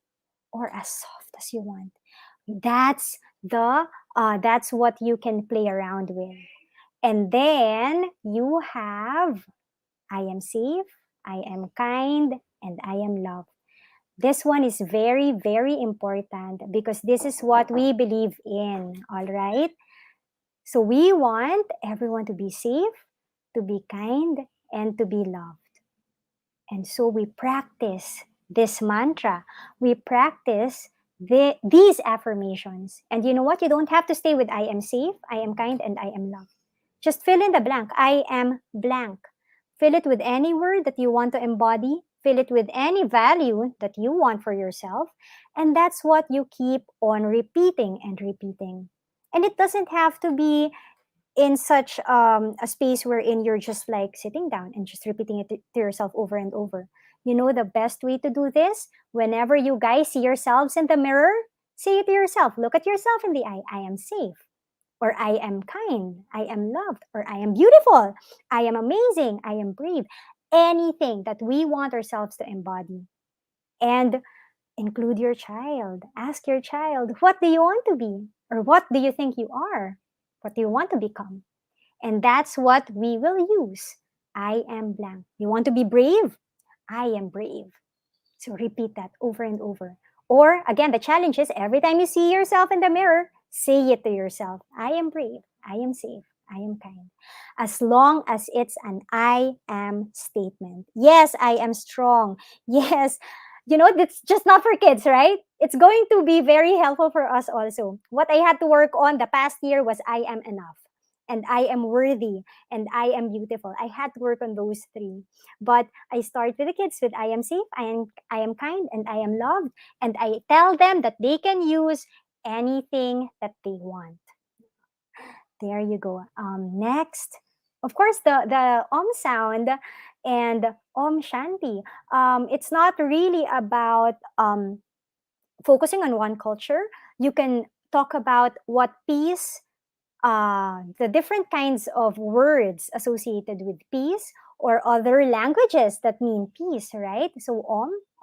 or as soft as you want. That's what you can play around with. And then you have, I am safe, I am kind, and I am loved. This one is very, very important because this is what we believe in. All right. So we want everyone to be safe, to be kind, and to be loved. And so we practice this mantra. We practice these affirmations. And you know what? You don't have to stay with I am safe, I am kind, and I am loved. Just fill in the blank. I am blank. Fill it with any word that you want to embody. Fill it with any value that you want for yourself. And that's what you keep on repeating and repeating. And it doesn't have to be in such a space wherein you're just like sitting down and just repeating it to yourself over and over. You know the best way to do this? Whenever you guys see yourselves in the mirror, say it to yourself. Look at yourself in the eye. I am safe. Or I am kind. I am loved. Or I am beautiful. I am amazing. I am brave. Anything that we want ourselves to embody. And include your child. Ask your child, what do you want to be? Or what do you think you are? What do you want to become? And that's what we will use. I am blank. You want to be brave? I am brave. So repeat that over and over. Or again, the challenge is every time you see yourself in the mirror, say it to yourself. I am brave. I am safe. I am kind. As long as it's an I am statement. Yes, I am strong. Yes, it's just not for kids, right? It's going to be very helpful for us also. What I had to work on the past year was I am enough, and I am worthy, and I am beautiful. I had to work on those three. But I start with the kids with I am safe, I am kind, and I am loved. And I tell them that they can use anything that they want. There you go. Next, of course, the sound and Shanti. It's not really about focusing on one culture. You can talk about what peace, the different kinds of words associated with peace or other languages that mean peace, right? So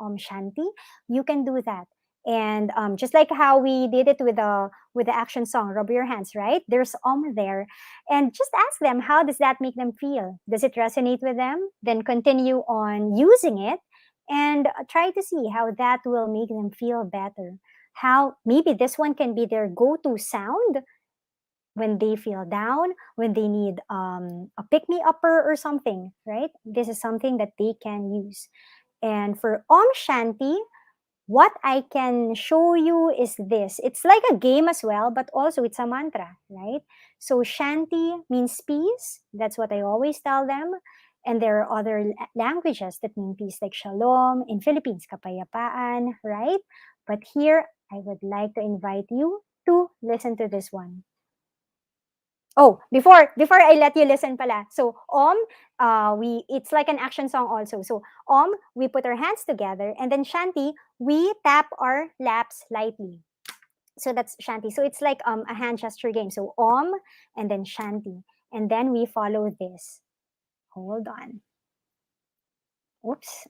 Shanti, you can do that. And just like how we did it with the action song, Rub Your Hands, right? There's there. And just ask them, how does that make them feel? Does it resonate with them? Then continue on using it and try to see how that will make them feel better. How maybe this one can be their go-to sound. when they feel down, when they need a pick me upper or something, right? This is something that they can use. And for Om Shanti, what I can show you is this. It's like a game as well, but also it's a mantra, right? So Shanti means peace. That's what I always tell them. And there are other languages that mean peace, like shalom. In Philippines, kapayapaan, right? But here, I would like to invite you to listen to this one. Oh, before I let you listen pala. So Om, it's like an action song also. So Om, we put our hands together, and then Shanti, we tap our laps lightly. So that's Shanti. So it's like a hand gesture game. So Om and then Shanti, and then we follow this. Hold on. Oops.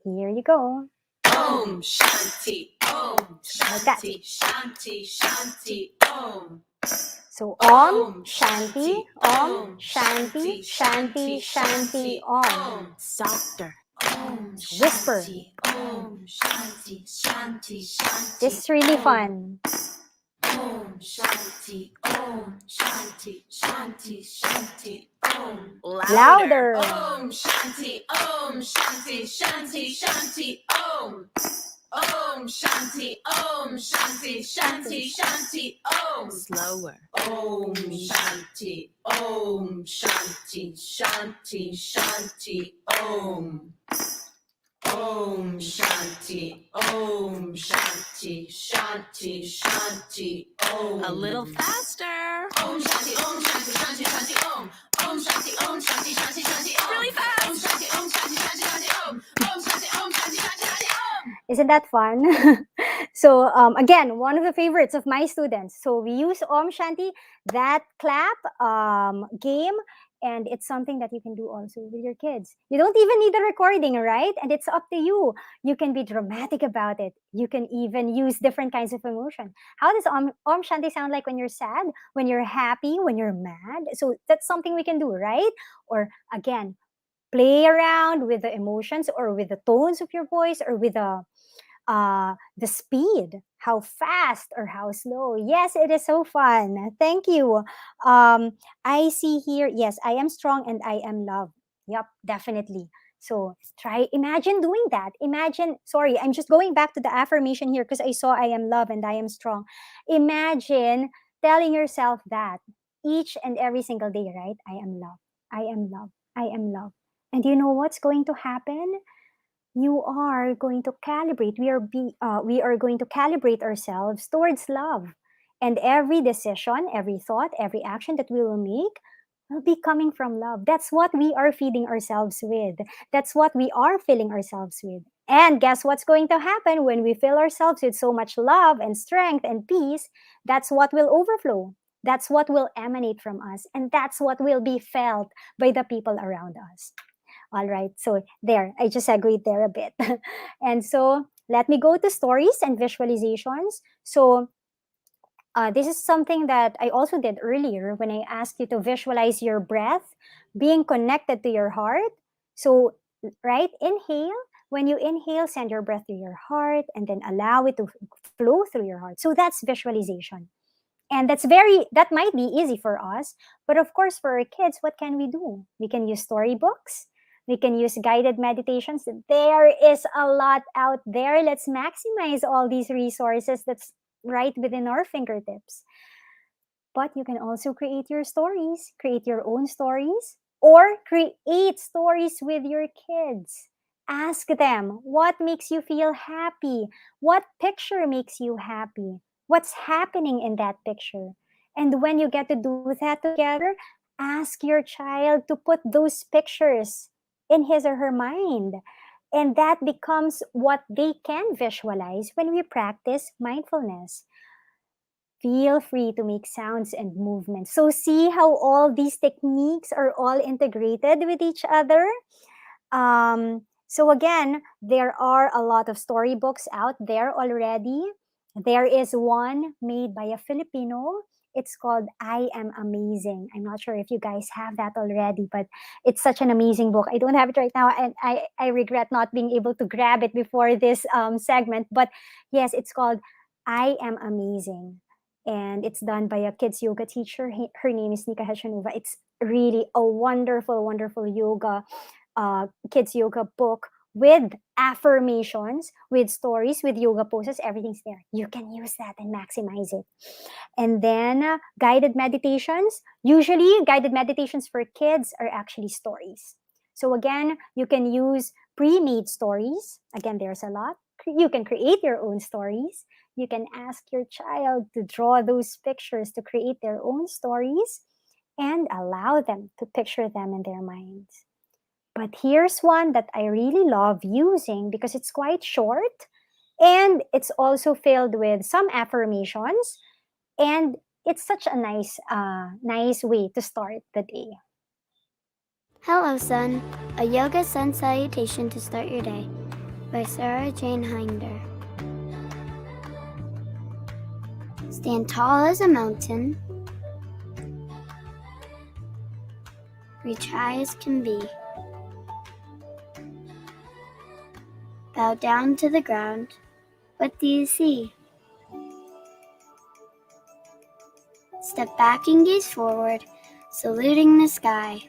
Here you go. Om Shanti, Om Shanti, Shanti, Shanti, Om. So Om Shanti, Om Shanti, Shanti, Shanti, Om. Softer. Om Whisper. Shanti, Om Shanti, Shanti, Shanti. This is really fun. Om Shanti, Om Shanti, Shanti, Shanti, Om. Louder. Om Shanti, Om Shanti, Shanti, Shanti, Om. Om Shanti, Om Shanti, Shanti, Shanti, Om. Slower. Om Shanti, Om Shanti, Shanti, Shanti, Om. Om Shanti, Om Shanti, Shanti, Shanti, Om. A little faster. Om Shanti, Om Shanti, Shanti, Shanti, Om. Om Shanti, Om Shanti, Shanti, Shanti, Om. Really fast. Om Shanti, Om Shanti, Shanti, Shanti, Om. Om Shanti, Om Shanti, Shanti, Shanti, Om. Isn't that fun? So again, one of the favorites of my students. So we use Om Shanti, that clap game, and it's something that you can do also with your kids. You don't even need a recording, right? And it's up to you. You can be dramatic about it. You can even use different kinds of emotion. How does Om Shanti sound like when you're sad, when you're happy, when you're mad? So that's something we can do, right? Or again, play around with the emotions or with the tones of your voice or with the speed, how fast or how slow. Yes, it is so fun. Thank you. I see here, yes, I am strong and I am loved. Yep, definitely. So imagine doing that. Sorry, I'm just going back to the affirmation here because I saw I am loved and I am strong. Imagine telling yourself that each and every single day, right? I am loved. I am loved. I am loved. And you know what's going to happen? You are going to calibrate. We are going to calibrate ourselves towards love. And every decision, every thought, every action that we will make will be coming from love. That's what we are feeding ourselves with. That's what we are filling ourselves with. And guess what's going to happen when we fill ourselves with so much love and strength and peace? That's what will overflow. That's what will emanate from us. And that's what will be felt by the people around us. All right, so there, I just agreed there a bit. And so let me go to stories and visualizations. So this is something that I also did earlier when I asked you to visualize your breath being connected to your heart. So, right, inhale. When you inhale, send your breath to your heart and then allow it to flow through your heart. So that's visualization. And that might be easy for us. But of course, for our kids, what can we do? We can use storybooks. We can use guided meditations. There is a lot out there. Let's maximize all these resources that's right within our fingertips. But you can also create your stories, create your own stories, or create stories with your kids. Ask them, what makes you feel happy? What picture makes you happy? What's happening in that picture? And when you get to do that together, ask your child to put those pictures in his or her mind. And that becomes what they can visualize when we practice mindfulness. Feel free to make sounds and movements. So see how all these techniques are all integrated with each other. So again, there are a lot of storybooks out there already. There is one made by a Filipino. It's called I Am Amazing. I'm not sure if you guys have that already, but it's such an amazing book. I don't have it right now, and I regret not being able to grab it before this segment. But yes, it's called I Am Amazing. and it's done by a kids yoga teacher. Her name is Nika Heshanova. It's really a wonderful, wonderful yoga, kids yoga book with affirmations, with stories, with yoga poses. Everything's there. You can use that and maximize it. And then guided meditations. Usually, guided meditations for kids are actually stories. So again, you can use pre-made stories. Again, there's a lot. You can create your own stories. You can ask your child to draw those pictures to create their own stories and allow them to picture them in their minds. But here's one that I really love using because it's quite short and it's also filled with some affirmations, and it's such a nice way to start the day. Hello, Sun. A Yoga Sun Salutation to Start Your Day by Sarah Jane Hinder. Stand tall as a mountain. Reach high as can be. Bow down to the ground. What do you see? Step back and gaze forward, saluting the sky.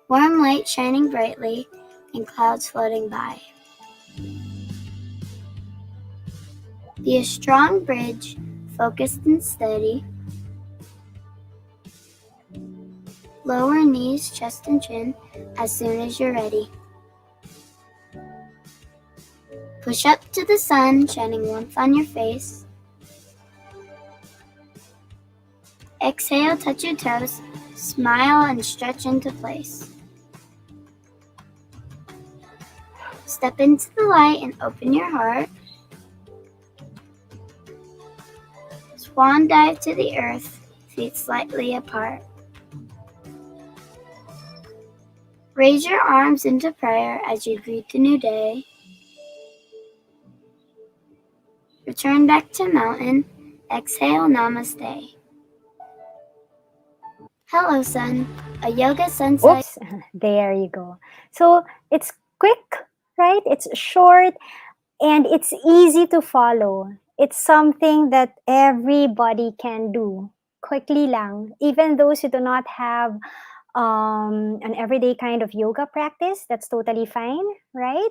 Warm light shining brightly and clouds floating by. Be a strong bridge, focused and steady. Lower knees, chest and chin as soon as you're ready. Push up to the sun, shining warmth on your face. Exhale, touch your toes, smile and stretch into place. Step into the light and open your heart. Swan dive to the earth, feet slightly apart. Raise your arms into prayer as you greet the new day. Return back to mountain. Exhale, namaste. Hello, Sun. A Yoga Sunset. Oops, there you go. So it's quick, right? It's short and it's easy to follow. It's something that everybody can do. Quickly lang. Even those who do not have an everyday kind of yoga practice, that's totally fine, right?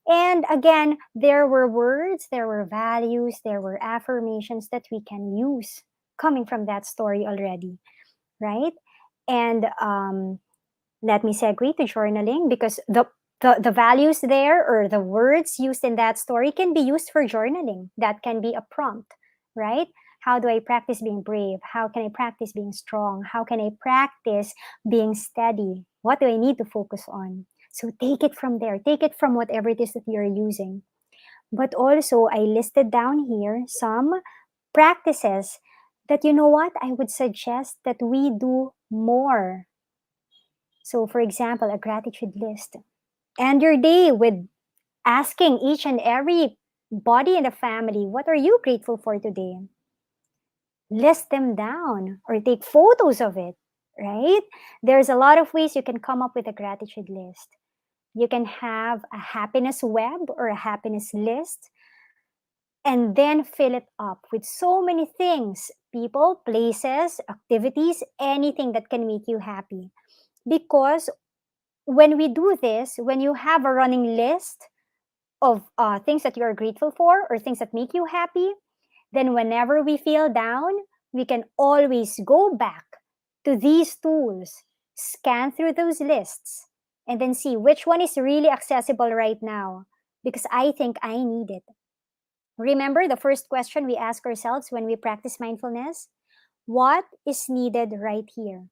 And again, there were words, there were values, there were affirmations that we can use coming from that story already, right? And let me segue to journaling because the values there or the words used in that story can be used for journaling. That can be a prompt, right? How do I practice being brave? How can I practice being strong? How can I practice being steady? What do I need to focus on? So take it from there. Take it from whatever it is that you're using. But also, I listed down here some practices that, you know what, I would suggest that we do more. So, for example, a gratitude list. End your day with asking each and every body in the family, what are you grateful for today? List them down or take photos of it, right? There's a lot of ways you can come up with a gratitude list. You can have a happiness web or a happiness list and then fill it up with so many things, people, places, activities, anything that can make you happy. Because when we do this, when you have a running list of things that you are grateful for or things that make you happy, then whenever we feel down, we can always go back to these tools, scan through those lists, and then see which one is really accessible right now because I think I need it. Remember the first question we ask ourselves when we practice mindfulness? What is needed right here?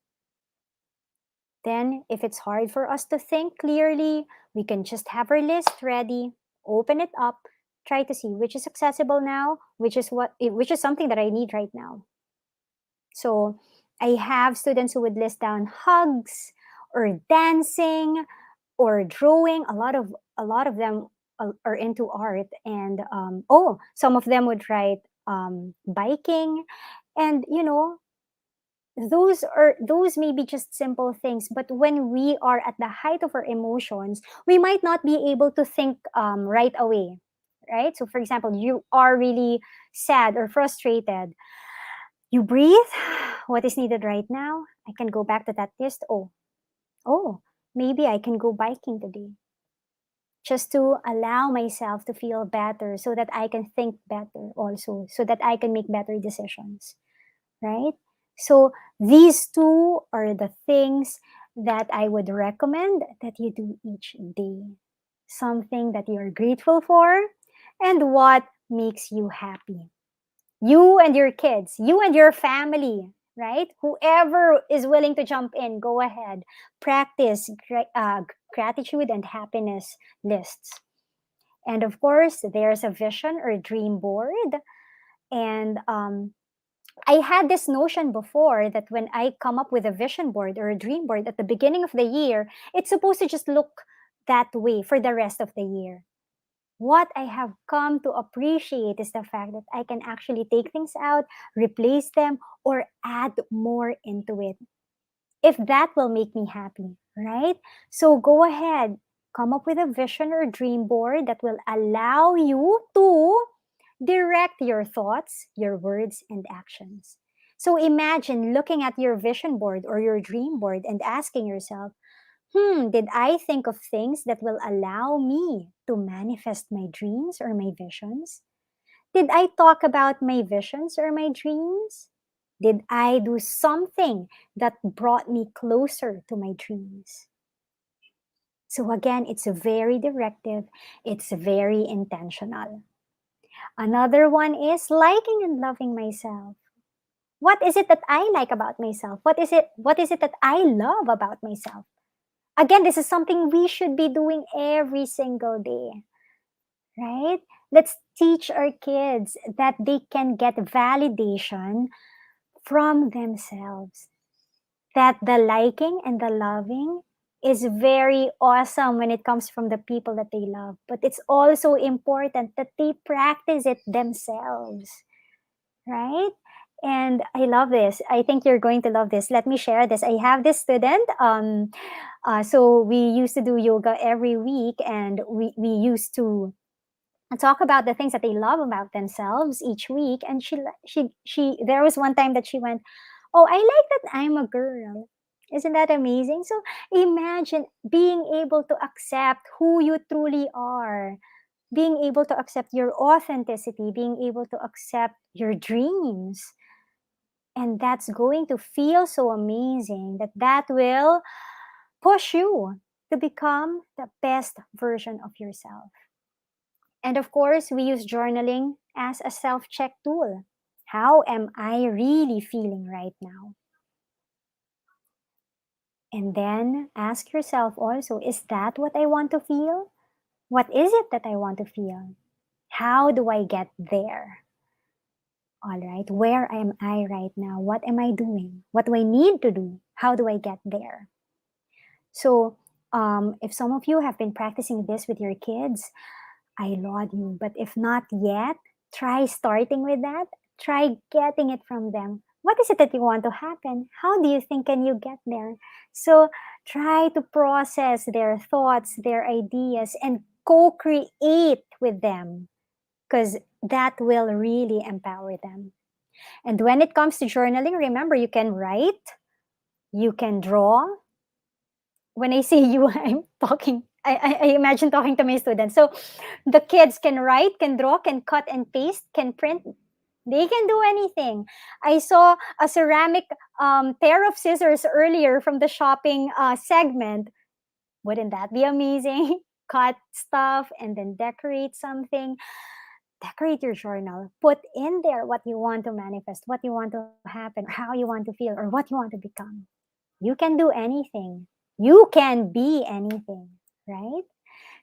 Then, if it's hard for us to think clearly, we can just have our list ready, open it up, try to see which is accessible now, which is something that I need right now. So, I have students who would list down hugs or dancing or drawing. A lot of them are into art, and some of them would write biking, and those may be just simple things, but when we are at the height of our emotions, we might not be able to think right away, right? So for example, you are really sad or frustrated. You breathe. What is needed right now? I can go back to that list. Oh, maybe I can go biking today. Just to allow myself to feel better so that I can think better also, so that I can make better decisions, right? So these two are the things that I would recommend that you do each day. Something that you're grateful for and what makes you happy. You and your kids, you and your family, right? Whoever is willing to jump in, go ahead. Practice gratitude and happiness lists. And of course, there's a vision or dream board. And I had this notion before that when I come up with a vision board or a dream board at the beginning of the year, it's supposed to just look that way for the rest of the year. What I have come to appreciate is the fact that I can actually take things out, replace them, or add more into it. If that will make me happy, right? So go ahead, come up with a vision or dream board that will allow you to direct your thoughts, your words, and actions. So imagine looking at your vision board or your dream board and asking yourself, did I think of things that will allow me to manifest my dreams or my visions? Did I talk about my visions or my dreams? Did I do something that brought me closer to my dreams? So again, it's very directive, it's very intentional. Another one is liking and loving myself. What is it that I like about myself? What is it that I love about myself? Again, this is something we should be doing every single day, right? Let's teach our kids that they can get validation from themselves. That the liking and the loving is very awesome when it comes from the people that they love. But it's also important that they practice it themselves, right? And I love this. I think you're going to love this. Let me share this. I have this student. So we used to do yoga every week, and we used to talk about the things that they love about themselves each week. And she there was one time that she went, "Oh, I like that I'm a girl." Isn't that amazing? So imagine being able to accept who you truly are, being able to accept your authenticity, being able to accept your dreams. And that's going to feel so amazing that will push you to become the best version of yourself. And of course, we use journaling as a self check tool. How am I really feeling right now? And then ask yourself also, is that what I want to feel? What is it that I want to feel? How do I get there? All right, where am I right now? What am I doing? What do I need to do? How do I get there? So, if some of you have been practicing this with your kids, I laud you. But if not yet, try starting with that. Try getting it from them. What is it that you want to happen? How do you think can you get there? So try to process their thoughts, their ideas, and co-create with them, because that will really empower them. And when it comes to journaling, remember, you can write, you can draw. When I say you, I'm talking, I imagine talking to my students. So the kids can write, can draw, can cut and paste, can print. They can do anything. I saw a ceramic pair of scissors earlier from the shopping segment. Wouldn't that be amazing? Cut stuff and then decorate something. Decorate your journal. Put in there what you want to manifest, what you want to happen, or how you want to feel, or what you want to become. You can do anything. You can be anything, right?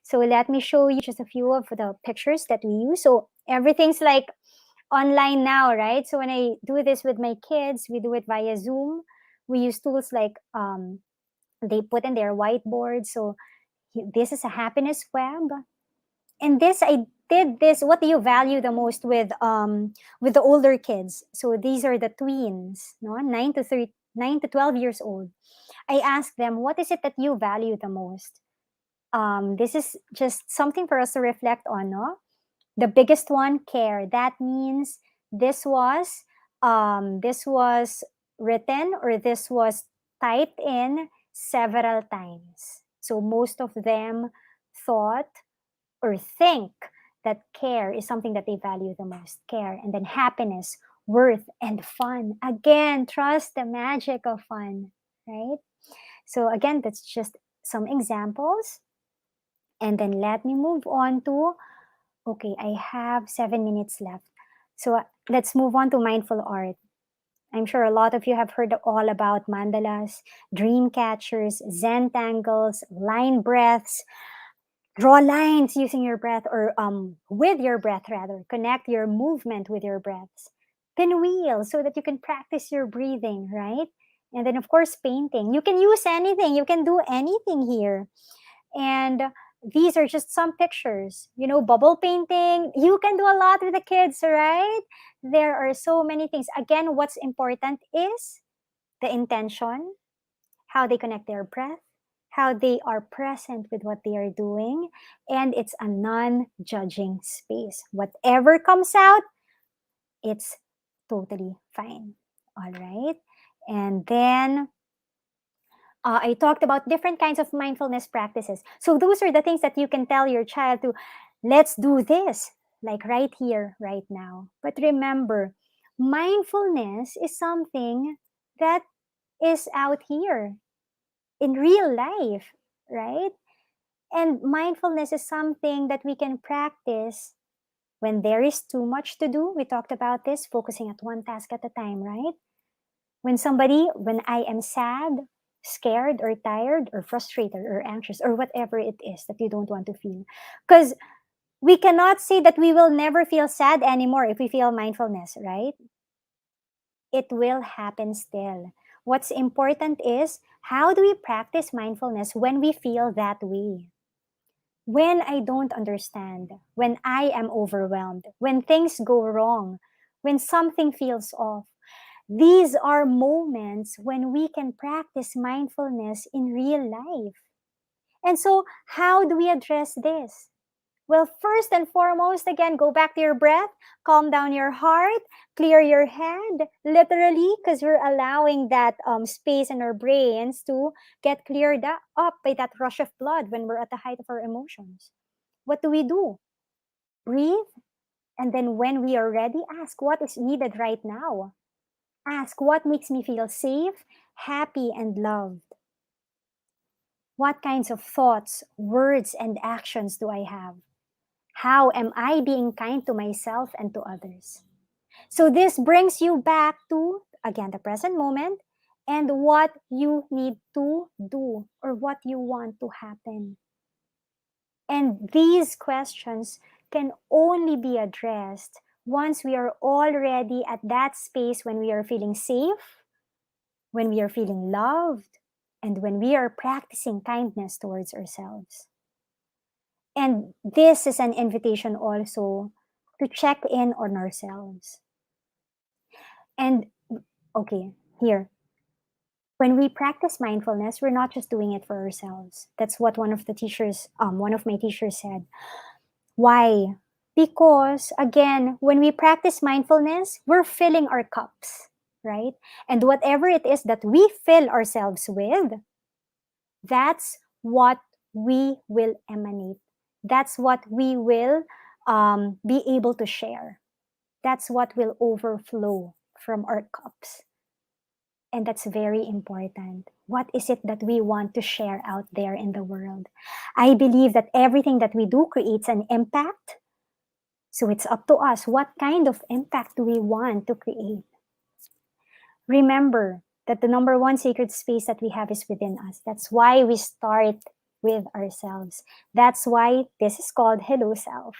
So let me show you just a few of the pictures that we use. So everything's like online now, right? So when I do this with my kids, we do it via Zoom. We use tools like they put in their whiteboard. So this is a happiness web. And this, I did this. What do you value the most with the older kids? So these are the tweens, no, 9 to 12 years old. I asked them, what is it that you value the most? This is just something for us to reflect on, no? The biggest one, care. That means this was this was written or this was typed in several times. So most of them thought or think that care is something that they value the most. Care, and then happiness, worth, and fun. Again, trust the magic of fun, right? So again, that's just some examples. And then let me move on to, okay, I have 7 minutes left. So let's move on to mindful art. I'm sure a lot of you have heard all about mandalas, dream catchers, Zen tangles, line breaths. Draw lines using your breath, or with your breath rather. Connect your movement with your breaths. Pinwheel so that you can practice your breathing, right? And then of course painting. You can use anything. You can do anything here. And these are just some pictures. You know, bubble painting. You can do a lot with the kids, right? There are so many things. Again, what's important is the intention, how they connect their breath, how they are present with what they are doing, and it's a non-judging space. Whatever comes out, it's totally fine. All right. And then I talked about different kinds of mindfulness practices. So those are the things that you can tell your child to, let's do this, like right here, right now. But remember, mindfulness is something that is out here in real life, right? And mindfulness is something that we can practice when there is too much to do. We talked about this, focusing at one task at a time, right? When I am sad, scared, or tired, or frustrated, or anxious, or whatever it is that you don't want to feel. Because we cannot say that we will never feel sad anymore if we feel mindfulness, right? It will happen still. What's important is, how do we practice mindfulness when we feel that way? When I don't understand, when I am overwhelmed, when things go wrong, when something feels off. These are moments when we can practice mindfulness in real life. And so, how do we address this? Well, first and foremost, again, go back to your breath, calm down your heart, clear your head, literally, because we're allowing that space in our brains to get cleared up by that rush of blood when we're at the height of our emotions. What do? Breathe, and then when we are ready, ask what is needed right now. Ask what makes me feel safe, happy, and loved. What kinds of thoughts, words, and actions do I have? How am I being kind to myself and to others? So this brings you back to, again, the present moment and what you need to do or what you want to happen. And these questions can only be addressed once we are already at that space when we are feeling safe, when we are feeling loved, and when we are practicing kindness towards ourselves. And this is an invitation also to check in on ourselves. And okay, here. When we practice mindfulness, we're not just doing it for ourselves. That's what one of my teachers said. Why? Because again, when we practice mindfulness, we're filling our cups, right? And whatever it is that we fill ourselves with, that's what we will emanate. That's what we will be able to share. That's what will overflow from our cups. And that's very important. What is it that we want to share out there in the world? I believe that everything that we do creates an impact. So it's up to us. What kind of impact do we want to create? Remember that the number one sacred space that we have is within us. That's why we start with ourselves. That's why this is called Hello Self.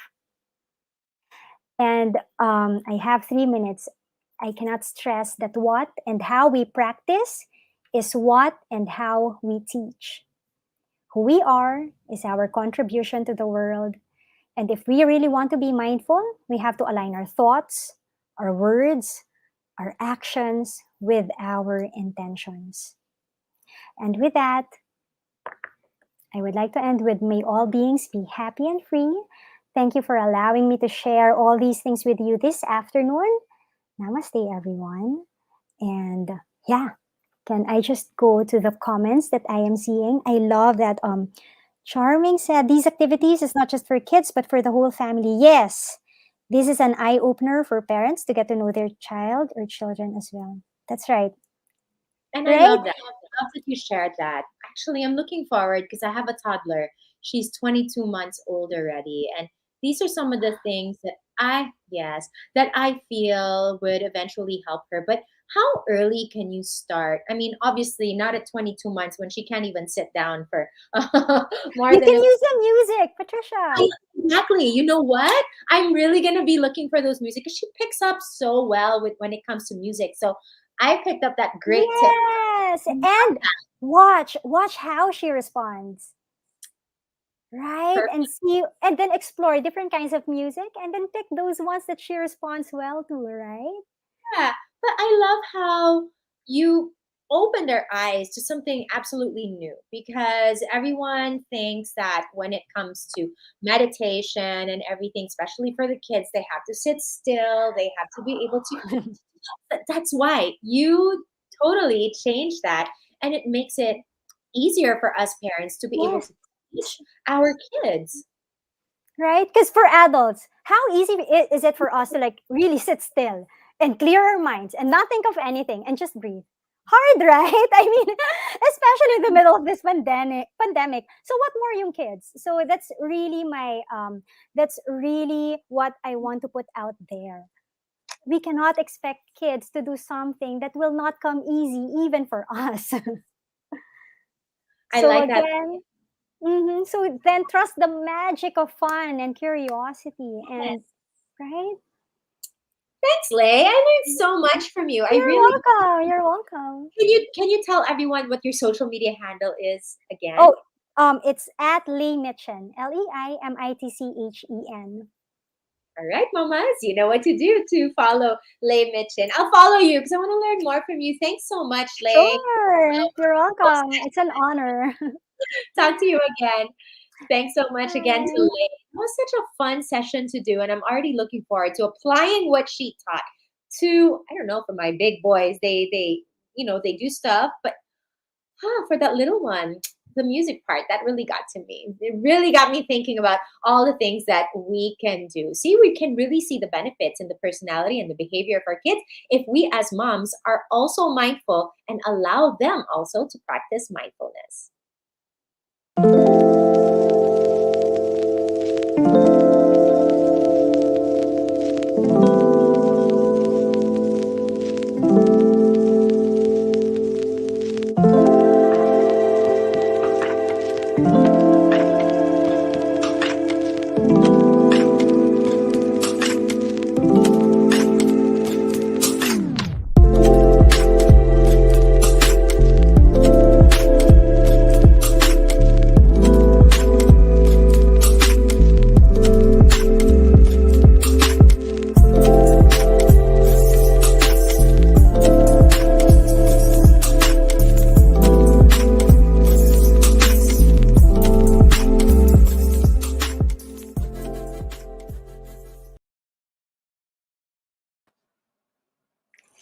And I have 3 minutes. I cannot stress that what and how we practice is what and how we teach. Who we are is our contribution to the world. And if we really want to be mindful, we have to align our thoughts, our words, our actions with our intentions. And with that, I would like to end with, may all beings be happy and free. Thank you for allowing me to share all these things with you this afternoon. Namaste, everyone. And yeah, can I just go to the comments that I am seeing? I love that Charming said these activities is not just for kids but for the whole family. Yes. This is an eye opener for parents to get to know their child or children as well. That's right. And I Right? love that. I love that you shared that. Actually, I'm looking forward because I have a toddler. She's 22 months old already. And these are some of the things that that I feel would eventually help her. But how early can you start? I mean, obviously not at 22 months when she can't even sit down for more You than can a use the music, Patricia. Exactly. You know what? I'm really gonna be looking for those music because she picks up so well with when it comes to music. So I picked up that great tip. Yes. And watch how she responds. Right? Perfect. And see and then explore different kinds of music and then pick those ones that she responds well to, right? Yeah, but I love how you open their eyes to something absolutely new because everyone thinks that when it comes to meditation and everything, especially for the kids, they have to sit still, they have to be able to. But that's why you totally change that, and it makes it easier for us parents to be able Yes. to teach our kids. Right? Because for adults, how easy is it for us to like really sit still and clear our minds and not think of anything and just breathe? Hard, right? I mean, especially in the middle of this pandemic. So what more young kids? So that's really what I want to put out there. We cannot expect kids to do something that will not come easy even for us. I So like that. again, so then trust the magic of fun and curiosity Yes. and right? Thanks, Lay. I learned so much from you. I You're really welcome. You're welcome. can you tell everyone what your social media handle is again? Oh, it's at Lee Mitchen. Leimitchen. All right, mamas, you know what to do to follow Lay Mitchin. I'll follow you because I want to learn more from you. Thanks so much, Lay. Sure. You're welcome. It's an honor. Talk to you again. Thanks so much again to Bye. Lay. It was such a fun session to do, and I'm already looking forward to applying what she taught to, I don't know, for my big boys. They do stuff, but for that little one, the music part, that really got to me. It really got me thinking about all the things that we can do. See, we can really see the benefits in the personality and the behavior of our kids if we as moms are also mindful and allow them also to practice mindfulness.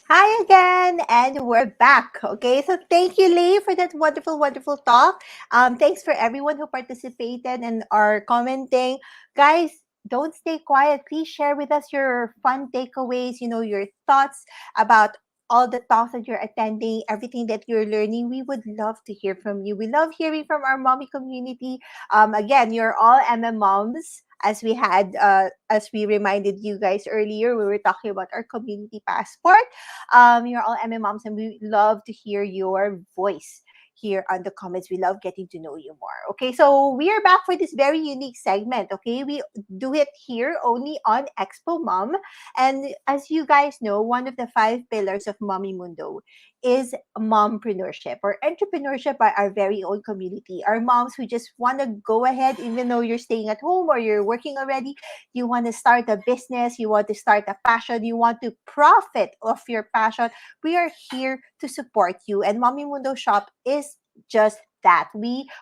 Hi again, and we're back. Okay, so thank you, Lee, for that wonderful, wonderful talk. Thanks for everyone who participated and are commenting. Guys, don't stay quiet. Please share with us your fun takeaways, your thoughts about all the talks that you're attending, everything that you're learning. We would love to hear from you. We love hearing from our mommy community. Again, you're all MM moms. As we reminded you guys earlier, we were talking about our community passport. You're all MM moms, and we love to hear your voice here on the comments. We love getting to know you more. Okay, so we are back for this very unique segment. Okay, we do it here only on Expo Mom. And as you guys know, one of the 5 pillars of Mommy Mundo is mompreneurship or entrepreneurship by our very own community. Our moms who just want to go ahead, even though you're staying at home or you're working already, you want to start a business, you want to start a passion, you want to profit of your passion. We are here to support you. And Mommy Mundo Shop is just that.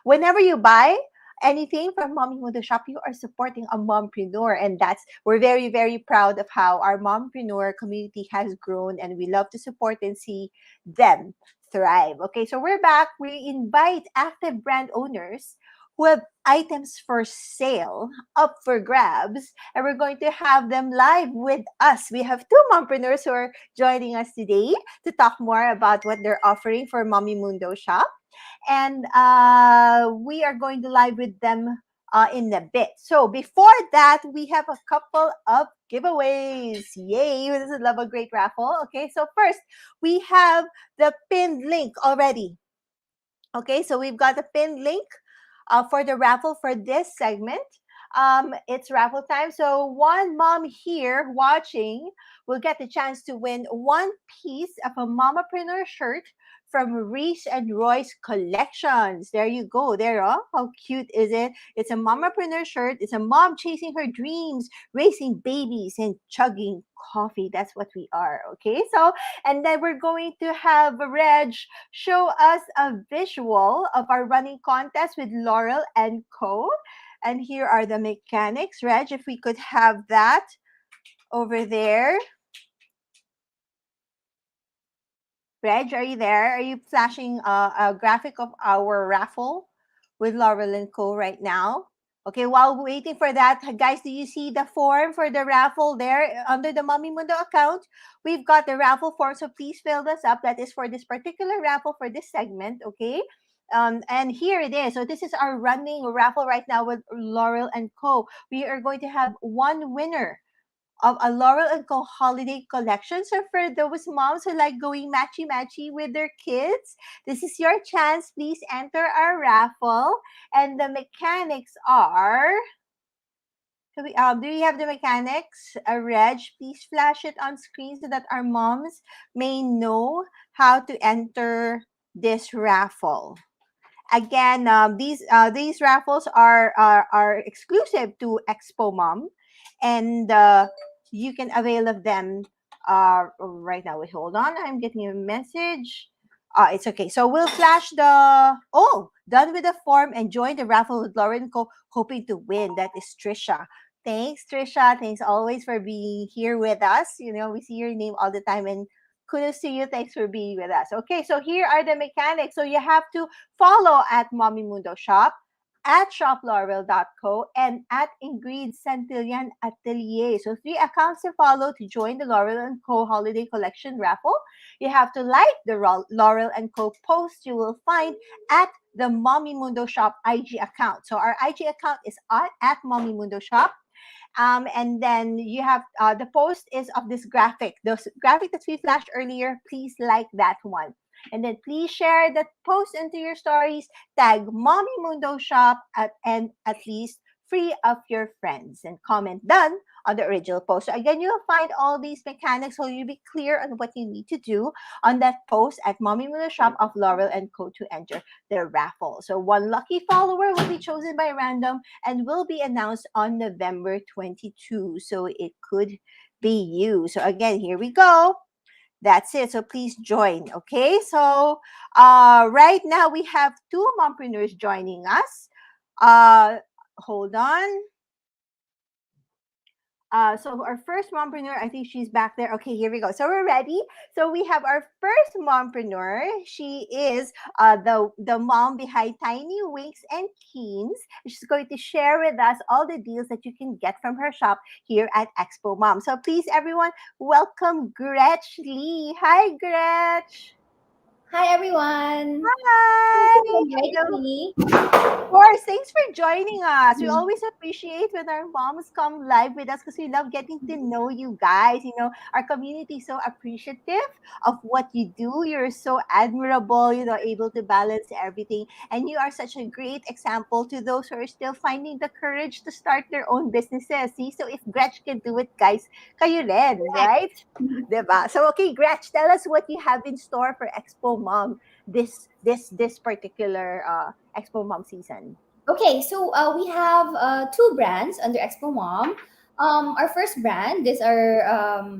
Whenever you buy anything from Mommy Mundo Shop, you are supporting a mompreneur. And we're very, very proud of how our mompreneur community has grown, and we love to support and see them thrive. Okay, so we're back. We invite active brand owners who have items for sale up for grabs, and we're going to have them live with us. We have two mompreneurs who are joining us today to talk more about what they're offering for Mommy Mundo Shop, and we are going to live with them in a bit. So before that, we have a couple of giveaways. Yay! This is love a great raffle. Okay, so first we have the pinned link already. Okay, so we've got the pinned link for the raffle for this segment. It's raffle time. So one mom here watching will get the chance to win one piece of a Mamapreneur shirt from Reese and Roy's collections. There you go. There, oh, how cute is it? It's a Mamapreneur shirt. It's a mom chasing her dreams, raising babies, and chugging coffee. That's what we are. Okay, so and then we're going to have Reg show us a visual of our running contest with Laurel and Co. And here are the mechanics. Reg, if we could have that over there. Reg, are you there? Are you flashing a graphic of our raffle with Laurel and Co. right now? Okay, while waiting for that, guys, do you see the form for the raffle there under the Mommy Mundo account? We've got the raffle form, so please fill this up. That is for this particular raffle for this segment, okay? And here it is. So this is our running raffle right now with Laurel and Co. We are going to have one winner of a Laurel and Co. holiday collection. So for those moms who like going matchy-matchy with their kids, this is your chance. Please enter our raffle. And the mechanics are... do you have the mechanics, Reg? Please flash it on screen so that our moms may know how to enter this raffle. Again, these raffles are exclusive to Expo Mom, and you can avail of them right now. Wait, hold on. I'm getting a message. It's okay. So we'll flash the... Oh, done with the form and join the raffle with Lauren Co. Hoping to win. That is Tricia. Thanks, Tricia. Thanks always for being here with us. You know, we see your name all the time, and kudos to you. Thanks for being with us. Okay, so here are the mechanics. So you have to follow at Mommy Mundo Shop, at shoplaurel.co, and at Ingrid Santillan Atelier. So 3 accounts to follow to join the Laurel and Co. Holiday Collection raffle. You have to like the Laurel and Co. post you will find at the Mommy Mundo Shop IG account. So our IG account is at Mommy Mundo Shop. And then you have the post is of this graphic. The graphic that we flashed earlier, please like that one. And then please share that post into your stories. Tag Mommy Mundo Shop and at least 3 of your friends. And comment done on the original post. So again, you'll find all these mechanics so you'll be clear on what you need to do on that post at Mommy Mundo Shop of Laurel and Co. to enter the raffle. So one lucky follower will be chosen by random and will be announced on November 22. So it could be you. So again, here we go. That's it. So please join. Okay. So right now we have 2 mompreneurs joining us. Hold on. So our first mompreneur, I think she's back there. Okay, here we go. So we're ready. So we have our first mompreneur. She is the mom behind Tiny Winks and Keens. She's going to share with us all the deals that you can get from her shop here at Expo Mom. So please, everyone, welcome Gretch Lee. Hi, Gretch. Hi, everyone. Hi. Of course, thanks for joining us. We Mm. always appreciate when our moms come live with us because we love getting to know you guys. You know, our community is so appreciative of what you do. You're so admirable, you know, able to balance everything. And you are such a great example to those who are still finding the courage to start their own businesses. See, so if Gretch can do it, guys, kayo rin, right? Diba? So, okay, Gretch, tell us what you have in store for Expo Mom this particular Expo Mom season. Okay, so we have 2 brands under Expo Mom. Our first brand is our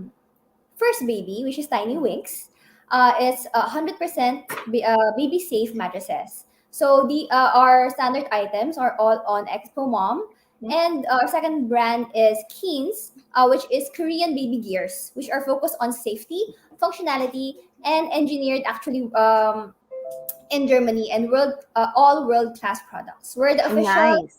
first baby, which is Tiny Winks. It's 100% baby safe mattresses. So the our standard items are all on Expo Mom. And our second brand is Keen's, which is Korean baby gears, which are focused on safety, functionality, and engineered actually in Germany and all world class products. We're the official Nice.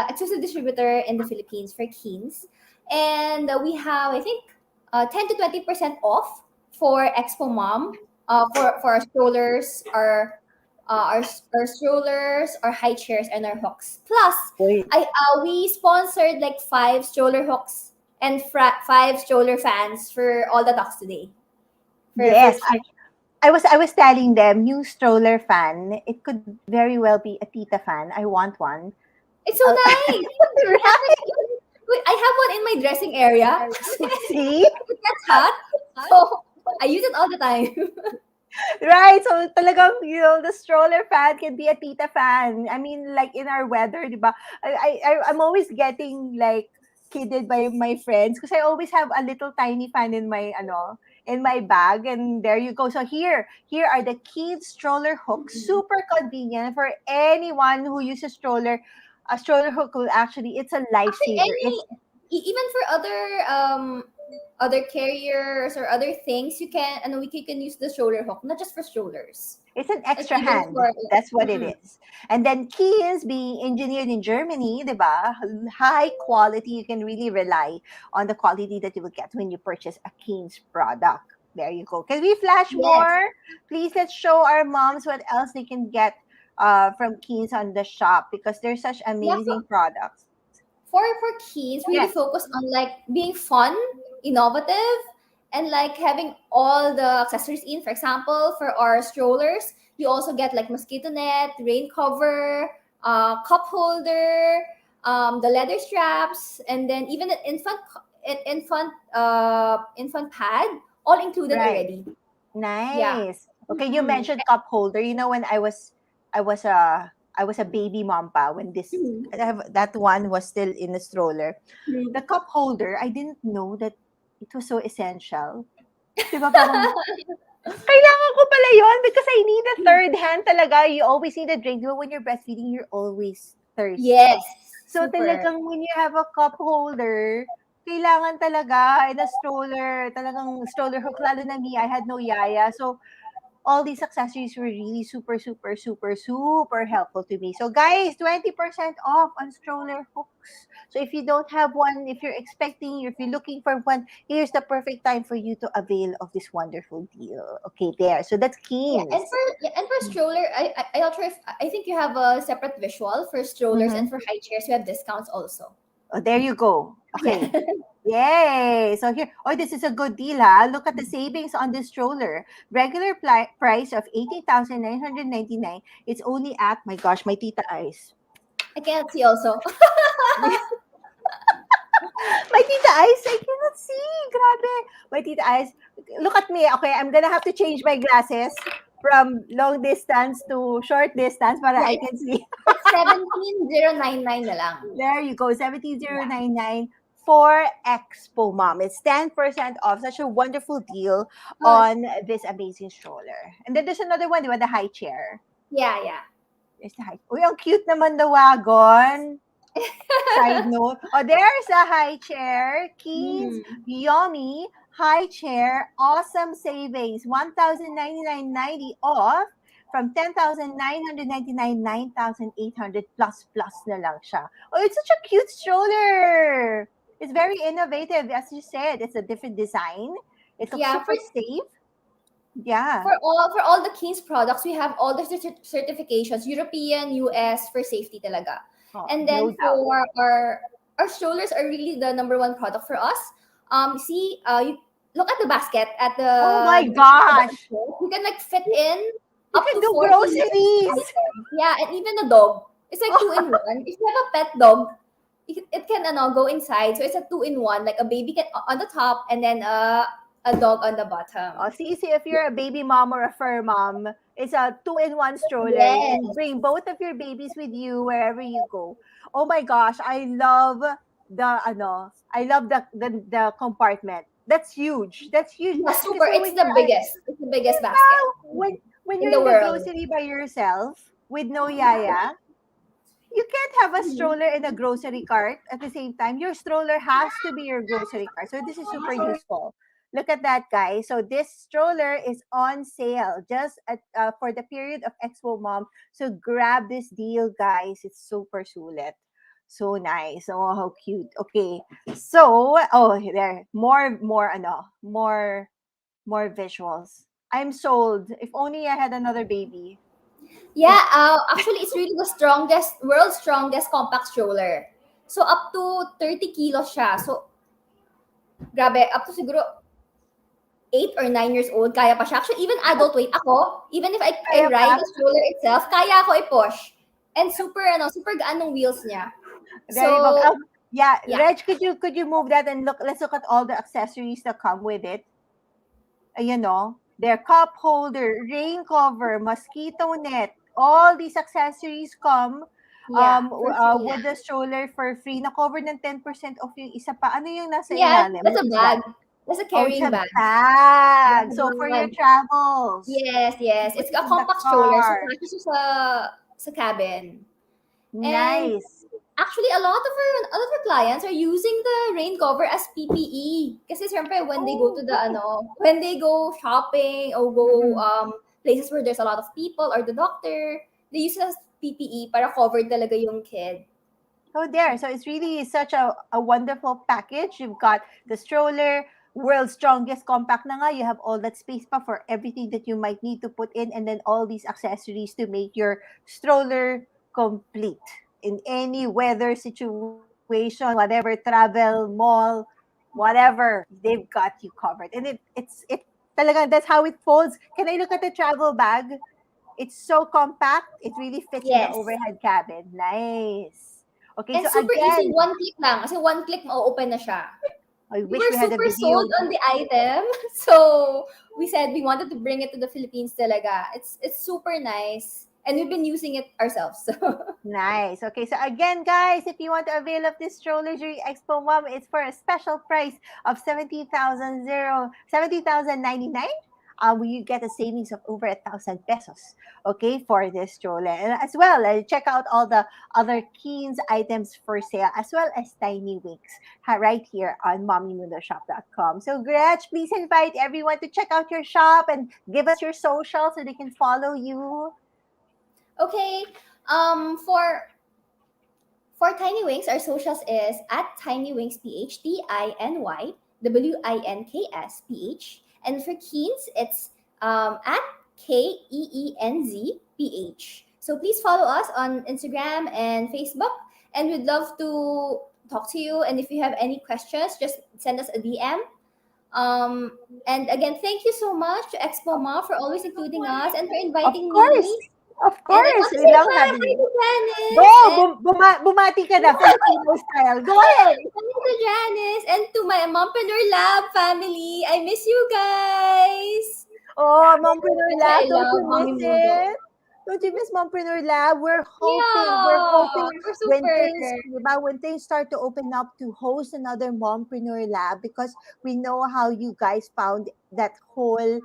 exclusive distributor in the Philippines for Keen's, and we have I think 10 to 20% off for Expo Mom for our strollers, our strollers, our high chairs, and our hooks. Plus, Wait. we sponsored like 5 stroller hooks and 5 stroller fans for all the talks today. For Yes, I was telling them new stroller fan. It could very well be a tita fan. I want one. It's so Uh, nice. Wait, I have one in my dressing area. See? It gets hot, so I use it all the time. Right. So talagang, the stroller fan can be a tita fan. I mean, like in our weather, di ba? I'm always getting like kidded by my friends because I always have a little tiny fan in my bag, and there you go. So here are the kids stroller hooks, super convenient for anyone who uses stroller. A stroller hook will actually, it's a Actually, lifesaver. It's even for other carriers or other things, you can and we can use the stroller hook, not just for strollers. It's an Like extra even hand. for That's what it Mhm. is. And then keys being engineered in Germany, diba? High quality. You can really rely on the quality that you will get when you purchase a Keen's product. There you go. Can we flash Yes. more? Please, let's show our moms what else they can get from Keen's on the shop because they're such Yeah, amazing products. for kids, really Yes. focus on like being fun, innovative, and like having all the accessories in. For example, for our strollers, you also get like mosquito net, rain cover, cup holder, the leather straps, and then even an infant pad, all included Right. already. Yeah. Nice. Okay, you Mhm. mentioned cup holder. When I was a baby mom pa when Mhm. that one was still in a stroller. Mhm. The cup holder, I didn't know that it was so essential. 'Di ba parang kailangan ko pala 'yon because I need a third hand talaga. You always need a drink. 'Di ba when you're breastfeeding, you're always thirsty. Yes, So super. talagang when you have a cup holder, kailangan talaga in a stroller, talagang stroller hook. Lalo na me, I had no yaya. So all these accessories were really super, super, super, super helpful to me. So guys, 20% off on stroller hooks. So if you don't have one, if you're expecting, if you're looking for one, here's the perfect time for you to avail of this wonderful deal. Okay, there. So that's Keen's. And for stroller, I'm not sure if I think you have a separate visual for strollers and Mm-hmm. for high chairs. You have discounts also. Oh, there you go. Yeah. Okay. Yay! So here, oh, this is a good deal, huh? Look at the savings on this stroller. Regular price of 18,999. It's only at, my gosh, my tita eyes. I can't see also. My tita eyes, I cannot see. Grabe. My tita eyes. Look at me. Okay, I'm gonna have to change my glasses from long distance to short distance para Yeah, I can see. it's 17,099 na lang. There you go, 17,099 for Expo Mom. It's 10% off. Such a wonderful deal Oh, on this amazing stroller. And then there's another one, di ba? The high chair. yeah. There's the high. Uy, ang cute naman the wagon. Side note. Oh, there's a high chair. Keen's Mhm. Yummy high chair. Awesome savings. 1,099.90 off from 10,999, 9,800 plus na lang siya. Oh, it's such a cute stroller. It's very innovative. As you said, it's a different design. It looks Yeah, super safe. Yeah. for all the King's products, we have all the certifications, European, US for safety talaga. Oh, And no then doubt. for our strollers are really the number one product for us. See, you look at the basket at Oh my the gosh. you can like fit in You up can to do 40 groceries. items. Yeah, and even a dog. It's like two in one. If you have a pet dog, it can go inside. So it's a two in one, like a baby can on the top and then a dog on the bottom. Oh, see, if you're a baby mom or a fur mom, it's a two-in-one stroller. You Yes. can bring both of your babies with you wherever you go. Oh my gosh, I love the compartment. That's huge. That's huge. Yeah, Because super. when It's you're the biggest. It's the biggest basket wow, when in you're the in the world. grocery by yourself, with no yaya, you can't have a stroller and a grocery cart at the same time. Your stroller has to be your grocery cart. So this is super useful. Look at that, guys. So this stroller is on sale just for the period of Expo Mom. So grab this deal, guys. It's super sulit. So nice. Oh, how cute. Okay. So, oh, there. More visuals. I'm sold. If only I had another baby. Yeah, actually, it's really the world's strongest compact stroller. So, up to 30 kilos siya. So, grabe, up to siguro 8 or 9 years old, kaya pa siya. Actually, even adult weight, ako, even if I Kaya ride pa? the stroller itself, kaya ako i-push. And super gaan ng wheels niya. Very well. So, Yeah, yeah. Reg, could you move that and look? Let's look at all the accessories that come with it. Their cup holder, rain cover, mosquito net. All these accessories come Yeah, for free. with the stroller for free. Na-cover ng 10% off yung isa pa. Ano yung nasa Yeah, ilalim? that's What a is that? bag. That's a Oh, it's carrying a bag. bag. So for your Bag. travels. Yes. Put It's it a in the compact stroller. So, car. kasya siya sa cabin. And Nice. actually, a lot of our clients are using the rain cover as PPE. Kasi siyempre, when they go to when they go shopping or go places where there's a lot of people or the doctor, they use it as PPE para covered talaga yung kid. Oh, there. So it's really such a wonderful package. You've got the stroller, world's strongest compact na nga. You have all that space pa for everything that you might need to put in, and then all these accessories to make your stroller complete in any weather situation, whatever, travel, mall, whatever. They've got you covered. And it talaga, that's how it folds. Can I look at the travel bag? It's so compact. It really fits in the Yes. overhead cabin. Nice. Okay, And so super easy, again, one click lang. Kasi one click, ma-open na siya. I We wish were we had a super video. sold on the item. So, we said we wanted to bring it to the Philippines talaga. It's super nice. And we've been using it ourselves. So. Nice. Okay, so again, guys, if you want to avail of this stroller during Expo Mom, it's for a special price of 70,099. You get a savings of over 1,000 pesos. Okay, for this stroller, and as well, check out all the other Keens items for sale, as well as Tiny Winks, right here on mommymundoshop.com. So, Gretch, please invite everyone to check out your shop and give us your social so they can follow you. Okay. For Tiny Winks, our socials is at Tiny Winks PH, TINYWINKS PH. And for Keens, it's at KEENZ So please follow us on Instagram and Facebook. And we'd love to talk to you. And if you have any questions, just send us a DM. And again, thank you so much to Expo Mom for always including us and for inviting me. Of And I course, want to we say love hi having you. to Janice. Go, and bumati ka na, Filipino style. Go ahead. to Janice and to my Mompreneur Lab family. I miss you guys. Oh, Mompreneur That's why Lab, I don't love you Mommy miss Mundo. it? Don't you miss Mompreneur Lab? We're hoping Yeah, we're when super. things start to open up to host another Mompreneur Lab, because we know how you guys found that whole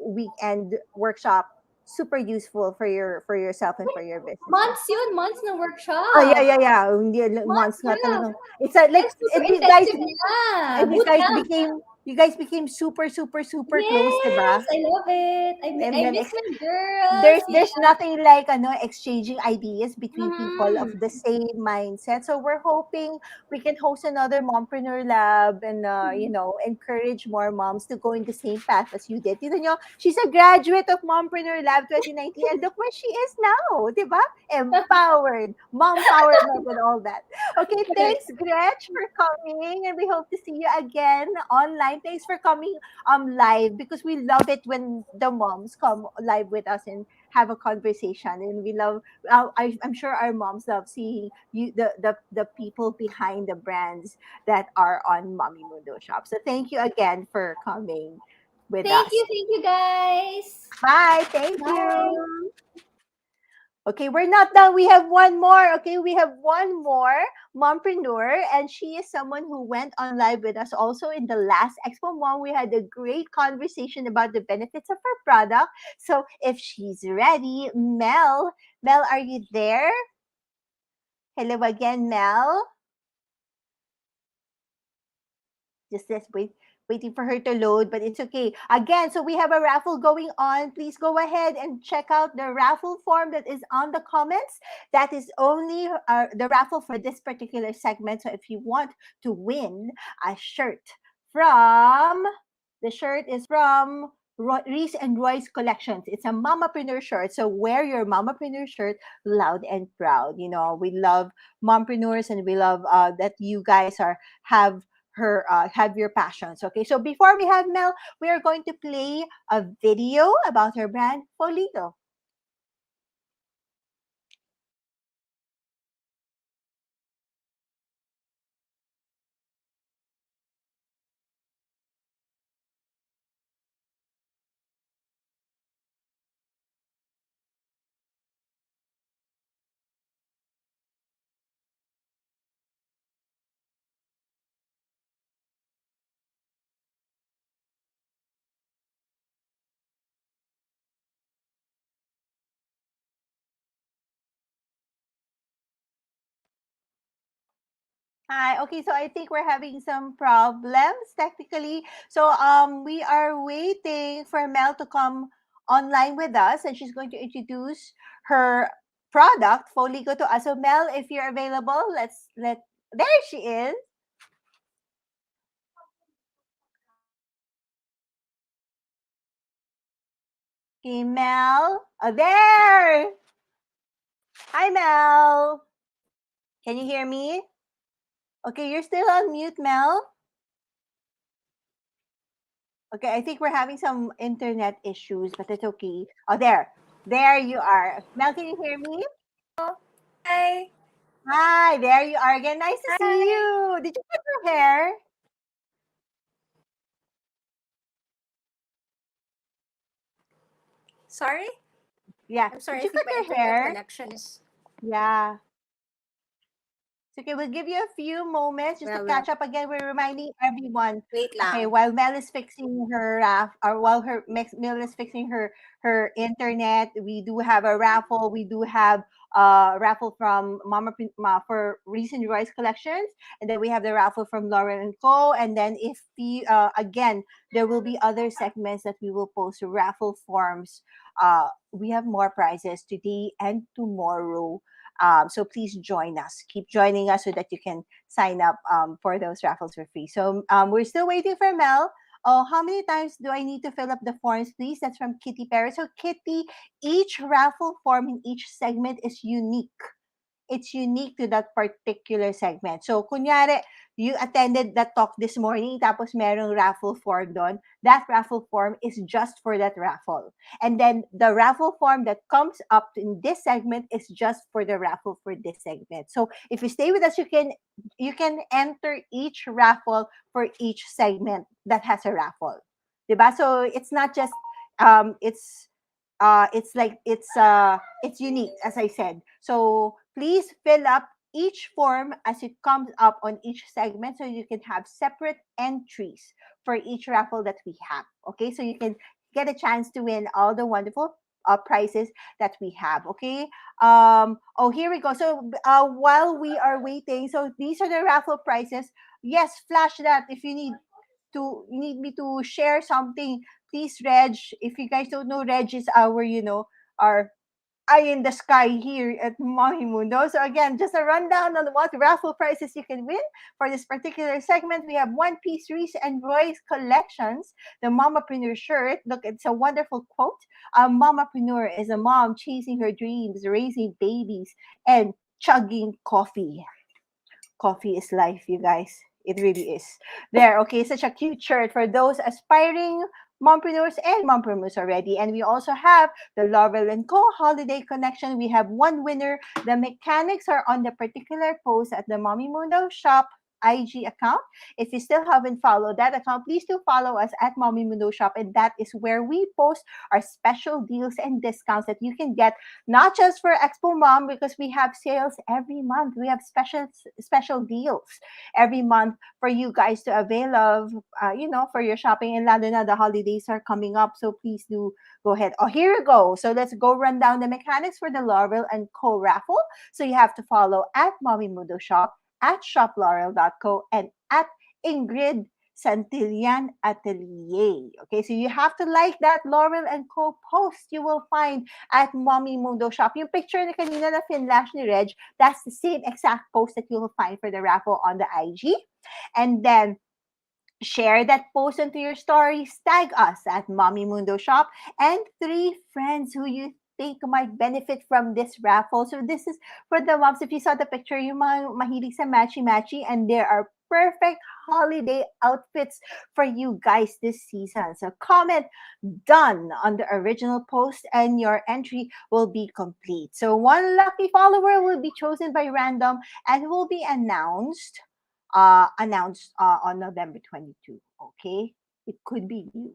weekend workshop super useful for yourself and for your businesses. Months na workshop. Oh, yeah. Hindi, months nga yeah. talagang. It's like, And super and you guys, intensive na. and you Boot guys camp. became super close, Yes, diba? I love it. And I then miss my girls. there's nothing like exchanging ideas between people of Mhm. the same mindset. So we're hoping we can host another mompreneur lab and encourage more moms to go in the same path as you did. You know, she's a graduate of Mompreneur Lab 2019, and look where she is now, diba? Empowered, mom empowerment, and all that. Okay, thanks, Gretch, for coming, and we hope to see you again online. Thanks for coming live, because we love it when the moms come live with us and have a conversation, and we love I'm sure our moms love seeing you, the people behind the brands that are on Mommy Mundo Shop. So thank you again for coming with us. Thank you guys. Bye. Thank Bye. you. Okay, we're not done. We have one more. Okay, we have one more mompreneur, and she is someone who went on live with us also in the last Expo Mom. We had a great conversation about the benefits of her product. So if she's ready, Mel, are you there? Hello again, Mel. Just let's waiting for her to load, but it's okay. Again, so we have a raffle going on. Please go ahead and check out the raffle form that is on the comments. That is only the raffle for this particular segment. So if you want to win a shirt from, the shirt is from Reese and Roy's collections. It's a mamapreneur shirt. So wear your mamapreneur shirt loud and proud. You know, we love mompreneurs, and we love that you guys have your passions. Okay, so before we have Mel, we are going to play a video about her brand Polito. Hi. Okay, so I think we're having some problems technically. So we are waiting for Mel to come online with us, and she's going to introduce her product Foligo to us. So Mel, if you're available, let there she is. Okay, Mel. Oh, there. Hi, Mel. Can you hear me? Okay, you're still on mute, Mel. Okay, I think we're having some internet issues, but it's okay. Oh, there. There you are. Mel, can you hear me? Hi. Hi, there you are again. Nice to see you. Did you cut your hair? Sorry? Yeah. I'm sorry, Did I you think cut my your internet hair? connection is Yeah. It's okay, we'll give you a few moments just to catch up again. We're reminding everyone. wait Okay, lang. while Mel is fixing her or while Mel is fixing her internet, we do have a raffle. We do have a raffle from for recent Royce collections, and then we have the raffle from Lauren and Co. And then if we again, there will be other segments that we will post raffle forms. We have more prizes today and tomorrow. So please join us. Keep joining us so that you can sign up for those raffles for free. So we're still waiting for Mel. Oh, how many times do I need to fill up the forms, please? That's from Kitty Perry. So Kitty, each raffle form in each segment is unique. It's unique to that particular segment. So, kunyari, you attended that talk this morning, tapos merong raffle form doon. That raffle form is just for that raffle. And then the raffle form that comes up in this segment is just for the raffle for this segment. So, if you stay with us, you can enter each raffle for each segment that has a raffle. Diba? So, it's not just it's like it's unique, as I said. So please fill up each form as it comes up on each segment, so you can have separate entries for each raffle that we have. Okay, so you can get a chance to win all the wonderful prizes that we have. Okay. Oh, here we go. So while we are waiting, so these are the raffle prizes. Yes, flash that if you need me to share something, please, Reg. If you guys don't know, Reg is our eye in the sky here at Mundo. So again, just a rundown on what raffle prizes you can win for this particular segment. We have one piece Reese and Roy's collections, the Mamapreneur shirt. Look, it's a wonderful quote. A Mamapreneur is a mom chasing her dreams, raising babies, and chugging coffee. Coffee is life, you guys. It really is. There, okay, such a cute shirt for those aspiring mompreneurs and mompreneurs already. And we also have the Laurel and Co. Holiday Connection. We have one winner. The mechanics are on the particular post at the Mommy Mundo shop. IG account. If you still haven't followed that account, please do follow us at Mommy Mundo Shop, and that is where we post our special deals and discounts that you can get not just for Expo Mom, because we have sales every month. We have special deals every month for you guys to avail of, for your shopping. And lalo na, the holidays are coming up, so please do go ahead. Oh, here we go. So let's go run down the mechanics for the Laurel and Co raffle. So you have to follow at Mommy Mundo Shop, at shoplaurel.co, and at Ingrid Santillan Atelier. Okay, so you have to like that Laurel and Co post you will find at Mommy Mundo Shop. Yung picture na kanina na finlash ni Reg, that's the same exact post that you will find for the raffle on the IG. And then share that post onto your stories, tag us at Mommy Mundo Shop, and 3 friends who you think might benefit from this raffle. So this is for the moms. If you saw the picture, yung mga mahilig sa matchy-matchy, and there are perfect holiday outfits for you guys this season. So comment done on the original post and your entry will be complete. So one lucky follower will be chosen by random and will be announced on November 22. Okay, it could be you.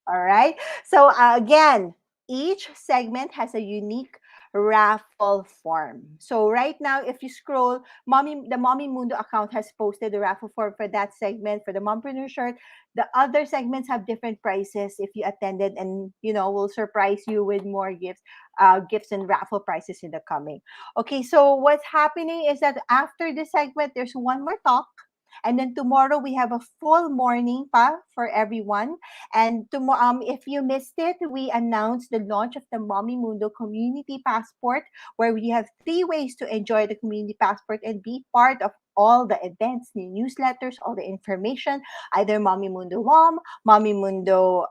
All right. So again, each segment has a unique raffle form. So right now, if you scroll, the Mommy Mundo account has posted the raffle form for that segment for the Mompreneur shirt. The other segments have different prices if you attended, and will surprise you with more gifts and raffle prices in the coming. Okay, so what's happening is that after this segment, there's one more talk. And then tomorrow we have a full morning pa for everyone. And tomorrow, if you missed it, we announced the launch of the Mommy Mundo Community Passport, where we have 3 ways to enjoy the Community Passport and be part of all the events, the newsletters, all the information, either Mommy Mundo Mom, Mommy Mundo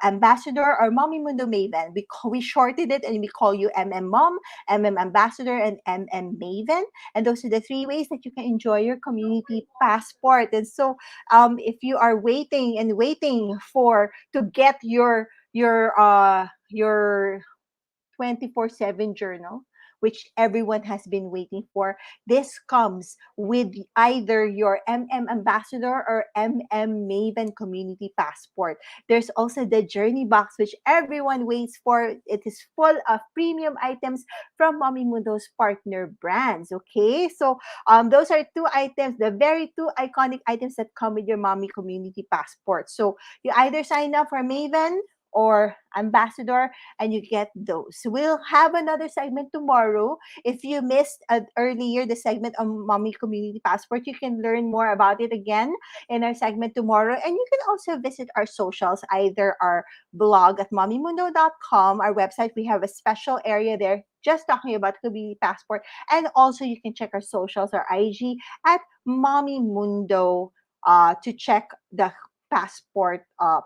Ambassador, or Mommy Mundo Maven. We shorted it and we call you MM Mom, MM Ambassador, and MM Maven. And those are the 3 ways that you can enjoy your community passport. And so if you are waiting to get your 24/7 journal, which everyone has been waiting for, this comes with either your MM Ambassador or MM Maven Community Passport. There's also the Journey Box, which everyone waits for. It is full of premium items from Mommy Mundo's partner brands. Okay, so those are 2 items, the very 2 iconic items that come with your Mommy Community Passport. So you either sign up for Maven or Ambassador, and you get those. We'll have another segment tomorrow. If you missed earlier the segment on Mommy Community Passport, you can learn more about it again in our segment tomorrow. And you can also visit our socials, either our blog at mommymundo.com, our website. We have a special area there just talking about Community Passport. And also you can check our socials, our IG at Mommy Mundo to check the passport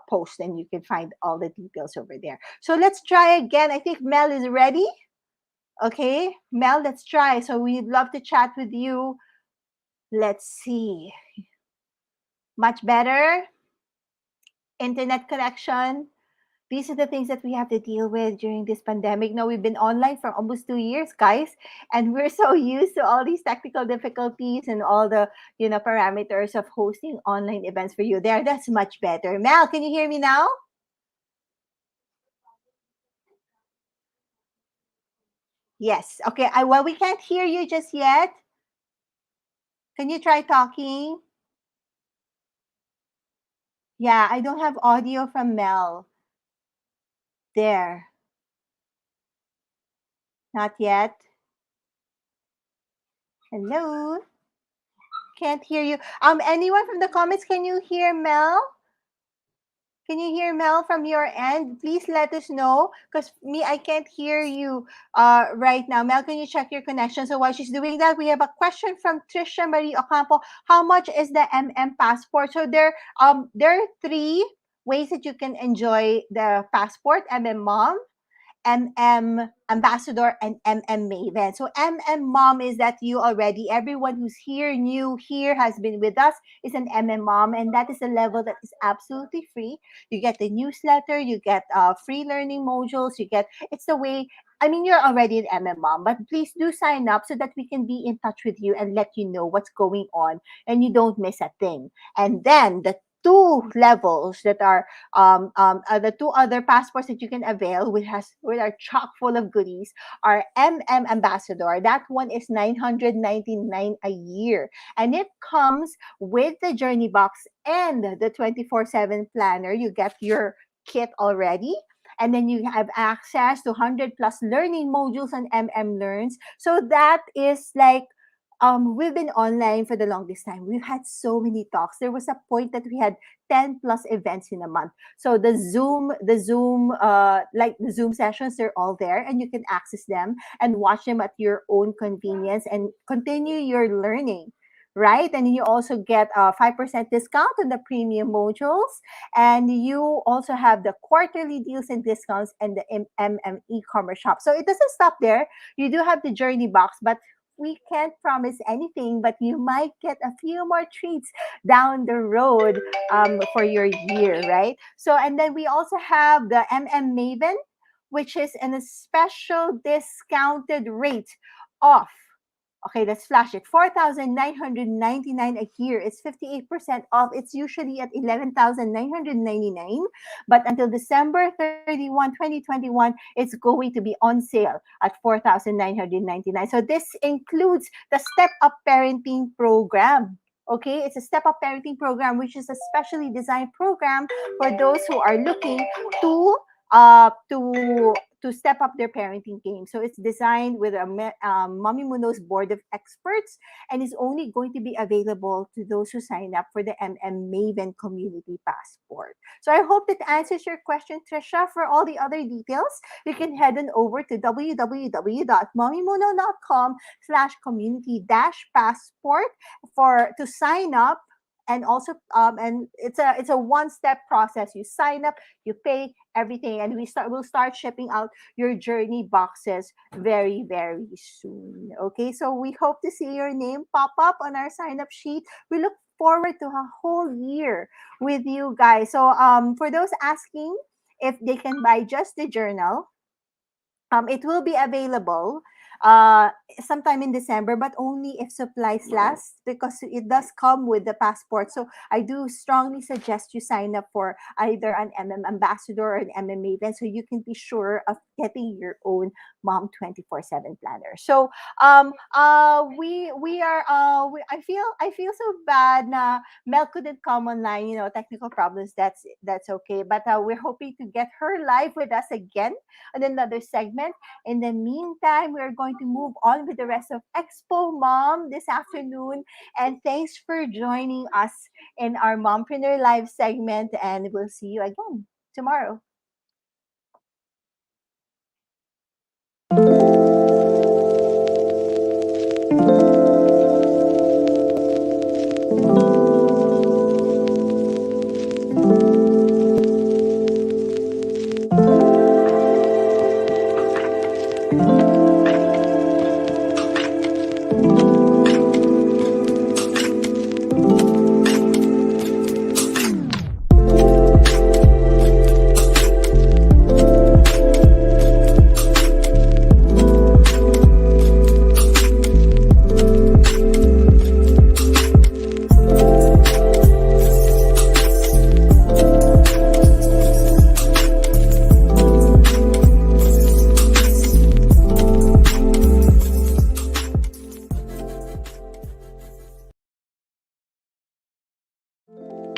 post, and you can find all the details over there. So let's try again. I think Mel is ready. Okay, Mel, let's try. So we'd love to chat with you. Let's see. Much better internet connection. These are the things that we have to deal with during this pandemic. Now, we've been online for almost 2 years, guys, and we're so used to all these technical difficulties and all the parameters of hosting online events for you there. That's much better. Mel, can you hear me now? Yes. Okay. Well, we can't hear you just yet. Can you try talking? Yeah, I don't have audio from Mel. There. Not yet. Hello? Can't hear you. Anyone from the comments, can you hear Mel? Can you hear Mel from your end? Please let us know, because I can't hear you right now. Mel, can you check your connection? So while she's doing that, we have a question from Tricia Marie Ocampo. How much is the MM passport? So there are 3 ways that you can enjoy the passport, MM Mom, MM Ambassador and MM Maven. So MM Mom is that you already. Everyone who's here, new here, has been with us is an MM Mom, and that is a level that is absolutely free. You get the newsletter, you get free learning modules, you get, it's the way, I mean, you're already an MM Mom, but please do sign up so that we can be in touch with you and let you know what's going on and you don't miss a thing. And then the two levels that are the two other passports that you can avail with are chock full of goodies are MM Ambassador. That one is 999 a year, and it comes with the journey box and the 24/7 planner. You get your kit already, and then you have access to 100 plus learning modules on MM Learns. So that is like, we've been online for the longest time. We've had so many talks. There was a point that we had 10 plus events in a month. So the Zoom sessions, they're all there and you can access them and watch them at your own convenience and continue your learning. Right? And you also get a 5% discount on the premium modules. And you also have the quarterly deals and discounts and the MM e-commerce shop. So it doesn't stop there. You do have the journey box, but we can't promise anything, but you might get a few more treats down the road for your year, right? So, and then we also have the MM Maven, which is in a special discounted rate of, okay, let's flash it. 4,999 a year. It's 58% off. It's usually at 11,999. But until December 31, 2021, it's going to be on sale at 4,999. So this includes the Step Up Parenting Program. Okay, it's a Step Up Parenting Program, which is a specially designed program for those who are looking to step up their parenting game. So it's designed with a Mommy Mundo's board of experts, and is only going to be available to those who sign up for the MM Maven Community Passport. So I hope that answers your question, Tricia. For all the other details, you can head on over to www.mommymundo.com/community-passport to sign up. And also, and it's a one-step process. You sign up, you pay everything, and we'll start shipping out your journey boxes very, very soon. Okay, so we hope to see your name pop up on our sign-up sheet. We look forward to a whole year with you guys. So for those asking if they can buy just the journal, it will be available sometime in December, but only if supplies last, because it does come with the passport. So I do strongly suggest you sign up for either an MM Ambassador or an MM Maven, so you can be sure of getting your own Mom 24/7 planner. So I feel so bad na Mel couldn't come online, technical problems. That's okay, but we're hoping to get her live with us again on another segment. In the meantime, we're going to move on with the rest of Expo Mom this afternoon. And thanks for joining us in our Mompreneur Live segment. And we'll see you again tomorrow.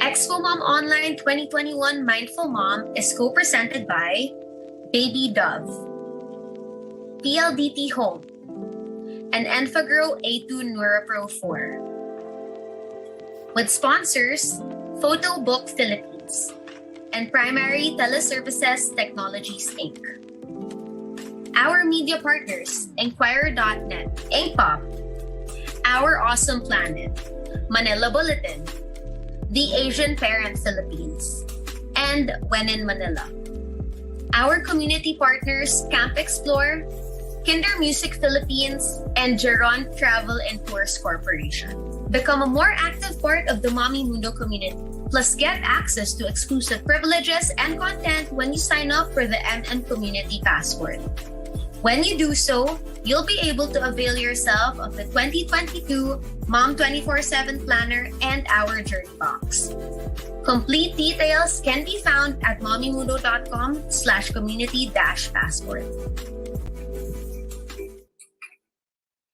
Expo Mom Online 2021 Mindful Mom is co-presented by Baby Dove, PLDT Home, and Enfagrow A2 NeuroPro 4. With sponsors, Photo Book Philippines and Primary Teleservices Technologies Inc. Our media partners, Enquirer.net, Inkpop, Our Awesome Planet, Manila Bulletin, The Asian Parent Philippines, and When in Manila. Our community partners, Camp Explore, Kinder Music Philippines, and Geron Travel and Tours Corporation. Become a more active part of the Mommy Mundo community. Plus, get access to exclusive privileges and content when you sign up for the MN Community Passport. When you do so, you'll be able to avail yourself of the 2022 Mom 24/7 Planner and our Journey Box. Complete details can be found at mommymundo.com/community-passport.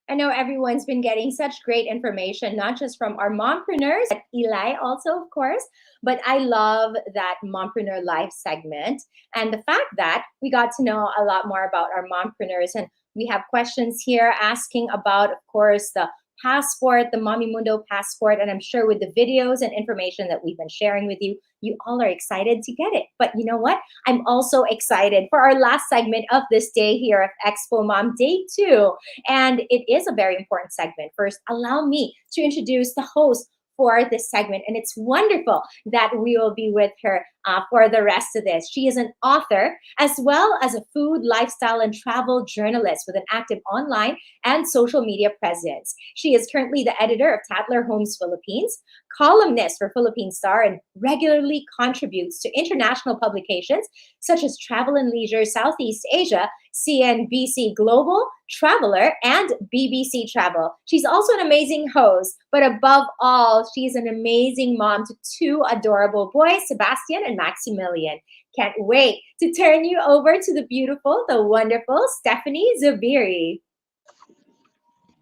I know everyone's been getting such great information, not just from our mompreneurs, at Eli also, of course, but I love that Mompreneur Live segment and the fact that we got to know a lot more about our mompreneurs. And we have questions here asking about, of course, the passport, the Mommy Mundo passport, and I'm sure with the videos and information that we've been sharing with you, you all are excited to get it. But you know what? I'm also excited for our last segment of this day here at Expo Mom, Day 2. And it is a very important segment. First, allow me to introduce the host for this segment. And it's wonderful that we will be with her for the rest of this. She is an author as well as a food, lifestyle, and travel journalist with an active online and social media presence. She is currently the editor of Tatler Homes Philippines, columnist for Philippine Star, and regularly contributes to international publications such as Travel and Leisure Southeast Asia, CNBC Global, Traveler, and BBC Travel. She's also an amazing host, but above all, she's an amazing mom to two adorable boys, Sebastian and Maximilian. Can't wait to turn you over to the beautiful, the wonderful Stephanie Zubiri.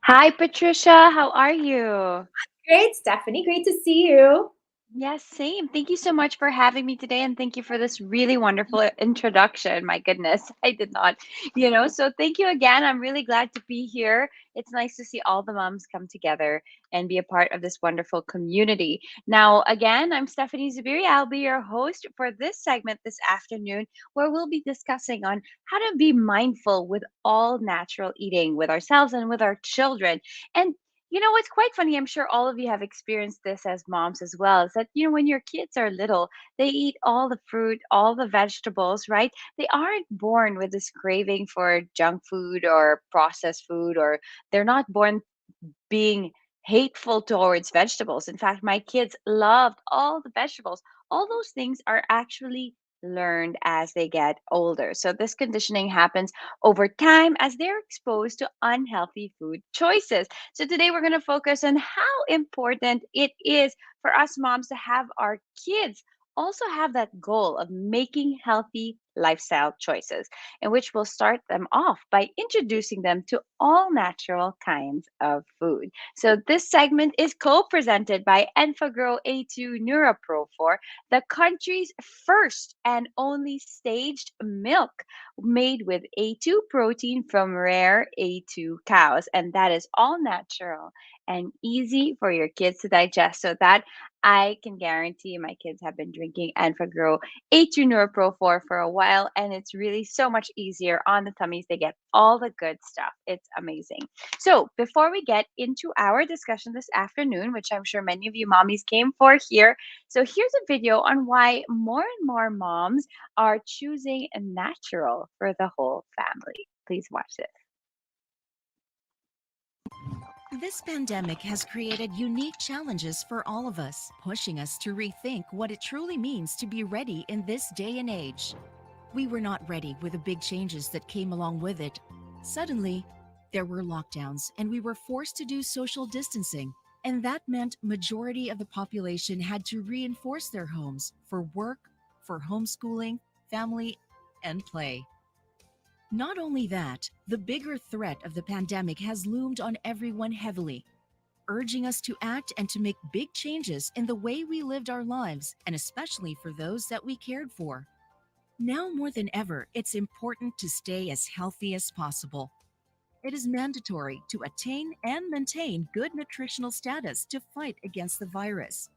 Hi, Patricia. How are you? Great, Stephanie. Great to see you. Yes, same. Thank you so much for having me today, and thank you for this really wonderful introduction. My goodness, I did not, so thank you again. I'm really glad to be here. It's nice to see all the moms come together and be a part of this wonderful community. Now, again, I'm Stephanie Zubiri. I'll be your host for this segment this afternoon, where we'll be discussing on how to be mindful with all natural eating with ourselves and with our children. And it's quite funny. I'm sure all of you have experienced this as moms as well. Is that, when your kids are little, they eat all the fruit, all the vegetables, right? They aren't born with this craving for junk food or processed food, or they're not born being hateful towards vegetables. In fact, my kids loved all the vegetables. All those things are actually learned as they get older. So this conditioning happens over time as they're exposed to unhealthy food choices. So today we're going to focus on how important it is for us moms to have our kids also have that goal of making healthy lifestyle choices, in which we'll start them off by introducing them to all natural kinds of food. So this segment is co-presented by Enfagrow A2 NeuroPro 4, the country's first and only staged milk made with A2 protein from rare A2 cows. And that is all natural and easy for your kids to digest. So that I can guarantee my kids have been drinking Enfagrow A2 NeuroPro 4 for a while, and it's really so much easier on the tummies. They get all the good stuff. It's amazing. So before we get into our discussion this afternoon, which I'm sure many of you mommies came for here, so here's a video on why more and more moms are choosing natural for the whole family. Please watch this. This pandemic has created unique challenges for all of us, pushing us to rethink what it truly means to be ready in this day and age. We were not ready with the big changes that came along with it. Suddenly, there were lockdowns and we were forced to do social distancing. And that meant majority of the population had to reinforce their homes for work, for homeschooling, family, and play. Not only that, the bigger threat of the pandemic has loomed on everyone heavily, urging us to act and to make big changes in the way we lived our lives, and especially for those that we cared for. Now more than ever, it's important to stay as healthy as possible. It is mandatory to attain and maintain good nutritional status to fight against the virus.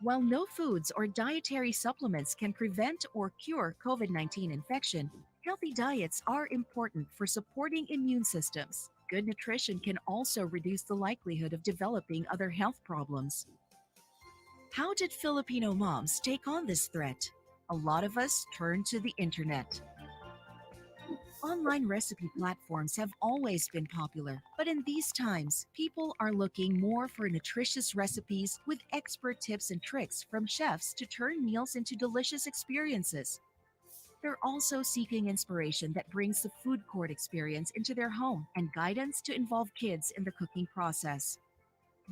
While no foods or dietary supplements can prevent or cure COVID-19 infection, healthy diets are important for supporting immune systems. Good nutrition can also reduce the likelihood of developing other health problems. How did Filipino moms take on this threat? a lot of us turn to the internet. Online recipe platforms have always been popular, but in these times, people are looking more for nutritious recipes with expert tips and tricks from chefs to turn meals into delicious experiences. They're also seeking inspiration that brings the food court experience into their home and guidance to involve kids in the cooking process.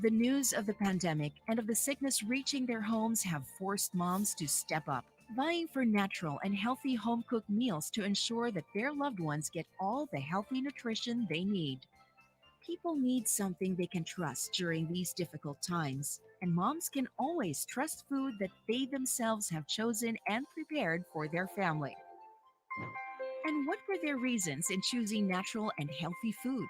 The news of the pandemic and of the sickness reaching their homes have forced moms to step up, vying for natural and healthy home cooked meals to ensure that their loved ones get all the healthy nutrition they need. People need something they can trust during these difficult times, and moms can always trust food that they themselves have chosen and prepared for their family. And what were their reasons in choosing natural and healthy food?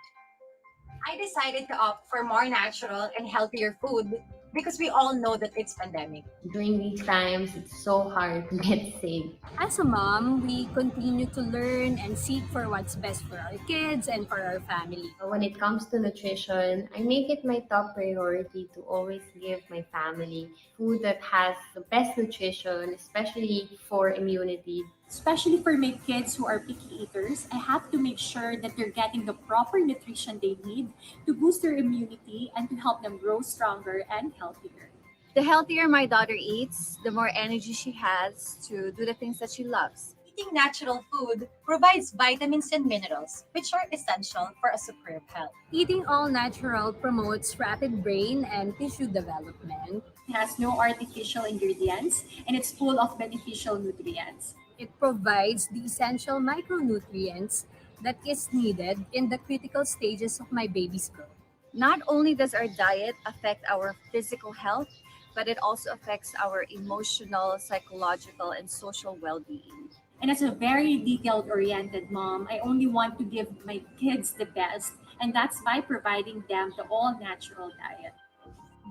I decided to opt for more natural and healthier food because we all know that it's pandemic. During these times, it's so hard to get safe. As a mom, we continue to learn and seek for what's best for our kids and for our family. When it comes to nutrition, I make it my top priority to always give my family food that has the best nutrition, especially for immunity. Especially for my kids who are picky eaters, I have to make sure that they're getting the proper nutrition they need to boost their immunity and to help them grow stronger and healthier. The healthier my daughter eats, the more energy she has to do the things that she loves. Eating natural food provides vitamins and minerals, which are essential for a superb health. Eating all natural promotes rapid brain and tissue development. It has no artificial ingredients and it's full of beneficial nutrients. It provides the essential micronutrients that is needed in the critical stages of my baby's growth. Not only does our diet affect our physical health, but it also affects our emotional, psychological, and social well-being. And as a very detailed-oriented mom, I only want to give my kids the best, and that's by providing them the all-natural diet.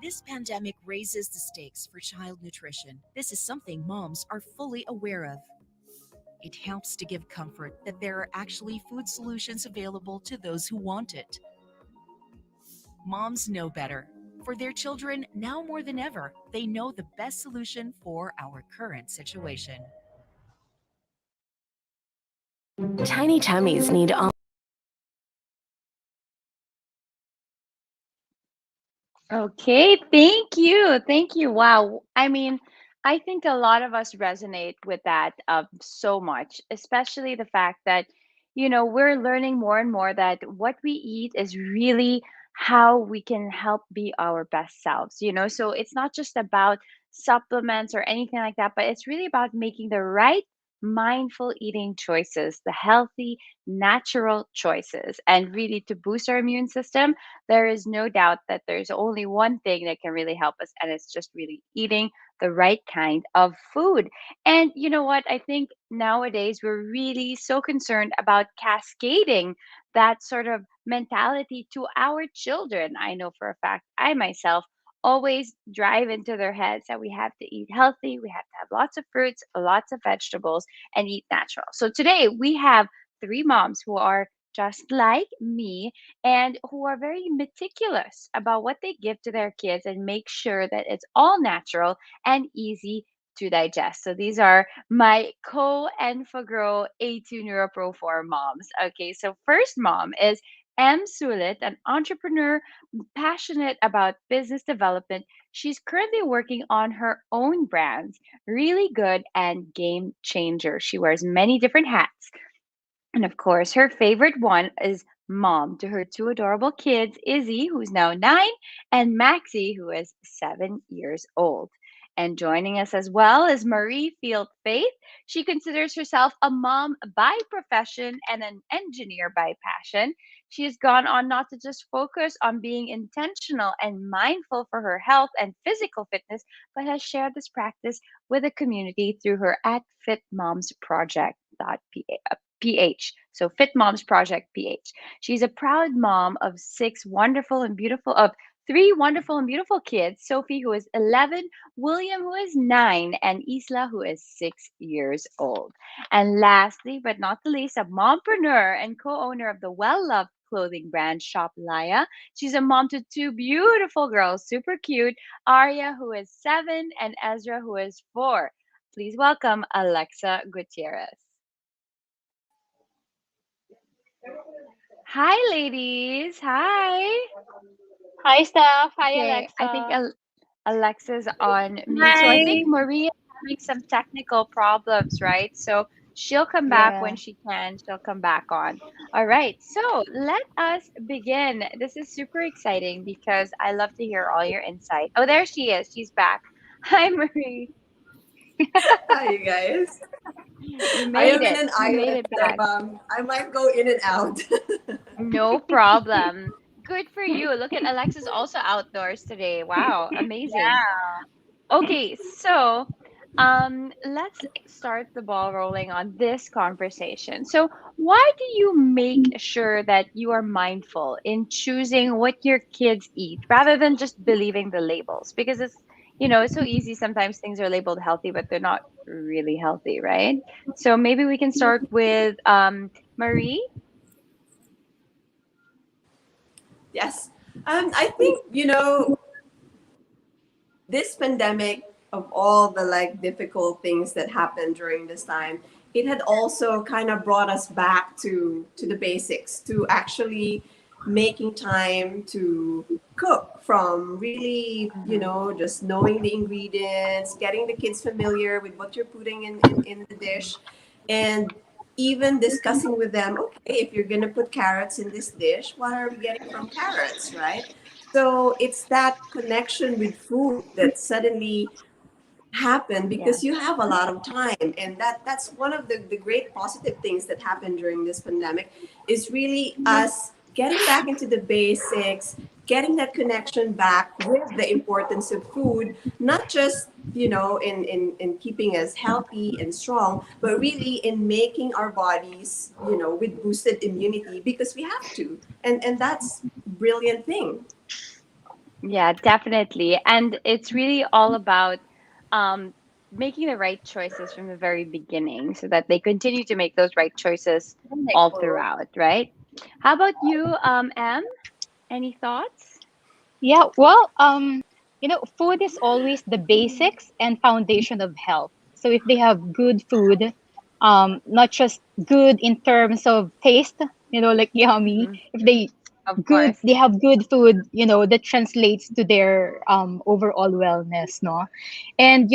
This pandemic raises the stakes for child nutrition. This is something moms are fully aware of. It helps to give comfort that there are actually food solutions available to those who want it. Moms know better. For their children, now more than ever, they know the best solution for our current situation. Tiny tummies need all. Okay, thank you. Thank you. Wow. I mean, I think a lot of us resonate with that so much, especially the fact that, we're learning more and more that what we eat is really how we can help be our best selves. So it's not just about supplements or anything like that, but it's really about making the right mindful eating choices, the healthy, natural choices, and really to boost our immune system. There is no doubt that there's only one thing that can really help us, and it's just really eating the right kind of food. And you know what? I think nowadays we're really so concerned about cascading that sort of mentality to our children. I know for a fact, I myself always drive into their heads that we have to eat healthy, we have to have lots of fruits, lots of vegetables, and eat natural. So today we have three moms who are just like me and who are very meticulous about what they give to their kids and make sure that it's all natural and easy to digest. So these are my co-Enfagro A2 NeuroPro 4 moms. Okay, so first mom is Sulit, an entrepreneur passionate about business development. She's currently working on her own brands, Really Good and Game Changer. She wears many different hats. And of course, her favorite one is mom to her two adorable kids, Izzy, who's now 9, and Maxie, who is 7 years old. And joining us as well is Marie Field Faith. She considers herself a mom by profession and an engineer by passion. She has gone on not to just focus on being intentional and mindful for her health and physical fitness, but has shared this practice with the community through her at fitmomsproject.ph. So Fit Moms Project PH. She's a proud mom of three wonderful and beautiful kids, Sophie, who is 11, William, who is 9, and Isla, who is 6 years old. And lastly, but not the least, a mompreneur and co-owner of the well-loved clothing brand Shop Laya. She's a mom to two beautiful girls, super cute, Arya, who is 7, and Ezra, who is 4. please welcome Alexa Gutierrez. Hi, ladies. Hi. Hi, Steph. Hi, Okay, I think Alexa. Alexa's on mute. So I think Hi. Maria is having some technical problems, right? So she'll come back Yeah. when she can. She'll come back on. All right. So let us begin. This is super exciting because I love to hear all your insight. Oh, there she is. She's back. Hi, Marie. Hi, you guys. You I made am in it. an You made island, it so back. I might go in and out. No problem. Good for you. Look at Alexa's also outdoors today. Wow, amazing. Okay, so let's start the ball rolling on this conversation. So, why do you make sure that you are mindful in choosing what your kids eat rather than just believing the labels? Because it's so easy sometimes things are labeled healthy, but they're not really healthy, right? So, maybe we can start with Marie. Yes. I think, this pandemic, of all the like difficult things that happened during this time, it had also kind of brought us back to the basics, to actually making time to cook, from really, just knowing the ingredients, getting the kids familiar with what you're putting in the dish, and even discussing with them, okay, if you're gonna put carrots in this dish, what are we getting from carrots, right? So it's that connection with food that suddenly happened Yeah. because you have a lot of time. And that's one of the great positive things that happened during this pandemic, is really us getting back into the basics, getting that connection back with the importance of food, not just in keeping us healthy and strong, but really in making our bodies with boosted immunity, because we have to. And that's brilliant thing. Yeah, definitely. And it's really all about um, making the right choices from the very beginning so that they continue to make those right choices all throughout, right? How about you, Em? Any thoughts? Yeah, well, food is always the basics and foundation of health. So if they have good food, not just good in terms of taste, like yummy, if Of course. they have good food, that translates to their overall wellness, no? And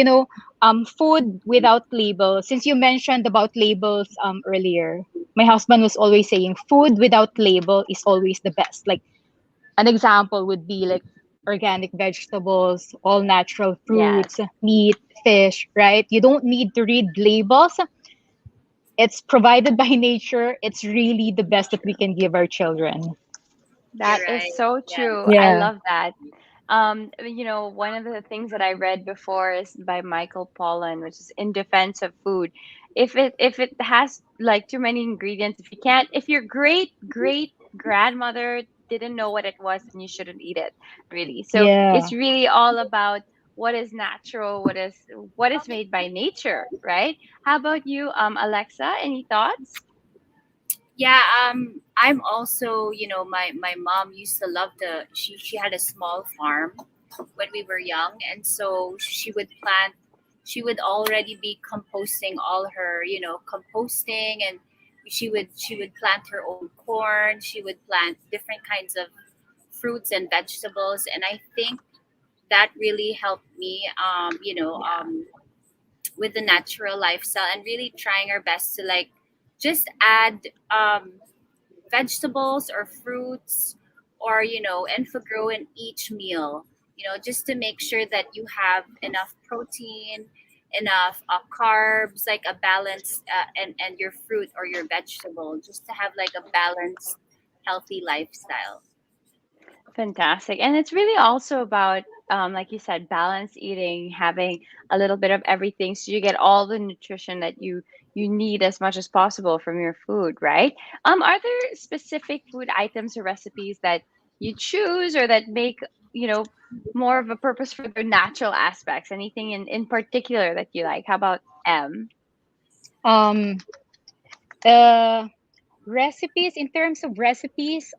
food without label, since you mentioned about labels earlier, my husband was always saying food without label is always the best. Like an example would be like organic vegetables, all natural Yes. fruits, meat, fish, right? You don't need to read labels. It's provided by nature. It's really the best that we can give our children. That is so true. I Yeah. love that. One of the things that I read before is by Michael Pollan, which is In Defense of Food. If it has like too many ingredients, if your great grandmother didn't know what it was, then you shouldn't eat it, really. So Yeah. it's really all about what is natural, what is made by nature, right? How about you, Alexa? Any thoughts? Yeah, I'm also, my mom used to love she had a small farm when we were young, and so she would already be composting all her, composting, and she would plant her own corn, she would plant different kinds of fruits and vegetables, and I think that really helped me, with the natural lifestyle, and really trying our best to like just add vegetables or fruits, or and for grow in each meal, just to make sure that you have enough protein, enough carbs, like a balance, and your fruit or your vegetable, just to have like a balanced healthy lifestyle. Fantastic. And it's really also about, like you said, balanced eating, having a little bit of everything so you get all the nutrition that you need as much as possible from your food, right? Are there specific food items or recipes that you choose or that make, more of a purpose for their natural aspects? Anything in particular that you like? How about M? Um, uh, Recipes, in terms of recipes,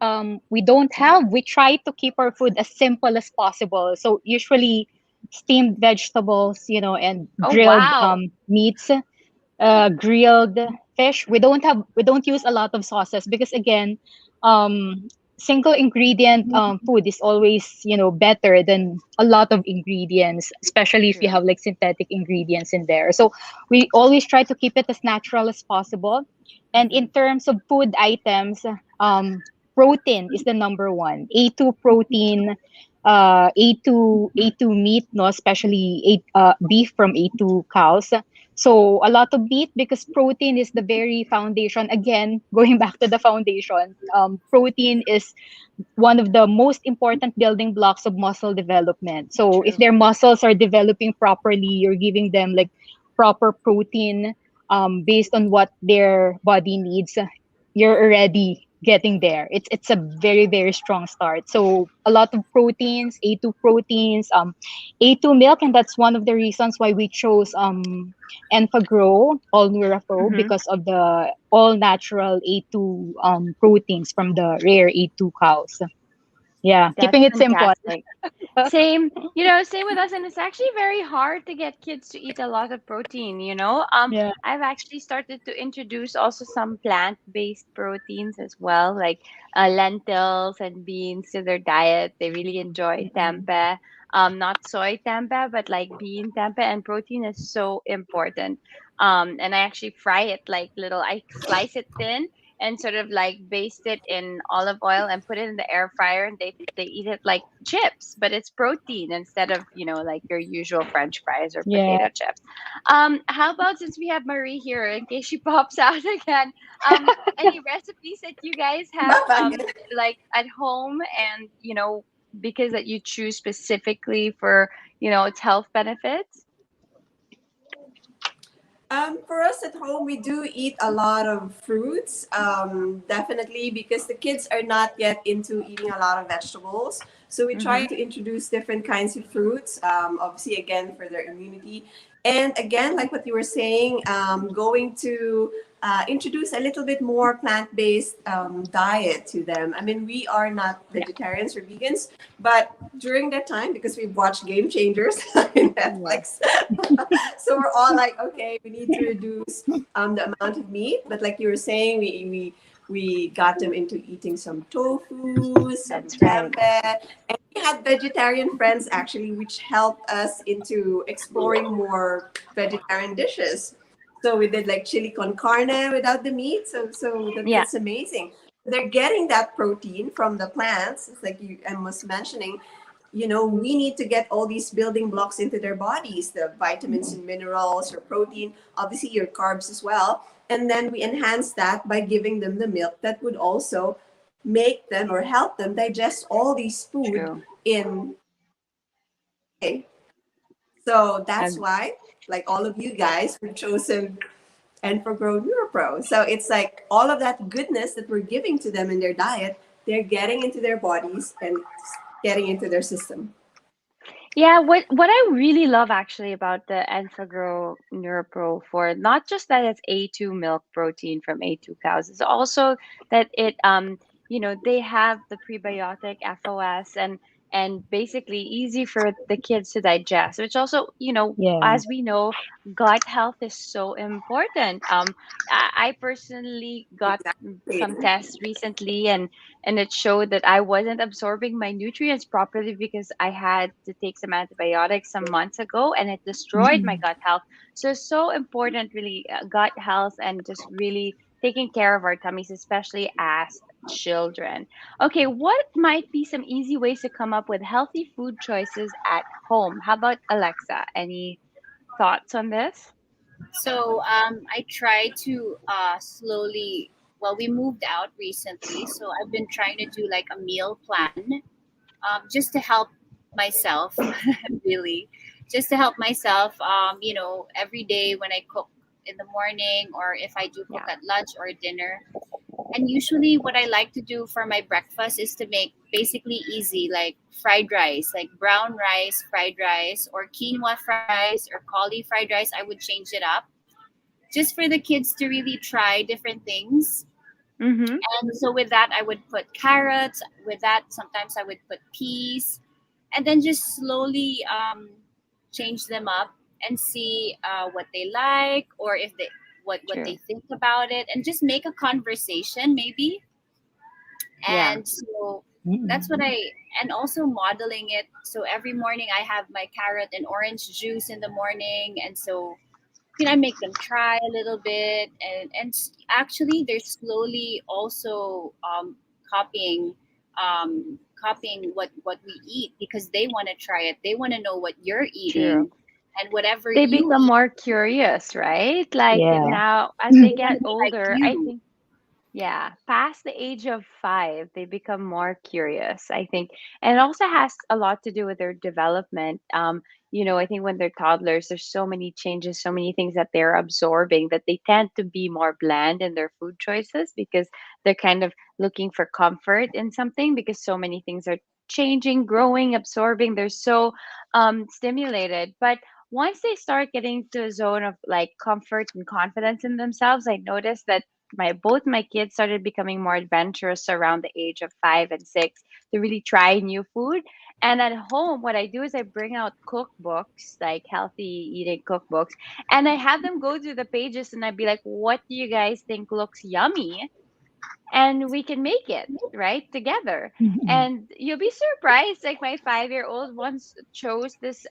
we don't have. We try to keep our food as simple as possible. So usually steamed vegetables, and Oh, grilled wow. meats, grilled fish. We don't use a lot of sauces because again, um, single ingredient food is always better than a lot of ingredients, especially if you True. have like synthetic ingredients in there. So we always try to keep it as natural as possible. And in terms of food items, protein is the number one. A2 protein, A2 meat, no, especially beef from A2 cows. So a lot of meat because protein is the very foundation. Again, going back to the foundation, protein is one of the most important building blocks of muscle development. So if True. their muscles are developing properly, you're giving them like proper protein based on what their body needs. You're already getting there. It's a very very strong start. So a lot of proteins, A2 proteins, A2 milk, and that's one of the reasons why we chose Enfagrow All Nurafro Mm-hmm. because of the all natural A2 proteins from the rare A2 cows. Yeah, That's keeping it simple. fantastic. Same, same with us. And it's actually very hard to get kids to eat a lot of protein. Yeah. I've actually started to introduce also some plant-based proteins as well, like lentils and beans to their diet. They really enjoy tempeh. Not soy tempeh, but like bean tempeh, and protein is so important. And I actually fry it like I slice it thin and sort of like baste it in olive oil and put it in the air fryer, and they eat it like chips, but it's protein instead of like your usual french fries or Yeah. potato chips. How about, since we have Marie here in case she pops out again, any recipes that you guys have like at home, and because that you choose specifically for its health benefits? For us at home, we do eat a lot of fruits, definitely because the kids are not yet into eating a lot of vegetables. So we try Mm-hmm. to introduce different kinds of fruits, obviously, again, for their immunity. And again, like what you were saying, going to introduce a little bit more plant-based diet to them. I mean, we are not vegetarians or vegans, but during that time, because we've watched Game Changers in Netflix, so we're all like, okay, we need to reduce the amount of meat. But like you were saying, we got them into eating some tofu, some That's right. tempeh, and we had vegetarian friends actually, which helped us into exploring more vegetarian dishes. So we did like chili con carne without the meat. Yeah. That's amazing. They're getting that protein from the plants. It's like I was mentioning, we need to get all these building blocks into their bodies, the vitamins and minerals or protein, obviously your carbs as well. And then we enhance that by giving them the milk that would also make them or help them digest all these food True. in. So that's Ag- why, like all of you guys, we've chosen and for Grow NeuroPro. So it's like all of that goodness that we're giving to them in their diet, they're getting into their bodies and getting into their system. Yeah, what I really love actually about the Enfagrow NeuroPro, for not just that it's A2 milk protein from A2 cows, it's also that they have the prebiotic FOS, and basically easy for the kids to digest, which also, Yeah. as we know, gut health is so important. I personally got some Exactly. tests recently, and it showed that I wasn't absorbing my nutrients properly because I had to take some antibiotics some months ago, and it destroyed my Mm-mm. gut health. So it's so important, really, gut health, and just really taking care of our tummies, especially as children. Okay, what might be some easy ways to come up with healthy food choices at home? How about Alexa? Any thoughts on this? So I try to slowly. Well, we moved out recently, so I've been trying to do like a meal plan, just to help myself, really, just to help myself. Every day when I cook in the morning, or if I do cook Yeah. at lunch or dinner. And usually, what I like to do for my breakfast is to make basically easy, like fried rice, like brown rice, fried rice, or quinoa fried rice, or cauli fried rice. I would change it up just for the kids to really try different things. Mm-hmm. And so with that, I would put carrots. With that, sometimes I would put peas, and then just slowly change them up, and see what they like, or if they what they True. think about it, and just make a conversation maybe. Yeah. And so that's what I, and also modeling it. So every morning I have my carrot and orange juice in the morning, and so I make them try a little bit, and actually they're slowly also copying what we eat, because they want to try it. They want to know what you're True. eating, and whatever They you become eat, more curious, right? Like Yeah. now, as they they want get to be like older, I you. think, yeah, past the age of 5, they become more curious, I think. And it also has a lot to do with their development. I think when they're toddlers, there's so many changes, so many things that they're absorbing that they tend to be more bland in their food choices because they're kind of looking for comfort in something because so many things are changing, growing, absorbing. They're so stimulated. But once they start getting to a zone of like comfort and confidence in themselves, I noticed that my kids started becoming more adventurous around the age of 5 and 6 to really try new food. And at home, what I do is I bring out cookbooks, like healthy eating cookbooks, and I have them go through the pages and I'd be like, what do you guys think looks yummy? And we can make it right together. And you'll be surprised, like my 5-year-old once chose this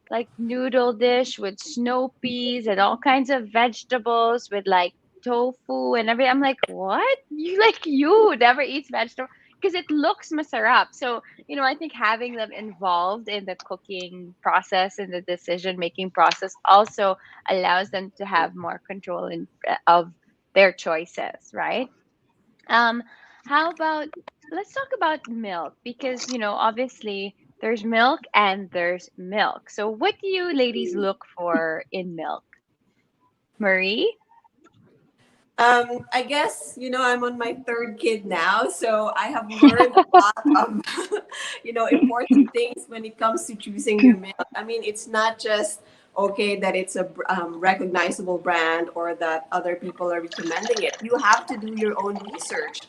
like noodle dish with snow peas and all kinds of vegetables with like tofu and everything. I'm like, what, you never eats vegetable because it looks masarap. So I think having them involved in the cooking process and the decision making process also allows them to have more control of their choices, right? um, how about let's talk about milk because obviously there's milk and there's milk. So what do you ladies look for in milk? Marie? I guess, I'm on my third kid now, so I have learned a lot of, important things when it comes to choosing your milk. I mean, it's not just okay that it's a recognizable brand or that other people are recommending it. You have to do your own research.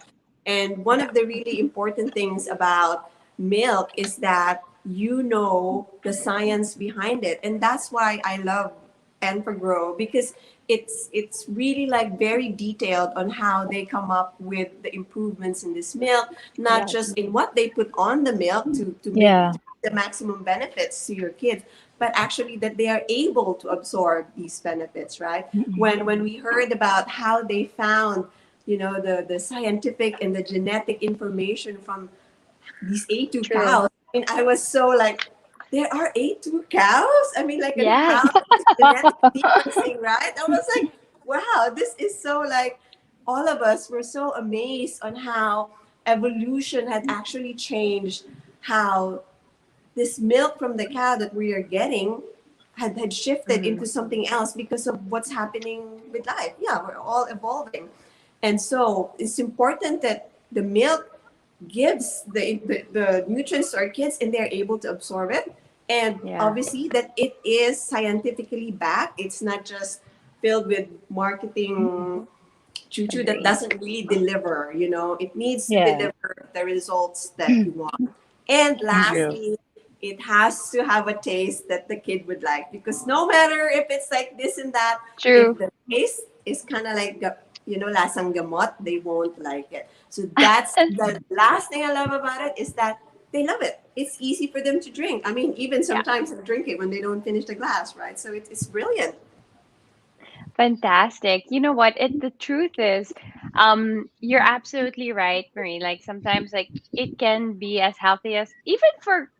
And one Yeah. of the really important things about milk is that you know the science behind it. And that's why I love Grow because it's really like very detailed on how they come up with the improvements in this milk, not Yes. just in what they put on the milk to make Yeah. the maximum benefits to your kids, but actually that they are able to absorb these benefits, right? When we heard about how they found, the scientific and the genetic information from these A2 True. cows. I mean, I was so like, there are A2 cows? I mean, like, and how Yes. is genetic sequencing, right? I was like, wow, this is so like, all of us were so amazed on how evolution had actually changed how this milk from the cow that we are getting had shifted Mhm. into something else because of what's happening with life. Yeah, we're all evolving. And so it's important that the milk gives the nutrients to our kids and they're able to absorb it. And Yeah. obviously that it is scientifically backed. It's not just filled with marketing choo-choo that Agree. doesn't really deliver, it needs to Yeah. deliver the results that you want. And True. lastly, it has to have a taste that the kid would like because no matter if it's like this and that, if True. the taste is kind of like lasang gamot, they won't like it. So that's the last thing I love about it is that they love it. It's easy for them to drink. I mean, even Yeah. sometimes they drink it when they don't finish the glass, right? So it's brilliant. Fantastic. You know what? The truth is, you're absolutely right, Marie. Like sometimes like it can be as healthy as even for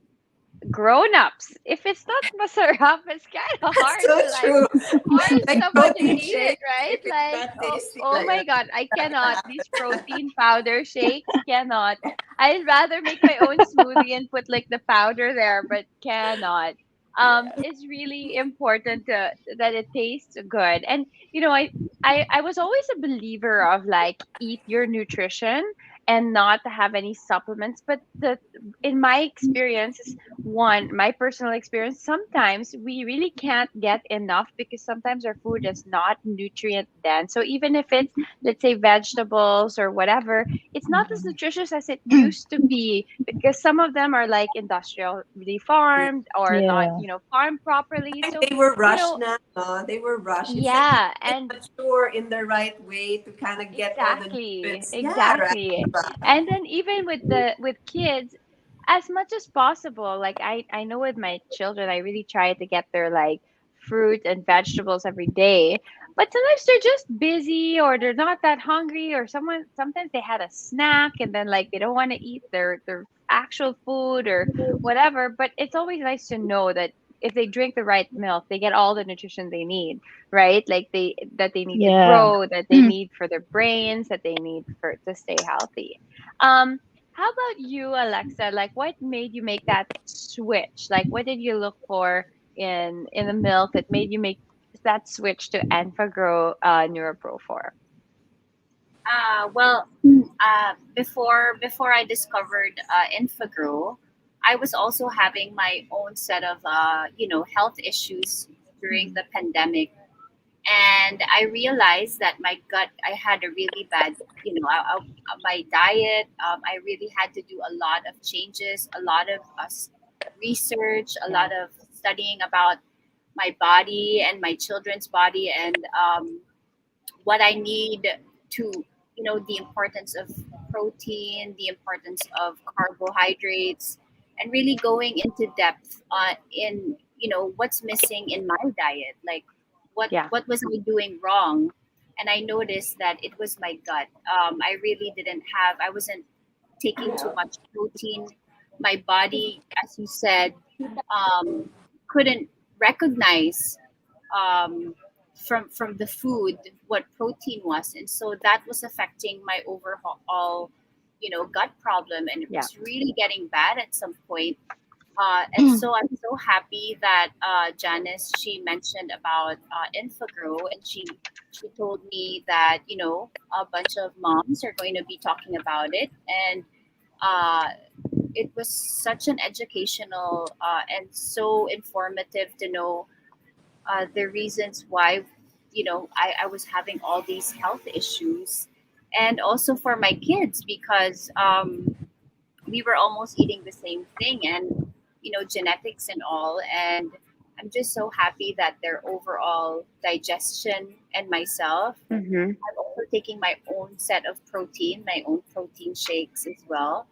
grown-ups. If it's not masarap, it's kind of That's hard so to like true. force Like someone to protein eat it, shake, right? if it's Like, not oh, tasty, oh like my God, I cannot. These protein powder shakes cannot. I'd rather make my own smoothie and put like the powder there, but cannot. It's really important that it tastes good. And I was always a believer of like eat your nutrition and not to have any supplements. But the in my experience, is one my personal experience, sometimes we really can't get enough because sometimes our food is not nutrient dense. So even if it's, let's say, vegetables or whatever, it's not as nutritious as it used to be because some of them are like industrially farmed or not, Yeah. farmed properly. So, They were you rushed know, now. No? They were rushed. It's like yeah, they and didn't mature in the right way to kind of get all the exactly, nutrients. Yeah, right. exactly. And then even with kids, as much as possible, like I know with my children, I really try to get their like fruit and vegetables every day. But sometimes they're just busy or they're not that hungry or sometimes they had a snack and then like they don't want to eat their actual food or whatever. But it's always nice to know that if they drink the right milk, they get all the nutrition they need, right? Like they need to Yeah. grow, that they need for their brains, that they need for to stay healthy. Um, how about you, Alexa? Like, what made you make that switch? Like, what did you look for in the milk that made you make that switch to Enfagrow NeuroPro 4? Well, before I discovered Infagrow, I was also having my own set of health issues during the pandemic, and I realized that my gut, I had a really bad, my diet. I really had to do a lot of changes, a lot of research, a Yeah. lot of studying about my body and my children's body, and what I need to, the importance of protein, the importance of carbohydrates, and really going into depth in, what's missing in my diet. Like, Yeah. what was I doing wrong? And I noticed that it was my gut. I really didn't have, I wasn't taking too much protein. My body, as you said, um, couldn't recognize um, from the food what protein was, and so that was affecting my overall gut problem, and it Yeah. was really getting bad at some point. And so I'm so happy that Janice, she mentioned about Infogrow, and she told me that a bunch of moms are going to be talking about it, and uh, it was such an educational and so informative to know the reasons why I was having all these health issues, and also for my kids because we were almost eating the same thing, and genetics and all. And I'm just so happy that their overall digestion and myself, Mm-hmm. I'm also taking my own set of protein, my own protein shakes as well.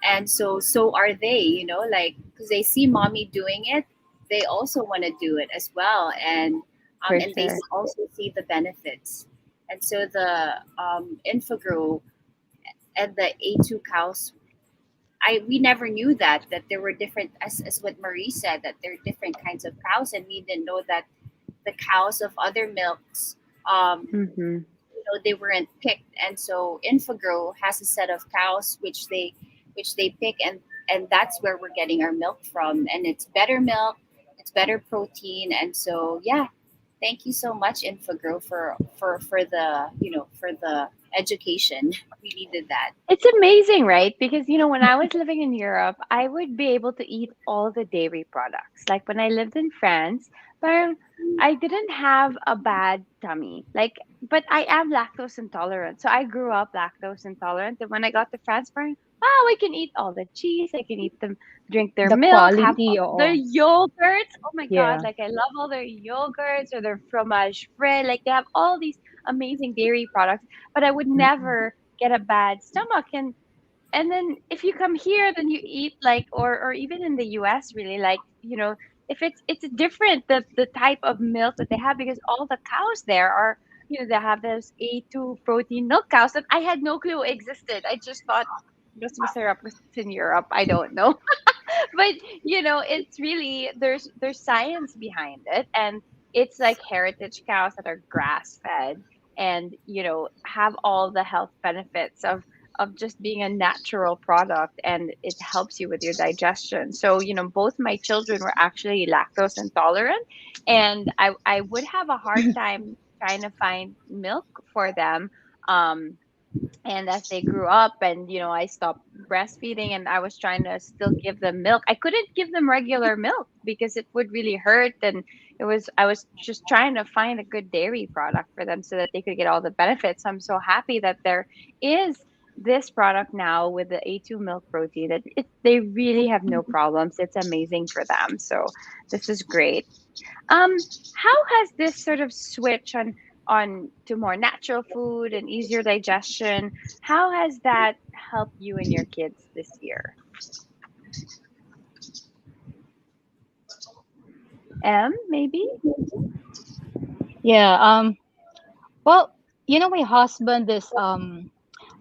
And so are they, like, because they see mommy doing it, they also want to do it as well. For And they sure. also see the benefits. And so the Infogrow and the A2 cows, we never knew that there were different, as what Marie said, that there are different kinds of cows, and we didn't know that the cows of other milks, Mm-hmm. they weren't picked. And so Infogrow has a set of cows which they pick, and that's where we're getting our milk from, and it's better milk, it's better protein. And so yeah, thank you so much, Infogrow, for the for the education. We needed that. It's amazing, right? Because, when I was living in Europe, I would be able to eat all the dairy products. Like when I lived in France, but I didn't have a bad tummy. Like, but I am lactose intolerant. So I grew up lactose intolerant. And when I got to France, parang, I can eat all the cheese. I can eat them, drink their The milk, have quality, their oo. yogurts. Oh my God. Yeah. Like I love all their yogurts or their fromage frais. Like they have all these amazing dairy products, but I would Mm-mm. never get a bad stomach. And then if you come here, then you eat like, or even in the US, really, like, if it's different, the type of milk that they have, because all the cows there are, they have those A2 protein milk cows that I had no clue existed. I just thought this was syrup was in Europe. I don't know. But it's really, there's science behind it, and it's like heritage cows that are grass fed, and have all the health benefits of just being a natural product, and it helps you with your digestion. So both my children were actually lactose intolerant, and I would have a hard time trying to find milk for them, um And as they grew up, and I stopped breastfeeding, and I was trying to still give them milk. I couldn't give them regular milk because it would really hurt, and I was just trying to find a good dairy product for them so that they could get all the benefits. I'm so happy that there is this product now with the A2 milk protein that they really have no problems. It's amazing for them. So this is great. How has this sort of switch on to more natural food and easier digestion, how has that helped you and your kids this year? Maybe? Yeah. Well, my husband is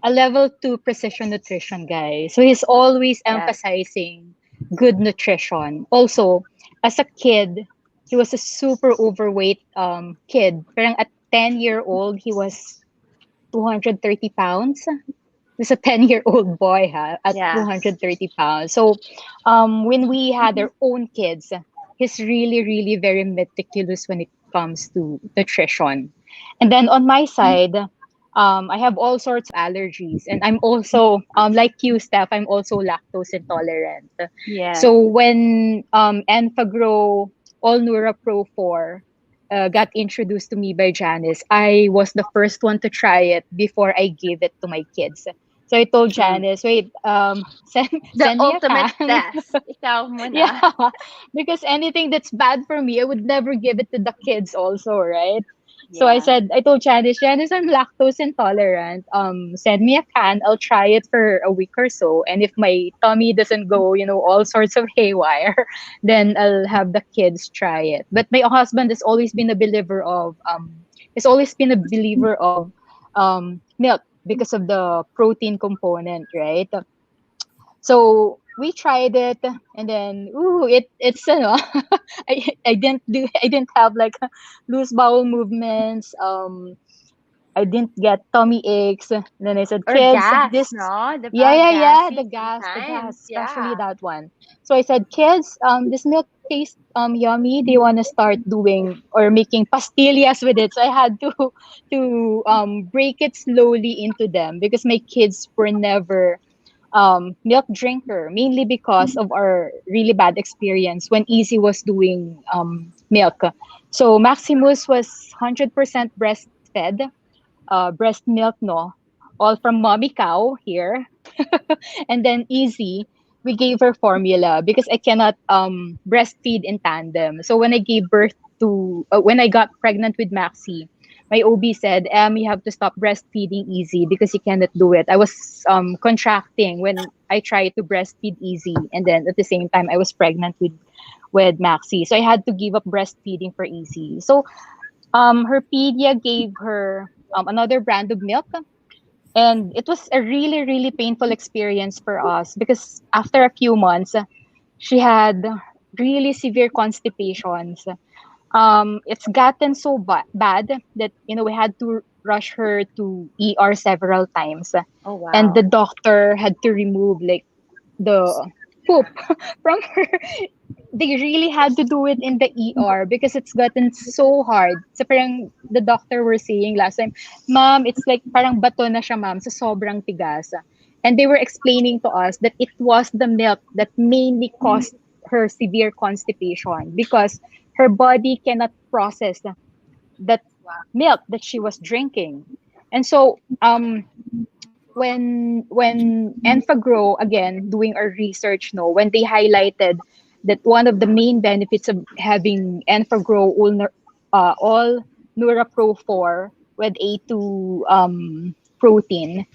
a level 2 precision nutrition guy. So he's always Yes. emphasizing good nutrition. Also, as a kid, he was a super overweight kid. Parang at 10-year-old, he was 230 pounds. He's a 10-year-old boy at Yeah. 230 pounds. So when we had our own kids, he's really, really very meticulous when it comes to nutrition. And then on my side, I have all sorts of allergies. And I'm also, like you, Steph, I'm also lactose intolerant. Yes. So when Enfagro All Nura Pro 4 got introduced to me by Janice, I was the first one to try it before I gave it to my kids. So I told Janice, wait, send The send me a ultimate can. test. Ikaw muna. Yeah, because anything that's bad for me, I would never give it to the kids also, right? So Yeah. I told Janice, I'm lactose intolerant. Send me a can. I'll try it for a week or so. And if my tummy doesn't go, all sorts of haywire, then I'll have the kids try it. But my husband has always been a believer of milk because of the protein component, right? So we tried it, and then it's I didn't have like loose bowel movements. I didn't get tummy aches. And then I said, Or kids, gas, this no? yeah, Gassy the gas, sometimes. especially Yeah. that one. So I said, kids, this milk tastes yummy. Do you want to start doing or making pastillas with it? So I had to break it slowly into them because my kids were never milk drinker, mainly because of our really bad experience when Easy was doing milk. So Maximus was 100% breastfed, breast milk, no, all from mommy cow here. And then Easy, we gave her formula because I cannot breastfeed in tandem. So when I got pregnant with Maxi, my OB said, you have to stop breastfeeding Easy because you cannot do it. I was contracting when I tried to breastfeed Easy, and then at the same time I was pregnant with Maxi. So I had to give up breastfeeding for Easy. So her pedia gave her another brand of milk, and it was a really, really painful experience for us because after a few months, she had really severe constipations. It's gotten so bad that we had to rush her to ER several times, Oh and wow. the doctor had to remove like the poop from her. They really had to do it in the ER because it's gotten so hard. So parang the doctor were saying last time, ma'am, it's like parang bato na siya, ma'am, sa sobrang tigas. And they were explaining to us that it was the milk that mainly caused her severe constipation because her body cannot process that milk that she was drinking. And so when Enfagrow, again doing our research, when they highlighted that one of the main benefits of having Enfagrow all NuraPro 4 with A2 protein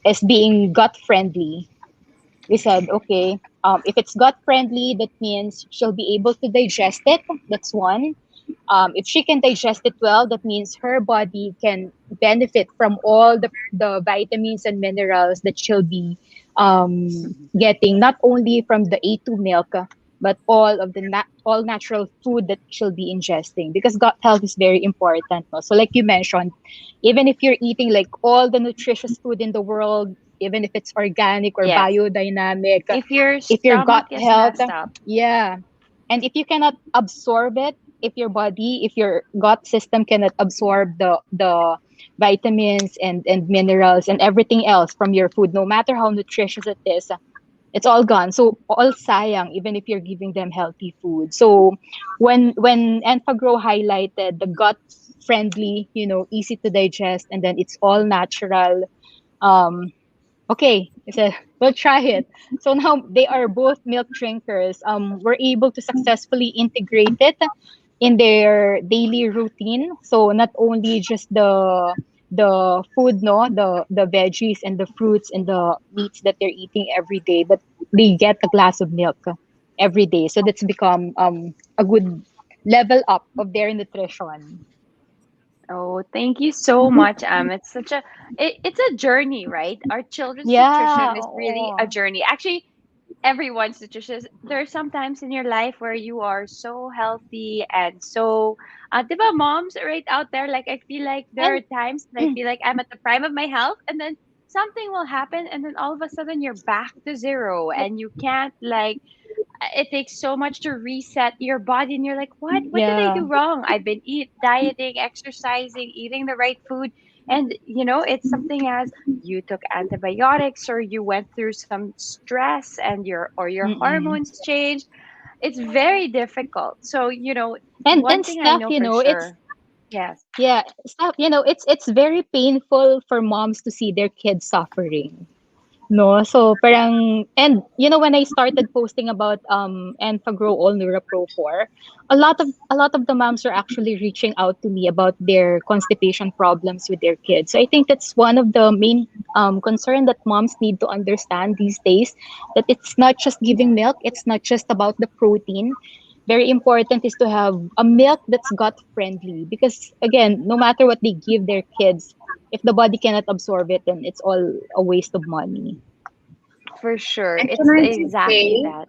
is being gut friendly, we said, okay, if it's gut friendly, that means she'll be able to digest it. That's one. If she can digest it well, that means her body can benefit from all the vitamins and minerals that she'll be getting, not only from the A2 milk, but all of the all natural food that she'll be ingesting, because gut health is very important. No? So like you mentioned, even if you're eating like all the nutritious food in the world, even if it's organic or Yes. biodynamic, If your if your stomach gut is health, messed up. yeah, and if you cannot absorb it, if your gut system cannot absorb the vitamins and minerals and everything else from your food, no matter how nutritious it is. It's all gone. So all sayang, even if you're giving them healthy food. So when Enfagrow highlighted the gut friendly, easy to digest, and then it's all natural. Um, okay, I said, we'll try it. So now they are both milk drinkers. We're able to successfully integrate it in their daily routine. So not only just the food, no, the veggies and the fruits and the meats that they're eating every day, but they get a glass of milk every day. So that's become a good level up of their nutrition. Oh, thank you so much, It's such a it's a journey, right? Our children's Yeah. nutrition is really a Oh. journey. Actually, everyone's nutrition. There are some times in your life where you are so healthy and so, 'di ba, moms right out there, like I feel like there And are times that I feel like I'm at the prime of my health, and then something will happen, and then all of a sudden you're back to zero, and you can't like it takes so much to reset your body, and you're like, what did I yeah. do wrong? I've been dieting, exercising, eating the right food, and it's something as you took antibiotics or you went through some stress and your Mm-mm. hormones changed. It's very difficult. So And one thing I stuff, know for it's sure. Yes. yeah, stuff, it's very painful for moms to see their kids suffering. No, so parang, and when I started posting about Enfagrow All Neura Pro 4, a lot of the moms are actually reaching out to me about their constipation problems with their kids. So I think that's one of the main concern that moms need to understand these days, that it's not just giving milk, it's not just about the protein. Very important is to have a milk that's gut friendly, because again, no matter what they give their kids, if the body cannot absorb it, then it's all a waste of money. For sure. And It's exactly that.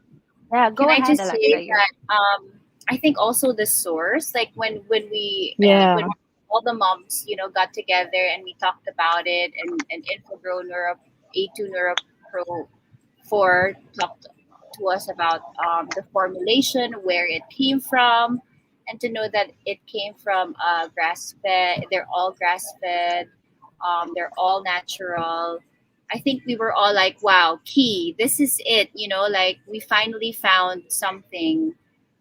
Yeah, can go I ahead, just Alexa. say You're that I think also the source, like when we when Yeah. all the moms got together and we talked about it, and Infogro Neuro A2 Neuro Pro 4 talked to us about the formulation, where it came from, and to know that it came from grass fed. They're all grass fed. They're all natural. I think we were all like, wow, key, this is it. Like we finally found something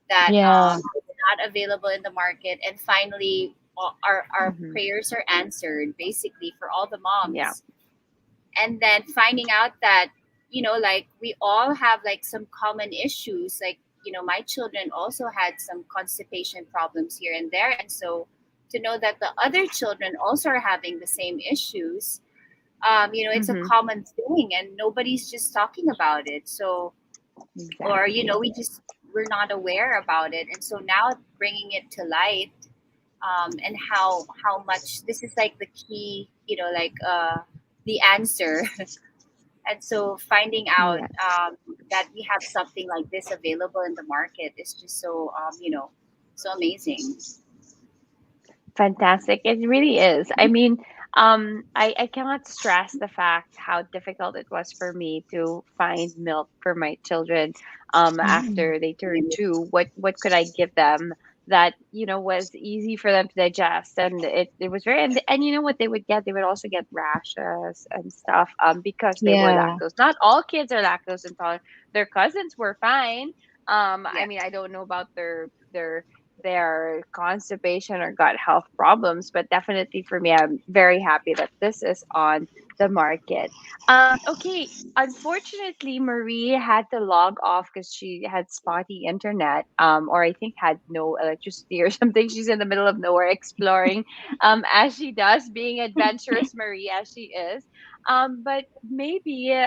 that Yeah. is not available in the market. And finally, our Mhm. prayers are answered, basically, for all the Yeah. moms. And then finding out that, like we all have like some common issues. Like, my children also had some constipation problems here and there. And so to know that the other children also are having the same issues, it's a Mhm. common thing and nobody's just talking about it. So, or, Exactly. we're not aware about it. And so now bringing it to light, and how much this is like the key, like the answer. And so finding out Yes. that we have something like this available in the market is just so, so amazing. Fantastic. It really is. I mean, I cannot stress the fact how difficult it was for me to find milk for my children Mm. after they turned two. What could I give them that, was easy for them to digest? And it was very, and you know what they would get? They would also get rashes and stuff because they were Yeah. lactose. Not all kids are lactose intolerant. Their cousins were fine. I Yeah. mean, I don't know about their constipation or gut health problems. But definitely for me, I'm very happy that this is on the market. Okay, unfortunately, Marie had to log off because she had spotty internet, or I think had no electricity or something. She's in the middle of nowhere exploring, as she does, being adventurous Marie as she is. But maybe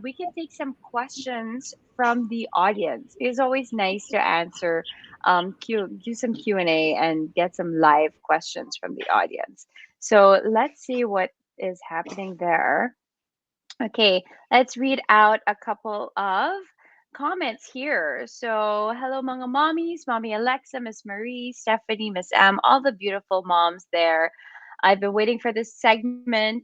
we can take some questions from the audience. It's always nice to answer do some Q&A and get some live questions from the audience. So let's see what is happening there. Okay, let's read out a couple of comments here. So, hello, mga mommies, Mommy Alexa, Miss Marie, Stephanie, Miss M, all the beautiful moms there. I've been waiting for this segment.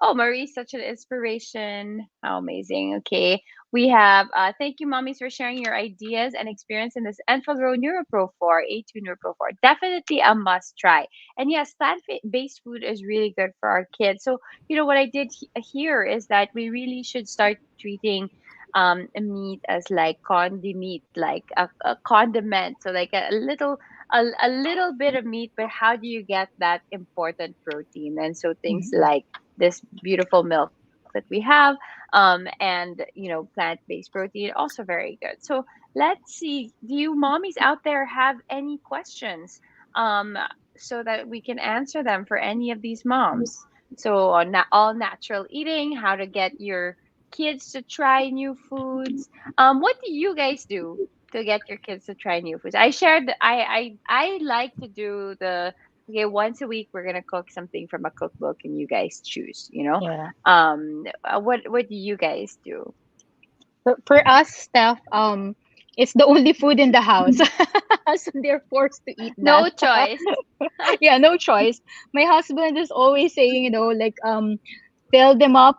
Oh, Marie's such an inspiration. How amazing. Okay. We have thank you, mommies, for sharing your ideas and experience in this Enfield Road NeuroPro 4, A2 NeuroPro 4. Definitely a must try. And yes, plant-based food is really good for our kids. So, what I did here is that we really should start treating a meat as like condiment, like a condiment. So like a little bit of meat, but how do you get that important protein? And so things Mhm. like this beautiful milk that we have, and plant-based protein, also very good. So let's see, do you mommies out there have any questions, um so that we can answer them for any of these moms? So on all natural eating, how to get your kids to try new foods. What do you guys do to get your kids to try new foods? I shared I like to do the, okay, once a week we're gonna cook something from a cookbook and you guys choose. Yeah. What do you guys do? For us, Steph, it's the only food in the house, so they're forced to eat that. No choice. Yeah, no choice. My husband is always saying, like, fill them up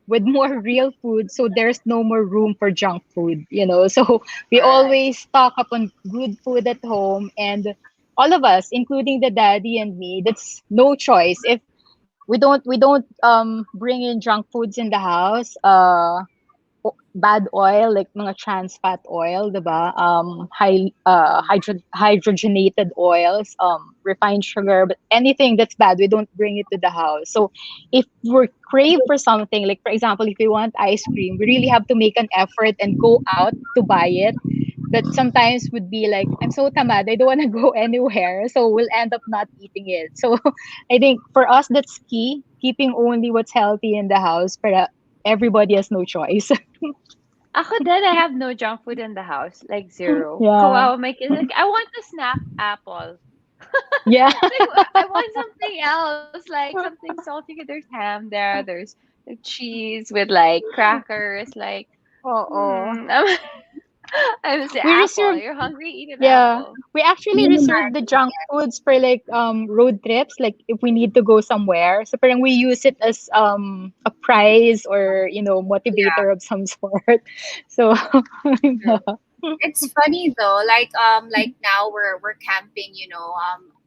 with more real food, so there's no more room for junk food. So we Right. always stock up on good food at home, and all of us, including the daddy and me, that's no choice. If we don't bring in junk foods in the house, bad oil, like mga trans fat oil, 'di ba? Hydrogenated oils, refined sugar, but anything that's bad, we don't bring it to the house. So if we're crave for something, like for example, if we want ice cream, we really have to make an effort and go out to buy it. But sometimes would be like, I'm so tamad, I don't want to go anywhere, so we'll end up not eating it. So I think for us that's key, keeping only what's healthy in the house, but everybody has no choice. Ako din, I have no junk food in the house, like zero. Yeah. Kawawa my kids, like, I want the snap apple. Yeah. Like, I want something else, like something salty. There's ham there, there's cheese with like crackers, like, Oo. I'm, I'm the We apple. reserve You're hungry, eat an Yeah. apple. We actually reserve the junk foods for like road trips, like if we need to go somewhere. So parang we use it as a prize or Yeah, motivator of some sort. So true. It's funny though, like now we're camping,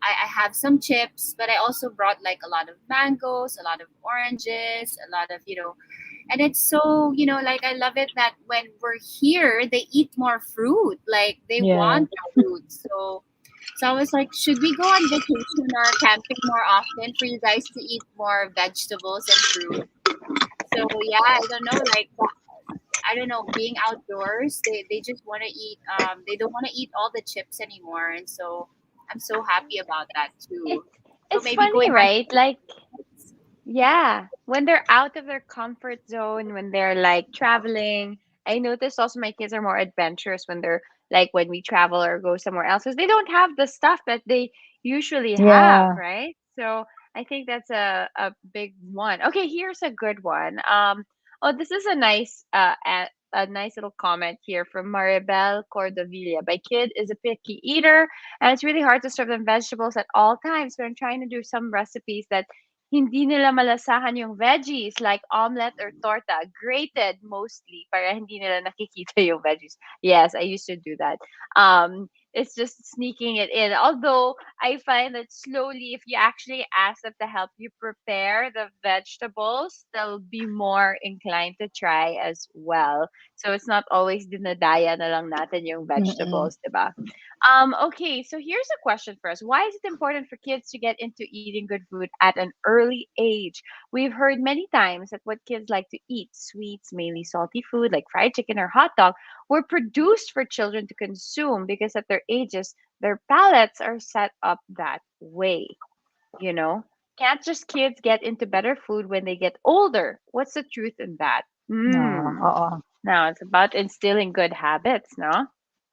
I have some chips, but I also brought like a lot of mangoes, a lot of oranges, a lot of, and it's so, like I love it that when we're here, they eat more fruit. Like they yeah. want fruit. So I was like, should we go on vacation or camping more often for you guys to eat more vegetables and fruit? So yeah, I don't know, like I don't know, being outdoors, they just want to eat. They don't want to eat all the chips anymore, and so I'm so happy about that It too. So it's maybe going funny, back. right? Like, yeah, when they're out of their comfort zone, when they're like traveling, I noticed also my kids are more adventurous when they're like when we travel or go somewhere else because they don't have the stuff that they usually have, Yeah. right? So I think that's a big one. Okay, here's a good one. Oh, this is a nice little comment here from Maribel Cordovilla. My kid is a picky eater, and it's really hard to serve them vegetables at all times. But I'm trying to do some recipes that hindi nila malasahan yung veggies like omelette or torta, grated mostly para hindi nila nakikita yung veggies. Yes, I used to do that. It's just sneaking it in. Although I find that slowly, if you actually ask them to help you prepare the vegetables, they'll be more inclined to try as well. So it's not always dinadaya na lang natin yung Mm-mm. vegetables, diba? Okay, so here's a question for us. Why is it important for kids to get into eating good food at an early age? We've heard many times that what kids like to eat, sweets, mainly salty food like fried chicken or hot dog, were produced for children to consume because at their ages, their palates are set up that way, you know? Can't just kids get into better food when they get older? What's the truth in that? No. Hmm. Oo. Now it's about instilling good habits, no?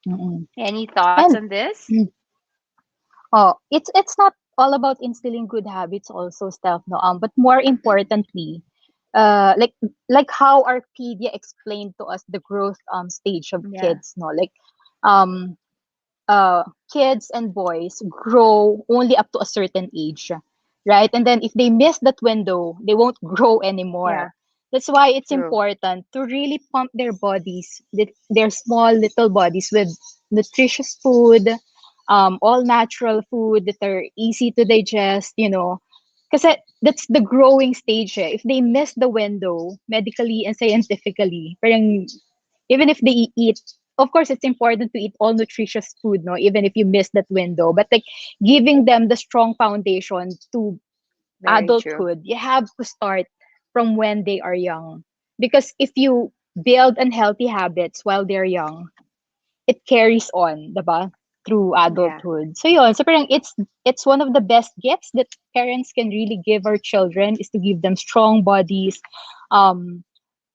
Mm-mm. Any thoughts And on this? it's not all about instilling good habits also, Steph, no, but more importantly, like how our pedia explained to us the growth stage of Yeah. kids, no, like um kids and boys grow only up to a certain age. right? And then if they miss that window, they won't grow Yeah, anymore. That's why it's true. important to really pump their bodies, their small little bodies, with nutritious food, all natural food that are easy to digest, because that's the growing stage. Eh. If they miss the window medically and scientifically, parang, even if they eat, of course, it's important to eat all nutritious food, no, even if you miss that window. But like giving them the strong foundation to Very true. adulthood, you have to start from when they are young. Because if you build unhealthy habits while they're young, it carries on, diba? Through Yeah. adulthood. So yun, so parang it's one of the best gifts that parents can really give our children, is to give them strong bodies. Um,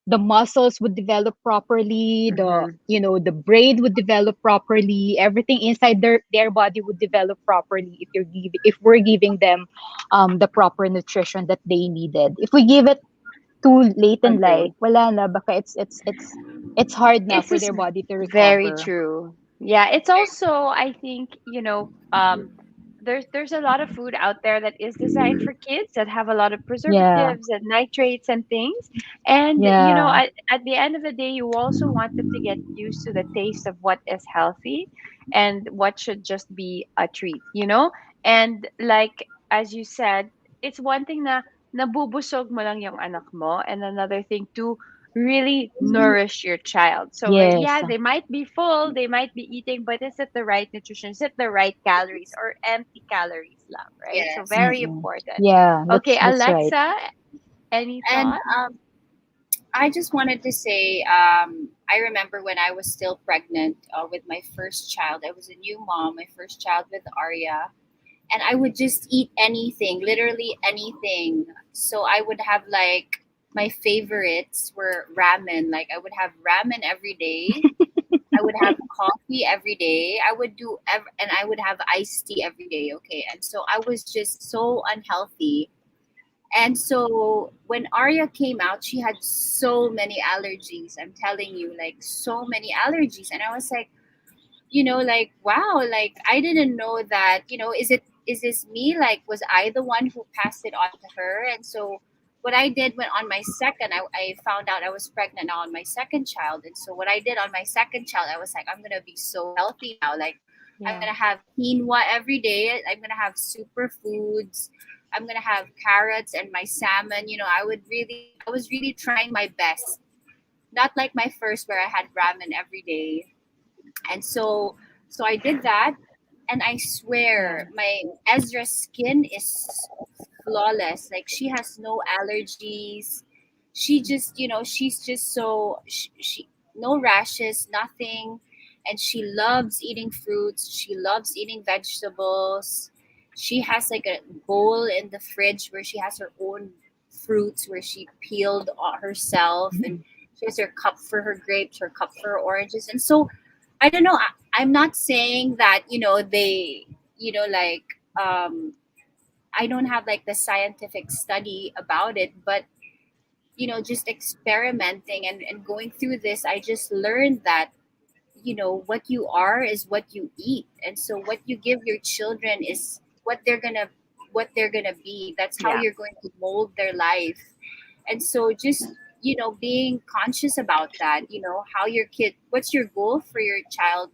the muscles would develop properly, Mm-hmm. the brain would develop properly, everything inside their body would develop properly if we're giving them the proper nutrition that they needed. If we give it too late in life, Agree. wala na, baka it's hard na It's for just their body to very recover. true. Yeah, it's also, I think, there's a lot of food out there that is designed for kids that have a lot of Yeah. preservatives and nitrates and things. And Yeah. at the end of the day, you also want them to get used to the taste of what is healthy and what should just be a treat. And like as you said, it's one thing na nabubusog mo lang yung anak mo, and another thing to really nourish your child. So Yes. yeah, they might be full, they might be eating, but is it the right nutrition? Is it the right calories or empty calories lang, right? So Yes. very Mm-mm. important. Yeah, Okay, that's right. Alexa, any And thoughts? I just wanted to say, I remember when I was still pregnant with my first child. I was a new mom, my first child with Arya, and I would just eat anything, literally anything. So I would have like my favorites were ramen. Like I would have ramen every day. I would have coffee every day. And I would have iced tea every day. Okay, and so I was just so unhealthy. And so when Arya came out, she had so many allergies. I'm telling you, like so many allergies. And I was like, like wow, like I didn't know that, is this me? Like was I the one who passed it on to her? And so what I did when on my second, I found out I was pregnant now on my second child. And so what I did on my second child, I was like, I'm gonna be so healthy now. Like I'm Yeah. gonna have quinoa every day. I'm gonna have superfoods. I'm gonna have carrots and my salmon. I was really trying my best. Not like my first where I had ramen every day. And so I did that, and I Yeah. swear my Ezra's skin is flawless. Like she has no allergies. She just, she's just so she no rashes, nothing. And she loves eating fruits. She loves eating vegetables. She has like a bowl in the fridge where she has her own fruits where she peeled herself, and she has her cup for her grapes, her cup for her oranges. And so I don't know. I'm not saying that they like I don't have like the scientific study about it, but just experimenting and going through this, I just learned that what you are is what you eat, and so what you give your children is what they're gonna be. That's how Yeah. you're going to mold their life. And so just being conscious about that, how your kid, what's your goal for your child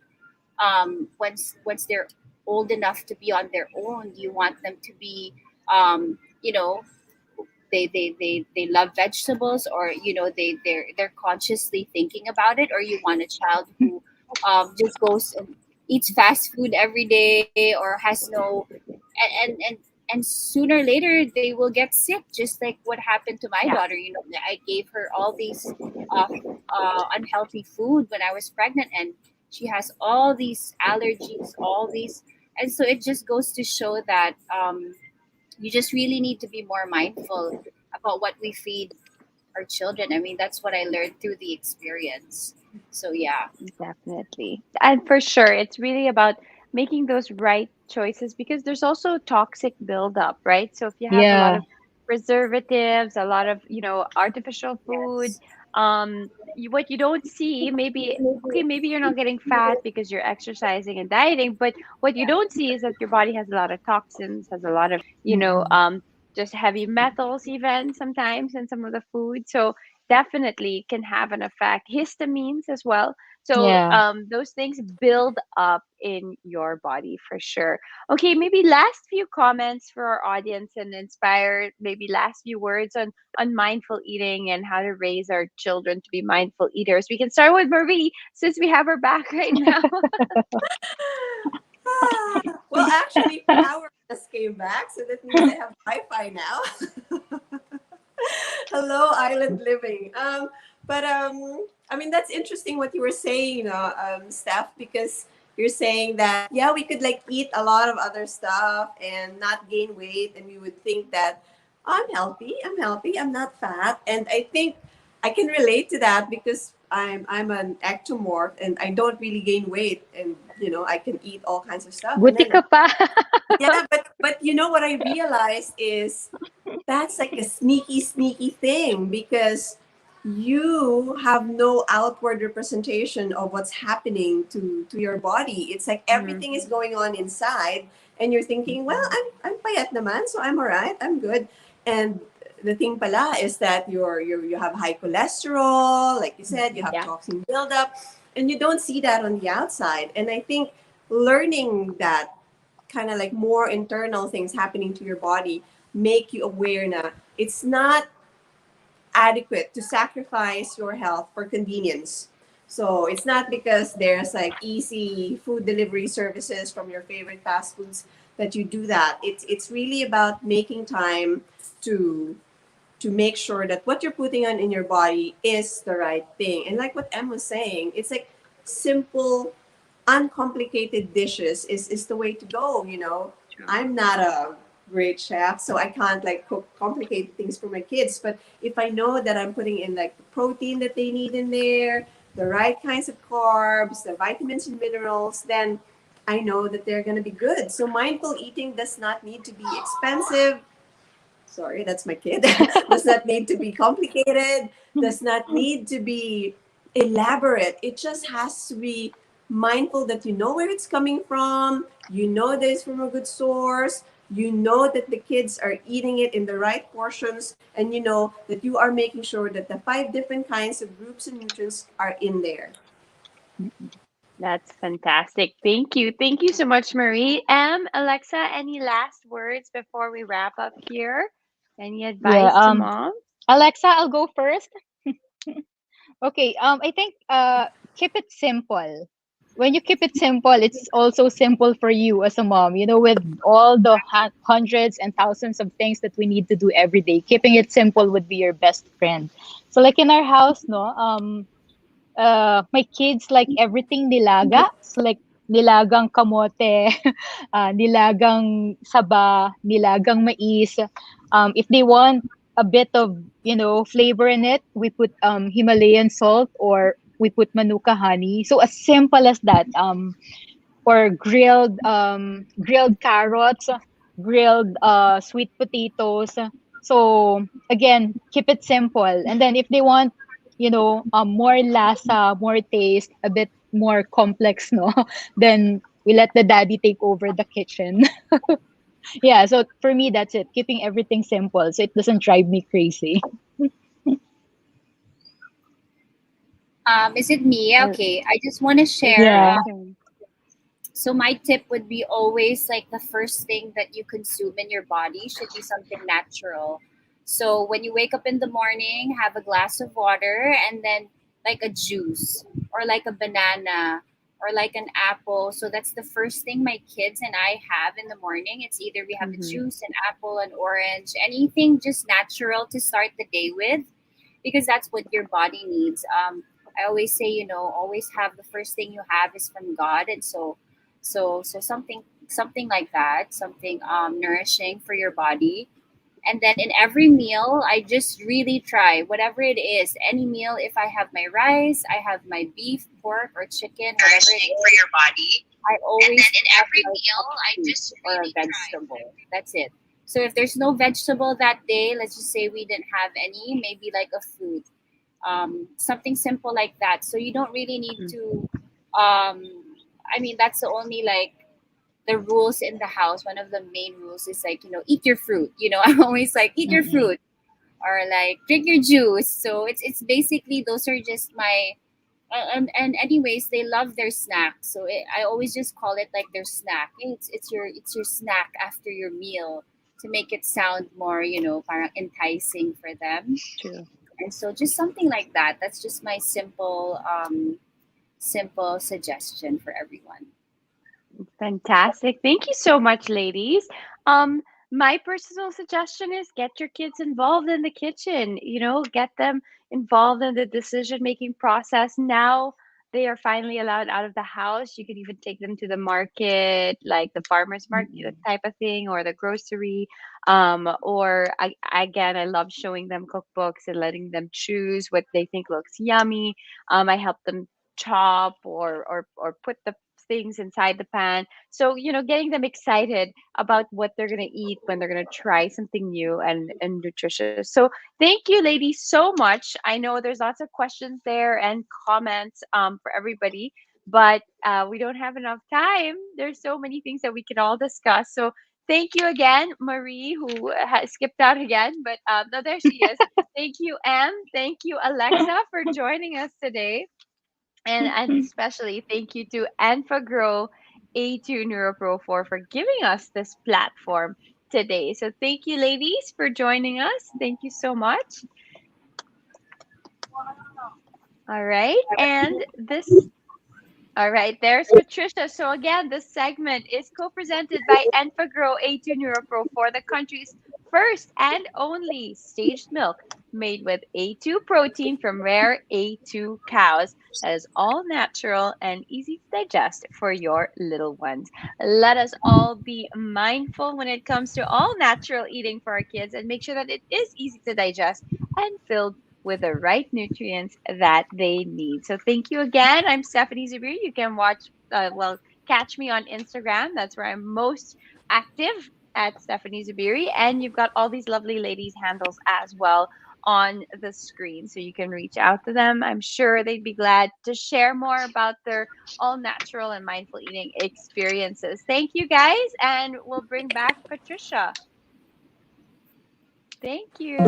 once they're old enough to be on their own. Do you want them to be um, you know they love vegetables, or they're consciously thinking about it, or you want a child who just goes and eats fast food every day, or has no and sooner or later they will get sick, just like what happened to my Yeah. daughter. I gave her all these uh, unhealthy food when I was pregnant, and she has all these allergies, all these. And so it just goes to show that you just really need to be more mindful about what we feed our children. I mean, that's what I learned through the experience. So yeah. Definitely. And for sure, it's really about making those right choices because there's also toxic buildup, right? So if you have a lot Yeah. of preservatives, a lot of, artificial food, Yes. um, what you don't see, maybe okay, maybe you're not getting fat because you're exercising and dieting, but what you don't see is that your body has a lot of toxins, has a lot of, Mm-mm. just heavy metals even sometimes in some of the food. So definitely can have an effect. Histamines as well. So Yeah. those things build up in your body for sure. Okay, maybe last few comments for our audience and inspire maybe last few words on mindful eating and how to raise our children to be mindful eaters. We can start with Marie since we have her back right now. Well, actually, power just came back, so that means I have Wi-Fi now. Hello, island living. I mean, that's interesting what you were saying, Steph, because you're saying that yeah, we could like eat a lot of other stuff and not gain weight, and we would think that I'm healthy, I'm not fat, and I think I can relate to that because I'm an ectomorph and I don't really gain weight, and I can eat all kinds of stuff, and Buti then ka pa. yeah, but what I realized is that's like a sneaky thing because you have no outward representation of what's happening to your body. It's like everything is going on inside, and you're thinking, well, I'm payat naman, so I'm alright, I'm good. And the thing pala is that you have high cholesterol, like you said, you have toxin buildup, and you don't see that on the outside. And I think learning that kind of like more internal things happening to your body make you aware na it's not adequate to sacrifice your health for convenience. So it's not because there's like easy food delivery services from your favorite fast foods that you do that. It's really about making time to to make sure that what you're putting on in your body is the right thing. And like what Em was saying, it's like simple, uncomplicated dishes is the way to go. I'm not a great chef, so I can't like cook complicated things for my kids. But if I know that I'm putting in like the protein that they need in there, the right kinds of carbs, the vitamins and minerals, then I know that they're going to be good. So mindful eating does not need to be expensive. Sorry, that's my kid. Does not need to be complicated, does not need to be elaborate. It just has to be mindful that you know where it's coming from, you know that it's from a good source, you know that the kids are eating it in the right portions, and you know that you are making sure that the 5 different kinds of groups and nutrients are in there. That's fantastic. Thank you. Thank you so much, Marie. Alexa, any last words before we wrap up here? Any Yeah. advice to mom? Alexa, I'll go first. Okay. I think keep it simple. When you keep it simple, it's also simple for you as a mom. With all the hundreds and thousands of things that we need to do every day, keeping it simple would be your best friend. So, like in our house, no, my kids like everything nilaga. So like nilagang kamote, nilagang saba, nilagang mais. If they want a bit of flavor in it, we put Himalayan salt or we put manuka honey. So as simple as that. Or grilled carrots, grilled sweet potatoes. So again, keep it simple. And then if they want, more lasa, more taste, a bit more complex, no, then we let the daddy take over the kitchen. Yeah. So for me, that's it. Keeping everything simple so it doesn't drive me crazy. Is it me? Okay, I just want to share. Yeah. So my tip would be always like the first thing that you consume in your body should be something natural. So when you wake up in the morning, have a glass of water and then like a juice or like a banana or like an apple. So that's the first thing my kids and I have in the morning. It's either we have a juice, an apple, an orange, anything just natural to start the day with because that's what your body needs. I always say, always have the first thing you have is from God, and so something like that, something nourishing for your body. And then in every meal, I just really try whatever it is. Any meal, if I have my rice, I have my beef, pork, or chicken, whatever it is, for your body. I always And then in have every like meal, a I fruit just or a really try. vegetable. That's it. So if there's no vegetable that day, let's just say we didn't have any, maybe like a fruit. something simple like that. So you don't really need to. I mean, that's the only like the rules in the house. One of the main rules is like, eat your fruit. I'm always like, eat your fruit, or like drink your juice. So it's basically those are just my and anyways, they love their snack. So I always just call it like their snack. It's your snack after your meal, to make it sound more, parang enticing for them. True. And so just something like that. That's just my simple suggestion for everyone. Fantastic. Thank you so much, ladies. Um, my personal suggestion is get your kids involved in the kitchen, get them involved in the decision-making process. Now they are finally allowed out of the house. You can even take them to the market, like the farmer's market type of thing, or the grocery. Again, I love showing them cookbooks and letting them choose what they think looks yummy. I help them chop or put the things inside the pan. So, getting them excited about what they're going to eat when they're going to try something new and nutritious. So, thank you, ladies, so much. I know there's lots of questions there and comments for everybody, but we don't have enough time. There's so many things that we can all discuss. So, thank you again, Marie, who has skipped out again, but no, there she is. Thank you, Em. Thank you, Alexa, for joining us today. And especially thank you to AnfaGrow A2 NeuroPro 4 for giving us this platform today. So thank you, ladies, for joining us. Thank you so much. All right. All right, there's Patricia. So again, this segment is co-presented by AnfaGrow A2 NeuroPro for the country's first and only staged milk made with A2 protein from rare A2 cows that is all natural and easy to digest for your little ones. Let us all be mindful when it comes to all natural eating for our kids and make sure that it is easy to digest and filled with the right nutrients that they need. So thank you again. I'm Stephanie Zubiri. You can catch me on Instagram. That's where I'm most active, at Stephanie Zubiri. And you've got all these lovely ladies' handles as well on the screen. So you can reach out to them. I'm sure they'd be glad to share more about their all natural and mindful eating experiences. Thank you, guys. And we'll bring back Patricia. Thank you.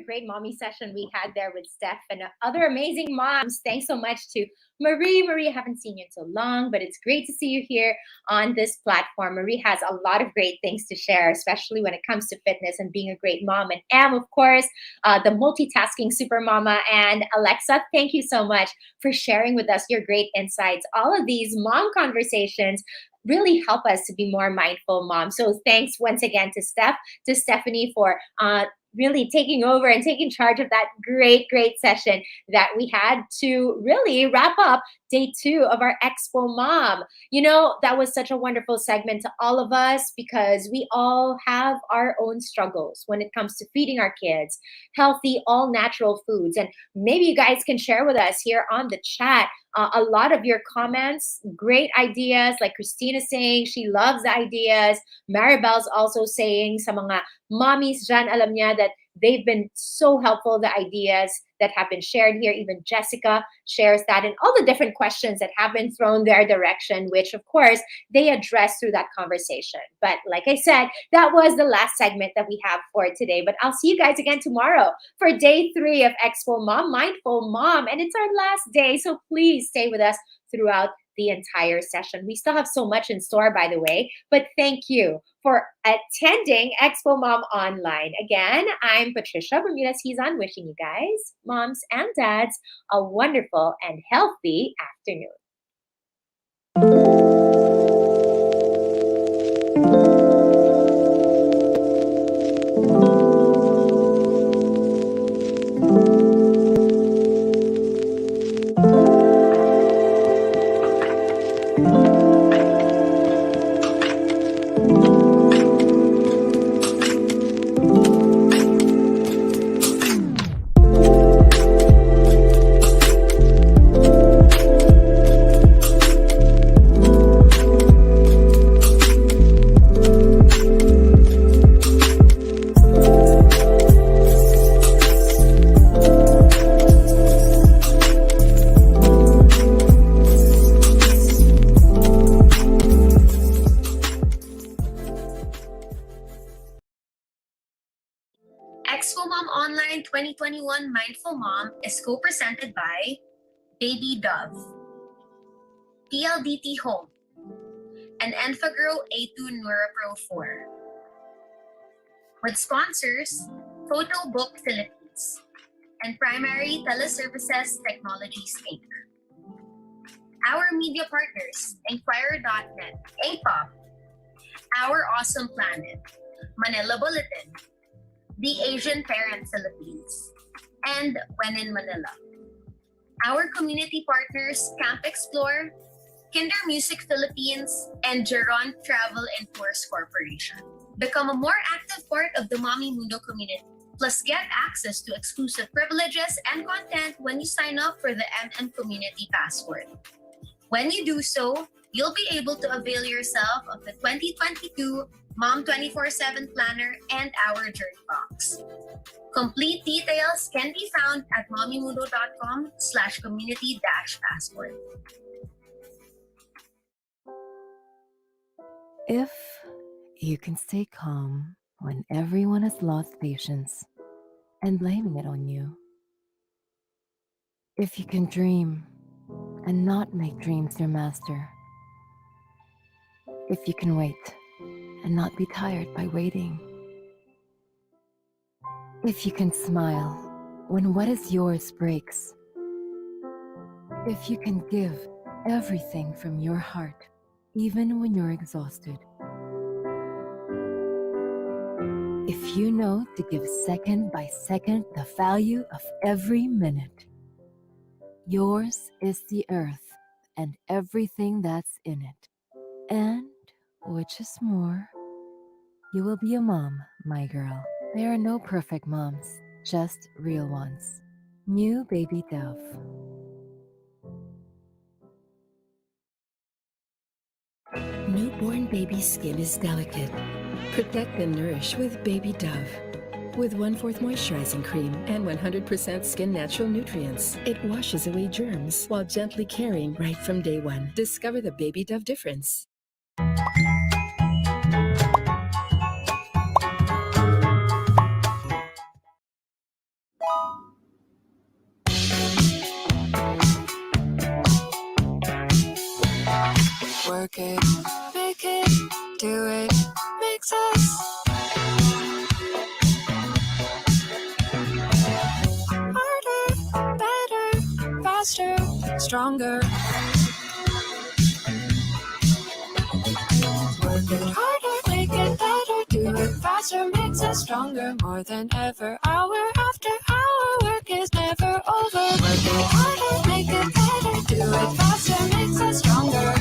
Great mommy session we had there with Steph and other amazing moms. Thanks so much to Marie. Marie, I haven't seen you in so long, but it's great to see you here on this platform. Marie has a lot of great things to share, especially when it comes to fitness and being a great mom. And Am, of course, the multitasking super mama. And Alexa, thank you so much for sharing with us your great insights. All of these mom conversations really help us to be more mindful moms. So thanks once again to Stephanie for really taking over and taking charge of that great session that we had to really wrap up day 2 of our Expo Mom. That was such a wonderful segment to all of us, because we all have our own struggles when it comes to feeding our kids healthy, all natural foods. And maybe you guys can share with us here on the chat a lot of your comments, great ideas, like Christina saying she loves the ideas. Maribel's also saying sa mga mommies dyan, alam niya that they've been so helpful, the ideas that have been shared here. Even Jessica shares that, and all the different questions that have been thrown their direction, which of course they address through that conversation. But like I said, that was the last segment that we have for today. But I'll see you guys again tomorrow for day 3 of Expo Mom, Mindful Mom. And it's our last day, so please stay with us throughout the entire session. We still have so much in store, by the way, but thank you for attending Expo Mom Online. Again, I'm Patricia Bermudez-Hizon, wishing you guys, moms and dads, a wonderful and healthy afternoon. Expo Mom Online 2021 Mindful Mom is co-presented by Baby Dove, PLDT Home, and Enfagrow A2 NeuroPro 4. With sponsors, Photo Book Philippines and Primary Teleservices Technologies Inc. Our media partners, Inquirer.net, APOP, Our Awesome Planet, Manila Bulletin, The Asian Parent Philippines, and When in Manila. Our community partners, Camp Explore, Kinder Music Philippines, and Geron Travel and Tours Corporation. Become a more active part of the Mommy Mundo community. Plus, get access to exclusive privileges and content when you sign up for the MM Community Passport. When you do so, you'll be able to avail yourself of the 2022 Mom 24/7 Planner and our Journey Box. Complete details can be found at mommymundo.com/community-passport. If you can stay calm when everyone has lost patience and blaming it on you. If you can dream and not make dreams your master. If you can wait and not be tired by waiting. If you can smile when what is yours breaks. If you can give everything from your heart, even when you're exhausted. If you know to give second by second the value of every minute. Yours is the earth and everything that's in it. And, which is more, you will be a mom, my girl. There are no perfect moms, just real ones. New Baby Dove. Newborn baby skin is delicate. Protect and nourish with Baby Dove. With 1/4 moisturizing cream and 100% skin natural nutrients, it washes away germs while gently caring right from day one. Discover the Baby Dove difference. Work it, make it, do it, makes us harder, better, faster, stronger. Work it harder, make it better, do it faster, makes us stronger. More than ever, hour after hour, work is never over. Work it harder, make it better, do it faster, makes us stronger.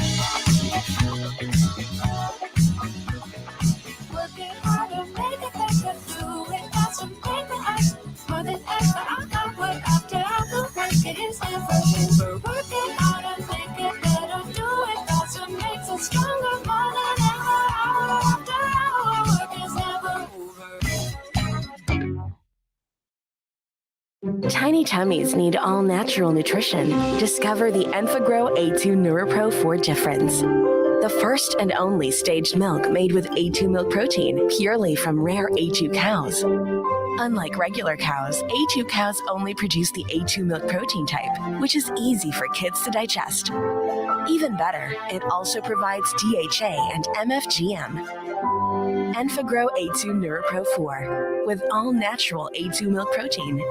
Tiny tummies need all-natural nutrition. Discover the Enfagrow A2 NeuroPro 4 difference. The first and only staged milk made with A2 milk protein, purely from rare A2 cows. Unlike regular cows, A2 cows only produce the A2 milk protein type, which is easy for kids to digest. Even better, it also provides DHA and MFGM. Enfagrow A2 NeuroPro 4 with all natural A2 milk protein.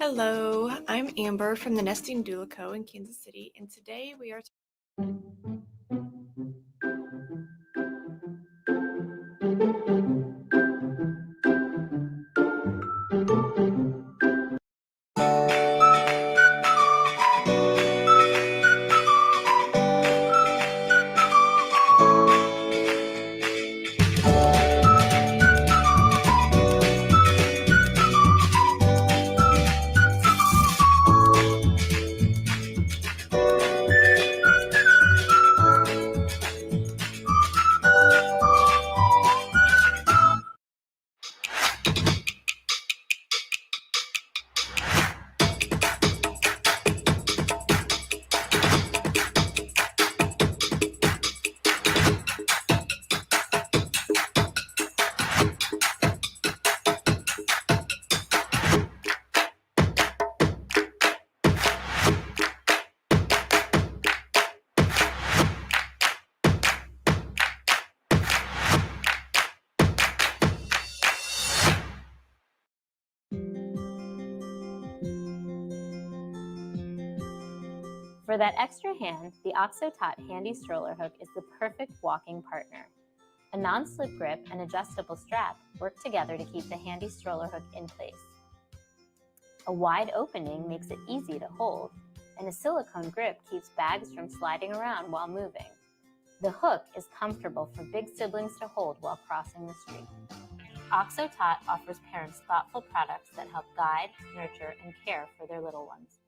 Hello, I'm Amber from the Nesting Doula Co. in Kansas City, and today we are For that extra hand, the OXO-Tot Handy Stroller Hook is the perfect walking partner. A non-slip grip and adjustable strap work together to keep the handy stroller hook in place. A wide opening makes it easy to hold, and a silicone grip keeps bags from sliding around while moving. The hook is comfortable for big siblings to hold while crossing the street. OXO-Tot offers parents thoughtful products that help guide, nurture, and care for their little ones.